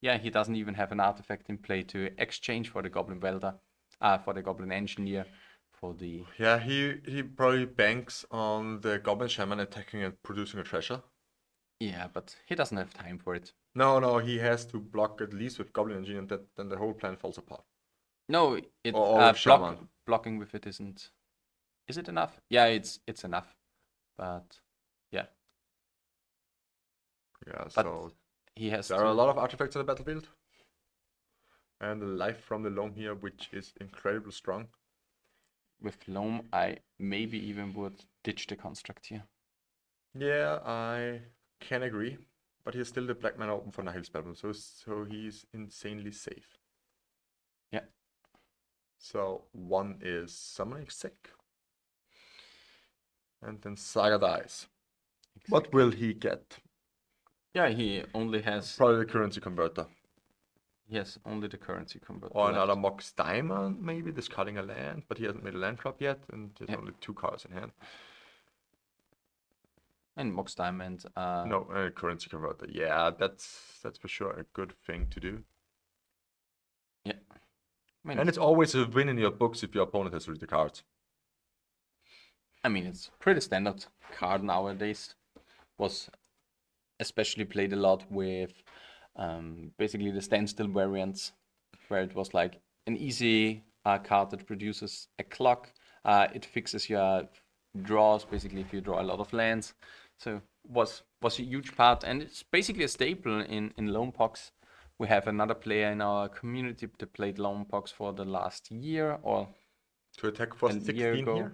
he doesn't even have an artifact in play to exchange for the Goblin Welder, for the Goblin Engineer, for the Yeah, he probably banks on the Goblin Shaman attacking and producing a treasure. Yeah, but he doesn't have time for it. No, he has to block at least with Goblin Engineer, and then the whole plan falls apart. No, it Or with Shaman. blocking with it isn't. Is it enough? Yeah, it's enough. But Yeah, but so he has there to are a lot of artifacts on the battlefield. And the life from the Loam here, which is incredibly strong. with Loam. I maybe even would ditch the construct here. Yeah, I can agree. But he's still the black mana open for Nihil Spellbomb, so he's insanely safe. Yeah. So 1 is Summoning Sick. And then Saga dies. What will he get? Yeah, he only has Probably the currency converter. only the currency converter. Or left. another Mox Diamond, maybe discarding a land, but he hasn't made a land drop yet, and there's only 2 cards in hand. And Mox Diamond. No, currency converter. Yeah, that's for sure a good thing to do. Yeah. I mean, And it's always a win in your books if your opponent has read the cards. it's pretty standard card nowadays. Was especially played a lot with basically the standstill variants, where it was like an easy card that produces a clock. It fixes your draws, basically if you draw a lot of lands. So was a huge part, and it's basically a staple in Loam Pox. We have another player in our community that played Loam Pox for the last year or To attack for a year 16 ago. here?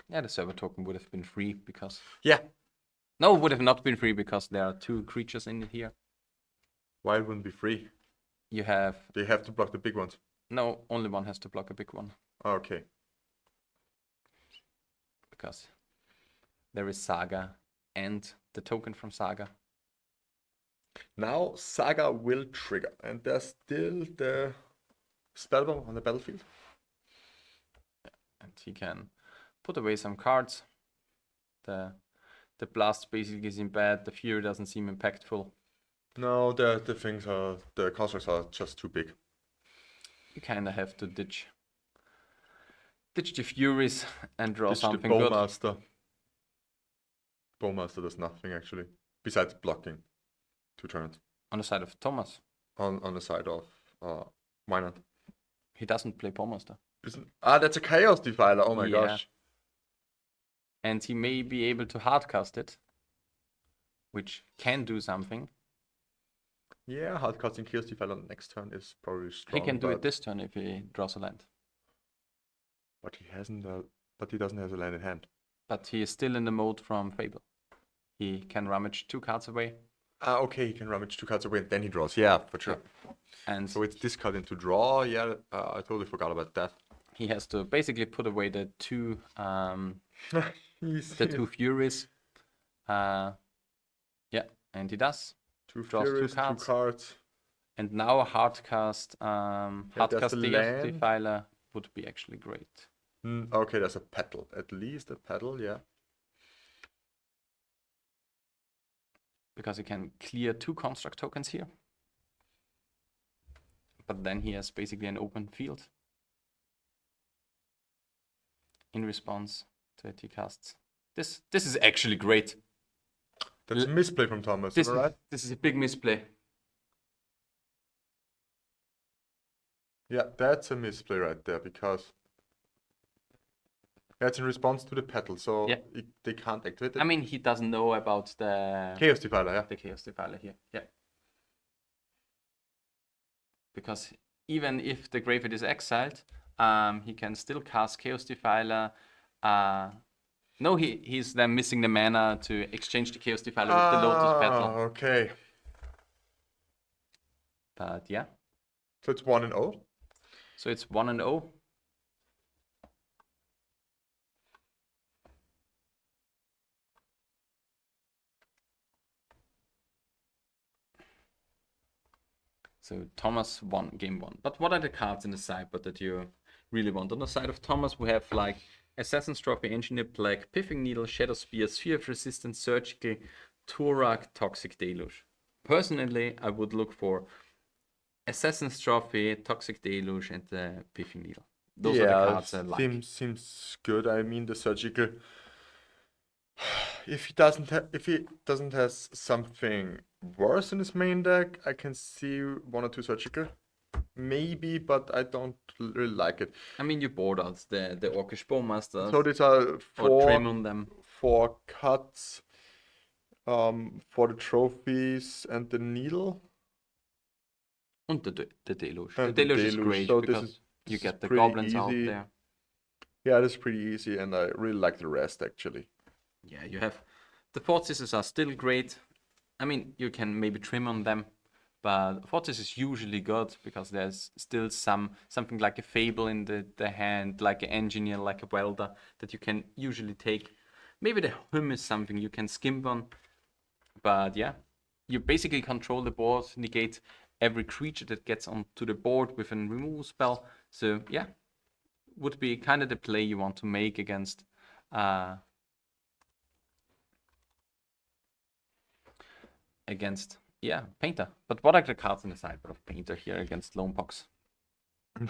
Yeah, the server token would have been free because Yeah. no, it would have not been free because there are 2 creatures in it here. Why it wouldn't be free? You have They have to block the big ones. no, only one has to block a big one Okay. because there is Saga and the token from Saga. Now Saga will trigger, and there's still the spellbomb on the battlefield. And he can put away some cards. The blast basically isn't bad. The fury doesn't seem impactful. No, the constructs are just too big. You kind of have to ditch the furies and draw Ditch something the good. Bowmaster. Bowmaster does nothing actually, besides blocking 2 turns On the side of Thomas, on the side of Wynand. he doesn't play Bowmaster. That's a Chaos Defiler. Oh my Yeah. gosh. And he may be able to hardcast it, which can do something. Yeah, hardcasting Chaos Defiler on the next turn is probably strong. He can do but, it this turn if he draws a land. But he hasn't. But he doesn't have a land in hand. But he is still in the mode from Fable. He can rummage 2 cards away. Okay, he can rummage 2 cards away and then he draws. Yeah, for sure. And So it's discard into draw. Yeah, I totally forgot about that. he has to basically put away the 2 the 2 furies. Yeah, and he does. 2 draws 2 Furies, 2 cards. cards. And now a hardcast there's hardcast the Chaos land. Defiler would be actually great. Okay, there's a petal. At least a petal, yeah. Because he can clear 2 construct tokens here. But then he has basically an open field. In response to it, he casts. This is actually great. That's a misplay from Thomas, This, am I right? this is a big misplay. Yeah, that's a misplay right there because that's in response to the petal, so Yeah. they can't activate it. I mean, he doesn't know about the Chaos Defiler, yeah. Chaos Defiler here. Yeah. Because even if the Graveyard is exiled, he can still cast Chaos Defiler. No, he's then missing the mana to exchange the Chaos Defiler with the Lotus Petal. Okay. But yeah, So it's 1 and 0. so it's 1 and 0. So Thomas won game 1. But what are the cards in the sideboard that you really want? On the side of Thomas, we have like Assassin's Trophy, Engineer Black, Piffing Needle, Shadow Spear, Sphere of Resistance, Surgical, Turak, Toxic Deluge. Personally, I would look for Assassin's Trophy, Toxic Deluge, and the Piffing Needle. Those are the cards I like. Seems good. I mean, the surgical. If he doesn't have something worse in his main deck, I can see 1 or 2 surgical, maybe, but I don't really like it. I mean, you board out the Orcish Bowmaster So these are or trim on them. 4 cuts for the trophies and the needle. And the Deluge. And The the Deluge is Deluge, great so this because is- you this get is the pretty goblins out easy. there. Yeah, that's pretty easy, and I really like the rest actually. Yeah, you have the Fortresses are still great. I mean, you can maybe trim on them, but Fortress is usually good because there's still something like a Fable in the hand, like an Engineer, like a Welder that you can usually take. Maybe the Hymn is something you can skimp on, but yeah, you basically control the board, negate every creature that gets onto the board with a removal spell. So yeah, would be kind of the play you want to make against Painter. But what are the cards in the sideboard of Painter here against Lone Box?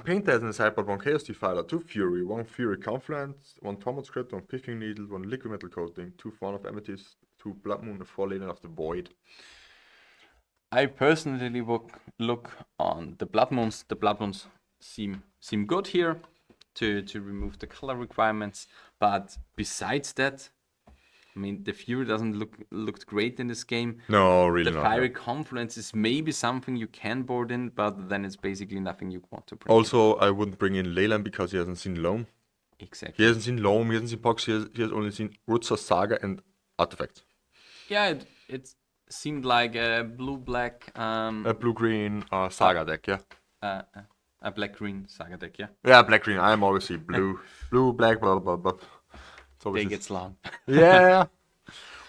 Painter has in the sideboard 1 Chaos Defiler, 2 Fury, 1 Fury Confluence, 1 Torment Script, 1 Piffing Needle, 1 Liquid Metal Coating, 2 Fawn of Amethyst, 2 Blood Moon, 4 Linen of the Void. I personally would look on the Blood Moons. The Blood Moons seem good here to remove the color requirements. But besides that, I mean, the Fury doesn't look great in this game. No, really The not. Fiery Confluence is maybe something you can board in, but then it's basically nothing you want to bring. Also, I wouldn't bring in Leyland because he hasn't seen Loam. Exactly. He hasn't seen Loam, he hasn't seen Box, he has only seen Rutsa, Saga, and Artifacts. Yeah, it seemed like a blue-black, A blue-green Saga deck, yeah. a black-green Saga deck, yeah. Yeah, black-green. I'm obviously blue. Blue, black, blah, blah, blah. It's always Day this- gets long. Yeah.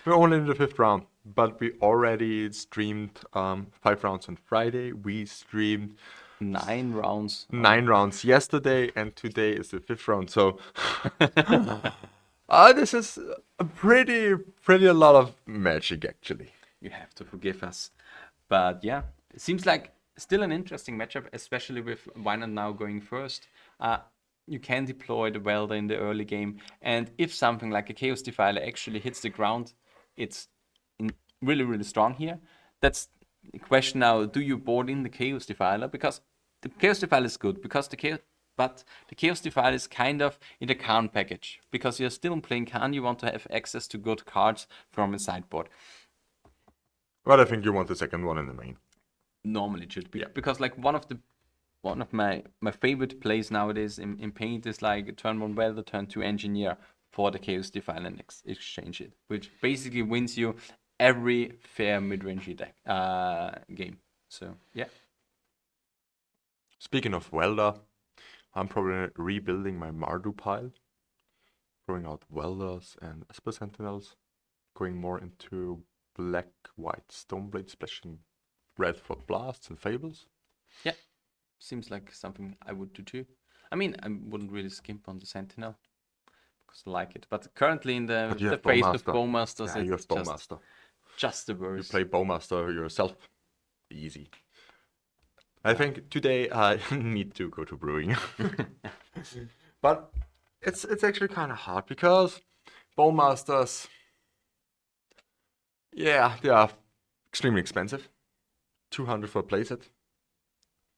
We're only in the 5th round, but we already streamed 5 rounds on Friday. We streamed 9 rounds. 9 rounds yesterday, and today is the 5th round. So this is a pretty a lot of magic actually. You have to forgive us. But yeah, it seems like still an interesting matchup, especially with Wynand now going first. You can deploy the Welder in the early game, and if something like a Chaos Defiler actually hits the ground, it's really, really strong here. That's the question now, do you board in the Chaos Defiler? Because the Chaos Defiler is good, because the Chaos Defiler is kind of in the Khan package. Because you're still playing Khan, you want to have access to good cards from a sideboard. But I think you want the second one in the main. Normally it should be. Yeah. Because like one of my favorite plays nowadays in Paint is like turn 1 Welder, turn 2 Engineer for the Chaos Defiler and exchange it, which basically wins you every fair mid-range game. So yeah. Speaking of Welder, I'm probably rebuilding my Mardu pile, throwing out Welders and Esper Sentinels, going more into black-white Stoneblade, splashing red for blasts and fables. Yeah, seems like something I would do too. I mean, I wouldn't really skimp on the Sentinel because I like it. But currently in the phase of Bowmasters, you have Bowmaster. Just the worst. You play Bowmaster yourself. Easy. I think today I need to go to brewing. But it's actually kind of hard because Bowmasters, yeah, they are extremely expensive. 200 for a playset.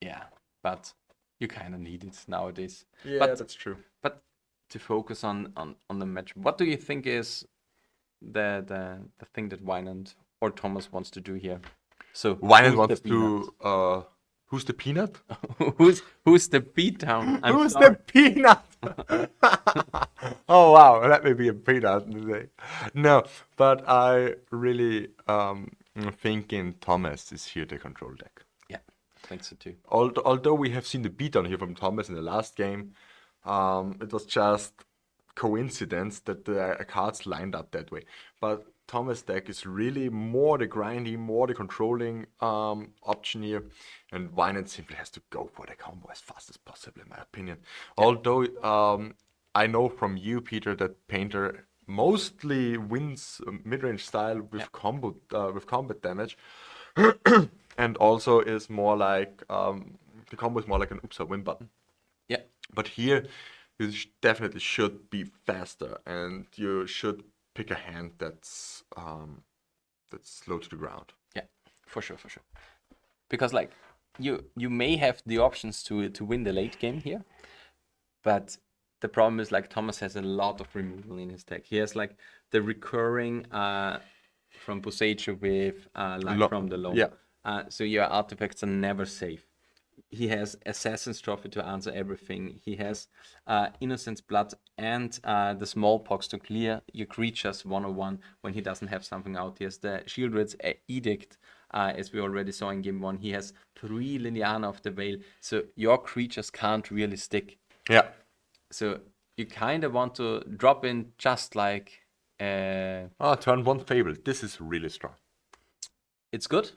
Yeah, but you kind of need it nowadays. Yeah, but, that's true. But to focus on the match, what do you think is the thing that Wynand or Thomas wants to do here? So Wynand wants to who's the peanut? who's the beatdown? Who's the peanut? Oh wow, let me be a peanut today. No, but I really thinking Thomas is here to control deck. Yeah, I think so too. Although we have seen the beatdown here from Thomas in the last game, it was just coincidence that the cards lined up that way. But Thomas' deck is really more the grindy, more the controlling option here, and Wynand simply has to go for the combo as fast as possible, in my opinion. Yeah. Although I know from you, Peter, that Painter mostly wins mid-range style with combat damage, and also is more like the combo is more like an oops, I win button. Yeah. But here you definitely should be faster, and you should pick a hand that's slow to the ground. Yeah, for sure. Because like you may have the options to win the late game here, but the problem is like Thomas has a lot of removal in his deck. He has like the recurring from Boseiju with from the Loam. Yeah. So your artifacts are never safe. He has Assassin's Trophy to answer everything. He has Innocent's Blood and the Smallpox to clear your creatures 101 when he doesn't have something out. He has the Shieldred's Edict, as we already saw in Game 1. He has 3 Liliana of the Veil, so your creatures can't really stick. Yeah. So you kind of want to drop in just like... turn 1 Fable. This is really strong. It's good.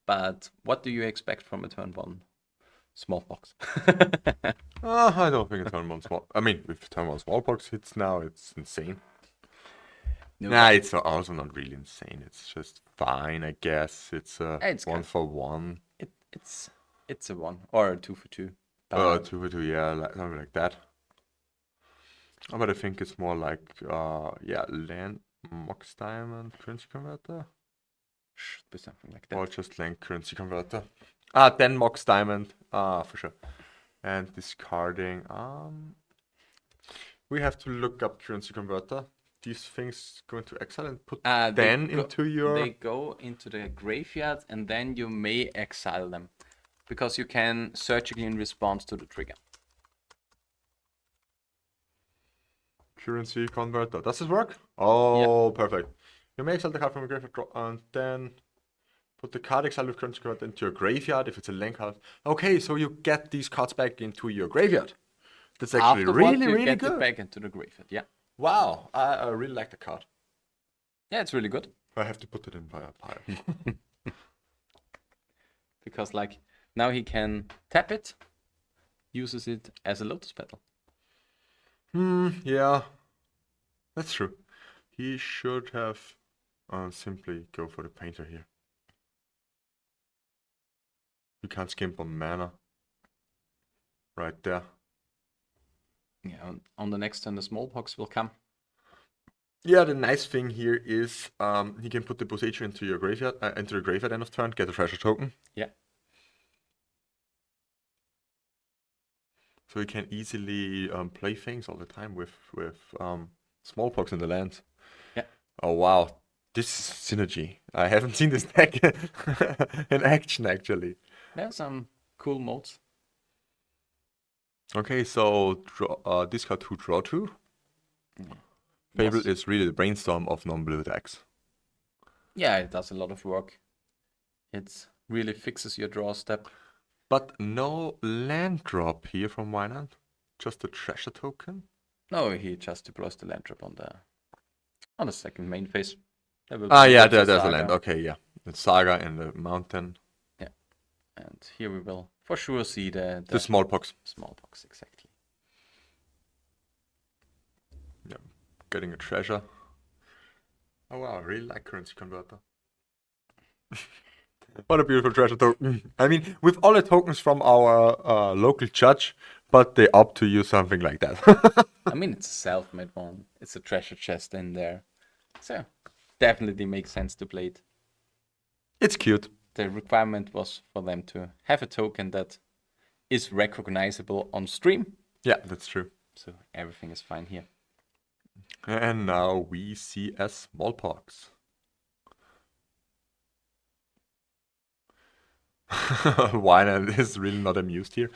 But what do you expect from a turn 1 Smallpox? I don't think a turn 1 small. I mean, if turn 1 Smallpox hits now, it's insane. No, it's also not really insane. It's just fine, I guess. It's a 1 for 1. It's a 1 or a 2 for 2. 2 for 2, yeah, something like that. But I think it's more like, land, Mox Diamond, Currency Converter. Should be something like that. Or just land Currency Converter. Then Mox Diamond, for sure. And discarding, we have to look up Currency Converter. These things go into exile and put into your... They go into the graveyard and then you may exile them. Because you can surgically respond to the trigger. Currency Converter. Does this work? Oh, yeah. Perfect. You may exile the card from a graveyard and then put the card exiled with Currency Converter into your graveyard if it's a land card. Okay, so you get these cards back into your graveyard. That's actually really get good. It back into the graveyard, yeah. Wow, I really like the card. Yeah, it's really good. I have to put it in my pile. Because like Now he can tap it, uses it as a Lotus Petal. Yeah, that's true. He should have simply go for the painter here. You can't skimp on mana. Right there. Yeah, on the next turn the Smallpox will come. Yeah, the nice thing here is he can put the Boseiju into your graveyard, into the graveyard end of turn, get a treasure token. Yeah. So he can easily play things all the time with Smallpox in the land. Yeah. Oh wow, this is synergy. I haven't seen this deck in action actually. There's some cool modes. Okay, so discard 2, draw 2. Fable Yes. is really the brainstorm of non-blue decks. Yeah, it does a lot of work. It really fixes your draw step. But no land drop here from Wynand. Just a treasure token. No, he just deploys the land trap on the second main phase. There will Ah, be yeah, also there's a Saga. land. Okay, yeah. The Saga and the mountain. And here we will for sure see the The Smallpox. Smallpox, exactly. Yeah, getting a treasure. Oh wow, I really like Currency Converter. What a beautiful treasure token. I mean, with all the tokens from our local judge, but they opt to use something like that. I mean, it's a self-made one. It's a treasure chest in there. So, definitely makes sense to play it. It's cute. The requirement was for them to have a token that is recognizable on stream. Yeah, that's true. So, everything is fine here. And now we see a Smallpox. Wynand is really not amused here.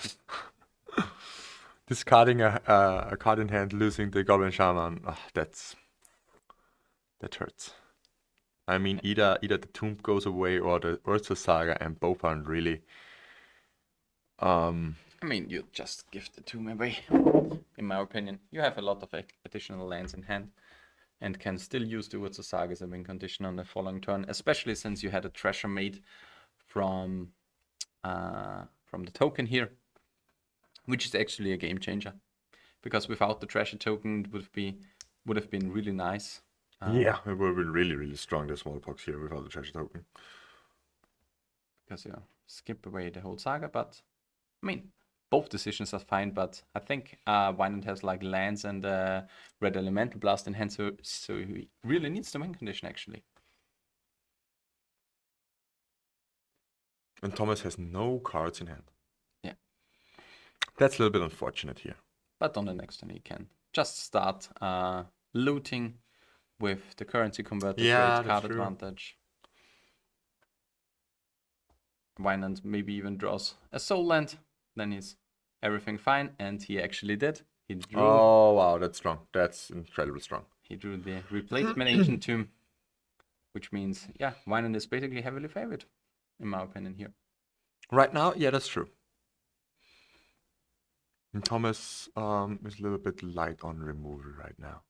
Discarding a card in hand, losing the Goblin Shaman. That hurts. I mean, either the Tomb goes away or the Urza Saga, and both aren't really. I mean, you just give the tomb away, in my opinion. You have a lot of additional lands in hand and can still use the Urza Saga as a win condition on the following turn, especially since you had a treasure made from the token here, which is actually a game changer. Because without the treasure token, it would have been really nice. Yeah, it would have been really, really strong, the Smallpox here without the treasure token. Because you skip away the whole saga, but I mean, both decisions are fine, but I think Wynand has like lands and Red Elemental Blast in hand, so he really needs the win condition actually. And Thomas has no cards in hand. Yeah. That's a little bit unfortunate here. But on the next turn he can just start looting with the currency converter, Yeah, great that's card true. advantage. Wynand maybe even draws a soul land, then he's everything fine, and he actually did. He drew Oh wow, that's strong. That's incredibly strong. He drew the replacement ancient tomb, which means, yeah, Wynand is basically heavily favored, in my opinion here. Right now, yeah, that's true. And Thomas is a little bit light on removal right now.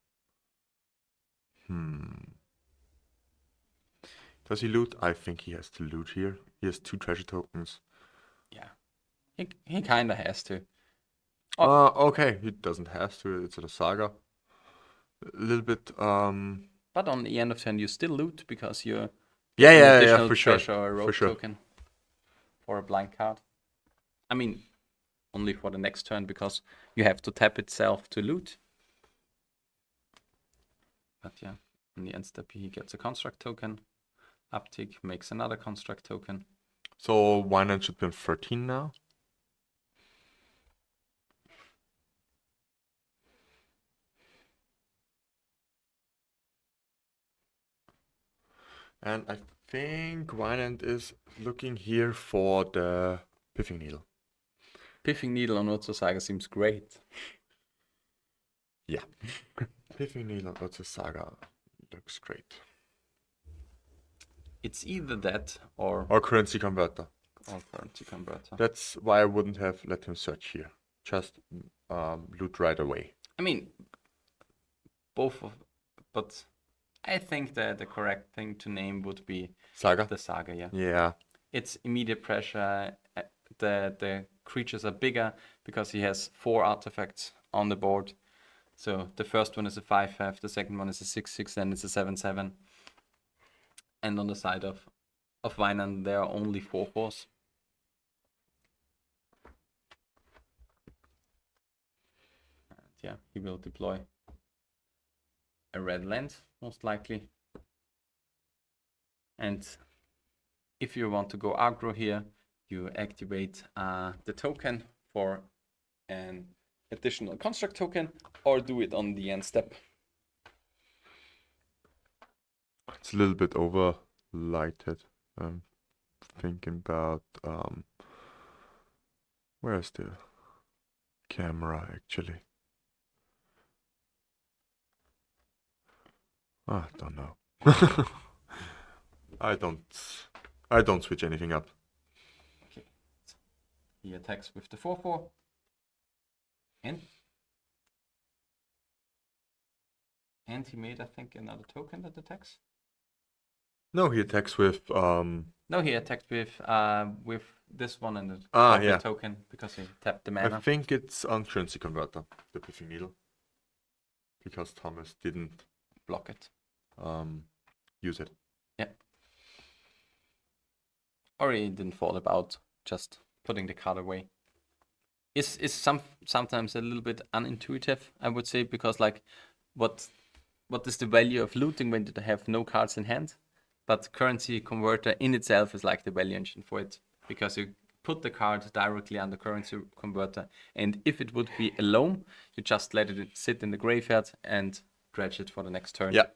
Does he loot? I think he has to loot here. He has 2 treasure tokens. Yeah, he kind of has to. Okay, he doesn't have to. It's a saga. A little bit. But on the end of turn, you still loot because you're Yeah, an yeah, additional for sure. treasure or a rogue For sure. token for a blind card. I mean, only for the next turn because you have to tap itself to loot. But yeah, in the end step, he gets a construct token. Uptick makes another construct token. So Wynand should be on 13 now. And I think Wynand is looking here for the Piffing Needle. Piffing Needle on Urza Saga seems great. Yeah. Piffing Needle on Urza Saga looks great. It's either that or Or Currency Converter. currency converter. That's why I wouldn't have let him search here. Just loot right away. I mean, but I think that the correct thing to name would be Saga? the Saga, yeah. Yeah. It's immediate pressure, the creatures are bigger because he has 4 artifacts on the board. So the first one is a 5/5, the second one is a 6/6, and it's a 7/7. And on the side of Wynand, there are only 4/4s. And yeah, he will deploy a red land, most likely. And if you want to go aggro here, you activate the token for an additional construct token, or do it on the end step. It's a little bit overlighted. Thinking about where's the camera actually? I don't know. I don't switch anything up. Okay. He attacks with the 4/4. And he made, I think, another token that attacks. No, he attacks with No, he attacked with this one and the yeah. token because he tapped the I mana. think it's on currency converter, the Pithing Needle. Because Thomas didn't Block it. use it. Yeah. Or he didn't thought about just putting the card away. Is sometimes a little bit unintuitive, I would say, because like what is the value of looting when you have no cards in hand? But currency converter in itself is like the value engine for it, because you put the card directly on the currency converter, and if it would be a Loam, you just let it sit in the graveyard and dredge it for the next turn. Yeah.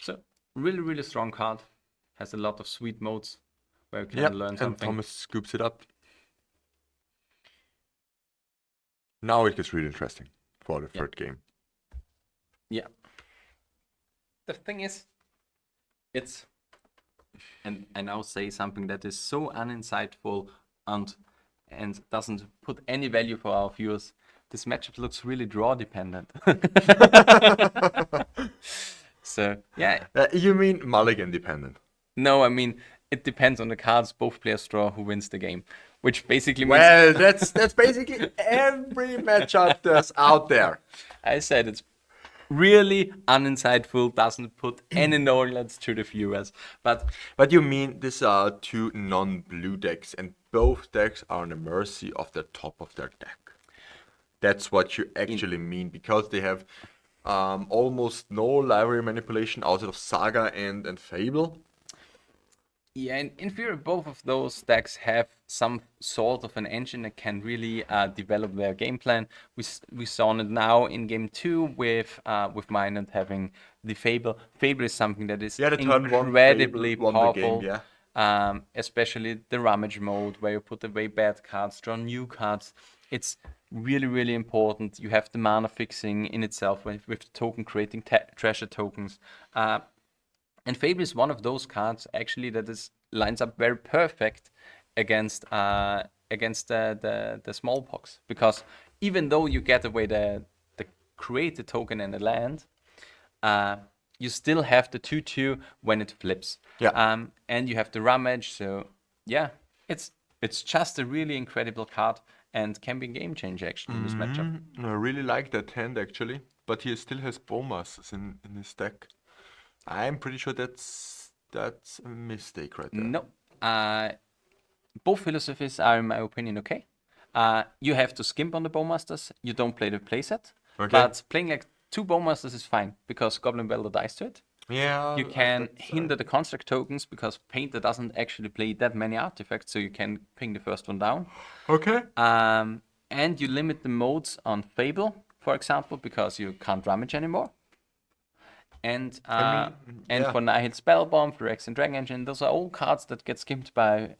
So really, really strong card. Has a lot of sweet modes where you can learn And something. Thomas scoops it up. Now it gets really interesting for the third game. Yeah. The thing is, and I now say something that is so uninsightful and doesn't put any value for our viewers. This matchup looks really draw dependent. So yeah. You mean mulligan dependent? No, I mean it depends on the cards both players draw who wins the game, which basically means Well, that's basically every matchup that's out there. I said it's really uninsightful, doesn't put any knowledge to the viewers. But you mean these are 2 non-blue decks, and both decks are on the mercy of the top of their deck. That's what you actually mean, because they have almost no library manipulation outside of Saga and Fable. Yeah, and in theory, both of those decks have some sort of an engine that can really develop their game plan. We saw it now in game 2 with Minot having the Fable. Fable is something that is Yeah, the turn one incredibly Fable won the powerful. game, yeah. Especially the Rummage mode, where you put away bad cards, draw new cards. It's really, really important. You have the mana fixing in itself with the token creating treasure tokens. And Fable is one of those cards actually that lines up very perfect against the smallpox, because even though you get away the created token and the land, you still have the 2/2 when it flips. Yeah. And you have the Rummage, so yeah, it's just a really incredible card and can be a game changer actually in this matchup. I really like that hand actually, but he still has Bomas in his deck. I'm pretty sure that's a mistake right there. No. Both philosophies are, in my opinion, okay. You have to skimp on the Bowmasters. You don't play the playset. Okay. But playing like 2 Bowmasters is fine, because Goblin Welder dies to it. Yeah. You can hinder the construct tokens, because Painter doesn't actually play that many artifacts, so you can ping the first one down. Okay. And you limit the modes on Fable, for example, because you can't Rummage anymore. And for Nihil Spellbomb, Phyrexian Dragon Engine, those are all cards that get skimped by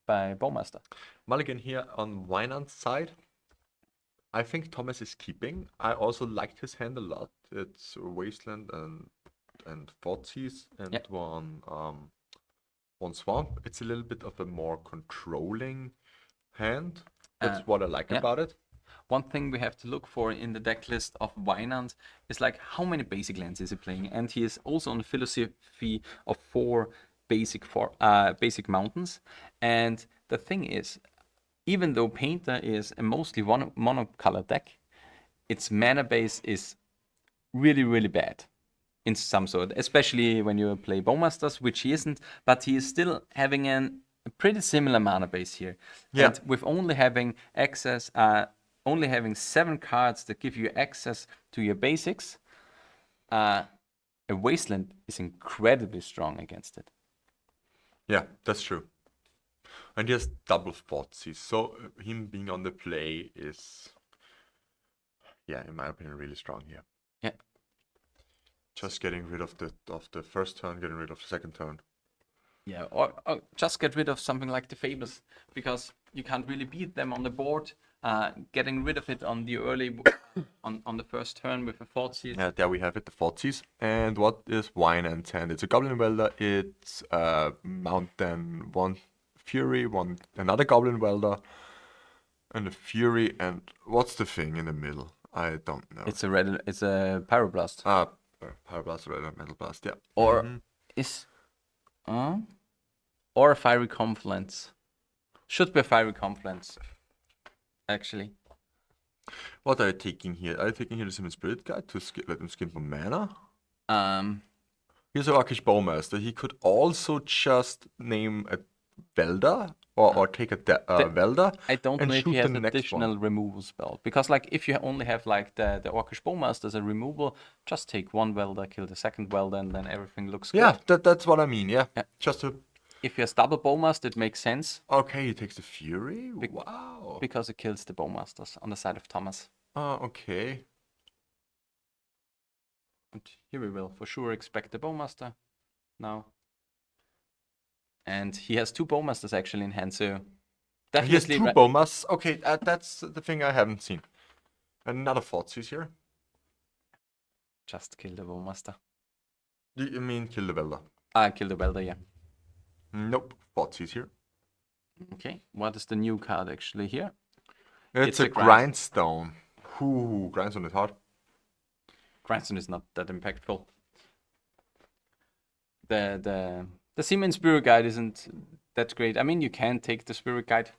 Bowmaster. Mulligan here on Wynand's side. I think Thomas is keeping. I also liked his hand a lot. It's Wasteland and Thoughtseize and one Swamp. It's a little bit of a more controlling hand. That's what I like about it. One thing we have to look for in the deck list of Wynand is like how many basic lands is he playing, and he is also on the philosophy of 4 basic mountains. And the thing is, even though Painter is a mostly monocolor deck, its mana base is really, really bad in some sort, especially when you play Bowmasters, which he isn't, but he is still having a pretty similar mana base here. Yeah. And with only having access, only having 7 cards that give you access to your basics, a Wasteland is incredibly strong against it. Yeah, that's true. And he has double Thoughtseize, so him being on the play is, yeah, in my opinion, really strong here. Yeah. Just getting rid of the first turn, getting rid of the second turn. Yeah, or just get rid of something like the Fables, because you can't really beat them on the board. Getting rid of it on the early, on the first turn with a Thoughtseize. Yeah, there we have it, the Thoughtseize. And what is Wine and Sand? It's a Goblin Welder, it's Mountain, 1 Fury, another Goblin Welder, and a Fury, and what's the thing in the middle? I don't know. It's a Pyroblast. Pyroblast, Red Metal Blast, yeah. Or or a Fiery Confluence. Should be a Fiery Confluence, actually. What are you taking here? Are you taking here the Simon Spirit Guide to let him skim for mana? Here's a Orcish Bowmaster. He could also just name a Welder or take a Welder. I don't and know if shoot he has the an next additional one. removal spell. Because like if you only have like the Orcish Bowmaster as a removal, just take 1 Welder, kill the second Welder, and then everything looks good. Yeah, that's what I mean, yeah. Just to... If he has double Bowmaster, it makes sense. Okay, he takes the Fury? Wow. Because it kills the Bowmasters on the side of Thomas. Okay. And here we will for sure expect the Bowmaster now. And he has 2 Bowmasters actually in hand, so He has definitely 2 Bowmasters. Okay, that's the thing I haven't seen. Another Thoughtseize here. just kill the Bowmaster. Do you mean kill the Welder? Kill the Welder, yeah. Nope, Thoughtseize here. Okay, what is the new card actually here? It's a Grindstone. Grindstone. Ooh, Grindstone is hard. Grindstone is not that impactful. The Siemens Spirit Guide isn't that great. I mean, you can take the Spirit Guide.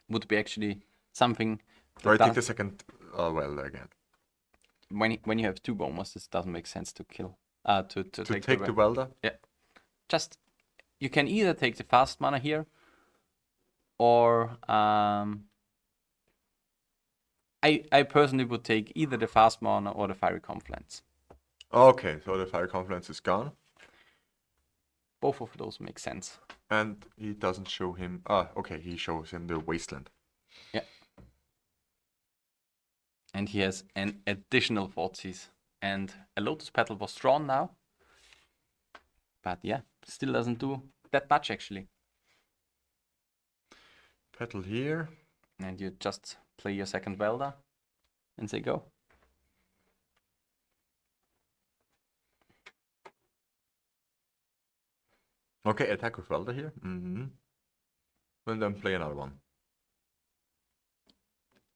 Would be actually something. Or I that take the second Welder again. when you have 2 Bowmasters, it doesn't make sense to kill. To take the Welder? Yeah. Just you can either take the fast mana here, or I personally would take either the fast mana or the Fiery Confluence. Okay, so the Fire Confluence is gone. Both of those make sense. And he doesn't show him... okay, he shows him the Wasteland. Yeah. And he has an additional Thoughtseize. And a Lotus Petal was drawn now. But yeah, still doesn't do that much actually. Petal here. And you just play your second Welder and say go. Okay, attack with Welder here. And then play another one.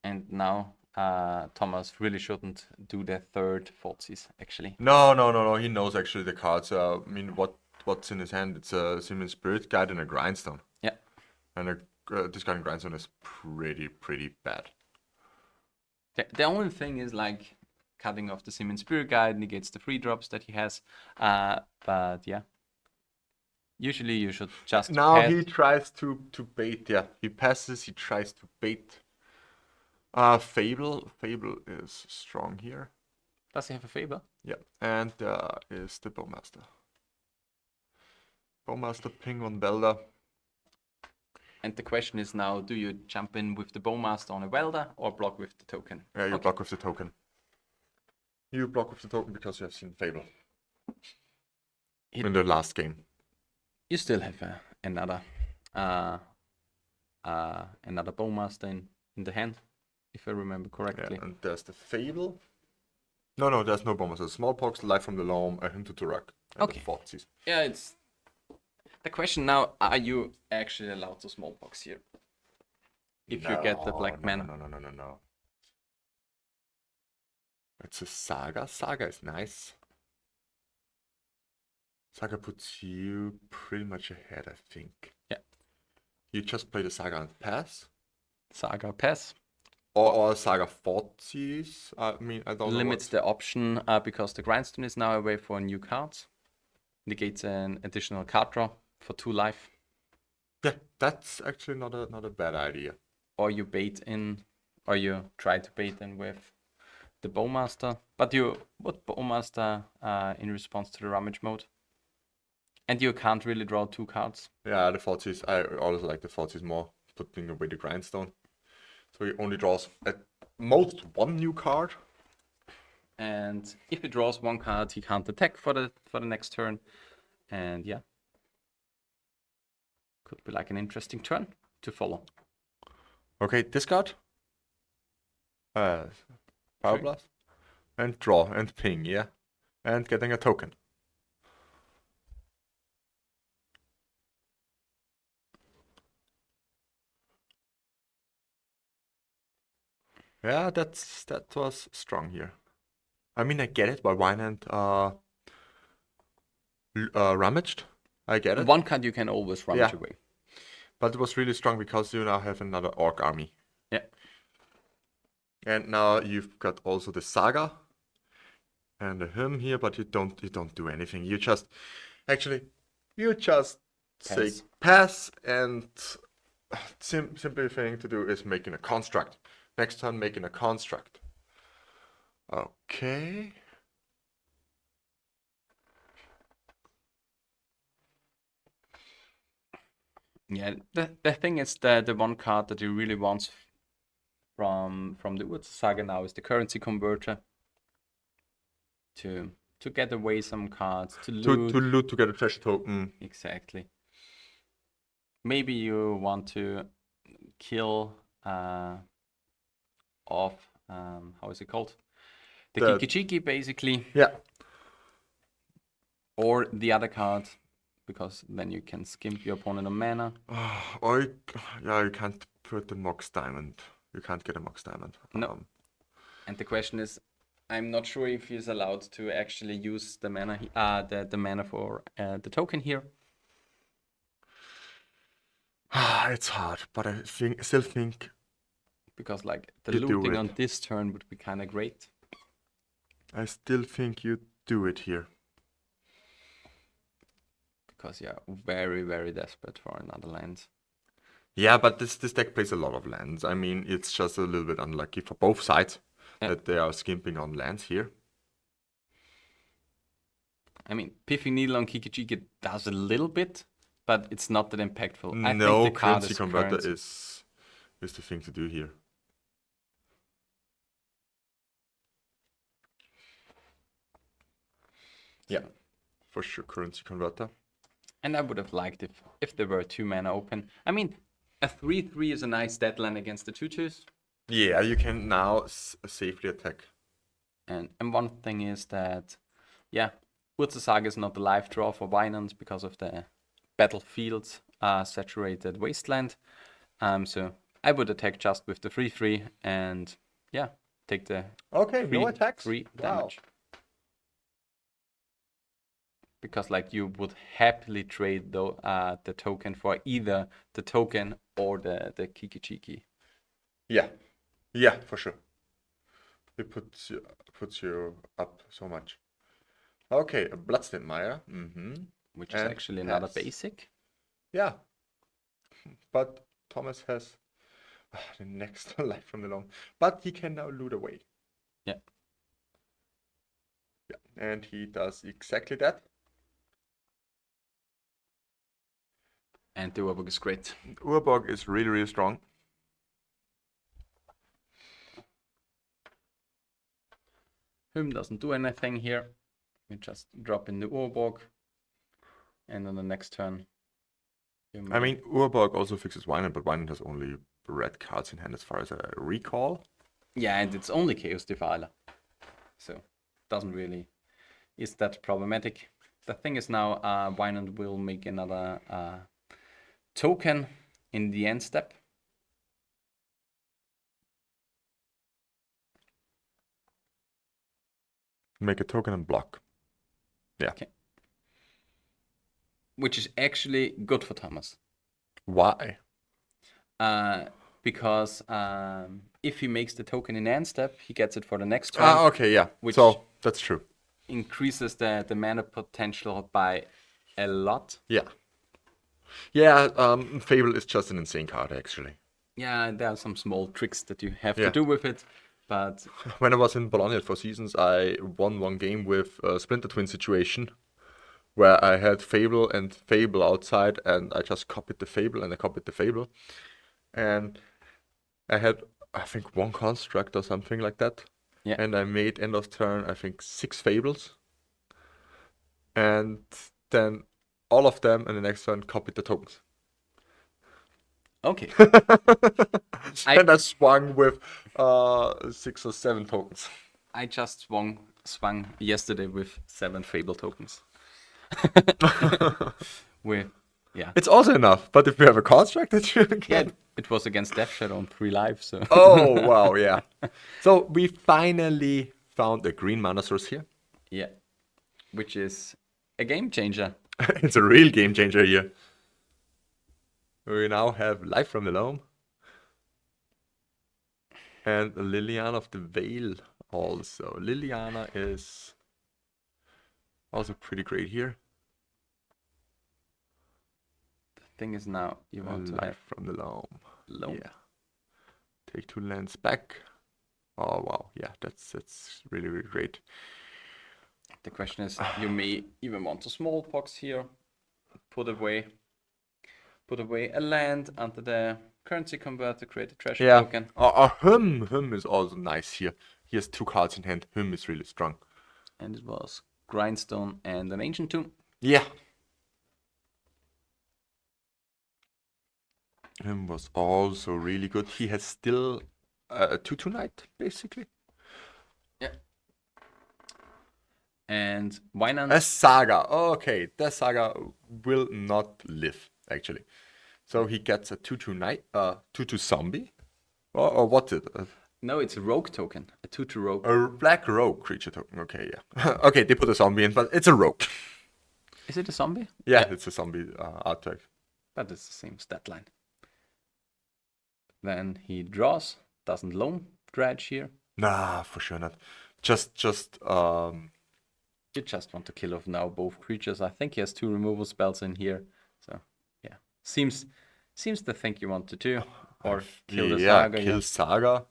And now Thomas really shouldn't do the third Thoughtseize actually. No. He knows actually the cards. I mean, what's in his hand? It's a Siemens Spirit Guide and a Grindstone. Yeah. And discarding Grindstone is pretty bad. The only thing is like cutting off the Siemens Spirit Guide negates the free drops that he has. But yeah. Usually you should just Now pass. he tries to bait. Yeah, he passes. He tries to bait. Fable is strong here. Does he have a Faber? Yeah, and is the Bowmaster. Bowmaster ping on Welder. And the question is now, do you jump in with the Bowmaster on a Welder or block with the token? Yeah, you Okay. block with the token. You block with the token because you have seen Fable in the last game. You still have another Bowmaster in the hand, if I remember correctly. Yeah, and there's the Fable. No, there's no Bowmaster. Smallpox, Life from the Loam, a Hint to Rock, and Okay. the Thoughtseize. Yeah, it's the question now, are you actually allowed to Smallpox here? If you get the black mana. No. It's a Saga. Saga is nice. Saga puts you pretty much ahead, I think. Yeah. You just play the Saga and pass. Saga pass. Or Saga 40s. I mean, I don't Limits know. the option because the grindstone is now away for new cards. Negates an additional card draw for 2 life. Yeah, that's actually not a bad idea. Or you bait in, or you try to bait in with the Bowmaster. But you would Bowmaster in response to the rummage mode. And you can't really draw 2 cards. Yeah, the 40s. I always like the 40s more, putting away the grindstone. So he only draws at most 1 new card. And if he draws 1 card, he can't attack for the next turn. And yeah. Could be like an interesting turn to follow. Okay, discard. Power Blast. And draw and ping, yeah. And getting a token. Yeah, that was strong here. I mean, I get it, but Wynand rummaged. I get it. 1 card you can always rummage Yeah. away. But it was really strong because you now have another Orc army. Yeah. And now you've got also the Saga and the him here, but you don't do anything. You just say pass, and simple thing to do is making a construct. Next turn, making a construct. Okay. Yeah, the thing is the 1 card that he really wants from the Urza Saga now is the currency converter. To get away some cards, to loot. To get a treasure token. Exactly. Maybe you want to kill off how is it called? The Kiki-Chiki, basically. Yeah. Or the other card, because then you can skimp your opponent on mana. Or you can't put the Mox Diamond. You can't get a Mox Diamond. No. And the question is, I'm not sure if he's allowed to actually use the mana, the mana for the token here. It's hard, but I still think Because like the you do looting it. on this turn would be kind of great. I still think you do it here. Because you're very, very desperate for another land. Yeah, but this deck plays a lot of lands. I mean, it's just a little bit unlucky for both sides that they are skimping on lands here. I mean, Piffing Needle on Kiki-Chiki does a little bit, but it's not that impactful. I No, think the card currency is converter currency. is the thing to do here. Yeah, for sure, currency converter. And I would have liked if there were 2 mana open. I mean, a 3/3 is a nice deadline against the 2/2s. Yeah, you can now safely attack. And one thing is that, yeah, Urza Saga is not the live draw for Binance because of the battlefield saturated wasteland. So I would attack just with the 3/3 and yeah, take the Okay, no attacks. 3 Wow. damage. Because like you would happily trade the token for either the token or the Kiki-Chiki. Yeah, for sure. It puts you up so much. Okay, a Bloodstained Mire. Which is And actually another pass. basic. Yeah, but Thomas has the next life from the Loam. But he can now loot away. Yeah. Yeah, and he does exactly that. And the Urborg is great. Urborg is really, really strong. Hum doesn't do anything here. We just drop in the Urborg. And on the next turn. I mean, Urborg also fixes Wynand, but Wynand has only red cards in hand as far as I recall. Yeah, and it's only Chaos Defiler. So, doesn't really... is that problematic. The thing is now, Wynand will make another token in the end step. Make a token and block. Yeah. Okay. which is actually good for Thomas. Why? Because if he makes the token in end step, he gets it for the next turn. Okay, yeah. Which- So that's true. Increases the mana potential by a lot. Yeah. Yeah, Fable is just an insane card, actually. Yeah, there are some small tricks that you have Yeah. to do with it, but When I was in Bologna at Four Seasons, I won one game with a Splinter Twin situation where I had Fable and Fable outside, and I just copied the Fable and I copied the Fable. And I had, I think, one construct or something like that. Yeah. And I made end of turn, I think, 6 Fables. And then all of them in the next turn copied the tokens. okay. And I swung with 6 or 7 tokens. I just swung yesterday with 7 Fable tokens. Yeah. It's also enough, but if you have a construct that you can... Yeah, it was against Death Shadow on 3 life, so Oh, wow, yeah. So we finally found a green mana source here. yeah. Which is a game changer. It's a real game changer here. We now have Life from the Loam. And Liliana of the Veil also. Liliana is also pretty great here. The thing is now you want to have Life from the Loam. Loam. Yeah. Take 2 lands back. Oh wow, yeah, that's really, really great. The question is, you may even want a smallpox here. Put away a land under the currency converter, create a treasure Yeah. token. Hum is also nice here. He has 2 cards in hand. Hum is really strong. And it was Grindstone and an Ancient Tomb. Yeah. Him was also really good. He has still a 2/2 knight, basically. And why not? A saga. Okay, that saga will not live, actually. So he gets a 2/2 knight, 2/2 zombie. Or what is it? No, it's a rogue token. A 2/2 rogue. A black rogue creature token. Okay, yeah. Okay, they put a zombie in, but it's a rogue. Is it a zombie? Yeah, it's a zombie art type. But it's the same stat line. Then he draws, doesn't loam dredge here. Nah, for sure not. Just You just want to kill off now both creatures. I think he has 2 removal spells in here. So yeah. Seems the thing you want to do. Or kill the saga. kill Yeah. saga.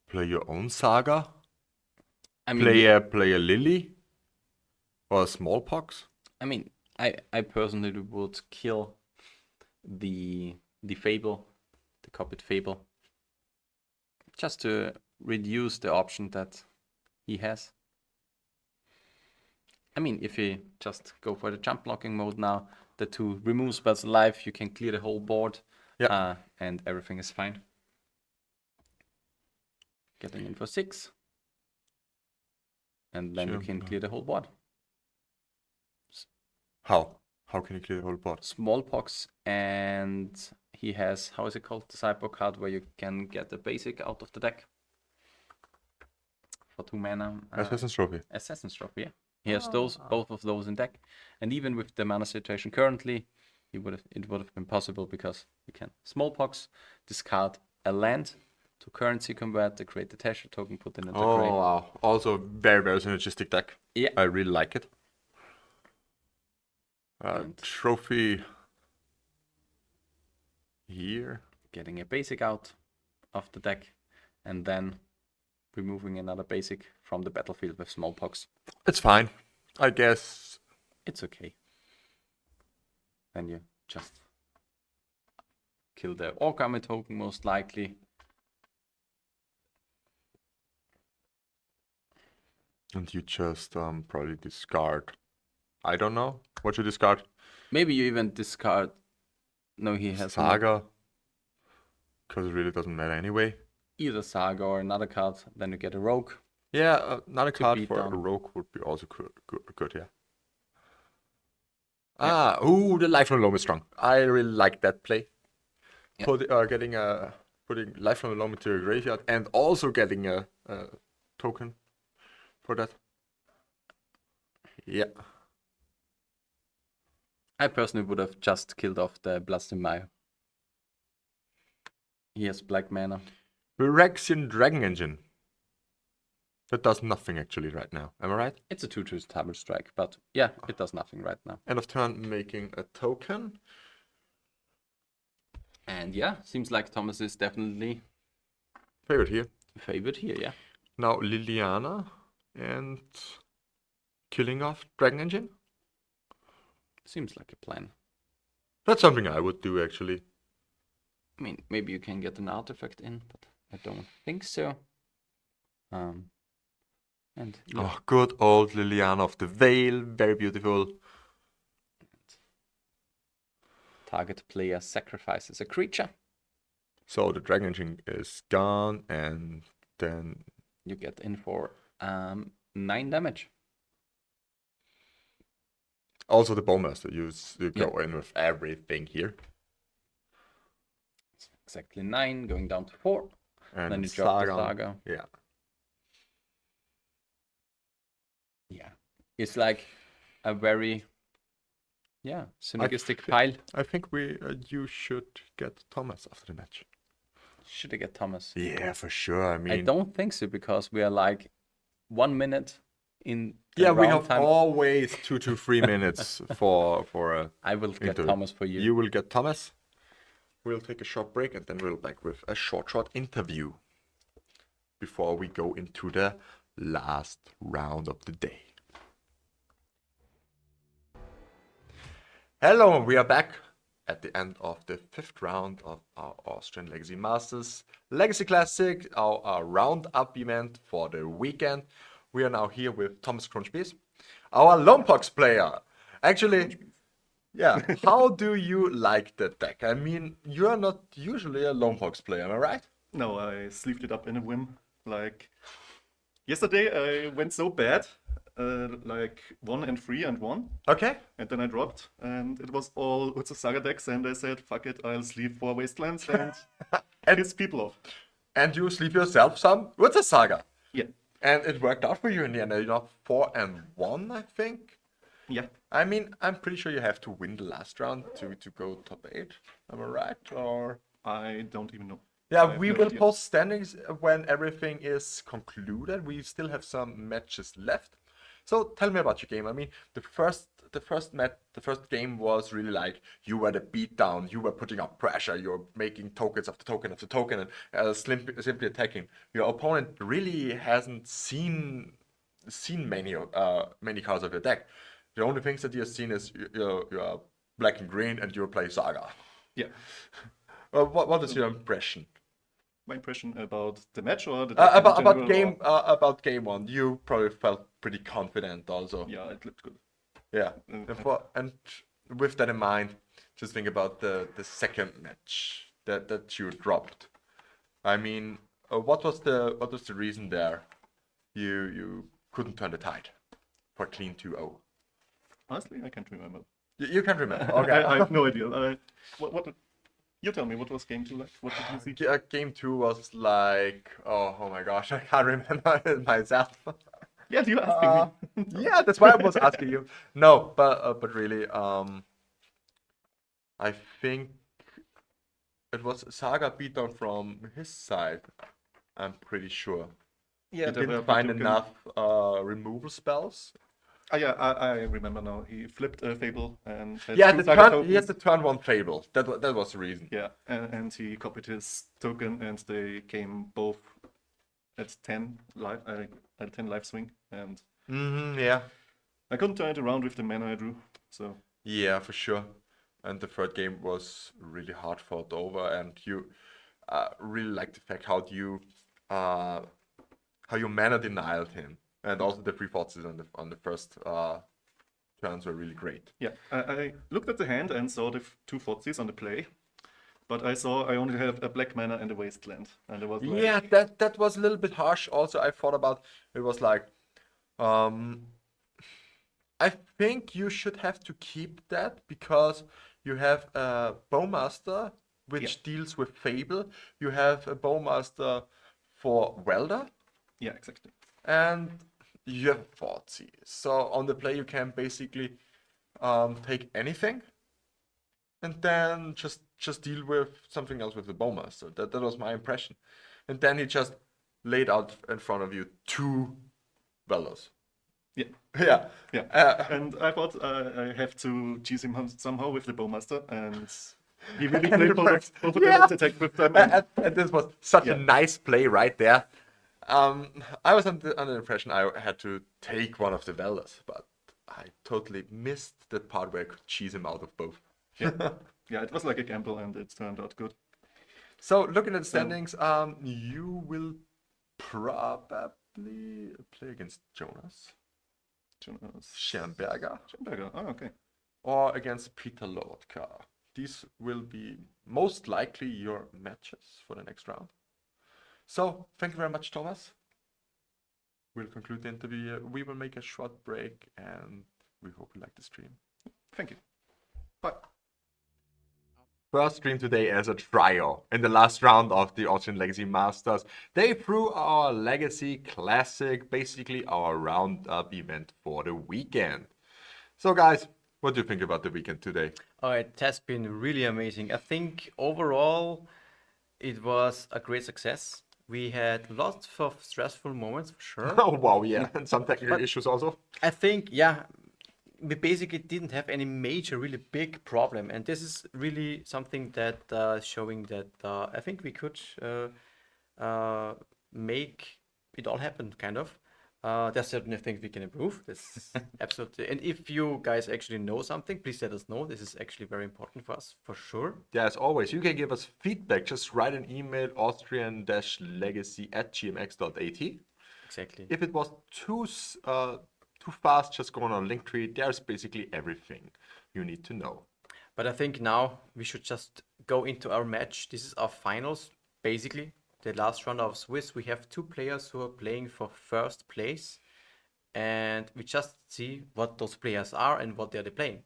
Play your own saga. I mean, Play a lily. Or a smallpox. I mean, I personally would kill the fable, the copied fable. Just to reduce the option that he has. I mean, if you just go for the jump blocking mode now, the 2 remove spells alive, you can clear the whole board. Yeah. And everything is fine. Getting in for 6. And then you can clear the whole board. How? How can you clear the whole board? Smallpox, and he has, how is it called? The sideboard card where you can get a basic out of the deck. For 2 mana. Assassin's Trophy. Assassin's Trophy, yeah. He has both of those in deck. And even with the mana situation currently, it would have been possible because you can Smallpox, discard a land to currency convert, to create the treasure token, put it into Oh, grave. wow. Also very, very synergistic deck. Yeah. I really like it. Trophy here. Getting a basic out of the deck, and then removing another basic from the battlefield with Smallpox. It's fine. I guess. It's okay. Then you just kill the Origami token most likely. And you just probably discard. I don't know what you discard. Maybe you even discard. No, he has Saga. Because it really doesn't matter anyway. either Saga or another card. Then you get a Rogue. Yeah, another card beat for down. a rogue would be also good, yeah. Ooh, the Life from the Loam is strong. I really like that play. Yeah. Putting Life from the Loam into your graveyard and also getting a token for that. Yeah. I personally would have just killed off the Blastomayo. He has black mana. Phyrexian Dragon Engine. That does nothing actually right now. Am I right? It's a 2/2 Tabard Strike, but yeah, it does nothing right now. End of turn, making a token. And yeah, seems like Thomas is definitely Favorite here. favored here, yeah. Now Liliana and killing off Dragon Engine. Seems like a plan. That's something I would do actually. I mean, maybe you can get an artifact in, but I don't think so. And yeah, Oh, good old Liliana of the Veil. Very beautiful. target player sacrifices a creature. So the Dragon Engine is gone, and then You get in for 9 damage. also the Bowmaster. You Yeah. go in with everything here. It's exactly 9, going down to 4. And Then you drop the Saga. Saga. Yeah. Yeah. It's like a very, synergistic pile. I think you should get Thomas after the match. Should I get Thomas? Yeah, for sure. I I mean, don't think so, because we are like 1 minute in the yeah, we round have time. always 2 to 3 minutes for a. I will get interview. Thomas for you. You will get Thomas. We'll take a short break and then we'll back with a short interview before we go into the last round of the day. Hello, we are back at the end of the 5th round of our Austrian Legacy Masters Legacy Classic, our roundup event for the weekend. We are now here with Thomas Crunchbees, our Loam player. Actually, yeah, how do you like the deck? I mean, you're not usually a Loam player, am I right? No, I sleeved it up in a whim. Like yesterday, I went so bad, like 1 and 3 and 1, Okay. and then I dropped, and it was all Urza Saga decks, and I said, "Fuck it, I'll sleeve 4 Wastelands and piss people off." And you sleep yourself some with the Saga. Yeah, And it worked out for you in the end. You're 4 and 1, I think. yeah. I mean, I'm pretty sure you have to win the last round to go top 8. Am I right? Or I don't even know. I yeah, have we no will idea. post standings when everything is concluded. We still have some matches left. So tell me about your game. I mean, the first game was really like you were the beatdown. You were putting up pressure. You were making tokens after token after token and simply attacking. Your opponent really hasn't seen many cards of your deck. The only things that he has seen is you're black and green and you play Saga. Yeah. What is your impression? My impression about the match or the deck in About general, game or- about game 1, you probably felt pretty confident also. Yeah, it looked good. Yeah. Mm. And with that in mind, just think about the second match that you dropped. I mean, what was the reason there? You couldn't turn the tide for clean 2-0. Honestly, I can't remember. You can't remember. I Okay. have no idea. What? You tell me, what was game 2 like? What did you see? Game 2 was like, oh my gosh, I can't remember it myself. Yeah, you asking me. Yeah, that's why I was asking you. No, but really, I think it was Saga beatdown from his side. I'm pretty sure. Yeah, He there were didn't find token- enough removal spells. Ah, yeah, I remember now. He flipped a Fable and had Yeah, two the Saga turn, he had tokens. the turn 1 Fable. That was the reason. Yeah, and he copied his token, and they came both at 10 life, at 10 life swing, and Yeah. I couldn't turn it around with the mana I drew. So Yeah, for sure. And the third game was really hard fought over, and you really liked the fact how you mana denied him, and also the 3 forces on the first turns were really great. yeah, I looked at the hand and saw the 2 Fortsies on the play, but I saw I only have a black mana and a wasteland, and I was like, Yeah, that was a little bit harsh. Also, I thought about it was like, I think you should have to keep that because you have a Bowmaster which deals with Fable. You have a Bowmaster for Welder, yeah, exactly. and you have a 40. So on the play you can basically take anything, and then just deal with something else with the bowmaster. That was my impression. And then he just laid out in front of you 2 Velos. Yeah. Yeah. Yeah. And I thought I have to cheese him somehow with the Bowmaster, and he really And played it both worked. of them and attacked with them. And this was such a Yeah. nice play right there. I was under the impression I had to take one of the Velos, but I totally missed that part where I could cheese him out of both. Yeah, it was like a gamble, and it turned out good. So looking at the standings, you will probably play against Jonas Schernberger Schönberger. Oh, okay. or against Peter Lotka. These will be most likely your matches for the next round. So thank you very much, Thomas. We'll conclude the interview here. We will make a short break, and we hope you like the stream. Thank you. Bye. First stream today as a trio in the last round of the Austrian Legacy Masters. They threw our Legacy Classic, basically our roundup event for the weekend. So guys, what do you think about the weekend today? Oh, it has been really amazing. I think overall it was a great success. We had lots of stressful moments for sure. Oh wow, yeah, and some technical issues also. I think, yeah, we basically didn't have any major, really big problem, and this is really something that showing that I think we could make it all happen, kind of. There's certainly things we can improve. This is absolutely. And if you guys actually know something, please let us know. This is actually very important for us, for sure. Yeah, as always, you can give us feedback. Just write an email, austrian-legacy@gmx.at. Exactly. If it was too fast, just go on our Linktree. There's basically everything you need to know. But I think now we should just go into our match. This is our finals, basically. The last round of Swiss. We have 2 players who are playing for first place. And we just see what those players are and what they're playing.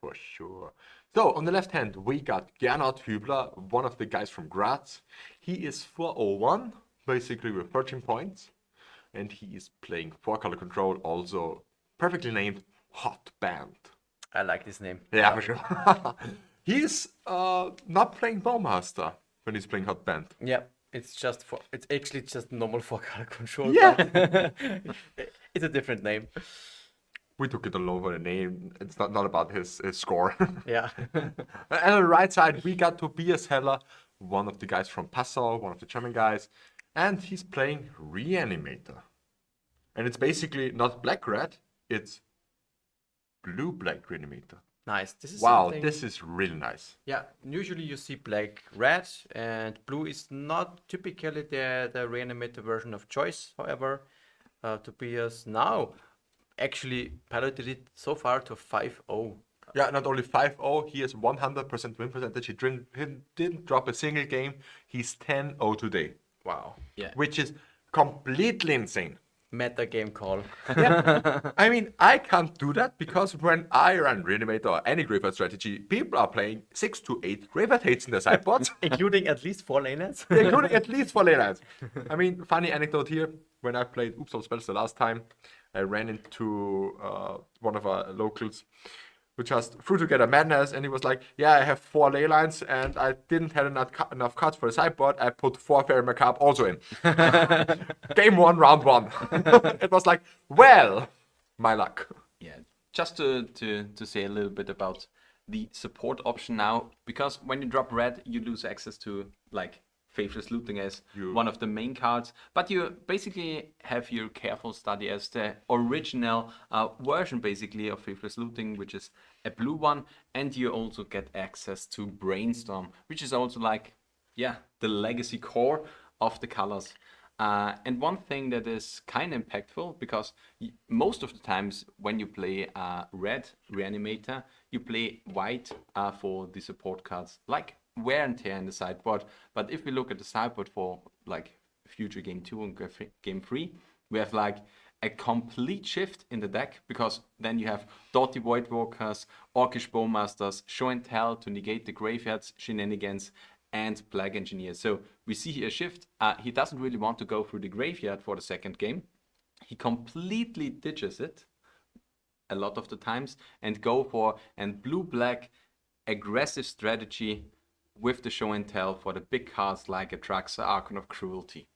For sure. So, on the left hand, we got Gernot Hübler, one of the guys from Graz. He is 401, basically with 13 points. And he is playing 4-color control, also perfectly named Hot Band. I like this name. Yeah, for sure. He's not playing Bowmaster when he's playing Hot Band. Yeah, it's actually just normal 4-color control. Yeah. but it's a different name. We took it alone for the name. It's not about his score. Yeah. And on the right side, we got Tobias Heller, one of the guys from Passau, one of the German guys. And he's playing Reanimator. And it's basically not black-red, it's blue-black Reanimator. Nice. This is Wow, something... this is really nice. Yeah, usually you see black, red, and blue is not typically the Reanimator version of choice. However, Tobias now actually piloted it so far to 5-0. Yeah, not only 5-0, he has 100% win percentage. He didn't drop a single game. He's 10-0 today. Wow. Yeah. Which is completely insane. Meta game call. I mean, I can't do that because when I run Reanimator or any graveyard strategy, people are playing 6 to 8 graveyard hates in their sideboards, Including at least 4 laners. including at least 4 ley lines. I mean, funny anecdote here. When I played Oops All Spells the last time, I ran into one of our locals who just threw together Madness, and he was like, yeah, I have 4 ley lines, and I didn't have enough cards for the sideboard. I put 4 Fairy Macabre also in. Game 1, round 1. It was like, well, my luck. Yeah, just to say a little bit about the support option now, because when you drop red, you lose access to like Faithless Looting as one of the main cards, but you basically have your Careful Study as the original version basically of Faithless Looting, which is a blue one, and you also get access to Brainstorm, which is also like, yeah, the legacy core of the colors. And one thing that is kind of impactful, because most of the times when you play red Reanimator, you play white for the support cards, like wear and tear in the sideboard. But if we look at the sideboard for like future game 2 and game 3, we have like a complete shift in the deck, because then you have Doughty Voidwalkers, Orcish Bowmasters, Show and Tell to negate the graveyard's shenanigans, and Black Engineer. So we see here a shift. He doesn't really want to go through the graveyard for the second game. He completely ditches it a lot of the times and go for a blue-black aggressive strategy with the show and tell for the big cards like Atraxa, Archon of Cruelty.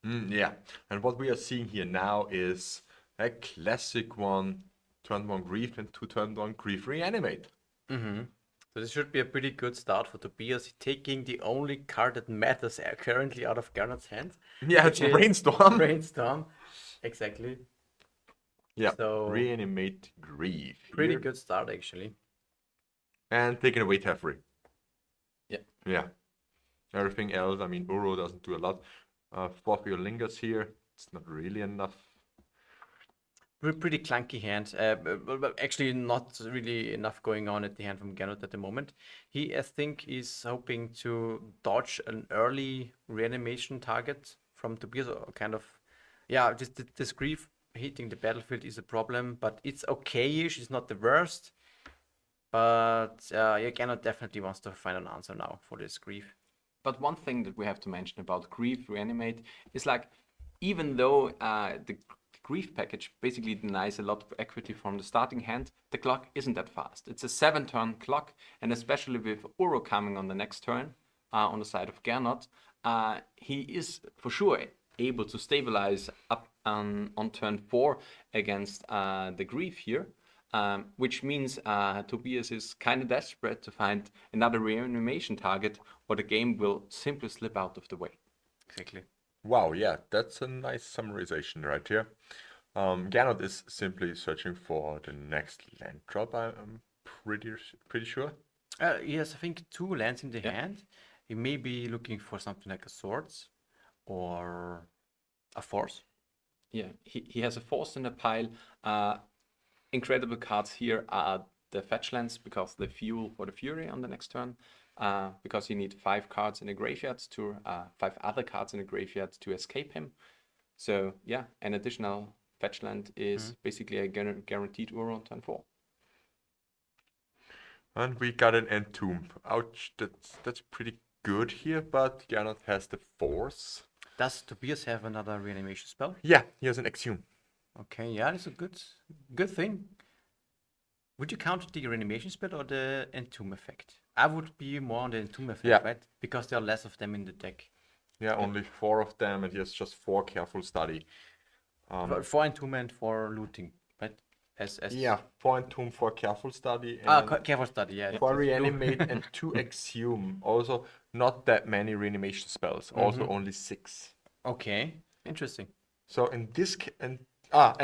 Yeah, and what we are seeing here now is a classic one, turn 1 Grief and 2 turn 1 Grief Reanimate. So this should be a pretty good start for Tobias, taking the only card that matters currently out of Gernot's hand. Yeah, it's which is Brainstorm. Brainstorm, exactly. Yeah, So- Reanimate Grief. Pretty here. good start, actually. And taking away Teferi. Yeah. Yeah. Everything else, I mean, Uro doesn't do a lot. 4 lingers here. It's not really enough. Pretty clunky hand. But actually, not really enough going on at the hand from Gernot at the moment. He, I think, is hoping to dodge an early reanimation target from Tobias, or kind of, yeah, just this grief hitting the battlefield is a problem, but it's okay-ish. It's not the worst. But yeah, Gernot definitely wants to find an answer now for this grief. But one thing that we have to mention about Grief Reanimate is like, even though the Grief package basically denies a lot of equity from the starting hand, the clock isn't that fast. It's a 7-turn clock, and especially with Uro coming on the next turn on the side of Gernot, he is for sure able to stabilize up on turn 4 against the Grief here. Which means Tobias is kind of desperate to find another reanimation target, or the game will simply slip out of the way. Exactly. Wow, yeah, that's a nice summarization right here. Gernot is simply searching for the next land drop, I'm pretty sure. Yes, I think 2 lands in the hand. He may be looking for something like a swords or a force. Yeah, he has a force in the pile. Incredible cards here are the fetch lands, because they fuel for the Fury on the next turn. Because you need 5 cards in the graveyard to 5 other cards in the graveyard to escape him. So yeah, an additional fetch land is basically a guaranteed Uro on turn 4. And we got an Entomb. Ouch, that's pretty good here, but Gernot has the force. Does Tobias have another reanimation spell? Yeah, he has an Exhume. Okay, yeah, that's a good thing. Would you count the reanimation spell or the Entomb effect? I would be more on the Entomb effect, Yeah. right? Because there are less of them in the deck. Yeah, only 4 of them, and he has just 4 Careful Study. For Entomb and for looting, right? As Yeah, 4 Entomb, 4 Careful Study, and careful study, yeah. 4 Reanimate and 2 Exhume. Also, not that many reanimation spells. Also, only 6. Okay, interesting. So in this and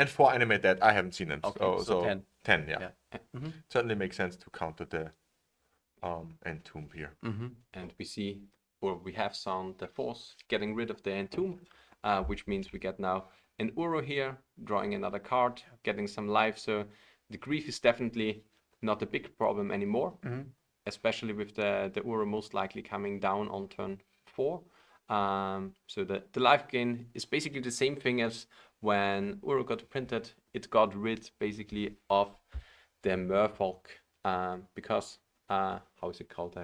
4 Animate Dead. I haven't seen them. Okay, so 10. 10, yeah. Yeah. Certainly makes sense to counter the Entomb here. And we see, or we have seen the force getting rid of the Entomb, which means we get now an Uro here, drawing another card, getting some life. So the Grief is definitely not a big problem anymore, especially with the Uro most likely coming down on turn 4. So the life gain is basically the same thing as when Uro got printed. It got rid basically of the Merfolk, because how is it called?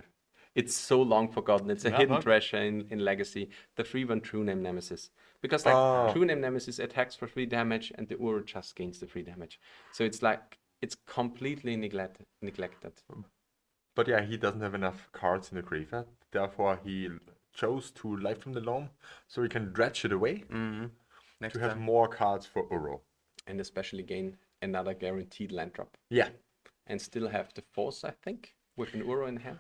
It's so long forgotten. It's a hidden treasure in Legacy. The 3/1 True Name Nemesis. Because True Name Nemesis attacks for 3 damage, and the Uro just gains the 3 damage. So it's like, it's completely neglected. But yeah, he doesn't have enough cards in the graveyard. Therefore, he chose to Life from the Loam, so he can dredge it away Next to have time. more cards for Uro. And especially gain another guaranteed land drop. Yeah. And still have the force, I think, with an Uro in hand.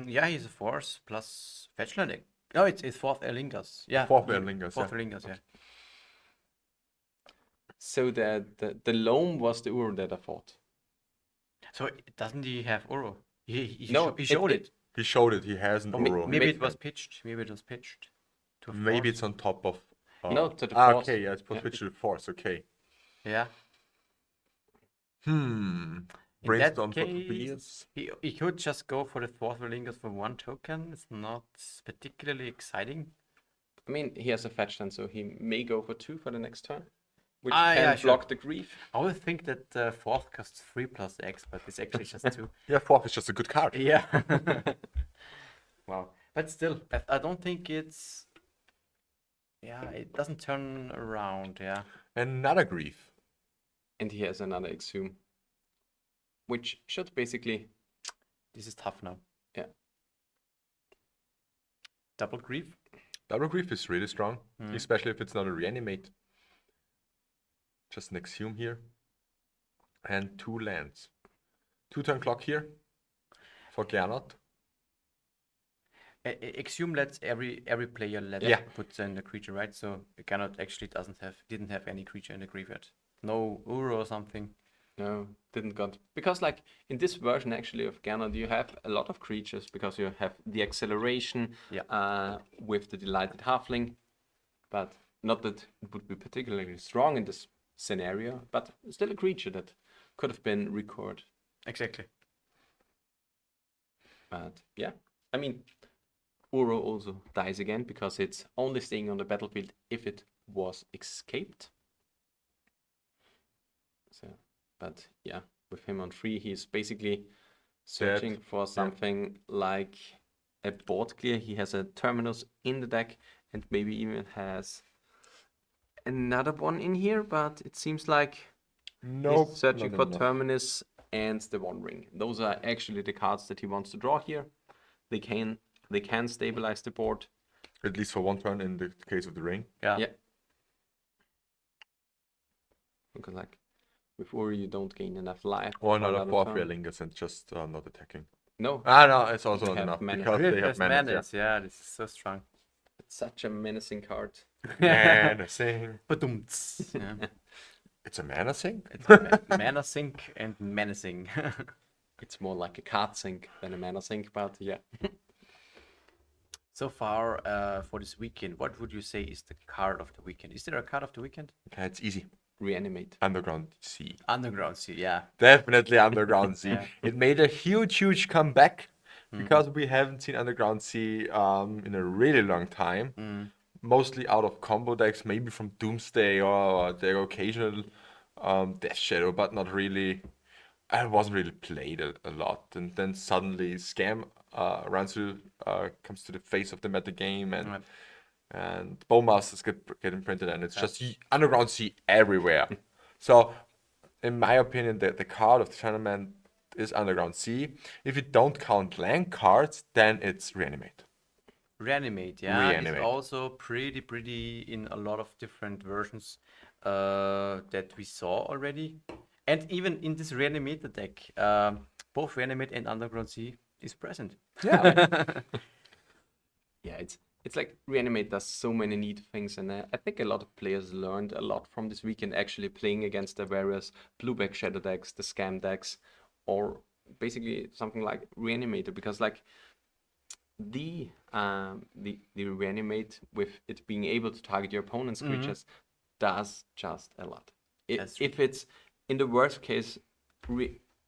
Yeah, he's a force plus fetch landing. No, it's 4th Erlingers. Yeah. 4th Erlingers, 4th yeah. Erlingers, yeah. So the Loam was the Uro that I thought. So doesn't he have Uro? He No, showed it. He showed it. He has an Uro. Maybe it was pitched. Maybe it was pitched. To a Maybe force. it's on top of. No, to the force. Okay, yeah, it's switched to the force. Okay. Yeah. In Brainstorm that for case, Tobias. he could just go for the 4th Erlingers for 1 token. It's not particularly exciting. I mean, he has a fetch land, so he may go for 2 for the next turn, which Ah, can yeah, block sure. the Grief. I always think that 4th costs 3 plus X, but it's actually just 2. Yeah, 4th is just a good card. Yeah. Wow. But still, I don't think it's. Yeah, it doesn't turn around. Yeah. Another Grief. and he has another Exhume, which should basically, This is tough now. yeah. Double grief. Double Grief is really strong, especially if it's not a Reanimate. Just an Exhume here. And 2 lands. 2-turn clock here for Gernot. Exhume lets every player Yeah. put in a creature, right? So Gannett actually didn't have any creature in the graveyard. No Uro or something. No, didn't got, because like in this version actually of Gernot, you have a lot of creatures because you have the acceleration with the Delighted Halfling, but not that it would be particularly strong in this scenario, but still a creature that could have been recorded. Exactly. But yeah, I mean, Uro also dies again because it's only staying on the battlefield if it was escaped. So, but yeah, with him on 3, he's basically searching for something like a board clear. He has a Terminus in the deck and maybe even has another one in here, but it seems like Nope, he's searching not for enough. Terminus and the One Ring. Those are actually the cards that he wants to draw here. They can stabilize the board. At least for 1 turn in the case of the ring. Yeah. Yeah. Because like with Uri you don't gain enough life. Or for another 4 turn. Fairlingers and just not attacking. No, No, it's also They not have enough menace. because they have There's menace. menace. Yeah, this is so strong. it's such a menacing card. Yeah. Menacing. Badumts. Yeah. It's a menacing? It's mana sink and menacing. It's more like a card sink than a mana sink, but yeah. So far for this weekend, what would you say is the card of the weekend? Is there a card of the weekend? Okay, it's easy. Reanimate. Underground Sea. Underground Sea, yeah. Definitely Underground Sea. Yeah. It made a huge comeback because we haven't seen Underground Sea in a really long time. Mostly out of combo decks, maybe from Doomsday or the occasional Death Shadow, but not really. It wasn't really played a lot. And then suddenly Scam comes to the face of the meta game, and Bowmasters get imprinted, and it's just Underground Sea everywhere. So, in my opinion, the card of the tournament is Underground Sea. If you don't count land cards, then it's Reanimate. Reanimate, yeah. Reanimate. It's also pretty in a lot of different versions that we saw already. And even in this Reanimator deck, both Reanimate and Underground Sea is present. Yeah, it's like Reanimate does so many neat things, and I think a lot of players learned a lot from this weekend actually playing against the various blueback shadow decks, the scam decks, or basically something like Reanimator, because like the Reanimate with it being able to target your opponent's creatures does just a lot. If it's in the worst case,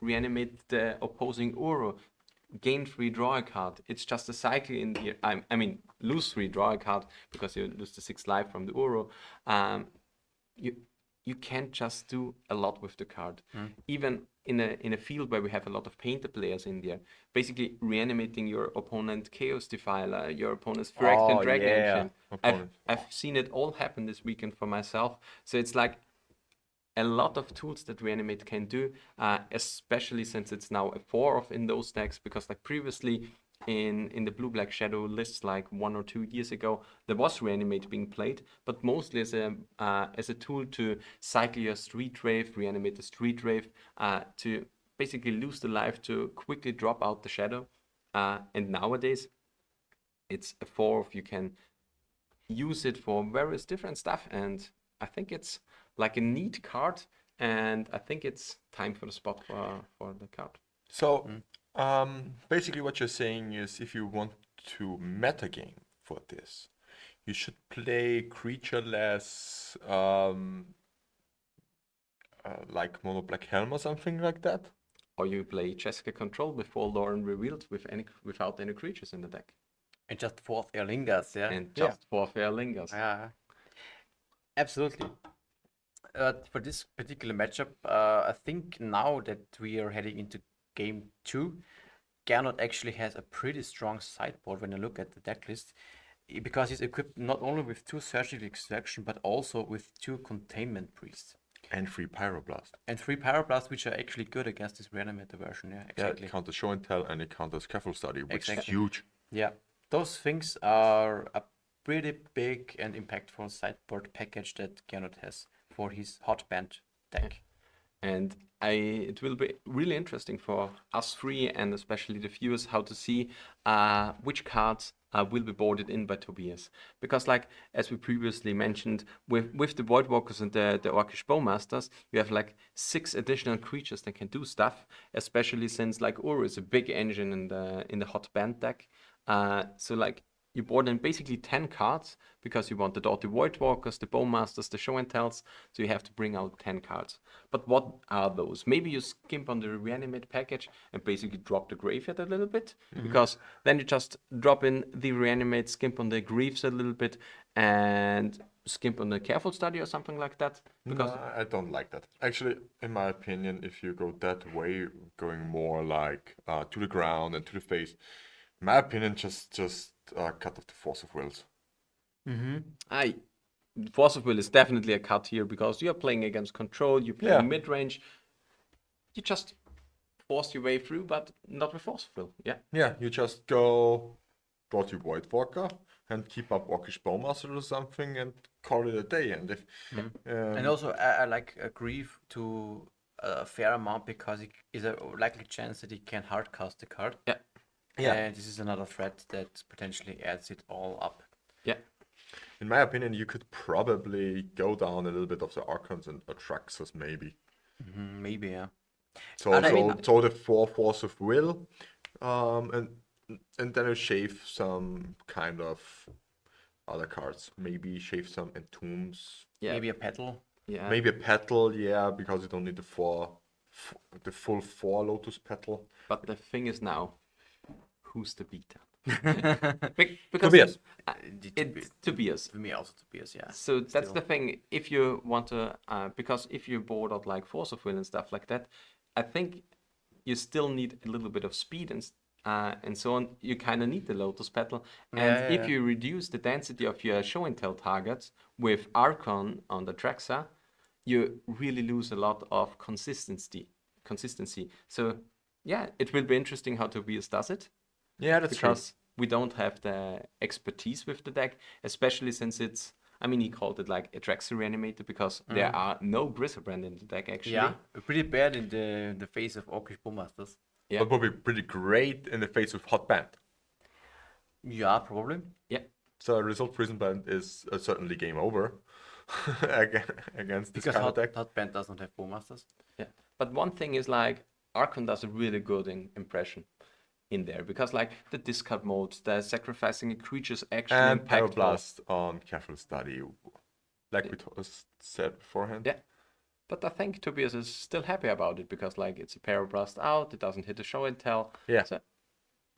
reanimate the opposing Uro, gain 3, draw a card. It's just a cycle in the. I mean, lose 3, draw a card because you lose the 6 life from the Uro. You can't just do a lot with the card. Even in a field where we have a lot of painter players in there, basically reanimating your opponent Chaos Defiler, your opponent's Phyrexian Dragon Engine. I've seen it all happen this weekend for myself. So it's like a lot of tools that Reanimate can do, especially since it's now a 4 in those decks, because like previously in the blue-black shadow lists like 1 or 2 years ago, there was Reanimate being played, but mostly as a tool to cycle your Street Wraith, reanimate the Street Wraith, to basically lose the life to quickly drop out the shadow. And nowadays, it's a 4. You can use it for various different stuff, and I think it's like a neat card, and I think it's time for the spot for the card. So, basically what you're saying is if you want to metagame for this, you should play creatureless, like Mono Black Helm or something like that. Or you play Jessica Control with Forlorn Revealed without any creatures in the deck. And just 4th Erlingas, yeah. And just 4 Fair Lingers. Yeah. Absolutely. For this particular matchup, I think now that we are heading into game 2, Gernot actually has a pretty strong sideboard when you look at the deck list, because he's equipped not only with 2 Surgical Extraction, but also with 2 Containment Priests. And 3 Pyroblast. And 3 Pyroblast, which are actually good against this Reanimator version. Yeah, Yeah, exactly. it counters show and tell and it counters careful study, which is Exactly. huge. Yeah, those things are a pretty big and impactful sideboard package that Gernot has for his hot band deck. And it will be really interesting for us three and especially the viewers how to see which cards will be boarded in by Tobias. Because like, as we previously mentioned, with the Voidwalkers and the Orcish Bowmasters, you have like 6 additional creatures that can do stuff, especially since like Uru is a big engine in the hot band deck. So like, you board in basically 10 cards because you want the Doughty Voidwalkers, the Bowmasters, the Show and Tells, so you have to bring out 10 cards. But what are those? Maybe you skimp on the Reanimate package and basically drop the Graveyard a little bit, because then you just drop in the Reanimate, skimp on the Greaves a little bit, and skimp on the Careful Study or something like that. Because No, I don't like that. Actually, in my opinion, if you go that way, going more like to the ground and to the face, in my opinion, just cut off the Force of Wills. Force of Will is definitely a cut here because you're playing against control, you're playing Yeah. mid-range. You just force your way through, but not with Force of Will. Yeah. Yeah, you just go Doughty Voidwalker and keep up Orcish Bowmaster or something and call it a day. And if And also, I like a Grief to a fair amount because it is a likely chance that he can hardcast the card. Yeah. Yeah. And this is another threat that potentially adds it all up. Yeah. in my opinion, you could probably go down a little bit of the Archons and Atraxas maybe. Maybe, yeah. So I mean- so the 4 Force of Will, and then you shave some kind of other cards. Maybe shave some Entombs. Yeah. Maybe a petal. Yeah. Maybe a Petal, yeah, because you don't need the full 4 Lotus Petal. But the thing is now, who's the beta? Because Tobias. It's Tobias. For me, also Tobias, yeah. So that's Still. the thing. If you want to, because if you board out like Force of Will and stuff like that, I think you still need a little bit of speed and so on. You kind of need the Lotus Petal. And if you reduce the density of your show and tell targets with Archon on the Traxa, you really lose a lot of consistency. So yeah, it will be interesting how Tobias does it. Yeah, that's Because we don't have the expertise with the deck, especially since it's, I mean, he called it like a Traxa Reanimator because there are no Griselbrand in the deck actually. Yeah, pretty bad in the face of Orcish Bowmasters. Yeah. But would be pretty great in the face of Hot Band. Yeah, probably. Yeah. So result Prison Band is certainly game over against this Because kind of deck. Hot Band does not have Bowmasters. Yeah. But one thing is like Archon does a really good impression in there because like the discard mode, the sacrificing creatures actually And impact Pyroblast on Careful Study, like we said beforehand. Yeah. But I think Tobias is still happy about it because like it's a Pyroblast out, it doesn't hit the show and tell. Yeah. So,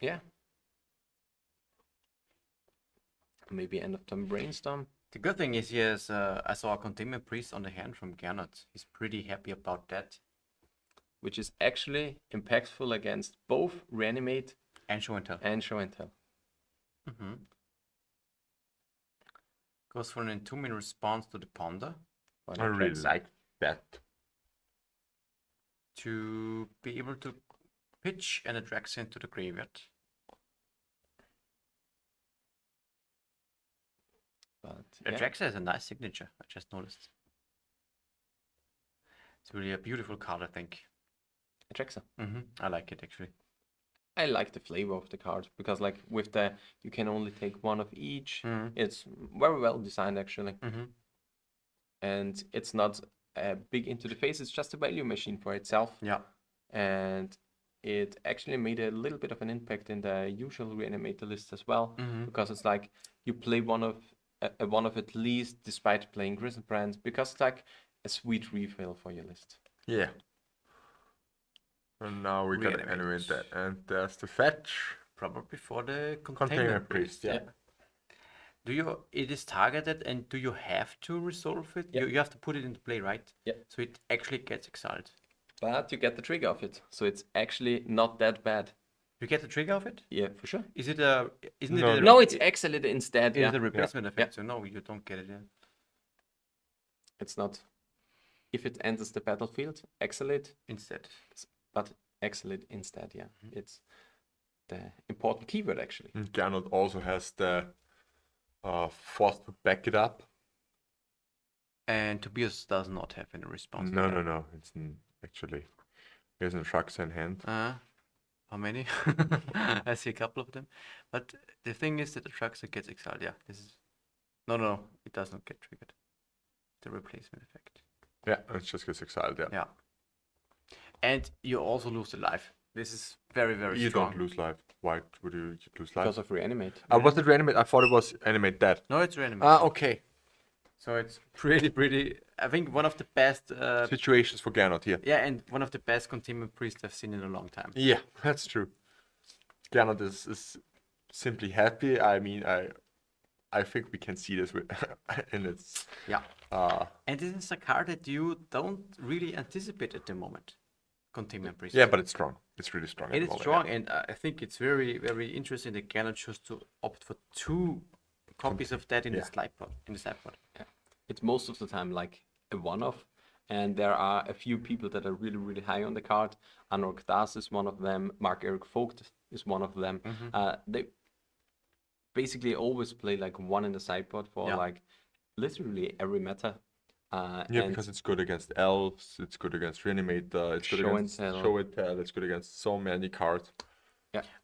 yeah. Maybe end of turn brainstorm. The good thing is he has, I saw a Containment Priest on the hand from Gernot. He's pretty happy about that. Which is actually impactful against both Reanimate And Show and Tell. and Show and Tell. Goes for an entombing response to the Ponder I really like that. to be able to pitch and attract into the graveyard. But yeah. Atraxa has a nice signature, I just noticed. It's really a beautiful card, I think. Atraxa. I like it actually. I like the flavor of the card because like with the you can only take one of each. It's very well designed actually. And it's not big into the face, it's just a value machine for itself. Yeah. And it actually made a little bit of an impact in the usual Reanimator list as well. Because it's like you play one of at least despite playing Griselbrand because it's like a sweet refill for your list. Yeah. And now we got to Reanimate. animate that. And there's the fetch. Probably for the Containment Containment Priest, yeah. Do you? It is targeted, and do you have to resolve it? Yeah. You have to put it into play, right? Yeah. So it actually gets exiled. But you get the trigger of it, so it's actually not that bad. You get the trigger of it? Yeah, for sure. Is it a? Isn't No, it? A, No, it's excellent instead. It Yeah. is a replacement effect. So no, you don't get it. Yeah. It's not. if it enters the battlefield, exile it, Instead. but exile it instead. Yeah, it's the important keyword actually. And Gernot also has the force to back it up. And Tobias does not have any response. to No, that. no. It's actually he has a trucks in hand. How many? I see a couple of them. But the thing is that the Traxxas gets exiled. Yeah, this is... No, it does not get triggered. The replacement effect. Yeah, it just gets exiled. Yeah. Yeah. And you also lose the life. This is very, very You strong. don't lose life. Why would you lose life? Because of reanimate. Was it reanimate? I thought it was animate dead. No, it's Reanimator. Okay. So it's pretty... I think one of the best... Situations for Gernot here. yeah, and one of the best containment priests I've seen in a long time. Yeah, that's true. Gernot is simply happy. I mean, I think we can see this in its. Yeah. And this is a card that you don't really anticipate at the moment. Containment priest. Yeah, but it's strong. It's really strong. at It the is moment, strong, and I think it's very, very interesting that Gernot chose to opt for 2 copies of that in the slide pod. It's most of the time like a one-off, and there are a few people that are really, really high on the card. Anurk Das is one of them. Mark-Eric Vogt is one of them. They basically always play like one in the sideboard for like literally every meta. Yeah, and because it's good against elves. It's good against Reanimator. It's good Show and against Tell. Show and Tell. It's good against so many cards.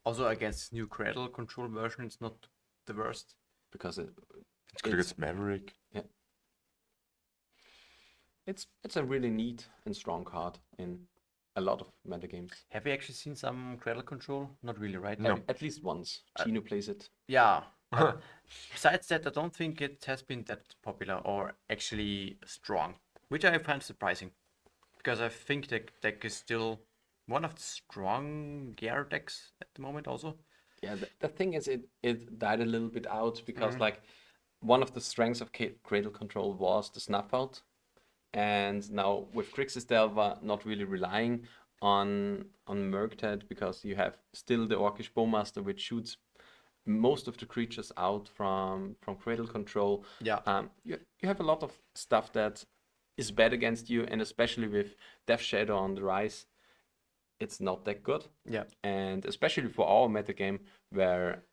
Also against new Cradle control version, it's not the worst. because It's good against Maverick. it's a really neat and strong card in a lot of meta games. Have you actually seen some Cradle control? Not really, right? No. At least once. Gino plays it. Yeah. but besides that, I don't think it has been that popular or actually strong, which I find surprising, because I think the deck is still one of the strong gear decks at the moment. Also, Yeah, the thing is, it died a little bit out because like one of the strengths of Cradle Control was the snuff out, and now with Grixis Delva not really relying on Murktide, because you have still the Orcish Bowmaster, which shoots most of the creatures out from Cradle Control. Yeah. You have a lot of stuff that is bad against you, and especially with Death Shadow on the rise, it's not that good. yeah. And especially for our metagame where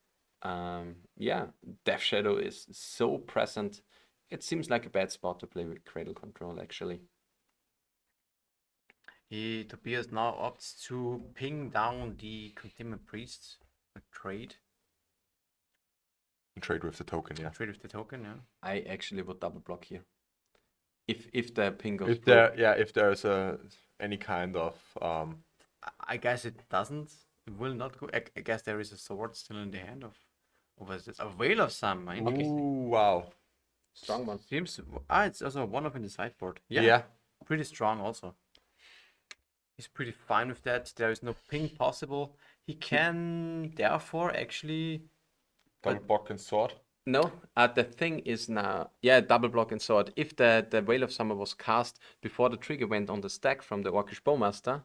Death Shadow is so present, it seems like a bad spot to play with Cradle Control actually. Tobias now opts to ping down the Containment Priests, a trade Trade with the token, yeah. with the token. Yeah. I actually would double block here. If the ping goes If through. if there's any kind of I guess it doesn't. It will not go. I guess there is a sword still in the hand of. Or was this a Veil of Some? Ooh, wow. Strong one. Seems. It's also one of in the sideboard. Yeah. Pretty strong also. He's pretty fine with that. There is no ping possible. He can therefore actually. Double block and sword. No, the thing is now, double block and sword. If the Veil of Summer was cast before the trigger went on the stack from the Orcish Bowmaster,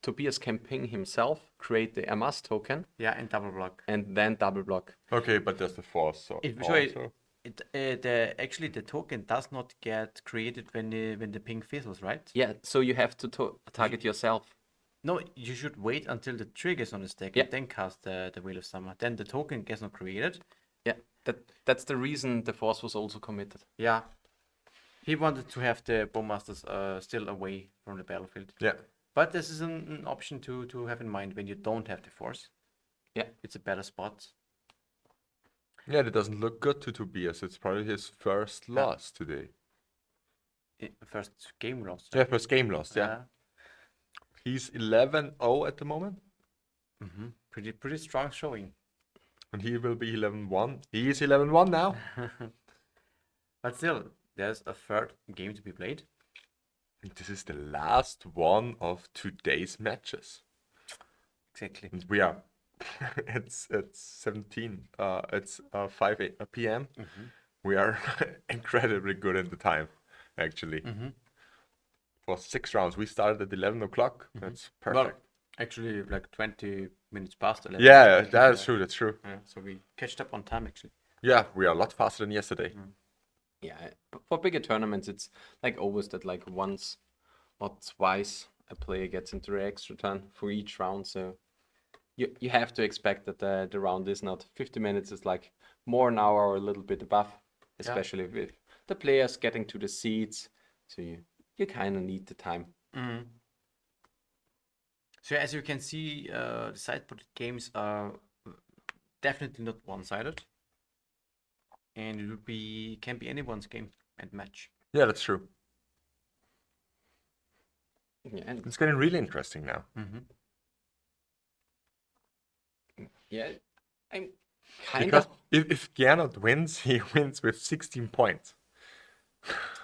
Tobias can ping himself, create the Amas token, Yeah, and double block. and then double block. Okay, but there's the force. So also. Actually the token does not get created when the ping fizzles, right? Yeah, so you have to target yourself. No, you should wait until the trigger is on the stack Yeah. and then cast the Veil of Summer. Then the token gets not created. Yeah, that's the reason the force was also committed. Yeah. He wanted to have the Bowmasters still away from the battlefield. Yeah. But this is an option to have in mind when you don't have the force. Yeah. It's a better spot. Yeah, that doesn't look good to Tobias. It's probably his first loss today. First game loss. Yeah, first game loss, yeah. He's 11-0 at the moment. Pretty strong showing. And he will be 11-1. He is 11-1 now. But still, there's a third game to be played. And this is the last one of today's matches. Exactly. And we are it's 17. It's 5 p.m. We are incredibly good in the time, actually. For 6 rounds. We started at 11 o'clock. That's perfect. Well, actually, like 20 minutes past 11. Yeah, that's true. That's true. Yeah, so we catched up on time, actually. Yeah, we are a lot faster than yesterday. Yeah, for bigger tournaments, it's like always that like once or twice a player gets into the extra turn for each round. So you have to expect that the round is not 50 minutes, it's like more an hour or a little bit above, especially with the players getting to the seats. So you kind of need the time. So as you can see, the sideboard games are definitely not one-sided, and it can be anyone's game and match. Yeah, that's true. Yeah, and It's getting really interesting now. yeah, I'm kind Because of if Gernot wins, he wins with 16 points.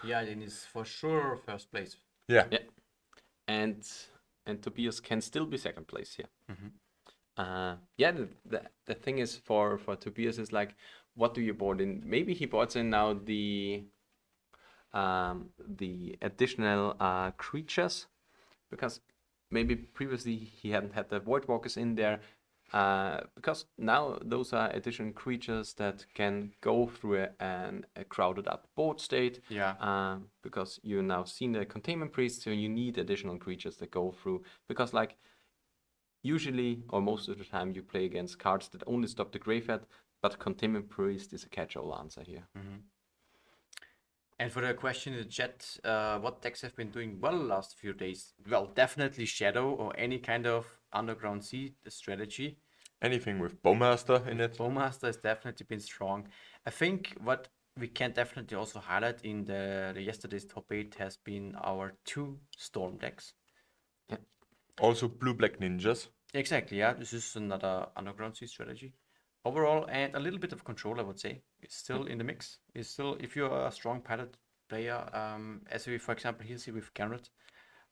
Yeah, then it's for sure first place. Yeah. yeah, and Tobias can still be second place here. Yeah, the thing is for Tobias is like, what do you board in? Maybe he boards in now the additional creatures, because maybe previously he hadn't had the Void Walkers in there. Because now those are additional creatures that can go through a crowded up board state. Yeah. Because you now seen the Containment Priest, so you need additional creatures that go through. Because like usually or most of the time you play against cards that only stop the graveyard, but Containment Priest is a catch-all answer here. And for the question in the chat, what decks have been doing well the last few days? Well, definitely Shadow or any kind of Underground Sea strategy. Anything with Bowmaster in it. Bowmaster has definitely been strong. I think what we can definitely also highlight in the yesterday's top 8 has been our 2 Storm decks. Also Blue-Black Ninjas. Exactly, yeah. This is another Underground Sea strategy. Overall, and a little bit of control, I would say, is still in the mix. Is still, if you're a strong pilot player, as we, for example, here see with Garrett,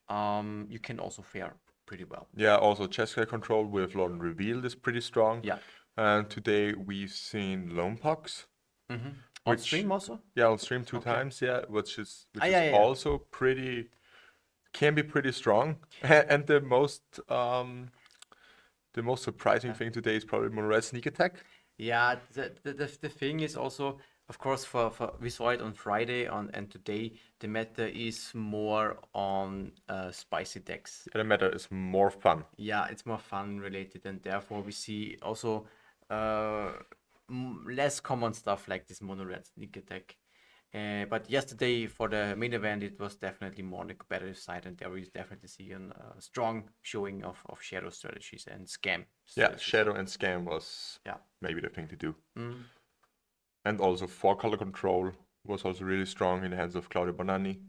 you can also fare pretty well. Yeah, also Chesca control with Lord and Revealed is pretty strong. Yeah. And today we've seen Loam Pucks. On stream also? Yeah, on stream 2 times, yeah, which is yeah. also can be pretty strong. And the most surprising thing today is probably Monroe's sneak attack. Yeah, the thing is also, of course, for we saw it on Friday and today the meta is more on spicy decks. The meta is more fun. Yeah, it's more fun related, and therefore we see also less common stuff like this mono red sneak attack. But yesterday for the main event, it was definitely more on the competitive side, and there we definitely see a strong showing of shadow strategies and scam. Yeah, shadow and scam was maybe the thing to do. And also 4-color control was also really strong in the hands of Claudio Bonanni.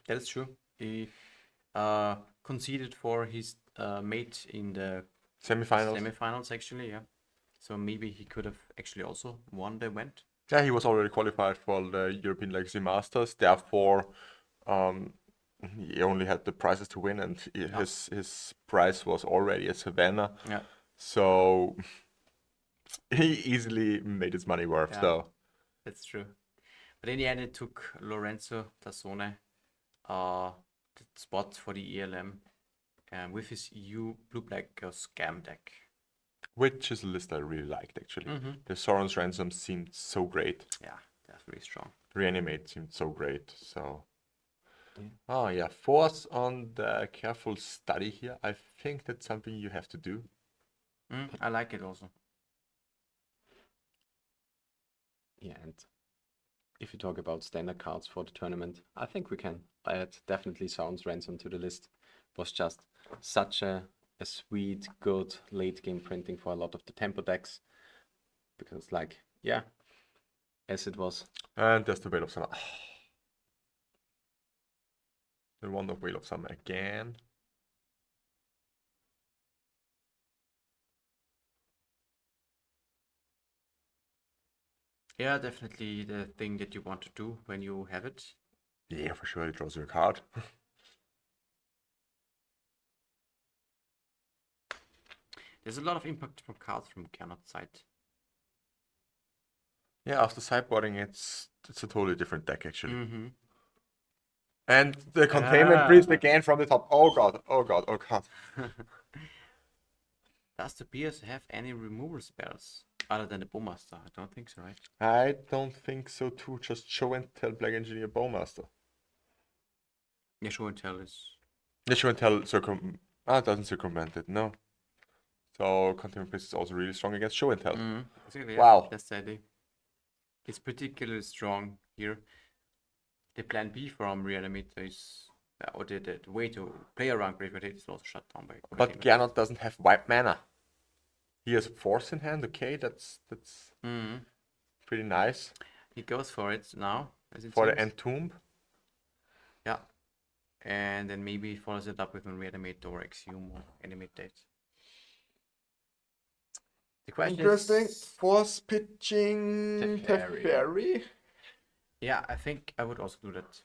That is true. He conceded for his mate in the Semifinals. Actually, yeah. So maybe he could have actually also won the event. Yeah, he was already qualified for the European Legacy Masters. Therefore, he only had the prizes to win, and his prize was already at Savannah. Yeah. So he easily made his money worth. Yeah. So That's true. But in the end, it took Lorenzo Tassone the spot for the ELM with his EU Blue-Black Scam deck. which is a list I really liked actually. The Sauron's Ransom seemed so great. Yeah, that's really strong. Reanimate seemed so great. So oh yeah, force on the careful study here. I think that's something you have to do. I like it also. Yeah, and if you talk about standard cards for the tournament, I think we can add definitely Sounds Ransom to the list. Was just such a sweet, good late game printing for a lot of the tempo decks. Because like, yeah, as it was. And there's the Whale of Summer. The Wonder Whale of Summer again. Yeah, definitely the thing that you want to do when you have it. Yeah, for sure, it draws you a card. There's a lot of impact from cards from Gernot's side. Yeah, after sideboarding, it's a totally different deck actually. Mm-hmm. And the Containment Priest again from the top. Oh god, oh god, oh god. Does the Tobias have any removal spells? Other than the Bowmaster, I don't think so, right? I don't think so too. Just show and tell Black Engineer Bowmaster. Yeah, show and tell is. Yeah, show and tell doesn't circumvent it, no. So Containment Priest is also really strong against show and tell. Exactly, yeah. Wow. That's the idea. It's particularly strong here. The plan B from Reanimator is, or the way to play around Graveyard Hate is also shut down by. But Containment Gernot doesn't have white mana. He has Force in hand, okay, that's pretty nice. He goes for it now, as it For the seems. Entomb. Yeah. And then maybe follows it up with an Reanimator or Exhume or Animate Date. The question Interesting. is. Force pitching Teferi. Teferi. Yeah, I think I would also do that.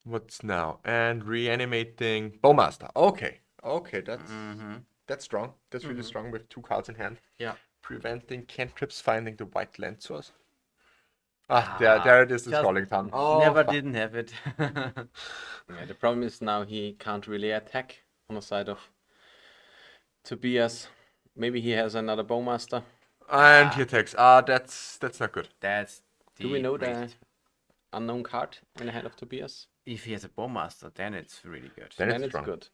What's now? And reanimating Bowmaster. Okay. Okay, that's strong. That's really strong with 2 cards in hand. Yeah. Preventing cantrips finding the white land source. There it is, the just Scalding Tarn. Oh, Never fuck. didn't have it. Yeah, the problem is now he can't really attack on the side of Tobias. Maybe he has another Bowmaster. And he attacks. That's not good. That's Do we know the waste. unknown card in the hand of Tobias? If he has a Bowmaster, then it's really good. Then Then it's it's strong. good.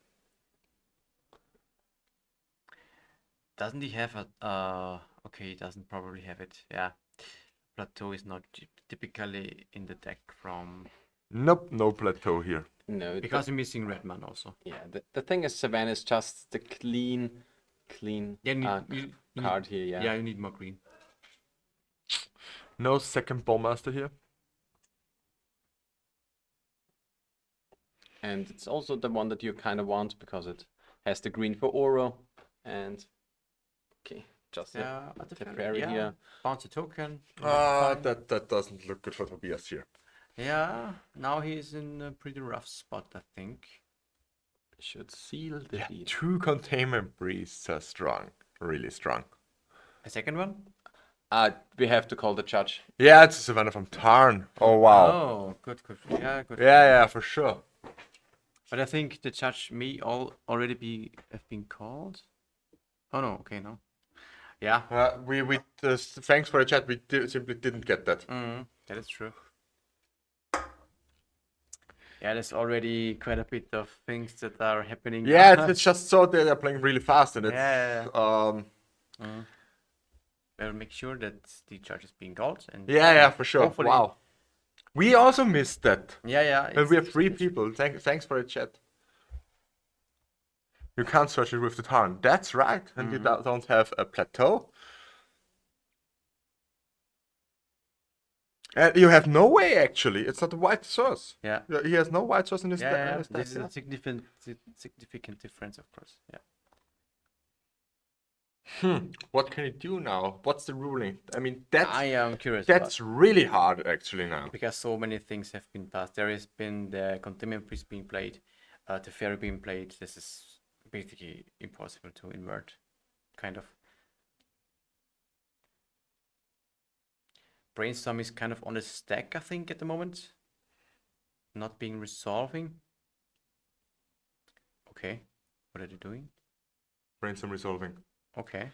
Doesn't he have a? Okay, he doesn't probably have it. Yeah, Plateau is not typically in the deck from Nope, no plateau here. No, because we're missing red man also. yeah. The thing is, Savannah is just the clean Yeah, you card here. Yeah. yeah, you need more green. No second Bowmaster here. And it's also the one that you kind of want because it has the green for Oro. And okay, just Yeah, the fairy here. Bounce a token. That doesn't look good for Tobias here. Yeah, now he's in a pretty rough spot, I think. Should seal the Yeah, deal. 2 Containment Priests are strong. Really strong. A second one? We have to call the judge. Yeah, it's a Savannah from Tarn. Oh, wow. Oh, good. Yeah, good. Yeah, for sure. But I think the judge may already have been called. Oh no, okay, no. Yeah, We thanks for the chat. We simply didn't get that. that is true. Yeah, there's already quite a bit of things that are happening. Yeah, it's just so they're playing really fast, and it's Yeah. We'll make sure that the judge is being called. And yeah, for sure. hopefully- Wow. We also missed that. Yeah. And we have 3 people. Thanks for the chat. You can't search it with the Tarn. That's right. And we don't have a plateau. And you have no way, actually. It's not a white source. Yeah. He has no white source in his Yeah, in his deck. this is a significant difference, of course. Yeah. What can he do now? What's the ruling? I mean, that's I am curious. that's really hard, actually, now. because so many things have been passed. There has been the Containment Priest being played, the Fairy being played. This is basically impossible to invert, kind of. Brainstorm is kind of on the stack, I think, at the moment. Not being resolving. Okay, what are they doing? Brainstorm resolving. Okay.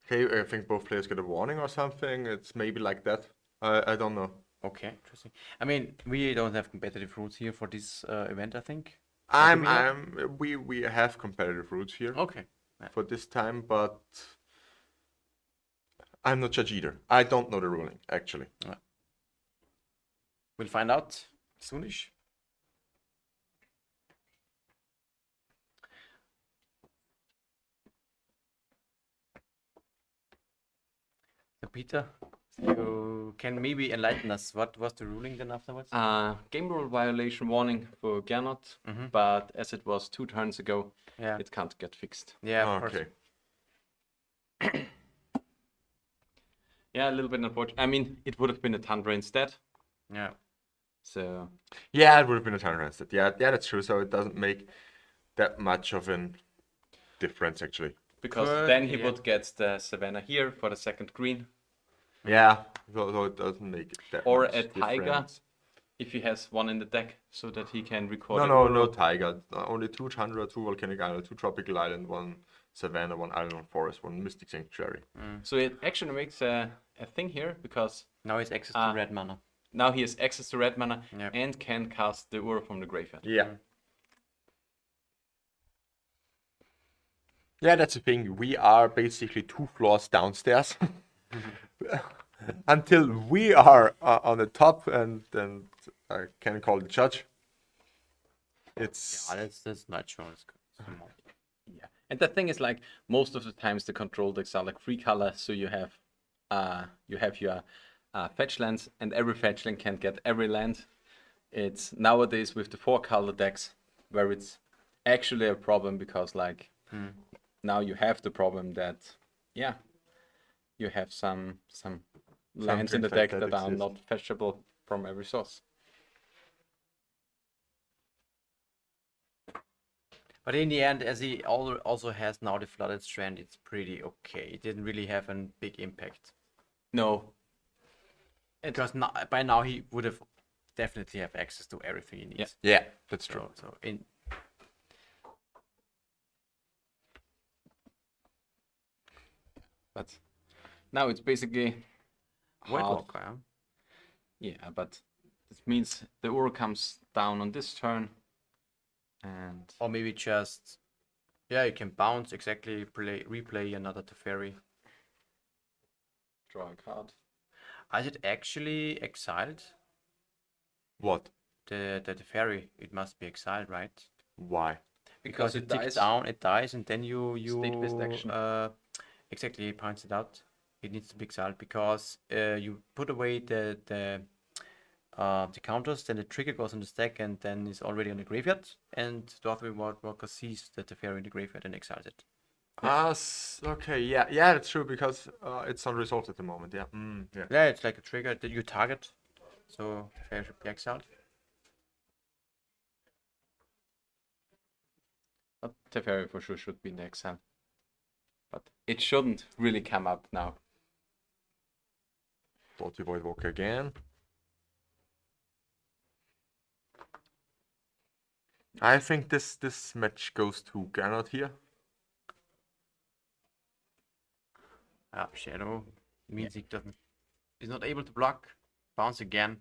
Okay, I think both players get a warning or something. It's maybe like that. I don't know. Okay, interesting. I mean, we don't have competitive rules here for this event, I think. We have competitive routes here Okay. for this time, but I'm not judge either. I don't know the ruling, actually. We'll find out soonish. So Peter, you can maybe enlighten us. What was the ruling then afterwards? Game rule violation warning for Gernot, but as it was 2 turns ago, Yeah. it can't get fixed. Yeah, of course. Okay. Yeah, a little bit unfortunate. I mean, it would have been a Tundra instead. Yeah. So Yeah, it would have been a turn rested. Yeah, that's true. So it doesn't make that much of a difference, actually. because Good, then he yeah. would get the Savannah here for the second green, Yeah, so it doesn't make it that or much a Tiger difference. if he has one in the deck, so that he can record. No tiger. Only 2 tundra, 2 volcanic island, 2 tropical island, 1 savanna, 1 island forest, 1 mystic sanctuary. So it actually makes a thing here, because Now it's access to red mana. now he has access to red mana Yep. and can cast the Ura from the graveyard. Yeah. Yeah, that's the thing. We are basically 2 floors downstairs until we are on the top, and then I can call the judge. It's That's not sure. Yeah, and the thing is, like, most of the times the control decks are like 3 colors, so you have your fetch lands, and every fetch land can get every land. It's nowadays with the 4 color decks where it's actually a problem, because like now you have the problem that you have some lands in the deck that are not fetchable from every source. But in the end, as he also has now the Flooded Strand, it's pretty okay. It didn't really have a big impact. No, Because by now he would have definitely have access to everything he needs. yeah, that's true. So in but now it's basically White half. Walker, yeah? Yeah, but this means the Ura comes down on this turn, and Or maybe just, yeah, you can bounce, exactly, replay another Teferi. draw a card. Is it actually exiled? What? The Teferi, it must be exiled, right? Why? Because it it ticks dies. down, it dies, and then you State-based action. Exactly, he points it out. It needs to be exiled because you put away the counters, then the trigger goes on the stack, and then it's already on the graveyard. And the White Walker sees the Teferi in the graveyard and exiles it. Okay, yeah, that's true, because it's unresolved at the moment. Yeah, yeah. Yeah, it's like a trigger that you target, so Teferi should be exiled. But Teferi for sure should be in the exile. But it shouldn't really come up now. Thought Void Walker again. I think this match goes to Gernot here. Shadow means he's not able to block. Bounce again.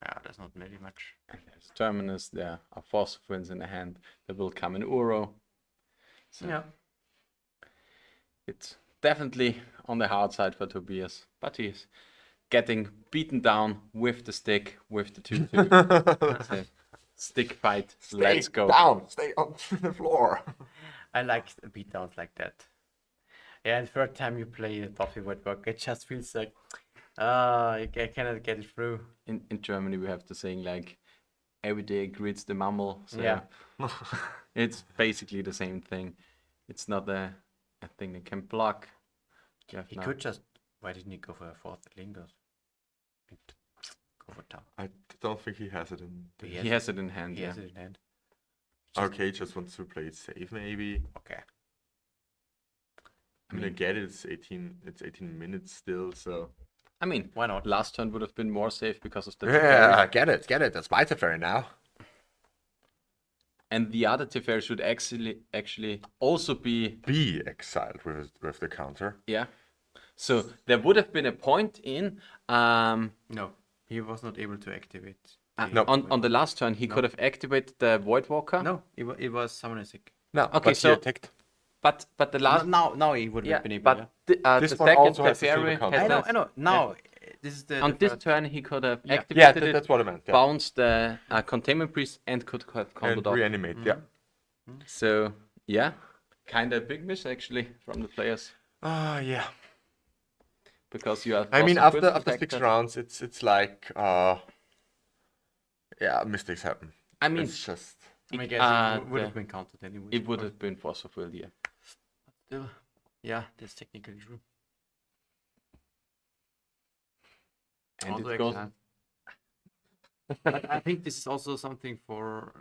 Yeah, that's not really much. And there's Terminus, there are Force of Winds in the hand. There will come an Uro. So Yeah. it's definitely on the hard side for Tobias. But he's getting beaten down with the stick, with the 2/2. It's a stick fight. Let's go. Down, stay on the floor. I like beatdowns like that. Yeah, and third time you play the Toffee White Walker, it just feels like, I cannot get it through. In Germany, we have the saying like, every day greets the mammal. So Yeah. it's basically the same thing. It's not a thing that can block. You have He now- could just. Why didn't he go for a fourth that lingers? Go for town. I don't think he has it in. He has it in hand, He yeah. has it in hand. Okay, just wants to play it safe, maybe. Okay. I mean, I get it. It's 18 minutes still, so. I mean, Why not? last turn would have been more safe because of the Yeah, Teferi. get it. That's my Teferi now. And the other Teferi should actually also be, Be exiled with the counter. yeah. So there would have been a point in No, he was not able to activate. No. on the last turn he could have activated the Void Walker. No, it was summoning sick. No, Okay, but so- he attacked. But the last Now he would yeah, have been able. but This the one second also has the silver Teferi counter. I know. has Now this is the on the this first- turn he could have Yeah. activated it, That's what I meant. Yeah. bounced the Containment Priest, and could have And comboed off. reanimate. Yeah. So yeah, kind of a big miss actually from the players, Yeah. because you have. I mean, also good after 6 protector. rounds, it's like, yeah, mistakes happen. I mean, It's just. I guess it would have been counted anyway. it would have been Force of Will, yeah. Still, yeah, that's technically true. And Also it goes. exiled. But I think this is also something for.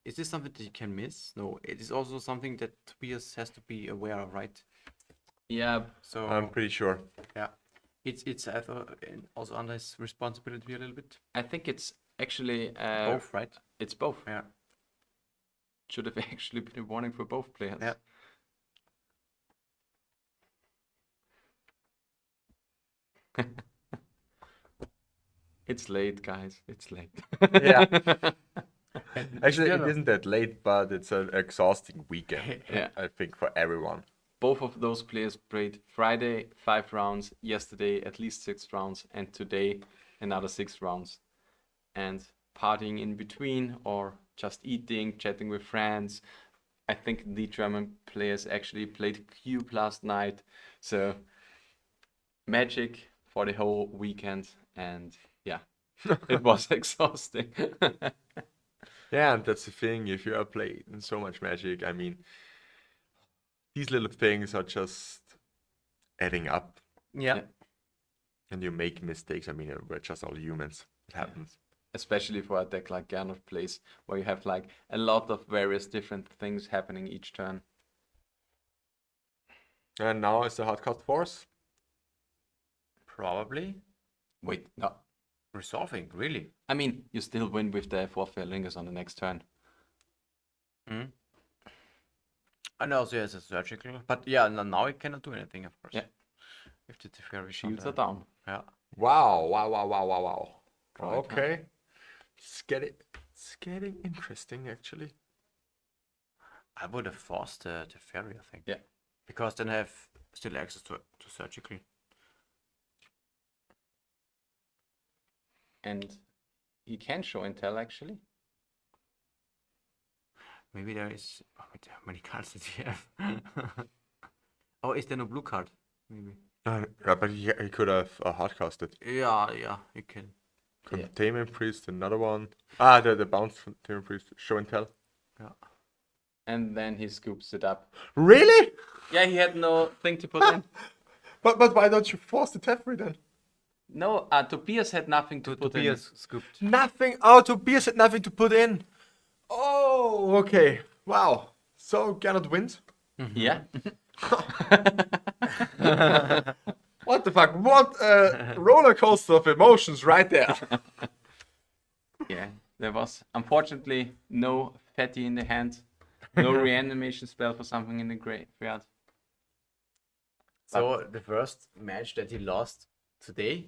Is this something that you can miss? No, it is also something that Tobias has to be aware of, right? Yeah, So I'm pretty sure. yeah, It's I thought also under his responsibility a little bit. I think it's actually Both, right? It's both. Yeah. Should have actually been a warning for both players. Yeah. It's late, guys. It's late. Yeah. Actually, Yeah, it no. isn't that late, but it's an exhausting weekend. Yeah. I think for everyone. Both of those players played Friday 5 rounds, yesterday at least 6 rounds, and today another 6 rounds. And partying in between, or just eating, chatting with friends. I think the German players actually played Cube last night. So magic for the whole weekend, and yeah, it was exhausting. Yeah, and that's the thing. If you are playing so much Magic, I mean, these little things are just adding up, Yeah. Yeah. and you make mistakes. I mean, we're just all humans. It happens. Especially for a deck like Gernot plays, where you have like a lot of various different things happening each turn. And now it's the hard cost force. Probably. Wait, no. Resolving, really. I mean, you still win with the Warfare Lingers on the next turn. Mm. And also has a surgical, but yeah, now it cannot do anything, of course. Yeah. If the Teferi Shields are down. Yeah. Wow, wow, wow, wow, wow, wow. Right, Okay. It's getting interesting, actually. I would have forced the Teferi, I think. Yeah. Because then I have still access to surgical. And he can show intel actually. Maybe there is. Oh, wait, how many cards does he have? Oh, is there no blue card? Maybe. Yeah, but he could have hard casted. Yeah, you can. Containment Priest, another one. Ah, the bounce Containment Priest, show and tell. Yeah. And then he scoops it up. Really? Yeah, he had no thing to put in. But why don't you force the Teferi then? No, Tobias had nothing to put Tobias scooped. Nothing. Oh, Tobias had nothing to put in. Oh, okay. Wow. So Gernot wins. in. Yeah. What the fuck? What a roller coaster of emotions right there. Yeah, there was unfortunately no fatty in the hand, no reanimation spell for something in the graveyard. So the first match that he lost today,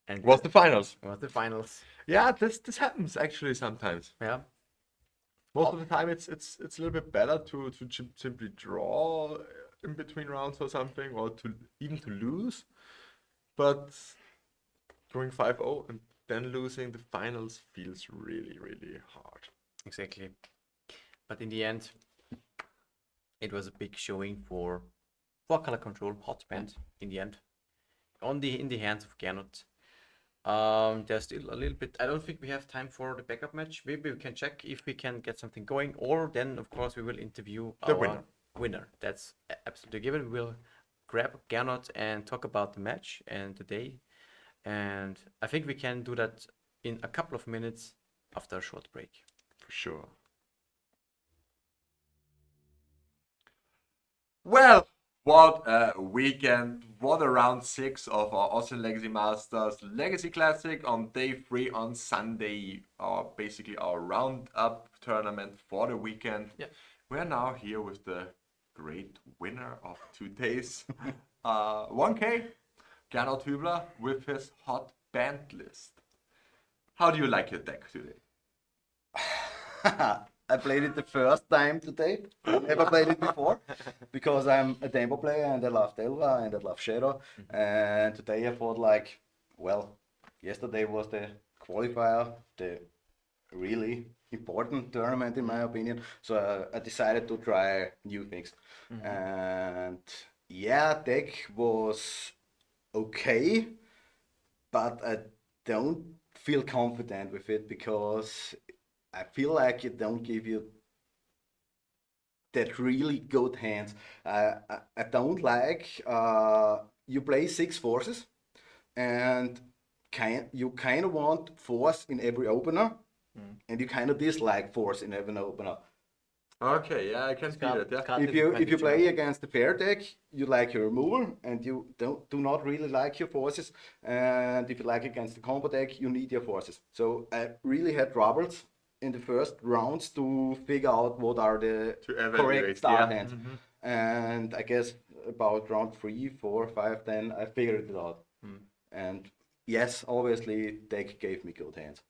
and Was the finals. was the finals. Yeah, this happens actually sometimes. Yeah. Most of the time, it's a little bit better to simply draw in between rounds or something, or to even to lose. But drawing 5-0 and then losing the finals feels really, really hard. Exactly. But in the end, it was a big showing for color control, hot band in the end. In the hands of Gernot. There's still a little bit. I don't think we have time for the backup match. Maybe we can check if we can get something going, or then of course we will interview The our winner. That's absolutely given. We'll grab Gernot and talk about the match and the day. And I think we can do that in a couple of minutes after a short break. For sure. Well, what a weekend. What a round 6 of our Austrian Legacy Masters Legacy Classic on day 3 on Sunday. Basically our roundup tournament for the weekend. Yeah. We're now here with the great winner of today's 1K, Gernot Hübler, with his hot band list. How do you like your deck today? I played it the first time today. I never played it before because I'm a tempo player and I love Delva and I love Shadow. And today I thought like, well, yesterday was the qualifier, the really important tournament in my opinion. So I decided to try new things. And yeah, deck was okay, but I don't feel confident with it because I feel like it don't give you that really good hands. I don't like you play 6 forces and you kind of want force in every opener and you kind of dislike force in every opener. Okay, yeah, I can see that. Yeah. If you play against the fair deck, you like your removal and you do not really like your forces. And if you like against the combo deck, you need your forces. So I really had troubles in the first rounds to figure out what are the To evaluate, correct start yeah. hands. And I guess about round 3, 4, 5, then I figured it out. And yes, obviously deck gave me good hands.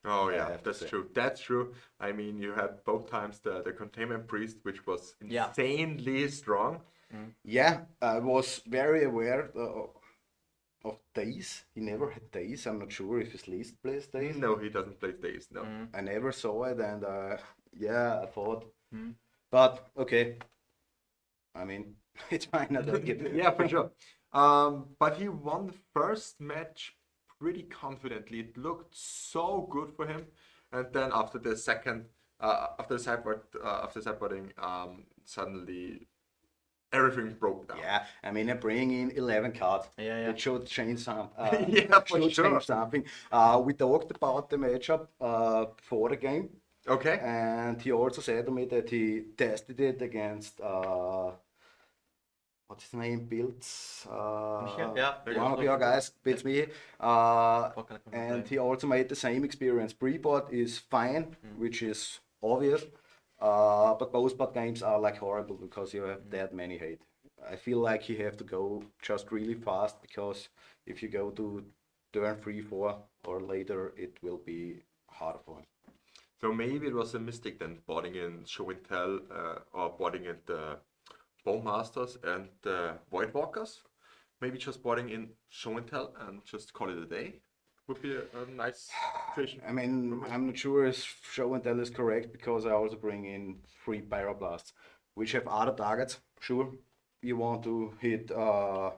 Oh I yeah, have to that's say. true. That's true. I mean, you had both times the Containment Priest, which was insanely strong. Yeah, I was very aware of days. He never had days. I'm not sure if his least plays days. No, he doesn't play days. No. I never saw it, and I thought, but okay. I mean, it's fine. I don't get it. Yeah, for sure. But he won the first match pretty confidently. It looked so good for him. And then after the second, after sideboarding, suddenly everything broke down. Yeah, I mean, I'm bringing in 11 cards. Yeah. It should change some. Yeah, for should sure. change something. We talked about the matchup before the game, Okay. and he also said to me that he tested it against what's his name, Builds. Yeah. One of your guys beats me. And he also made the same experience. Pre-board is fine, which is obvious. But post-board games are like horrible because you have that many hate. I feel like you have to go just really fast because if you go to turn 3, 4 or later, it will be harder for him. So maybe it was a mistake then, boarding in Show and Tell or boarding in the Bone Masters and the Void Walkers. Maybe just boarding in Show and Tell and just call it a day would be a nice situation. I mean, I'm not sure if Show and Tell is correct because I also bring in 3 Pyroblasts, which have other targets. Sure, you want to hit the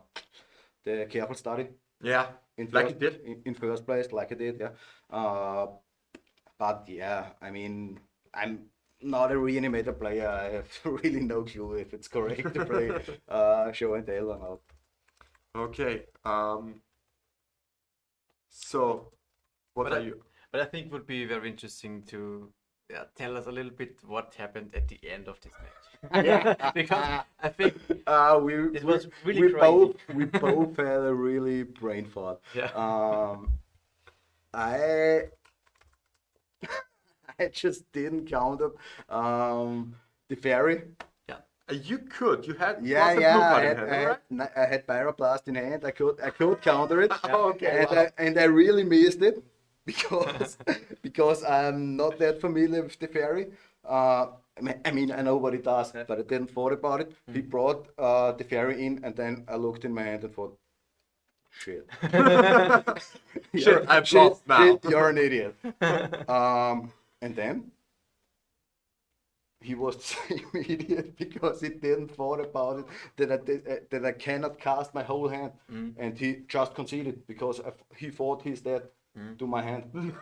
Careful Study. Yeah, In like first, it did. in first place, like I did, yeah. But yeah, I mean, I'm not a Reanimator player. I have really no clue if it's correct to play Show and Tell or not. Okay. So, what are you? But I think it would be very interesting to tell us a little bit what happened at the end of this match. Because I think it was really we crazy. we both had a really brain fart. Yeah. I I just didn't count up the fairy. You could. You had. Yeah, was a blue yeah. card in hand, right? I had Pyroblast in hand. I could counter it. Okay, And wow. I really missed it because I'm not that familiar with the fairy. I mean, I know what it does, but I didn't thought about it. He brought the fairy in, and then I looked in my hand and thought, shit. Shit, I'm Shit, lost now. shit, you're an idiot. And then he was the same idiot because he didn't thought about it that I cannot cast my whole hand, and he just conceded because he thought he's dead to my hand.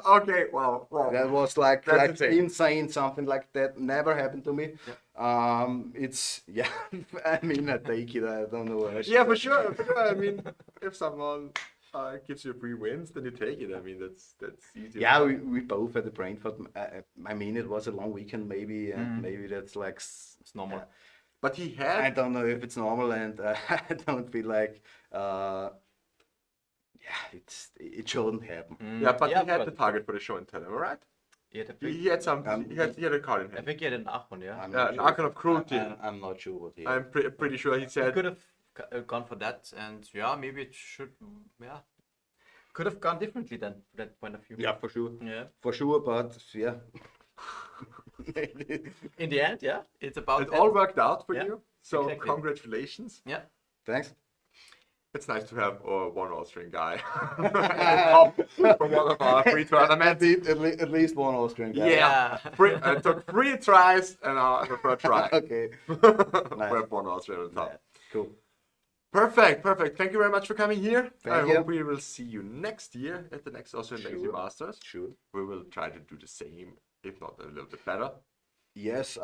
Okay, wow. That was like That's insane. insane, something like that never happened to me. It's I mean, I take it. I don't know. Yeah, for sure. I mean, if someone gives you free wins, then you take it. I mean, that's easy. Yeah, we both had a brain fart. I mean, it was a long weekend, maybe, and maybe that's like It's normal. But he I had. don't know if it's normal, and I don't feel like it shouldn't happen. Yeah, but Yeah, he had but- the target for the show and tell. Am I right? He had a big, He had some. he had a card in I hand. think he had an Archon, yeah. I'm Yeah, not an sure. Archon of Cruelty. I'm not sure what he. I'm pretty sure he He said. could have gone for that, and yeah, maybe it should, could have gone differently then, from that point of view. Yeah, for sure. Yeah. For sure, but yeah. In the end, yeah, it's about It that. all worked out for Yeah, you. So exactly. congratulations. Yeah. Thanks. It's nice to have one Austrian guy at the top from one of our free tournaments. At least one Austrian guy. Yeah, it took 3 tries and the third try. Okay. We have one Austrian at the top. Cool. Perfect. Thank you very much for coming here. I Thank you. hope we will see you next year at the next Austrian Legacy Sure. Masters. Sure. We will try to do the same, if not a little bit better. Yes.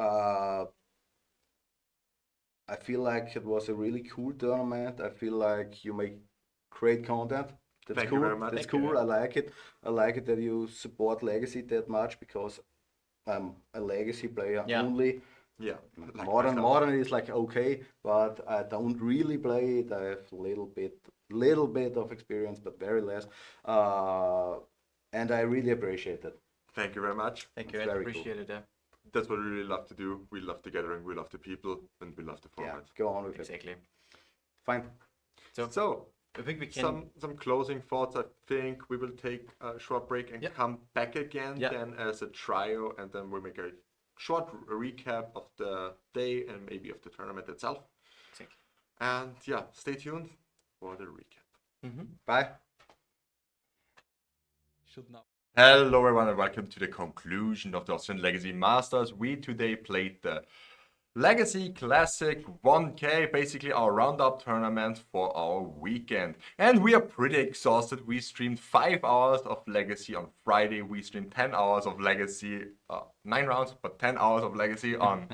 I feel like it was a really cool tournament. I feel like you make great content. That's Thank cool. you very much. That's Thank you. cool. I like it. I like it that you support Legacy that much because I'm a legacy player Yeah. only. Yeah. Like Modern myself. modern is like okay, but I don't really play it. I have little bit of experience, but very less. And I really appreciate it. Thank you very much. Thank you. It's I very cool. appreciate it. That's what we really love to do. We love the gathering, we love the people, and we love the Yeah, format. go on with it. Exactly. Fine. So, I think we can. some closing thoughts. I think we will take a short break and come back again Yeah. then as a trio, and then we'll make a short recap of the day and maybe of the tournament itself. Exactly. And yeah, stay tuned for the recap. Bye. Should now. Hello everyone and welcome to the conclusion of the Austrian Legacy Masters. We today played the Legacy Classic 1K, basically our roundup tournament for our weekend. And we are pretty exhausted. We streamed 5 hours of Legacy on Friday. We streamed 10 hours of Legacy, 9 rounds, but 10 hours of Legacy on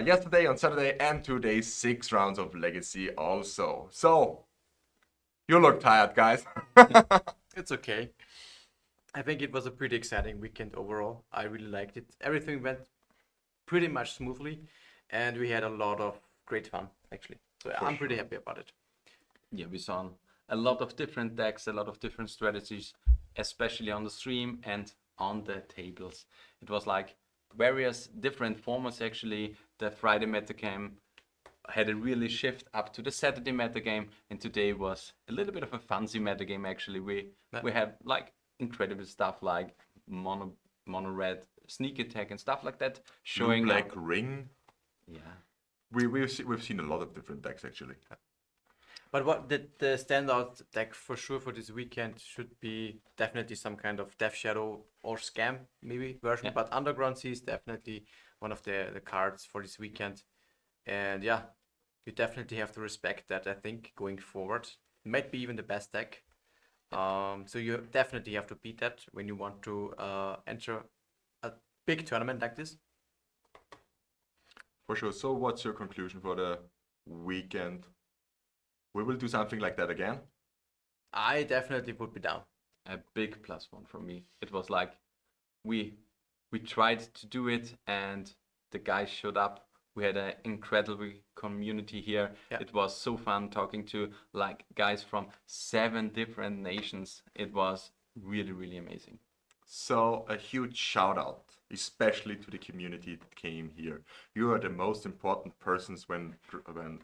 yesterday, on Saturday, and today 6 rounds of Legacy also. So, you look tired, guys. It's okay. I think it was a pretty exciting weekend overall. I really liked it. Everything went pretty much smoothly, and we had a lot of great fun actually. So I'm pretty happy about it. Yeah, we saw a lot of different decks, a lot of different strategies, especially on the stream and on the tables. It was like various different formats actually. The Friday metagame had a really shift up to the Saturday metagame, and today was a little bit of a fancy metagame actually. We have like incredible stuff like mono red sneak attack and stuff like that showing Blue Black up. Ring. Yeah. We've seen a lot of different decks actually. But what the standout deck for sure for this weekend should be definitely some kind of Death Shadow or Scam maybe version. Yeah. But Underground Sea is definitely one of the cards for this weekend. And yeah, you definitely have to respect that, I think, going forward. It might be even the best deck. So you definitely have to beat that when you want to enter a big tournament like this. For sure. So what's your conclusion for the weekend? We will do something like that again. I definitely would be down. A big +1 for me. It was like we tried to do it and the guys showed up. We had an incredible community here. Yeah. It was so fun talking to like guys from 7 different nations. It was really, really amazing. So a huge shout out, especially to the community that came here. You are the most important persons when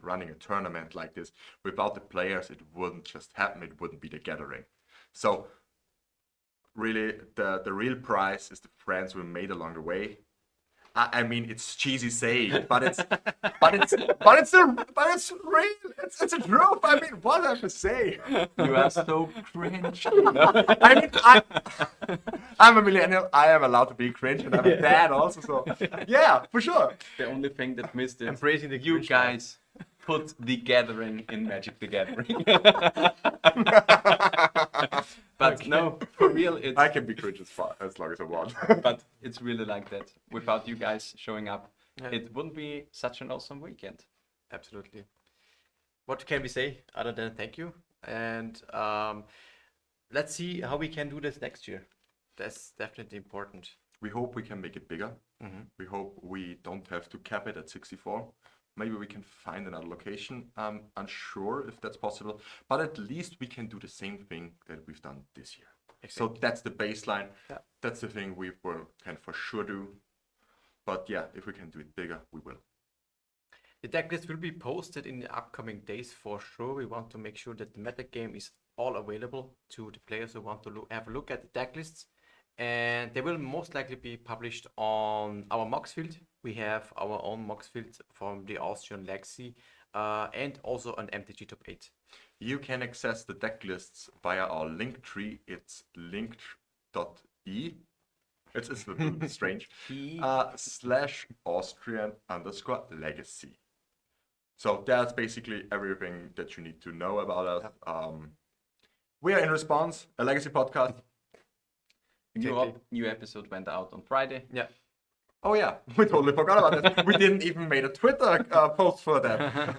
running a tournament like this. Without the players, it wouldn't just happen. It wouldn't be the gathering. So really, the real prize is the friends we made along the way. I mean, it's cheesy saying, but it's real. It's a truth. I mean, what do I have to say? You are so cringe. I mean, I'm a millennial. I am allowed to be cringe, and I'm a dad also. So, yeah, for sure. The only thing that missed is Embracing the you cringe guys put the gathering in Magic the Gathering. But no, for real, it's I can be cringe as long as I want. but it's really like that. Without you guys showing up, Yeah. it wouldn't be such an awesome weekend. Absolutely. What can we say other than thank you? And let's see how we can do this next year. That's definitely important. We hope we can make it bigger. We hope we don't have to cap it at 64. Maybe we can find another location. I'm unsure if that's possible, but at least we can do the same thing that we've done this year. So that's the baseline. Yeah. That's the thing we can for sure do. But yeah, if we can do it bigger, we will. The decklist will be posted in the upcoming days for sure. We want to make sure that the metagame is all available to the players who want to have a look at the decklists. And they will most likely be published on our Mox field. We have our own Mox field from the Austrian Legacy and on MTG Top 8. You can access the deck lists via our Linktree. It's linked.e. It's a little bit strange. /Austrian_Legacy. So that's basically everything that you need to know about us. We are in response, a legacy podcast. New episode went out on Friday. Yeah. Oh yeah, we totally forgot about that. We didn't even make a Twitter post for that.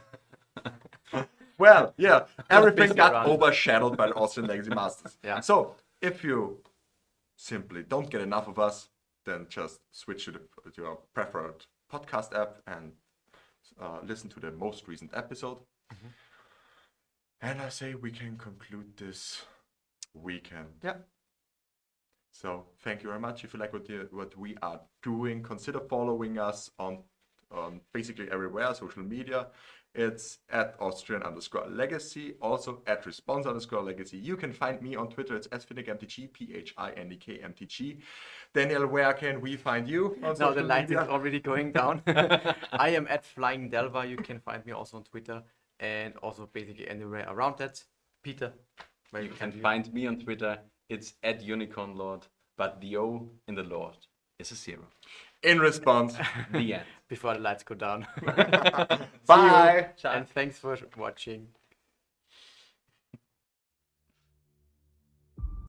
Well, yeah, everything busy got around. overshadowed by the Austrian Legacy Masters. Yeah. So if you simply don't get enough of us, then just switch to your preferred podcast app and listen to the most recent episode. And I say we can conclude this weekend. Yeah. So thank you very much. If you like what we are doing, consider following us on basically everywhere, social media. It's at Austrian_Legacy, also at Response_Legacy. You can find me on Twitter. It's @FinnickMTG, PHINDKMTG. Daniel, where can we find you on Now social the light is media? already going down. I am at Flying Delva. You can find me also on Twitter and also basically anywhere around that. Peter, where You can find me on Twitter. It's @UnicornLord, but the O in the Lord is a 0. In response. The end. before the lights go down. Bye. And thanks for watching.